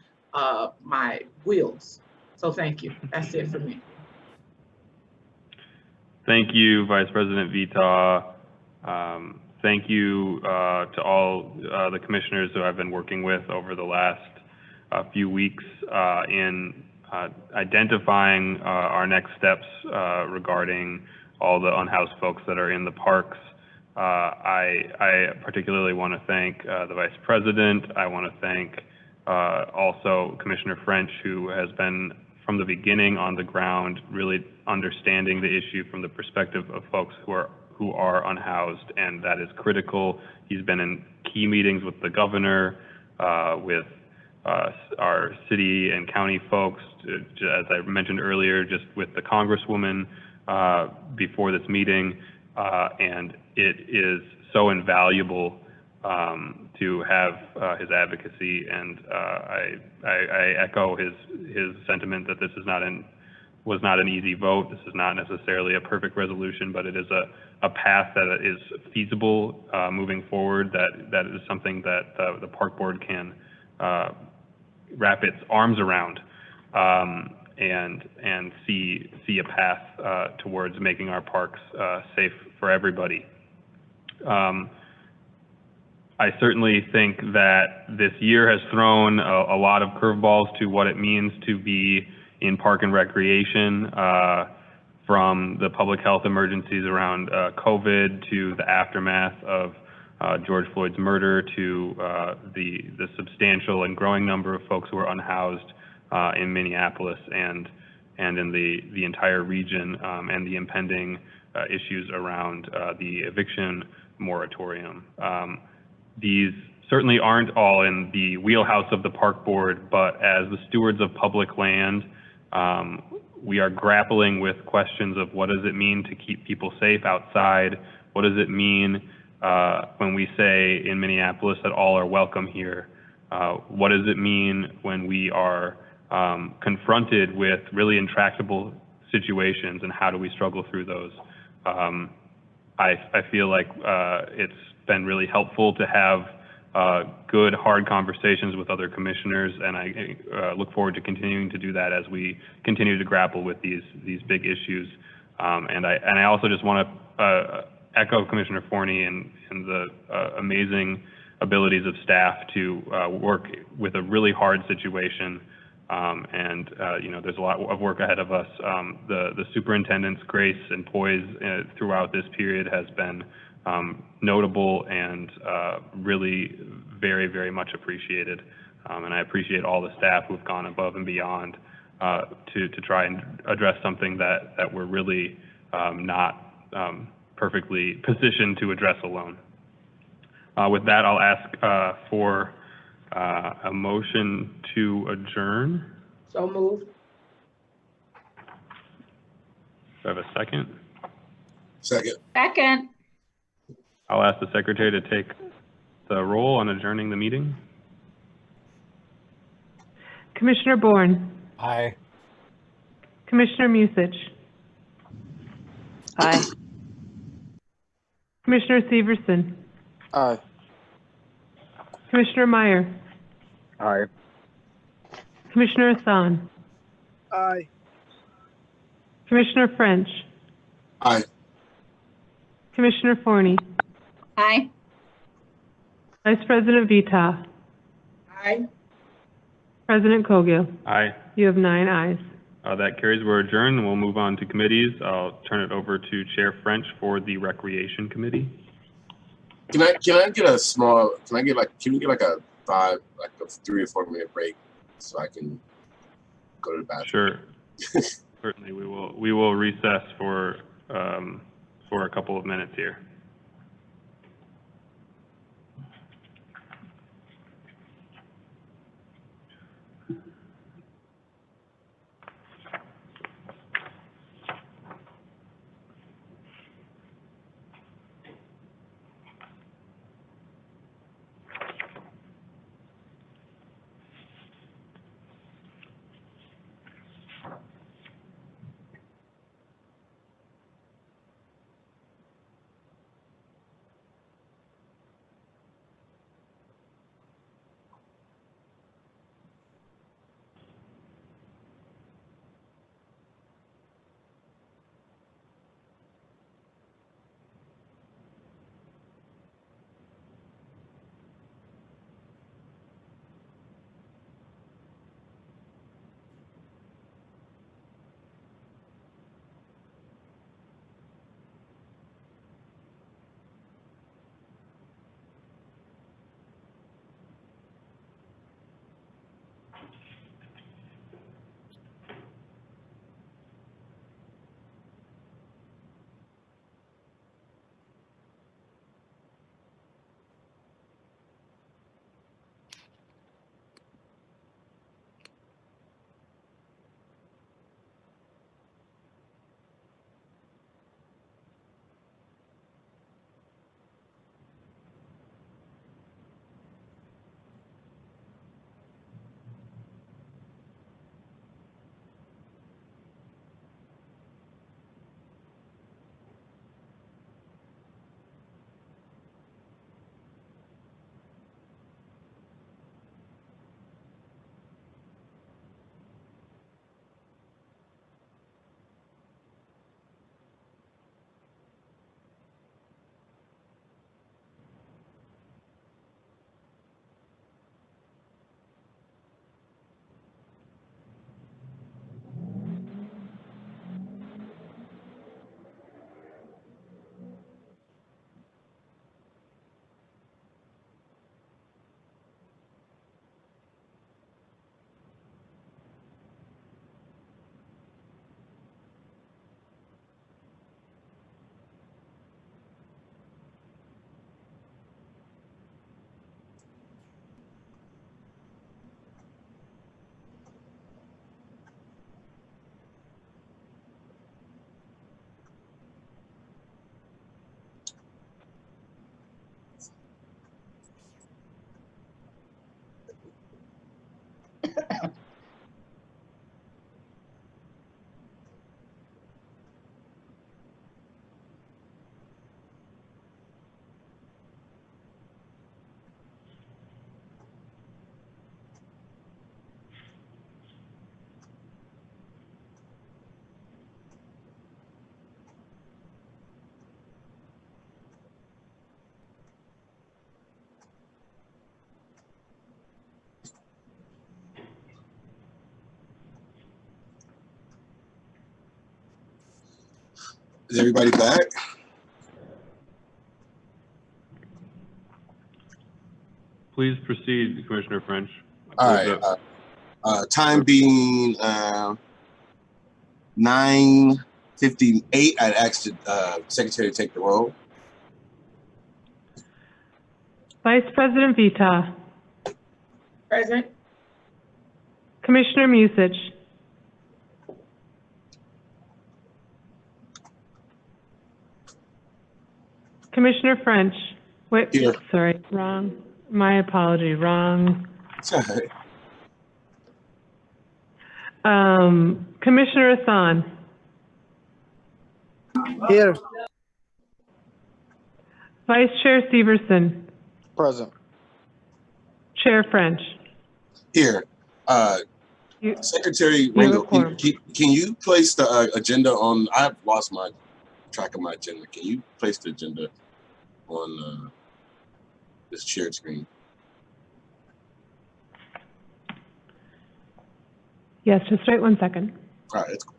my wheels. So thank you. That's it for me. Thank you, Vice President Vita. Thank you to all the commissioners who I've been working with over the last few weeks in identifying our next steps regarding all the unhoused folks that are in the parks. I particularly want to thank the Vice President. I want to thank also Commissioner French, who has been from the beginning on the ground, really understanding the issue from the perspective of folks who are unhoused, and that is critical. He's been in key meetings with the governor, with our city and county folks, as I mentioned earlier, just with the Congresswoman before this meeting, and it is so invaluable to have his advocacy, and I echo his sentiment that this is was not an easy vote. This is not necessarily a perfect resolution, but it is a path that is feasible moving forward. That is something that the park board can wrap its arms around and see a path towards making our parks safe for everybody. I certainly think that this year has thrown a lot of curveballs to what it means to be in park and recreation, from the public health emergencies around COVID to the aftermath of George Floyd's murder to the substantial and growing number of folks who are unhoused in Minneapolis and in the entire region, and the impending issues around the eviction moratorium. These certainly aren't all in the wheelhouse of the park board, but as the stewards of public land, we are grappling with questions of what does it mean to keep people safe outside? What does it mean when we say in Minneapolis that all are welcome here? What does it mean when we are confronted with really intractable situations, and how do we struggle through those? I feel like it's been really helpful to have good, hard conversations with other commissioners, and I look forward to continuing to do that as we continue to grapple with these big issues. And I also just want to echo Commissioner Forney and the amazing abilities of staff to work with a really hard situation. You know, there's a lot of work ahead of us. The superintendent's grace and poise throughout this period has been notable and really very, very much appreciated. And I appreciate all the staff who've gone above and beyond to try and address something that we're really not perfectly positioned to address alone. With that, I'll ask for a motion to adjourn. So moved. Do I have a second? Second. Second. I'll ask the secretary to take the roll on adjourning the meeting. Commissioner Bourne. Aye. Commissioner Musich. Aye. Commissioner Severson. Aye. Commissioner Meyer. Aye. Commissioner Hassan. Aye. Commissioner French. Aye. Commissioner Forney. Aye. Vice President Vita. Aye. President Cogill. Aye. You have 9 ayes. That carries. We're adjourned, and we'll move on to committees. I'll turn it over to Chair French for the Recreation Committee. Can I get a small? Can we get like a 3 or 4 minute break so I can go to the bathroom? Sure. Certainly, we will recess for a couple of minutes here. Is everybody back? Please proceed, Commissioner French. All right. Time being 9:58, I'd ask the Secretary to take the roll. Vice President Vita. Present. Commissioner Musich. Commissioner French. Wait, Here. sorry, wrong. My apology, wrong. It's all right. Commissioner Hassan. Here. Vice Chair Severson. Present. Chair French. Here. Secretary Ringo, can you place the agenda on? I've lost my track of my agenda. Can you place the agenda on this shared screen? Yes, just wait 1 second. All right, it's cool.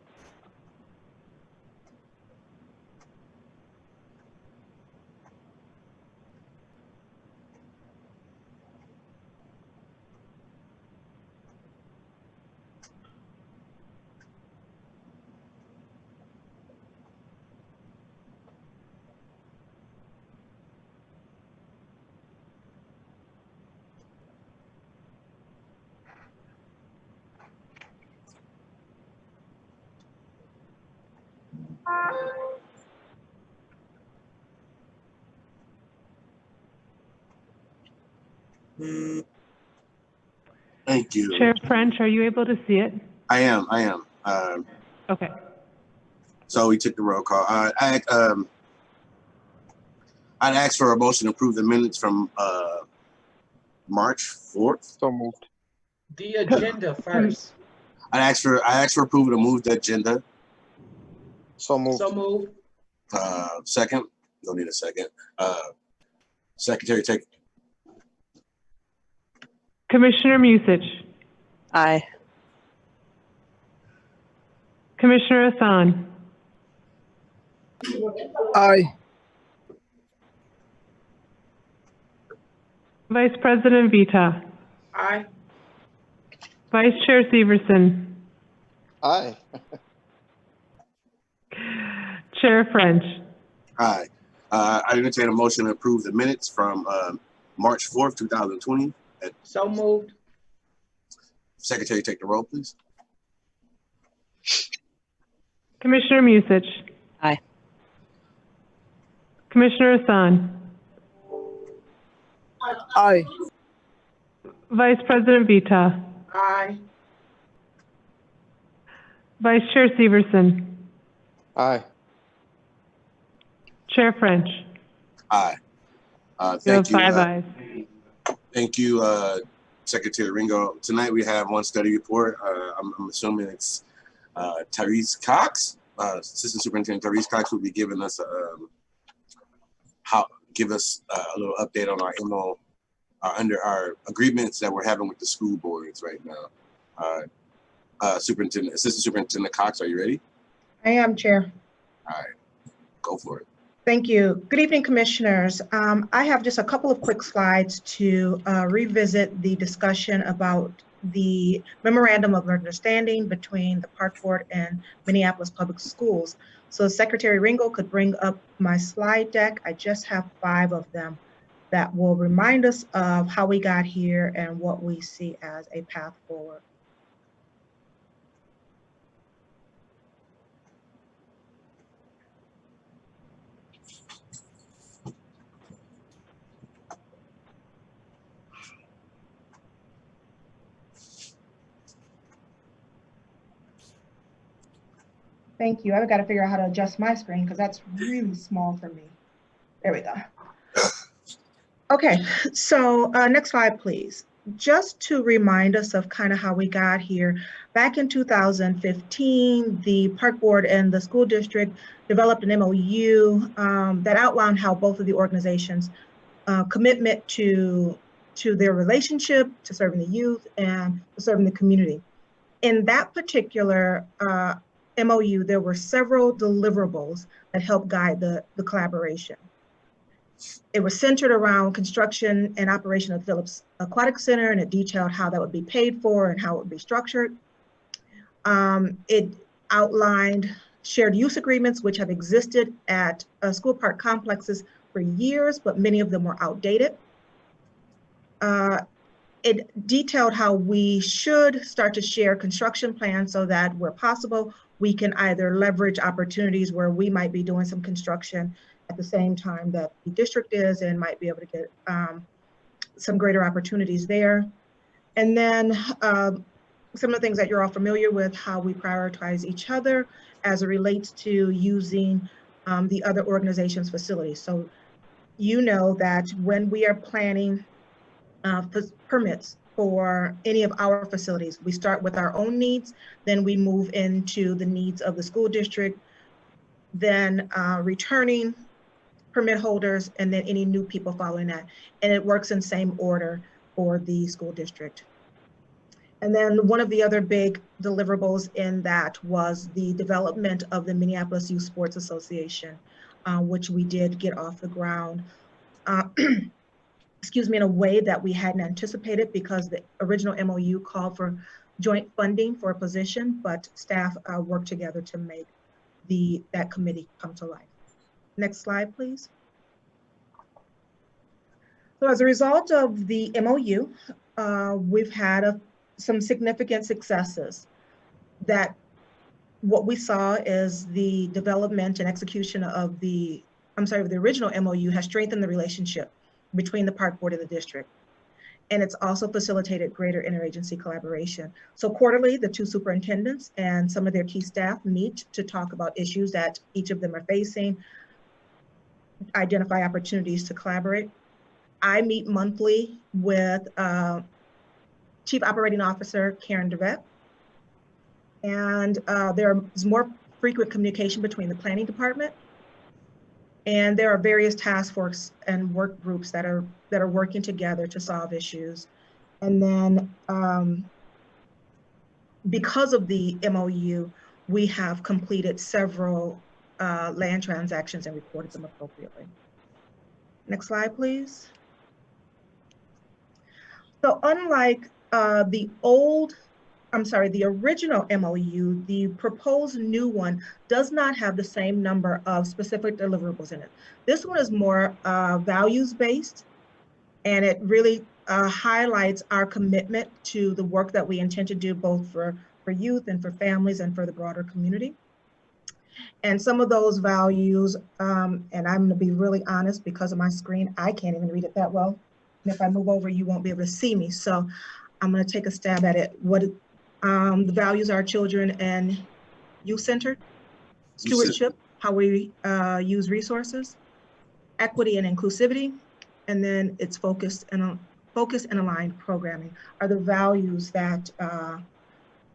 Thank you. Chair French, are you able to see it? I am. Okay. So we took the roll call. I'd ask for a motion to approve the minutes from March 4th. So moved. The agenda first. I ask for approval to move the agenda. So moved. So moved. Second. Don't need a second. Secretary, take. Commissioner Musich, Aye. Commissioner Hassan, Aye. Vice President Vita, Aye. Vice Chair Severson, Aye. Chair French. Aye. I entertain a motion to approve the minutes from March 4th, 2020. So moved. Secretary, take the roll, please. Commissioner Musich. Aye. Commissioner Hassan, Aye. Vice President Vita, Aye. Vice Chair Severson, Aye. Chair French. Aye. You have Thank you. 5 ayes. Thank you, Secretary Ringo. Tonight we have one study report. I'm assuming it's Tyrese Cox, Assistant Superintendent Tyrese Cox, will be giving us a little update on our MO, under our agreements that we're having with the school boards right now. Assistant Superintendent Cox, are you ready? I am, Chair. All right, go for it. Thank you. Good evening, Commissioners. I have just a couple of quick slides to revisit the discussion about the Memorandum of Understanding between the Park Board and Minneapolis Public Schools. So Secretary Ringo could bring up my slide deck. I just have 5 of them that will remind us of how we got here and what we see as a path forward. Thank you. I've got to figure out how to adjust my screen because that's really small for me. There we go. Okay, so next slide, please. Just to remind us of kind of how we got here, back in 2015, the Park Board and the school district developed an MOU that outlined how both of the organizations' commitment to their relationship, to serving the youth, and to serving the community. In that particular MOU, there were several deliverables that helped guide the collaboration. It was centered around construction and operation of Phillips Aquatic Center, and it detailed how that would be paid for and how it would be structured. It outlined shared use agreements, which have existed at school park complexes for years, but many of them were outdated. It detailed how we should start to share construction plans so that where possible, we can either leverage opportunities where we might be doing some construction at the same time that the district is and might be able to get some greater opportunities there. And then some of the things that you're all familiar with, how we prioritize each other as it relates to using the other organization's facilities. So you know that when we are planning permits for any of our facilities, we start with our own needs, then we move into the needs of the school district, then returning permit holders, and then any new people following that. And it works in same order for the school district. And then one of the other big deliverables in that was the development of the Minneapolis Youth Sports Association, which we did get off the ground, excuse me, in a way that we hadn't anticipated because the original MOU called for joint funding for a position, but staff worked together to make that committee come to life. Next slide, please. So as a result of the MOU, we've had some significant successes. That what we saw is the development and execution of the original MOU has strengthened the relationship between the Park Board and the district. And it's also facilitated greater interagency collaboration. So quarterly, the two superintendents and some of their key staff meet to talk about issues that each of them are facing, identify opportunities to collaborate. I meet monthly with Chief Operating Officer Karen DeVette. And there is more frequent communication between the planning department. And there are various task forces and work groups that are working together to solve issues. And then because of the MOU, we have completed several land transactions and recorded them appropriately. Next slide, please. So unlike the original MOU, the proposed new one does not have the same number of specific deliverables in it. This one is more values-based, and it really highlights our commitment to the work that we intend to do both for youth and for families and for the broader community. And some of those values, and I'm gonna be really honest, because of my screen, I can't even read it that well. And if I move over, you won't be able to see me. So I'm gonna take a stab at it. The values are children and youth-centered, stewardship, how we use resources, equity and inclusivity, and then it's focused and aligned programming are the values that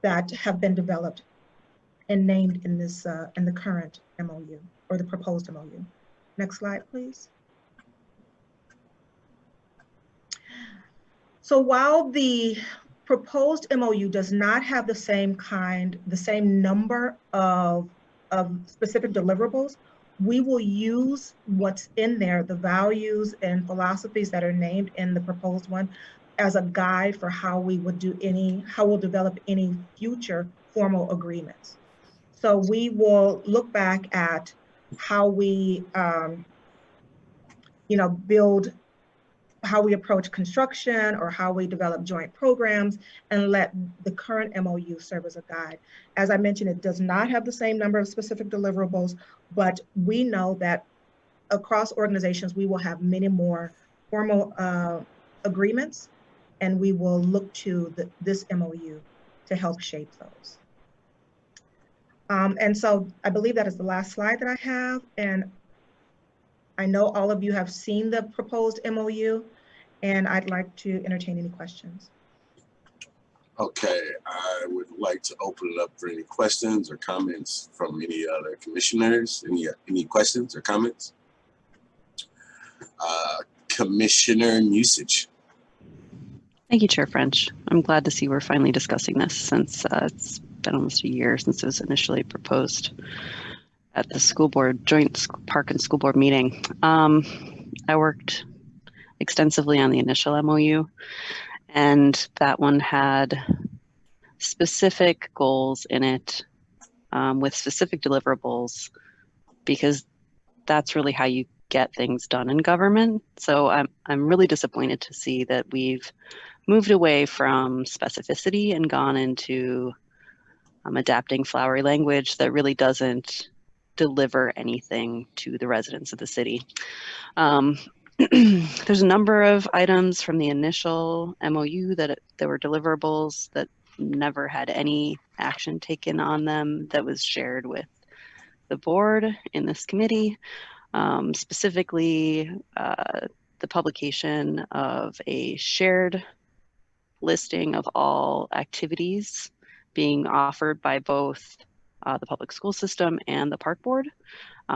that have been developed and named in this in the current MOU or the proposed MOU. Next slide, please. So while the proposed MOU does not have the same number of specific deliverables, we will use what's in there, the values and philosophies that are named in the proposed one, as a guide for how we'll develop any future formal agreements. So we will look back at how we, build, how we approach construction or how we develop joint programs, and let the current MOU serve as a guide. As I mentioned, it does not have the same number of specific deliverables, but we know that across organizations, we will have many more formal agreements, and we will look to this MOU to help shape those. And so I believe that is the last slide that I have. And I know all of you have seen the proposed MOU, and I'd like to entertain any questions. Okay, I would like to open it up for any questions or comments from any other commissioners. Any questions or comments? Commissioner Musich. Thank you, Chair French. I'm glad to see we're finally discussing this since it's been almost a year since it was initially proposed at the school board, joint park and school board meeting. I worked extensively on the initial MOU, and that one had specific goals in it with specific deliverables, because that's really how you get things done in government. So I'm really disappointed to see that we've moved away from specificity and gone into adapting flowery language that really doesn't deliver anything to the residents of the city. There's a number of items from the initial MOU that were deliverables that never had any action taken on them that was shared with the board in this committee. Specifically, the publication of a shared listing of all activities being offered by both the public school system and the park board.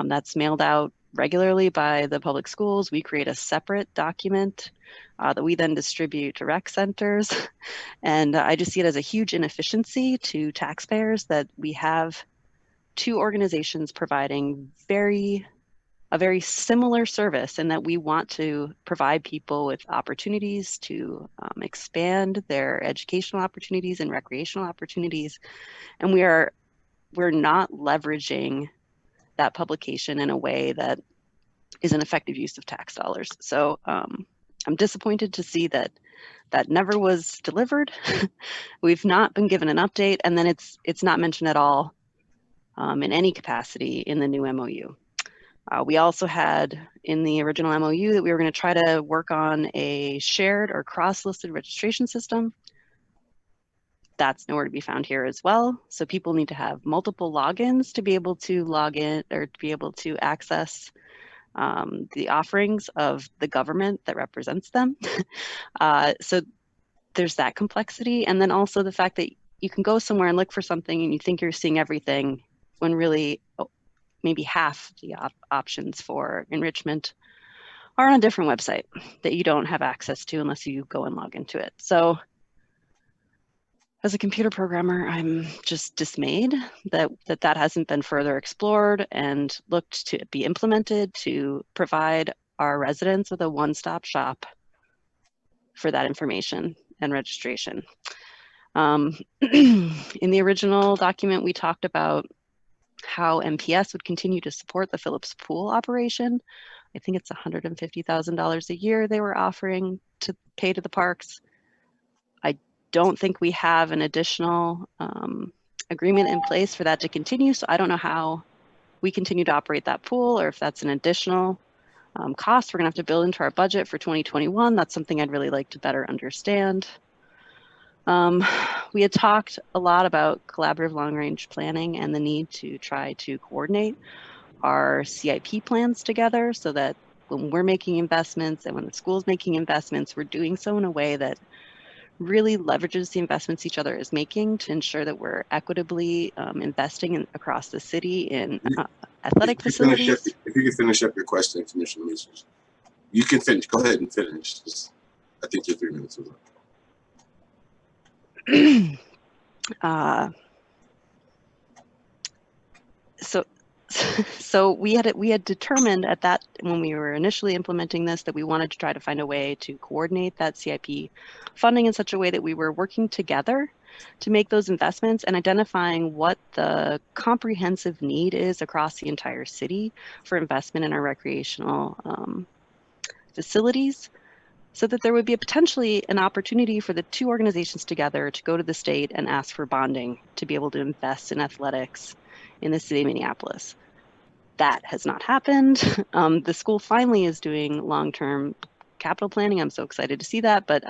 That's mailed out regularly by the public schools. We create a separate document that we then distribute to rec centers. And I just see it as a huge inefficiency to taxpayers that we have two organizations providing a very similar service, and that we want to provide people with opportunities to expand their educational opportunities and recreational opportunities. And we're not leveraging that publication in a way that is an effective use of tax dollars. So I'm disappointed to see that that never was delivered. We've not been given an update, and then it's not mentioned at all in any capacity in the new MOU. We also had in the original MOU that we were going to try to work on a shared or cross-listed registration system. That's nowhere to be found here as well. So people need to have multiple logins to be able to log in or to be able to access the offerings of the government that represents them. So there's that complexity. And then also the fact that you can go somewhere and look for something and you think you're seeing everything when really maybe half the options for enrichment are on a different website that you don't have access to unless you go and log into it. So as a computer programmer, I'm just dismayed that that hasn't been further explored and looked to be implemented to provide our residents with a one-stop shop for that information and registration. In the original document, we talked about how MPS would continue to support the Phillips Pool operation. I think it's $150,000 a year they were offering to pay to the parks. I don't think we have an additional agreement in place for that to continue, so I don't know how we continue to operate that pool or if that's an additional cost we're gonna have to build into our budget for 2021. That's something I'd really like to better understand. We had talked a lot about collaborative long-range planning and the need to try to coordinate our CIP plans together so that when we're making investments and when the school's making investments, we're doing so in a way that really leverages the investments each other is making to ensure that we're equitably investing across the city in athletic facilities. If you can finish up your question, Commissioner Music. You can finish. Go ahead and finish. I think your 3 minutes was up. So we had determined at that when we were initially implementing this that we wanted to try to find a way to coordinate that CIP funding in such a way that we were working together to make those investments and identifying what the comprehensive need is across the entire city for investment in our recreational facilities, so that there would be potentially an opportunity for the two organizations together to go to the state and ask for bonding to be able to invest in athletics in the city of Minneapolis. That has not happened. The school finally is doing long-term capital planning. I'm so excited to see that, but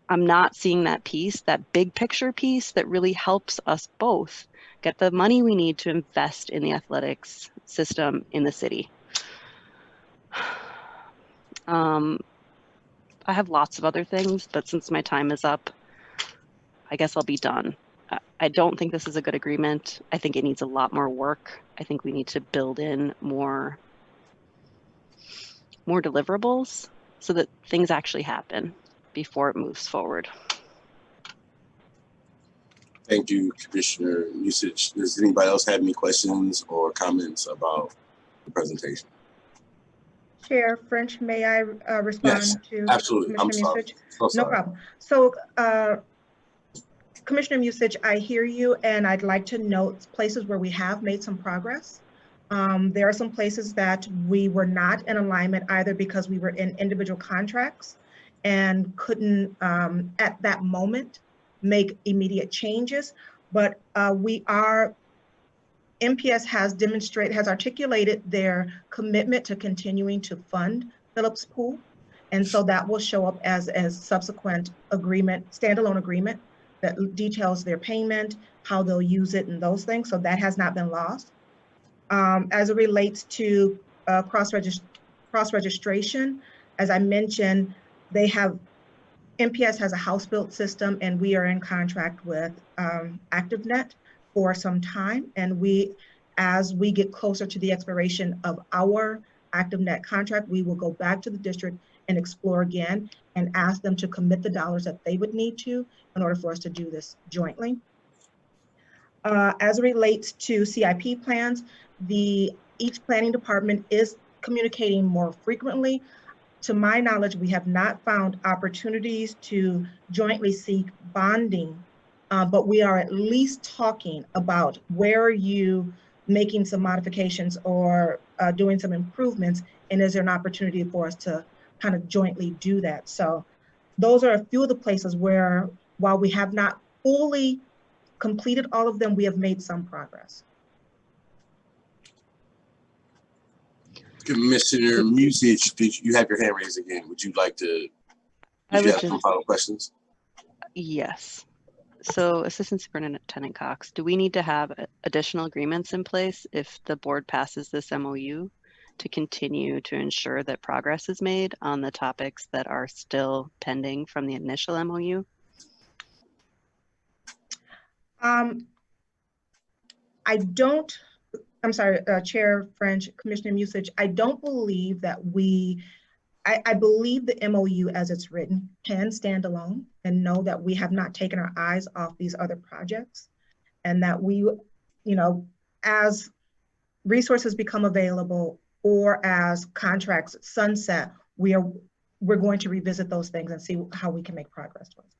I'm not seeing that piece, that big picture piece that really helps us both get the money we need to invest in the athletics system in the city. I have lots of other things, but since my time is up, I guess I'll be done. I don't think this is a good agreement. I think it needs a lot more work. I think we need to build in more deliverables so that things actually happen before it moves forward. Thank you, Commissioner Music. Does anybody else have any questions or comments about the presentation? Chair French, may I respond Yes, to absolutely. Commissioner I'm sorry. Musich? So sorry. No problem. So Commissioner Musich, I hear you, and I'd like to note places where we have made some progress. There are some places that we were not in alignment either because we were in individual contracts and couldn't at that moment make immediate changes, but MPS has articulated their commitment to continuing to fund Phillips Pool. And so that will show up as subsequent agreement, standalone agreement that details their payment, how they'll use it and those things. So that has not been lost. As it relates to cross-registration, as I mentioned, MPS has a house-built system and we are in contract with ActiveNet for some time. And as we get closer to the expiration of our ActiveNet contract, we will go back to the district and explore again and ask them to commit the dollars that they would need to in order for us to do this jointly. As it relates to CIP plans, each planning department is communicating more frequently. To my knowledge, we have not found opportunities to jointly seek bonding, but we are at least talking about where are you making some modifications or doing some improvements, and is there an opportunity for us to kind of jointly do that? So those are a few of the places where, while we have not fully completed all of them, we have made some progress. Commissioner Musich, did you have your hand raised again? Would you like to, did you have some final questions? Yes. So Assistant Superintendent Cox, do we need to have additional agreements in place if the board passes this MOU to continue to ensure that progress is made on the topics that are still pending from the initial MOU? I'm sorry, Chair French, Commissioner Musich, I don't believe that I believe the MOU as it's written can stand alone and know that we have not taken our eyes off these other projects, and that we, as resources become available or as contracts sunset, we're going to revisit those things and see how we can make progress towards.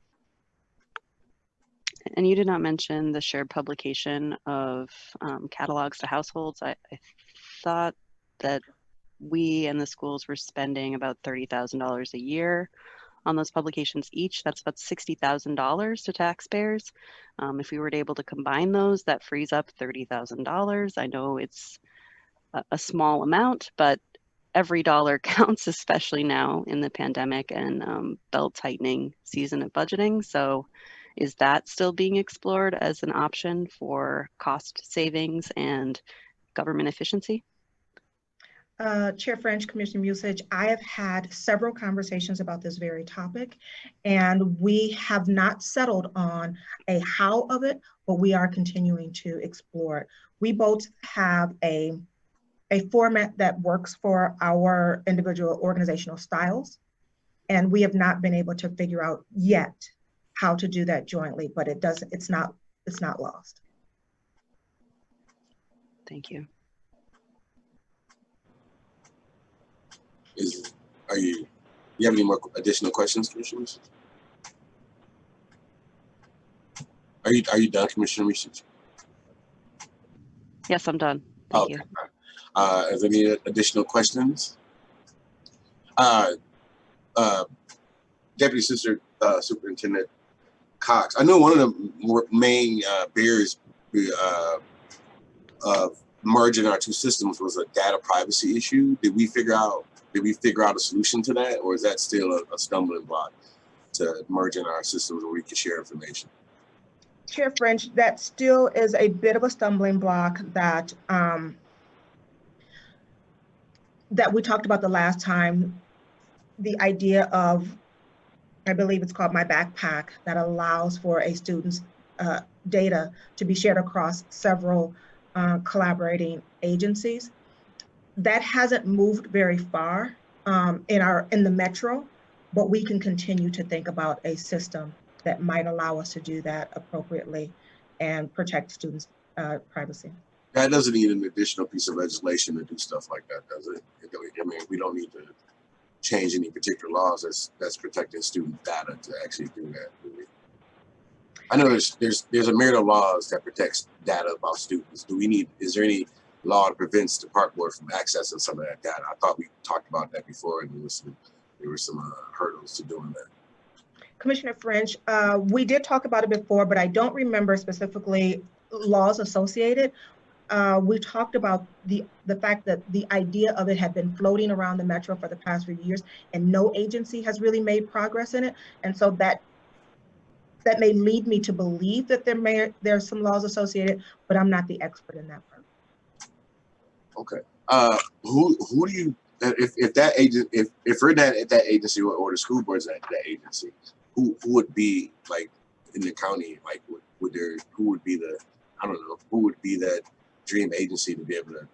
And you did not mention the shared publication of catalogs to households. I thought that we and the schools were spending about $30,000 a year on those publications each. That's about $60,000 to taxpayers. If we were able to combine those, that frees up $30,000. I know it's a small amount, but every dollar counts, especially now in the pandemic and belt tightening season of budgeting. So is that still being explored as an option for cost savings and government efficiency? Chair French, Commissioner Musich, I have had several conversations about this very topic, and we have not settled on a how of it, but we are continuing to explore it. We both have a format that works for our individual organizational styles, and we have not been able to figure out yet how to do that jointly, but it's not lost. Thank you. You have any more additional questions, commissioners? Are you done, Commissioner Musich? Yes, I'm done. Thank you. Is there any additional questions? Deputy Superintendent Cox, I know one of the main barriers of merging our two systems was a data privacy issue. Did we figure out a solution to that, or is that still a stumbling block to merging our systems where we can share information? Chair French, that still is a bit of a stumbling block that that we talked about the last time. The idea of, I believe it's called My Backpack, that allows for a student's data to be shared across several collaborating agencies. That hasn't moved very far in the metro, but we can continue to think about a system that might allow us to do that appropriately and protect students' privacy. That doesn't need an additional piece of legislation to do stuff like that, does it? I mean, we don't need to change any particular laws that's protecting student data to actually do that, do we? I know there's a myriad of laws that protects data about students. Is there any law that prevents the park board from accessing some of that data? I thought we talked about that before, and there were some hurdles to doing that. Commissioner French, we did talk about it before, but I don't remember specifically laws associated. We talked about the fact that the idea of it had been floating around the metro for the past few years, and no agency has really made progress in it. And so that may lead me to believe that there's some laws associated, but I'm not the expert in that part. Okay. Who do you, if that agent, if we're at that agency or the school board's at that agency, who would be like in the county, like who would be the, I don't know, who would be that dream agency to be able to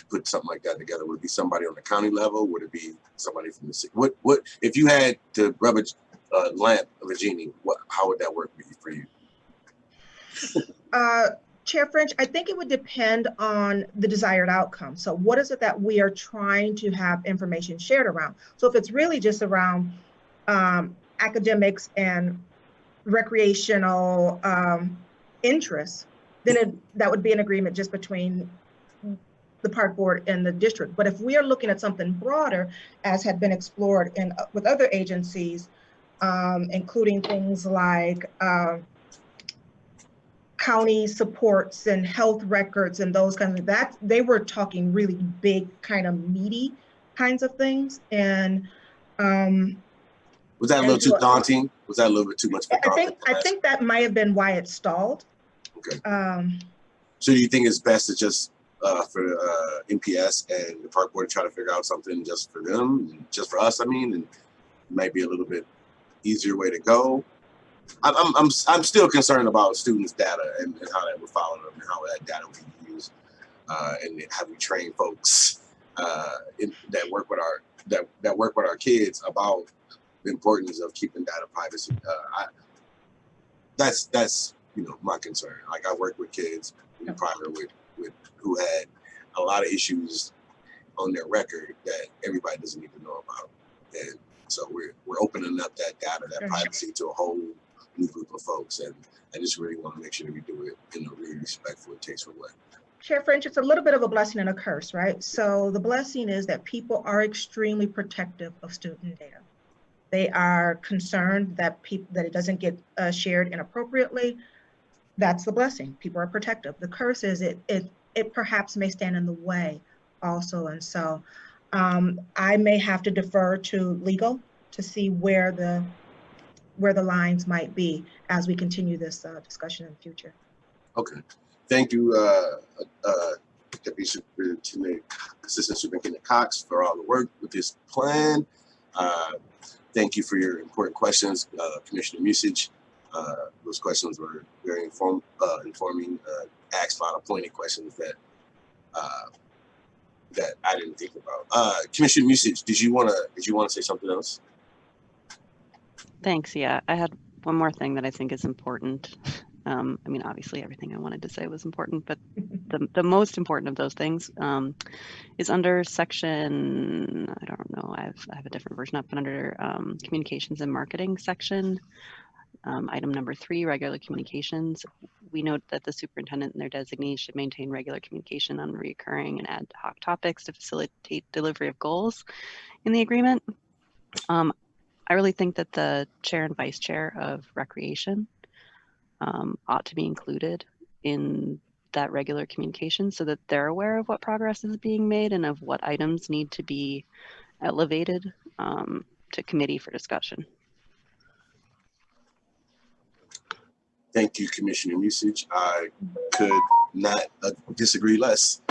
put something like that together? Would it be somebody on the county level? Would it be somebody from the city? What if you had to rub a lamp of a genie, how would that work for you? Chair French, I think it would depend on the desired outcome. So what is it that we are trying to have information shared around? So if it's really just around academics and recreational interests, then that would be an agreement just between the park board and the district. But if we are looking at something broader, as had been explored with other agencies, including things like county supports and health records and those kinds of that. They were talking really big, kind of meaty kinds of things. And was that a little too daunting? Was that a little bit too much? I think that might have been why it stalled. Okay. So do you think it's best to just for NPS and the park board to try to figure out something just for them, just for us? I mean, and it might be a little bit easier way to go. I'm still concerned about students' data and how that would follow them and how that data would be used, and how we train folks that work with our kids about the importance of keeping data privacy. That's my concern. Like, I work with kids prior with who had a lot of issues on their record that everybody doesn't need to know about, and so we're opening up that data, that privacy, to a whole new group of folks, and I just really want to make sure that we do it in a really respectful and tasteful way. Chair French, it's a little bit of a blessing and a curse, right? So the blessing is that people are extremely protective of student data. They are concerned that it doesn't get shared inappropriately. That's the blessing. People are protective. The curse is it perhaps may stand in the way also, and so I may have to defer to legal to see where the lines might be as we continue this discussion in the future. Okay, thank you, Deputy Superintendent, Assistant Superintendent Cox, for all the work with this plan. Thank you for your important questions, Commissioner Musich. Those questions were very informing. Asked a lot of pointed questions that I didn't think about. Commissioner Musich, did you want to say something else? Thanks. Yeah, I had one more thing that I think is important. I mean, obviously everything I wanted to say was important, but the most important of those things is under section, I don't know, I have a different version up, but under communications and marketing section, item number 3, regular communications. We note that the superintendent and their designees should maintain regular communication on recurring and ad hoc topics to facilitate delivery of goals in the agreement. I really think that the chair and vice chair of recreation ought to be included in that regular communication so that they're aware of what progress is being made and of what items need to be elevated to committee for discussion. Thank you, Commissioner Musich. I could not disagree less.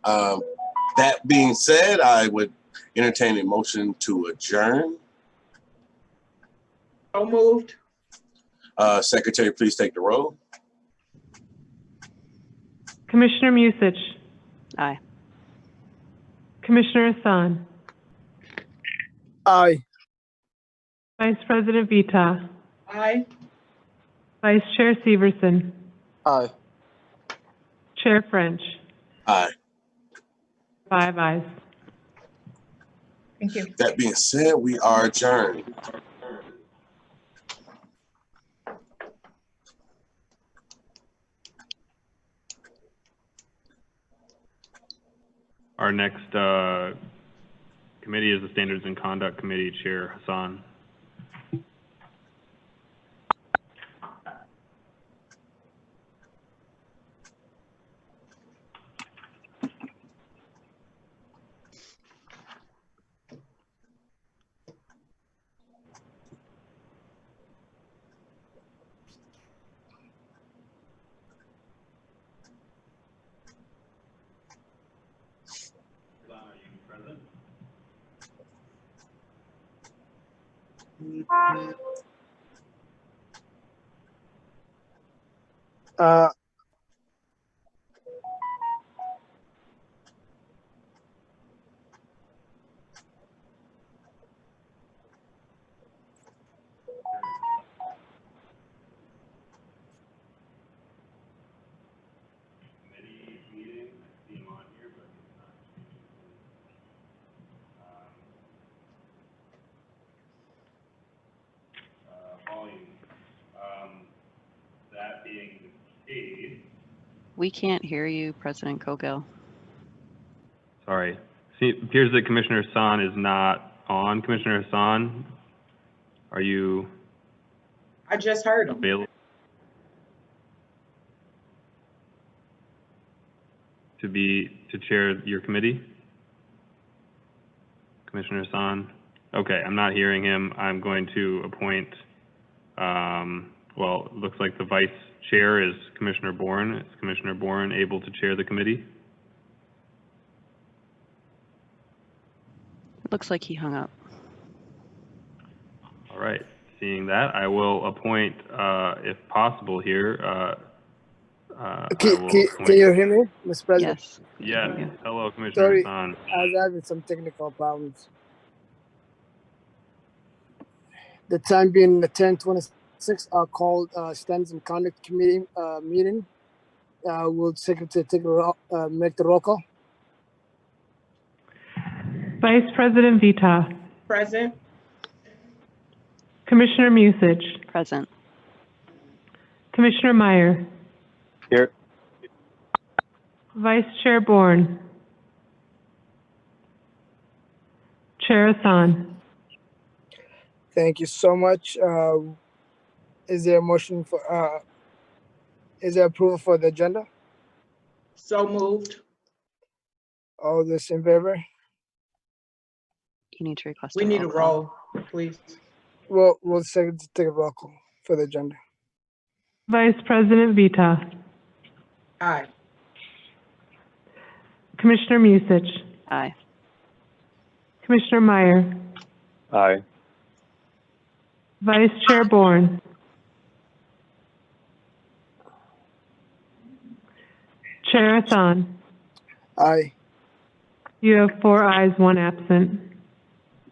That being said, I would entertain a motion to adjourn. So moved. Secretary, please take the roll. Commissioner Musich. Aye. Commissioner Hassan. Aye. Vice President Vita. Aye. Vice Chair Severson. Aye. Chair French. Aye. 5 ayes. Thank you. That being said, we are adjourned. Our next committee is the Standards and Conduct Committee, Chair Hassan. That being the case, We can't hear you, President Cogill. sorry. See, it appears that Commissioner Hassan is not on. Commissioner Hassan, are you I just heard him. available? to chair your committee? Commissioner Hassan? Okay, I'm not hearing him. I'm going to appoint, well, it looks like the vice chair is Commissioner Bourne. Is Commissioner Bourne able to chair the committee? It looks like he hung up. All right, seeing that, I will appoint, if possible here, Can you hear me, Mr. President? Yes. Yes. Hello, Commissioner Sorry, Hassan. I was having some technical problems. The time being the 10:26, I'll call Standards and Conduct Committee meeting. Will Secretary make the roll call? Vice President Vita. Present. Commissioner Musich. Present. Commissioner Meyer. Here. Vice Chair Bourne. Chair Hassan. Thank you so much. Is there a motion for, is there approval for the agenda? So moved. All this in favor? You need to request We need a roll, please. Well, we'll take a roll call for the agenda. Vice President Vita. Aye. Commissioner Musich. Aye. Commissioner Meyer. Aye. Vice Chair Bourne. Chair Hassan. Aye. You have 4 ayes, 1 absent.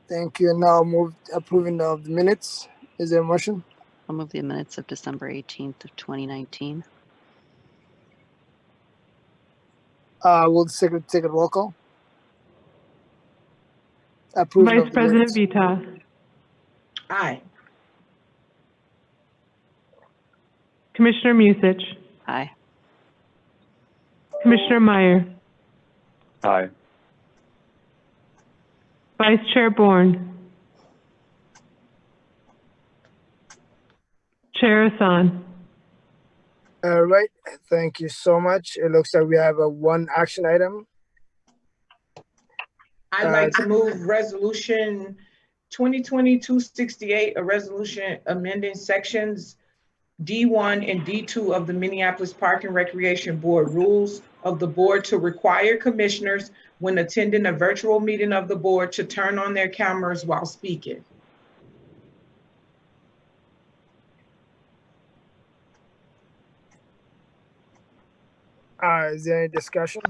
Thank you. Now move approving of the minutes. Is there a motion? I'll move the minutes of December 18th of 2019. Will the secretary take a roll call? Approving Vice of the President minutes. Vita. Aye. Commissioner Musich. Aye. Commissioner Meyer. Aye. Vice Chair Bourne. Chair Hassan. All right. Thank you so much. It looks like we have a one action item. I'd like to move resolution 2020-268, a resolution amending sections D1 and D2 of the Minneapolis Park and Recreation Board rules of the board to require commissioners when attending a virtual meeting of the board to turn on their cameras while speaking. Is there any discussion?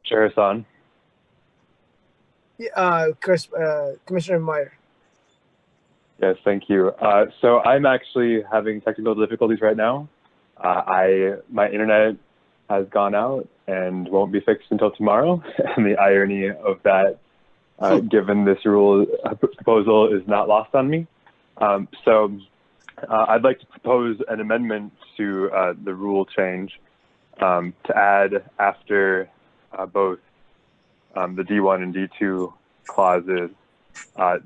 Chair Hassan. Yeah, Commissioner Meyer. Yes, thank you. So I'm actually having technical difficulties right now. My internet has gone out and won't be fixed until tomorrow. And the irony of that, given this rule proposal, is not lost on me. So I'd like to propose an amendment to the rule change to add after both the D1 and D2 clauses,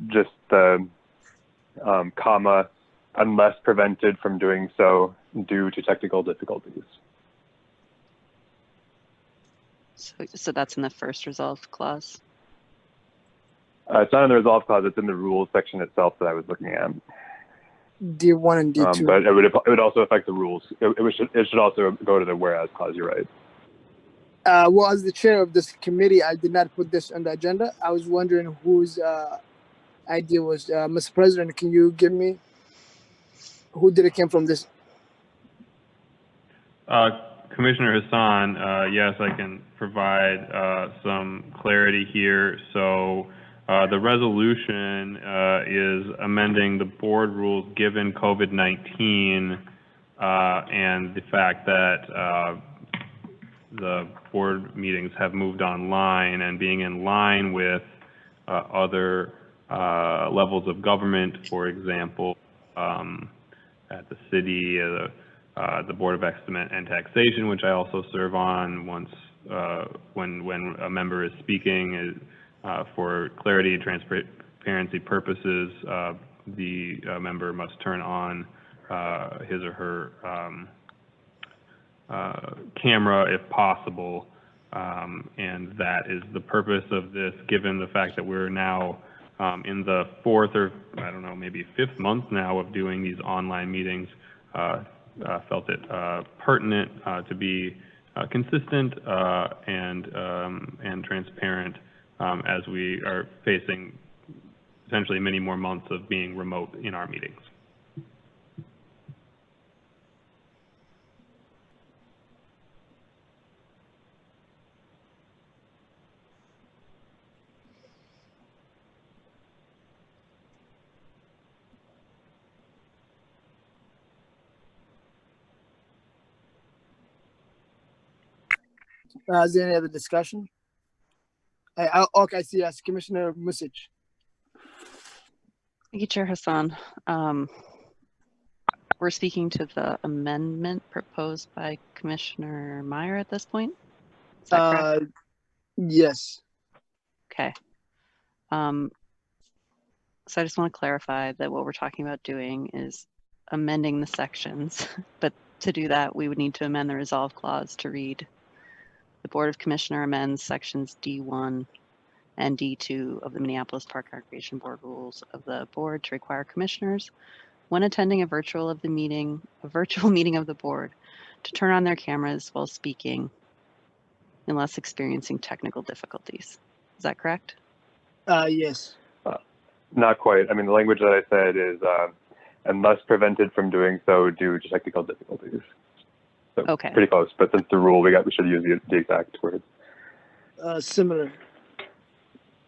just the comma, unless prevented from doing so due to technical difficulties. So that's in the first resolve clause? It's not in the resolve clause, it's in the rules section itself that I was looking at. D1 and D2. But it would also affect the rules. It should also go to the whereas clause, you're right. Well, as the chair of this committee, I did not put this on the agenda. I was wondering whose idea was. Mr. President, can you give me who did it came from this? Commissioner Hassan, yes, I can provide some clarity here. So the resolution is amending the board rules given COVID-19 and the fact that the board meetings have moved online and being in line with other levels of government, for example, at the city, the Board of Estimate and Taxation, which I also serve on. Once when a member is speaking, for clarity and transparency purposes, the member must turn on his or her camera if possible. And that is the purpose of this, given the fact that we're now in the 4th or, I don't know, maybe 5th month now of doing these online meetings. Felt it pertinent to be consistent and transparent as we are facing essentially many more months of being remote in our meetings. Is there any other discussion? Okay, I see. Yes, Commissioner Music. Thank you, Chair Hassan. We're speaking to the amendment proposed by Commissioner Meyer at this point. Is that correct? Yes. Okay. So I just want to clarify that what we're talking about doing is amending the sections, but to do that, we would need to amend the resolve clause to read: the Board of Commissioner amends sections D1 and D2 of the Minneapolis Park Recreation Board rules of the board to require commissioners, when attending a virtual meeting of the board, to turn on their cameras while speaking unless experiencing technical difficulties. Is that correct? Yes. Not quite. I mean, the language that I said is unless prevented from doing so due to technical difficulties. So okay. Pretty close, but since the rule, we should use the exact words. Similar.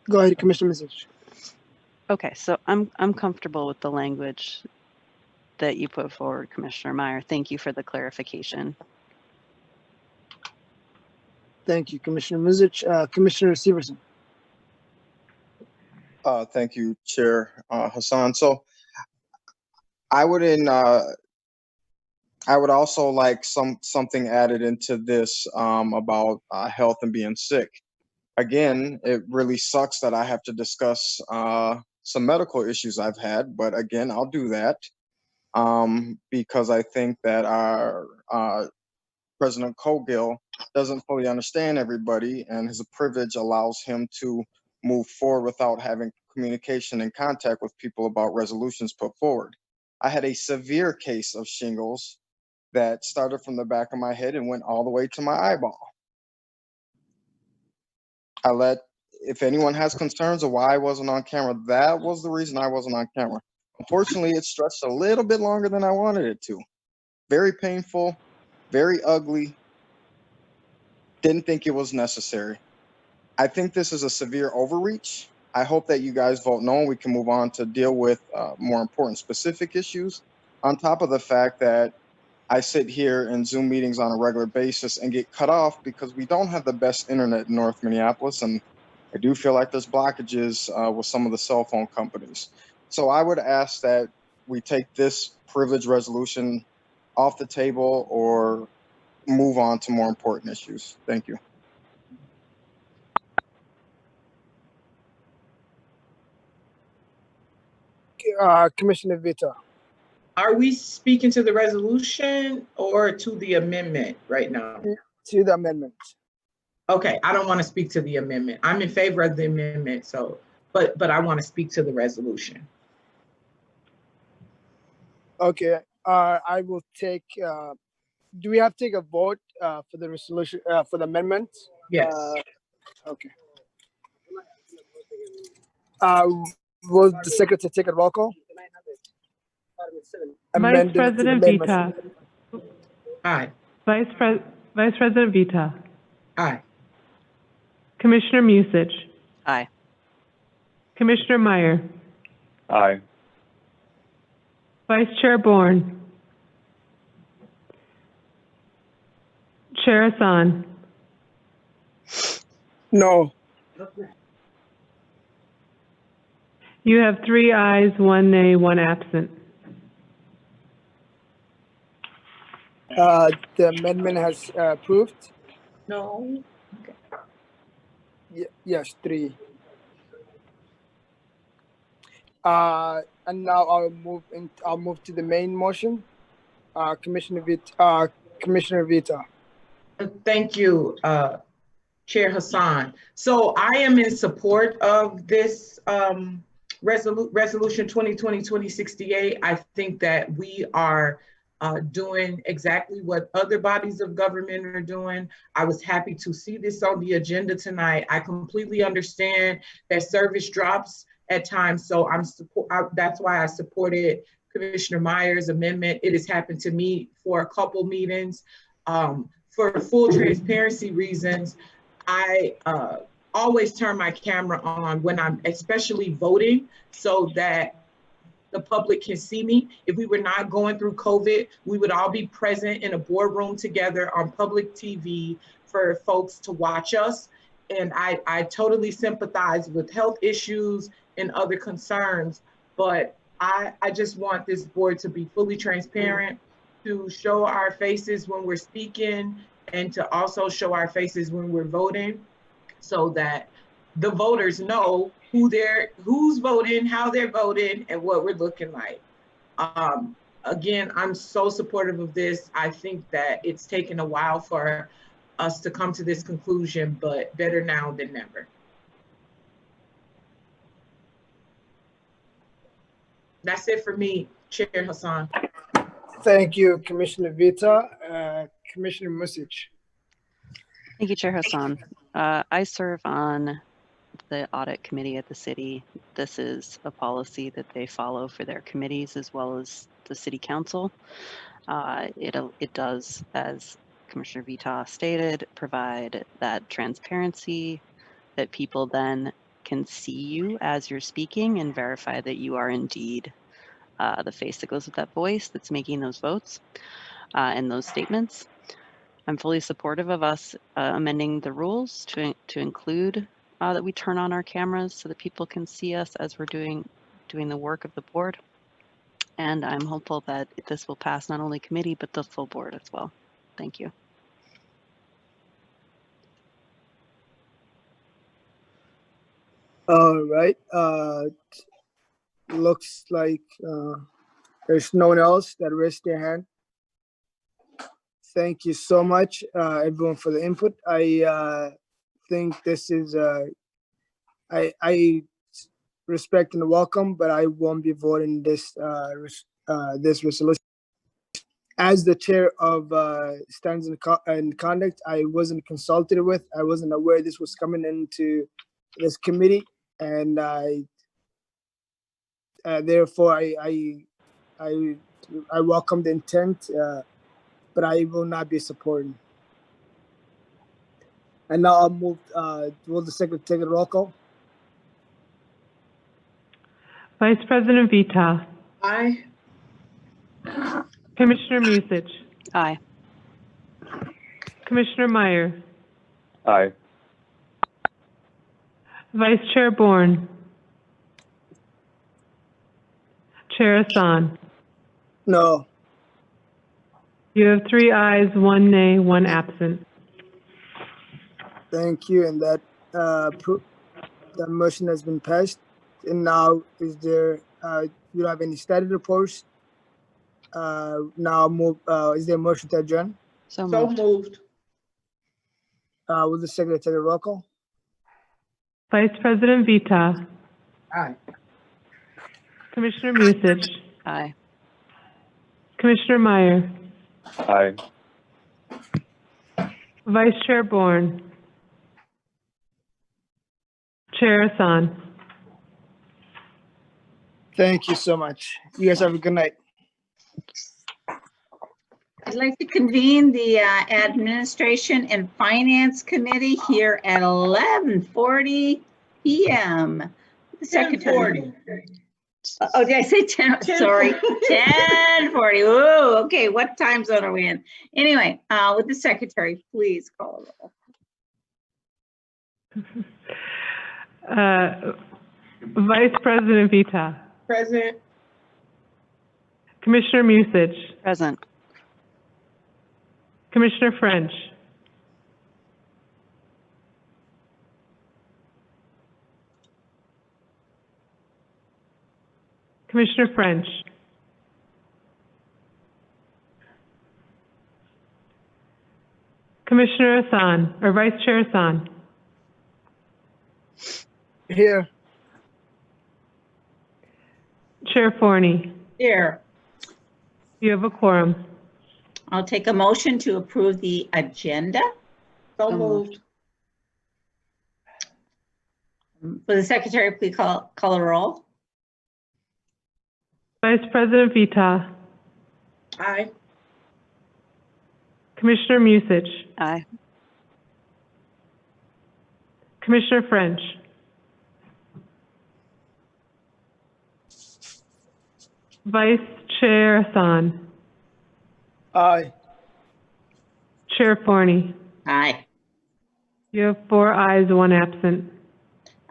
Go ahead, Commissioner Message. Okay, so I'm comfortable with the language that you put forward, Commissioner Meyer. Thank you for the clarification. Thank you, Commissioner Message. Commissioner Severson. Thank you, Chair Hassan. So I would also like something added into this about health and being sick. Again, it really sucks that I have to discuss some medical issues I've had, but again, I'll do that because I think that our President Cogill doesn't fully understand everybody, and his privilege allows him to move forward without having communication and contact with people about resolutions put forward. I had a severe case of shingles that started from the back of my head and went all the way to my eyeball. If anyone has concerns of why I wasn't on camera, that was the reason I wasn't on camera. Unfortunately, it stretched a little bit longer than I wanted it to. Very painful, very ugly. Didn't think it was necessary. I think this is a severe overreach. I hope that you guys vote no and we can move on to deal with more important specific issues. On top of the fact that I sit here in Zoom meetings on a regular basis and get cut off because we don't have the best internet in North Minneapolis. And I do feel like there's blockages with some of the cell phone companies. So I would ask that we take this privilege resolution off the table or move on to more important issues. Thank you. Commissioner Vita. Are we speaking to the resolution or to the amendment right now? To the amendment. Okay, I don't want to speak to the amendment. I'm in favor of the amendment, so, but I want to speak to the resolution. Okay, I will take, do we have to take a vote for the resolution, for the amendment? Yes. Okay. Will the secretary take a roll call? Vice President Vita. Aye. Vice President Vita. Aye. Commissioner Music. Aye. Commissioner Meyer. Aye. Vice Chair Bourne. Chair Hassan. No. You have 3 ayes, 1 nay, 1 absent. The amendment has approved. No. Okay. Yes, 3. And now I'll move to the main motion. Commissioner Commissioner Vita. Thank you, Chair Hassan. So I am in support of this resolution 2020-2068. I think that we are doing exactly what other bodies of government are doing. I was happy to see this on the agenda tonight. I completely understand that service drops at times, so that's why I supported Commissioner Meyer's amendment. It has happened to me for a couple meetings. For full transparency reasons, I always turn my camera on when I'm especially voting so that the public can see me. If we were not going through COVID, we would all be present in a boardroom together on public TV for folks to watch us. And I totally sympathize with health issues and other concerns, but I just want this board to be fully transparent, to show our faces when we're speaking, and to also show our faces when we're voting, so that the voters know who's voting, how they're voting, and what we're looking like. Again, I'm so supportive of this. I think that it's taken a while for us to come to this conclusion, but better now than never. That's it for me, Chair Hassan. Thank you, Commissioner Vita. Commissioner Music. Thank you, Chair Hassan. I serve on the audit committee at the city. This is a policy that they follow for their committees as well as the city council. It does, as Commissioner Vita stated, provide that transparency that people then can see you as you're speaking and verify that you are indeed the face that goes with that voice that's making those votes and those statements. I'm fully supportive of us amending the rules to include that we turn on our cameras so that people can see us as we're doing the work of the board. And I'm hopeful that this will pass not only committee, but the full board as well. Thank you. All right. Looks like there's no one else that raised their hand. Thank you so much, everyone, for the input. I think this is, I respect and welcome, but I won't be voting this this resolution. As the chair of standards and conduct, I wasn't consulted with. I wasn't aware this was coming into this committee, and therefore I welcome the intent, but I will not be supporting. And now I'll move. Will the secretary take a roll call? Vice President Vita. Aye. Commissioner Music. Aye. Commissioner Meyer. Aye. Vice Chair Bourne. Chair Hassan. No. You have 3 ayes, 1 nay, 1 absent. Thank you, and that that motion has been passed. And now, is there? You don't have any status reports. Now move. Is there a motion to adjourn? So moved. Will the secretary take a roll call? Vice President Vita. Aye. Commissioner Music. Aye. Commissioner Meyer. Aye. Vice Chair Bourne. Chair Hassan. Thank you so much. You guys have a good night. I'd like to convene the Administration and Finance Committee here at 11:40 p.m. The Secretary. 10:40. Oh, did I say 10? Sorry, 10:40. Ooh, okay. What time zone are we in? Anyway, with the Secretary, please call the roll. Vice President Vita. Present. Commissioner Music. Present. Commissioner French. Commissioner French. Commissioner Hassan, or Vice Chair Hassan. Here. Chair Forney. Here. You have a quorum. I'll take a motion to approve the agenda. So moved. Will the secretary please call a roll? Vice President Vita. Aye. Commissioner Musich. Aye. Commissioner French. Vice Chair Hassan. Aye. Chair Forney. Aye. You have 4 ayes, 1 absent.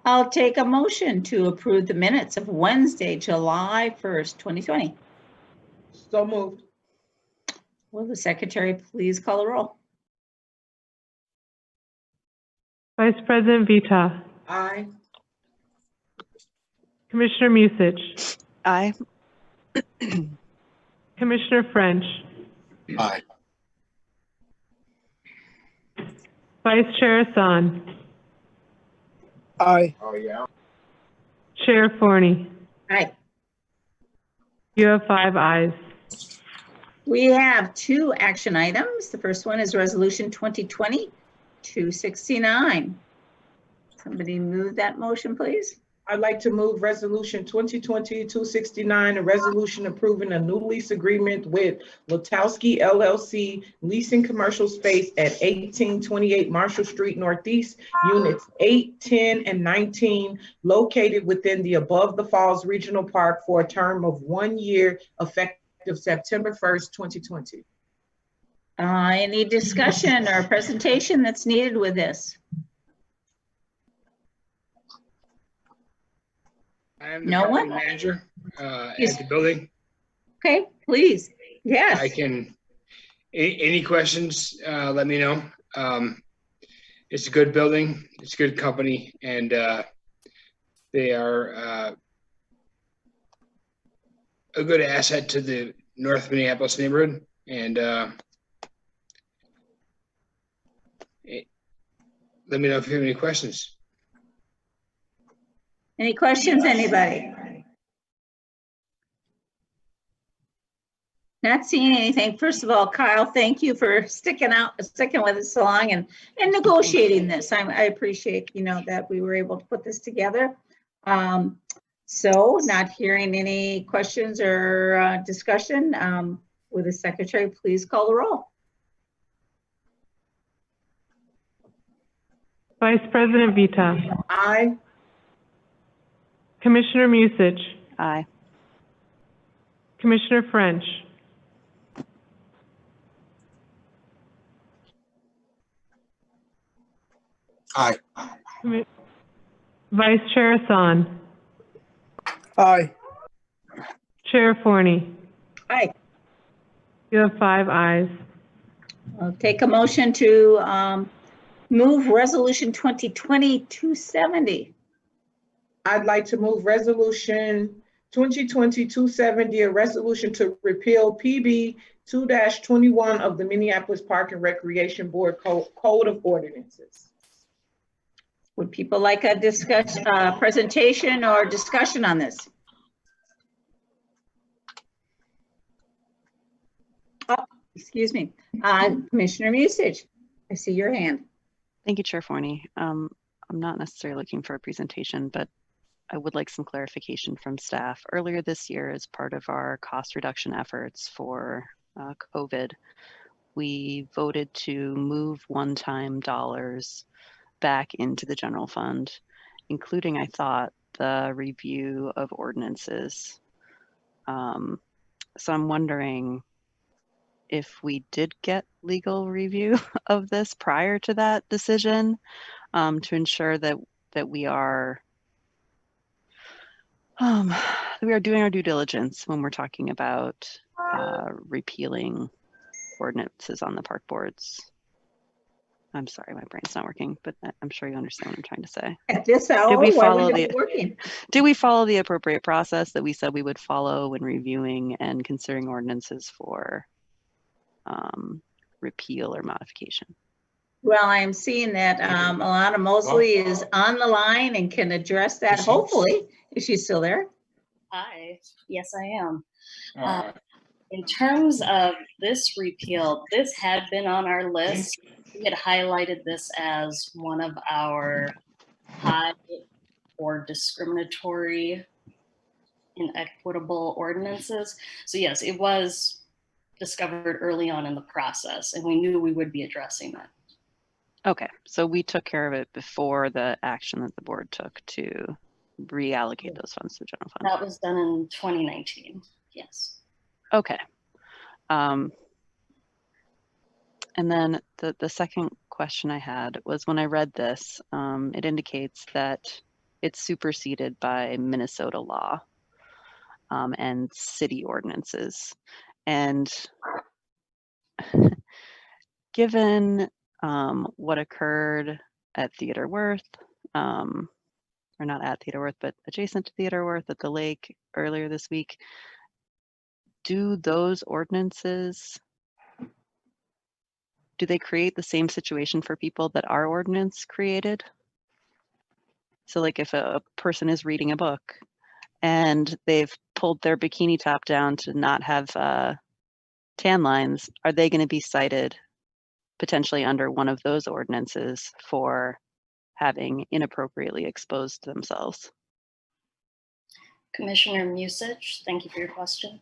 I'll take a motion to approve the minutes of Wednesday, July 1st, 2020. So moved. Will the secretary please call a roll? Vice President Vita. Aye. Commissioner Musich. Aye. Commissioner French. Aye. Vice Chair Hassan. Aye. Oh, yeah. Chair Forney. Aye. You have 5 ayes. We have 2 action items. The first one is Resolution 2020-269. Somebody move that motion, please. I'd like to move Resolution 2020-269, a resolution approving a new lease agreement with Lutowski LLC, leasing commercial space at 1828 Marshall Street Northeast, Units 8, 10, and 19, located within the Above the Falls Regional Park for a term of 1 year, effective September 1st, 2020. Any discussion or presentation that's needed with this? I am the No property one? manager Yes. at the building. Okay, please. Yes. I can, any questions, let me know. It's a good building, it's a good company, and they are a good asset to the North Minneapolis neighborhood. And let me know if you have any questions. Any questions, anybody? Not seeing anything. First of all, Kyle, thank you for sticking with us so long and negotiating this. I appreciate, that we were able to put this together. So not hearing any questions or discussion, will the secretary please call the roll? Vice President Vita. Aye. Commissioner Musich. Aye. Commissioner French. Aye. Vice Chair Hassan. Aye. Chair Forney. Aye. You have 5 ayes. I'll take a motion to move Resolution 2020-270. I'd like to move Resolution 2020-270, a resolution to repeal PB 2-21 of the Minneapolis Park and Recreation Board Code of Ordinances. Would people like a presentation or discussion on this? Oh, excuse me. Commissioner Musich, I see your hand. Thank you, Chair Forney. I'm not necessarily looking for a presentation, but I would like some clarification from staff. Earlier this year, as part of our cost reduction efforts for COVID, we voted to move one-time dollars back into the general fund, including, I thought, the review of ordinances. So I'm wondering if we did get legal review of this prior to that decision, to ensure that we are doing our due diligence when we're talking about repealing ordinances on the park boards. I'm sorry, my brain's not working, but I'm sure you understand what I'm trying to say. At this hour, Did we why follow would it be working? Did we follow the appropriate process that we said we would follow when reviewing and considering ordinances for repeal or modification? Well, I am seeing that Alana Mosley is on the line and can address that, hopefully, if she's still there. Hi, yes, I am. In terms of this repeal, this had been on our list. We had highlighted this as one of our high or discriminatory, inequitable ordinances. So yes, it was discovered early on in the process, and we knew we would be addressing that. Okay, so we took care of it before the action that the board took to reallocate those funds to the general fund. That was done in 2019, yes. Okay. And then the second question I had was when I read this, it indicates that it's superseded by Minnesota law and city ordinances. And given what occurred at Theodore Wirth, or not at Theodore Wirth, but adjacent to Theodore Wirth at the lake earlier this week, do those ordinances, do they create the same situation for people that our ordinance created? So like if a person is reading a book and they've pulled their bikini top down to not have tan lines, are they going to be cited potentially under one of those ordinances for having inappropriately exposed themselves? Commissioner Musich, thank you for your question.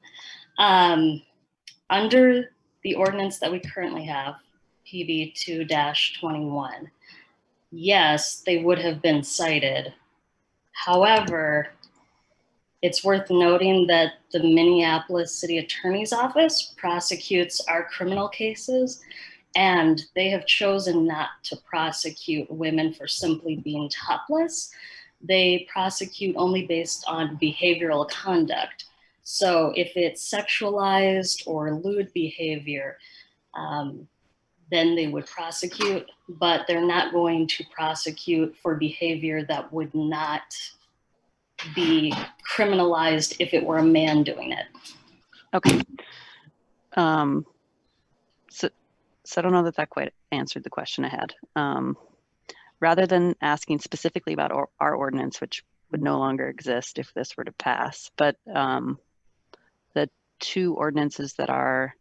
Under the ordinance that we currently have, PB 2-21, yes, they would have been cited. However, it's worth noting that the Minneapolis City Attorney's Office prosecutes our criminal cases, and they have chosen not to prosecute women for simply being topless. They prosecute only based on behavioral conduct. So if it's sexualized or lewd behavior, then they would prosecute, but they're not going to prosecute for behavior that would not be criminalized if it were a man doing it. Okay. So I don't know that that quite answered the question I had. Rather than asking specifically about our ordinance, which would no longer exist if this were to pass, but the two ordinances that are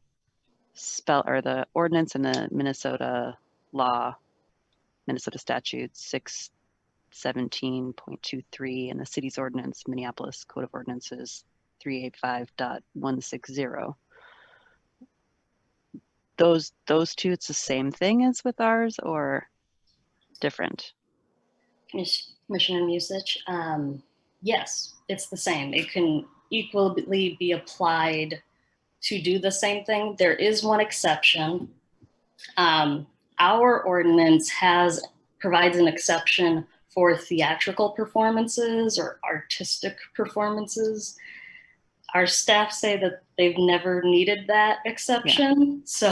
or the ordinance and the Minnesota law, Minnesota statute 617.23 and the city's ordinance, Minneapolis Code of Ordinances 385.160. Those two, it's the same thing as with ours or different? Commissioner Musich, yes, it's the same. It can equally be applied to do the same thing. There is one exception. Our ordinance provides an exception for theatrical performances or artistic performances. Our staff say that they've never needed that exception. Yeah. So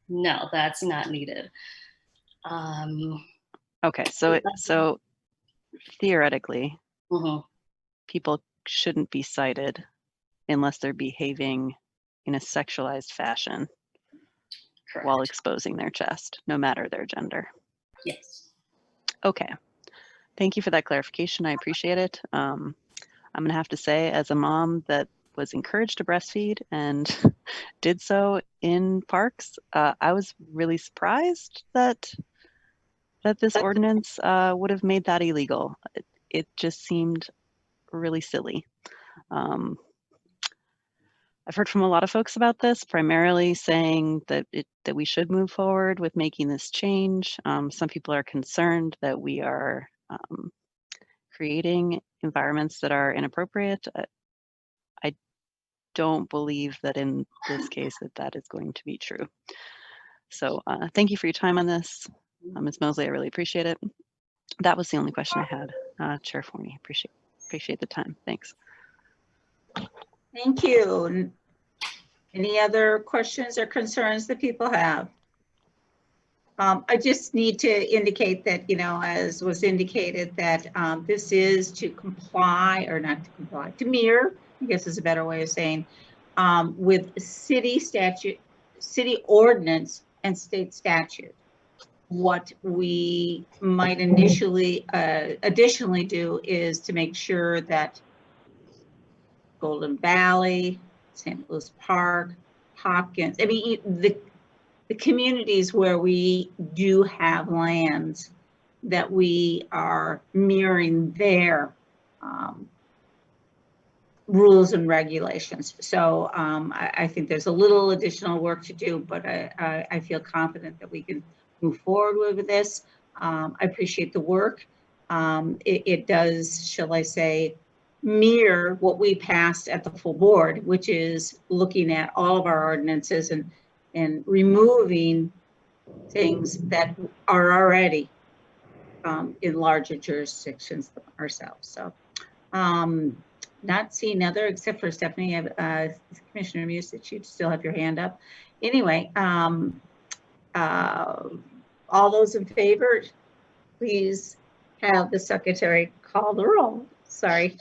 no, that's not needed. Okay, so theoretically, people shouldn't be cited unless they're behaving in a sexualized fashion. Correct. While exposing their chest, no matter their gender. Yes. Okay, thank you for that clarification. I appreciate it. I'm gonna have to say, as a mom that was encouraged to breastfeed and did so in parks, I was really surprised that this ordinance would have made that illegal. It just seemed really silly. I've heard from a lot of folks about this, primarily saying that we should move forward with making this change. Some people are concerned that we are creating environments that are inappropriate. I don't believe that in this case that is going to be true. So thank you for your time on this. Ms. Mosley, I really appreciate it. That was the only question I had. Chair Forney, appreciate the time. Thanks. Thank you. Any other questions or concerns that people have? I just need to indicate that, as was indicated, that this is to comply, or not to comply, to mirror, I guess is a better way of saying, with city statute, city ordinance and state statute. What we might additionally do is to make sure that Golden Valley, St. Louis Park, Hopkins, I mean, the communities where we do have lands, that we are mirroring their rules and regulations. So I think there's a little additional work to do, but I feel confident that we can move forward with this. I appreciate the work. It does, shall I say, mirror what we passed at the full board, which is looking at all of our ordinances and removing things that are already in larger jurisdictions than ourselves. So not seeing other, except for Stephanie, Commissioner Musich, you still have your hand up. Anyway, all those in favor, please have the secretary call the roll. Sorry.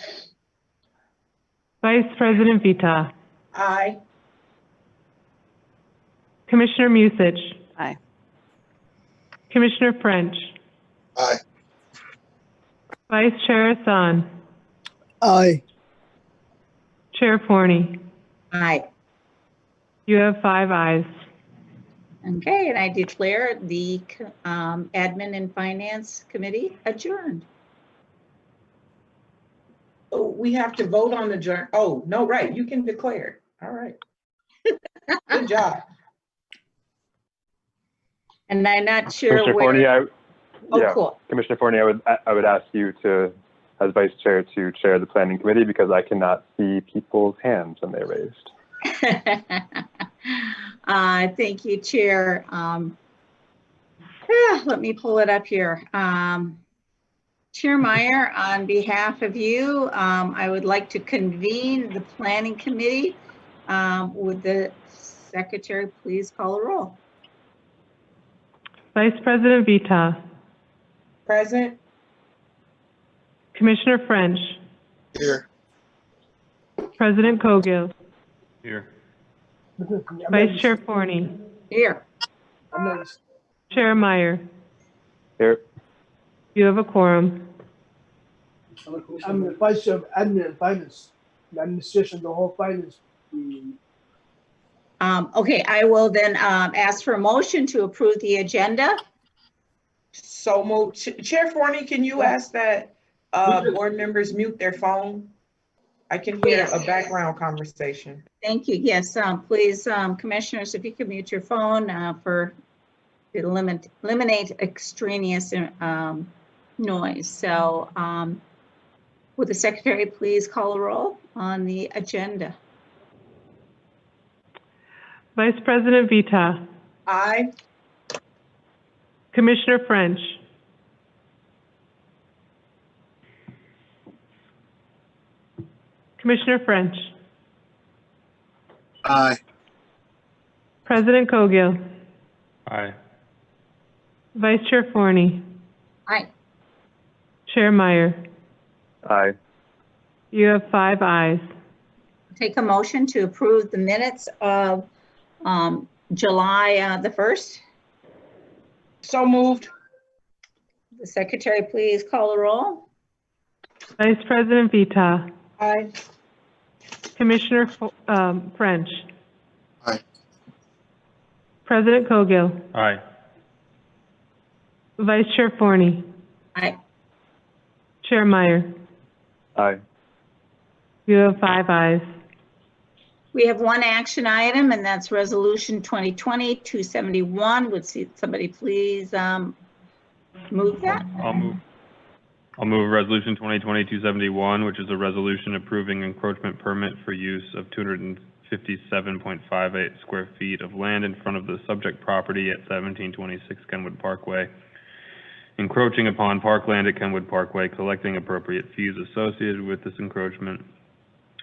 Vice President Vita. Aye. Commissioner Musich. Aye. Commissioner French. Aye. Vice Chair Hassan. Aye. Chair Forney. Aye. You have 5 ayes. Okay, and I declare the Admin and Finance Committee adjourned. Oh, we have to vote on the adjourn. Oh, no, right, you can declare. All right. Good job. And I'm not sure Commissioner where. Forney, Oh, cool. Commissioner Forney, I would ask you to, as vice chair, to chair the planning committee because I cannot see people's hands when they're raised. Thank you, Chair. Let me pull it up here. Chair Meyer, on behalf of you, I would like to convene the planning committee. Would the secretary please call a roll? Vice President Vita. Present. Commissioner French. Here. President Cogill. Here. Vice Chair Forney. Here. Chair Meyer. Here. You have a quorum. I'm the vice chair of admin and finance, the administration, the whole finance. Okay, I will then ask for a motion to approve the agenda. So moved. Chair Forney, can you ask that board members mute their phone? I can hear a background conversation. Thank you. Yes, please, commissioners, if you could mute your phone for eliminate extraneous noise. So would the secretary please call a roll on the agenda? Vice President Vita. Aye. Commissioner French. Commissioner French. Aye. President Cogill. Aye. Vice Chair Forney. Aye. Chair Meyer. Aye. You have 5 ayes. Take a motion to approve the minutes of July the 1st. So moved. The secretary please call the roll. Vice President Vita. Aye. Commissioner French. Aye. President Cogill. Aye. Vice Chair Forney. Aye. Chair Meyer. Aye. You have 5 ayes. We have one action item, and that's Resolution 2020-271. Would somebody please move that? I'll move Resolution 2020-271, which is a resolution approving encroachment permit for use of 257.58 square feet of land in front of the subject property at 1726 Kenwood Parkway, encroaching upon parkland at Kenwood Parkway, collecting appropriate fees associated with this encroachment,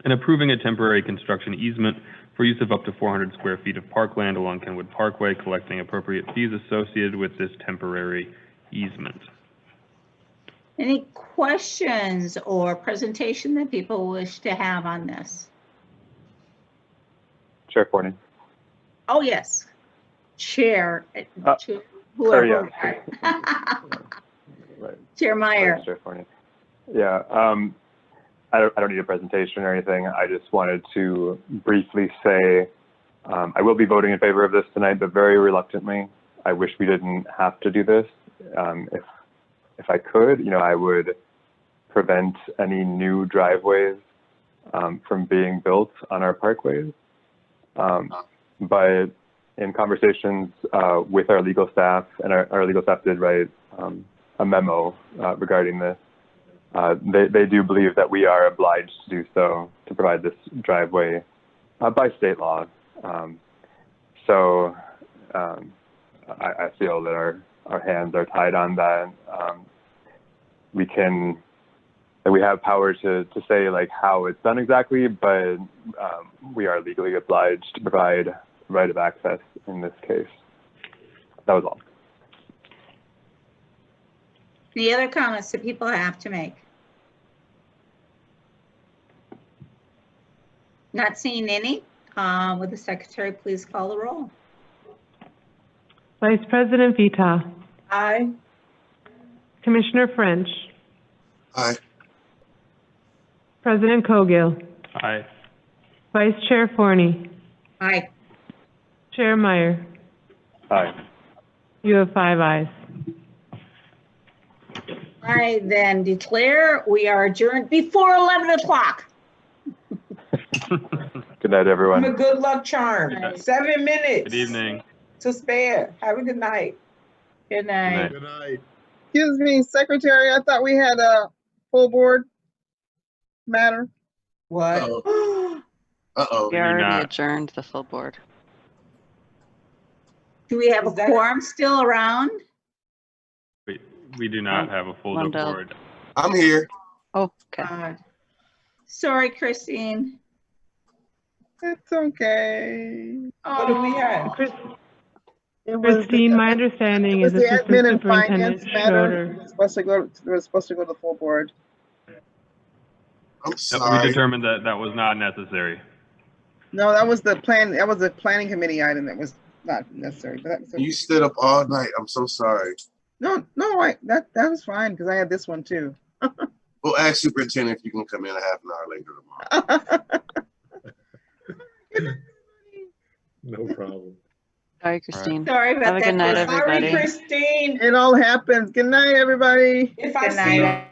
and approving a temporary construction easement for use of up to 400 square feet of parkland along Kenwood Parkway, collecting appropriate fees associated with this temporary easement. Any questions or presentation that people wish to have on this? Chair Forney. Oh, yes. Chair, Sorry, whoever. yeah. Right. Chair Meyer. Vice Chair Forney. Yeah, I don't need a presentation or anything. I just wanted to briefly say I will be voting in favor of this tonight, but very reluctantly. I wish we didn't have to do this. If I could, you know, I would prevent any new driveways from being built on our parkways. But in conversations with our legal staff, and our legal staff did write a memo regarding this, they do believe that we are obliged to do so to provide this driveway by state law. So I feel that our hands are tied on that. We have power to say like how it's done exactly, but we are legally obliged to provide right of access in this case. That was all. Any other comments that people have to make? Not seeing any. Would the secretary please call the roll? Vice President Vita. Aye. Commissioner French. Aye. President Cogill. Aye. Vice Chair Forney. Aye. Chair Meyer. Aye. You have 5 ayes. I then declare we are adjourned before 11 o'clock. Good night, everyone. I'm a good luck charm. 7 minutes. Good evening. To spare. Have a good night. Good night. Good night. Excuse me, Secretary, I thought we had a full board matter. What? Uh-oh. We already adjourned the full board. Do we have a quorum still around? We do not have a full board. I'm here. Oh, okay. Sorry, Christine. It's okay. What do we have? Christine, my understanding It was is the Assistant admin and Superintendent finance matter. Schroeder. It was supposed to go to the full board. I'm We sorry. determined that that was not necessary. No, that was the plan. That was a planning committee item that was not necessary. But that was You stood up all night. I'm so sorry. no, that was fine because I had this one too. We'll ask Superintendent if you can come in a half an hour later tomorrow. No problem. Sorry, Christine. Sorry about Have a that. good night, Christine. everybody. Sorry, Christine. It all happens. Good night, everybody. If I Good see night.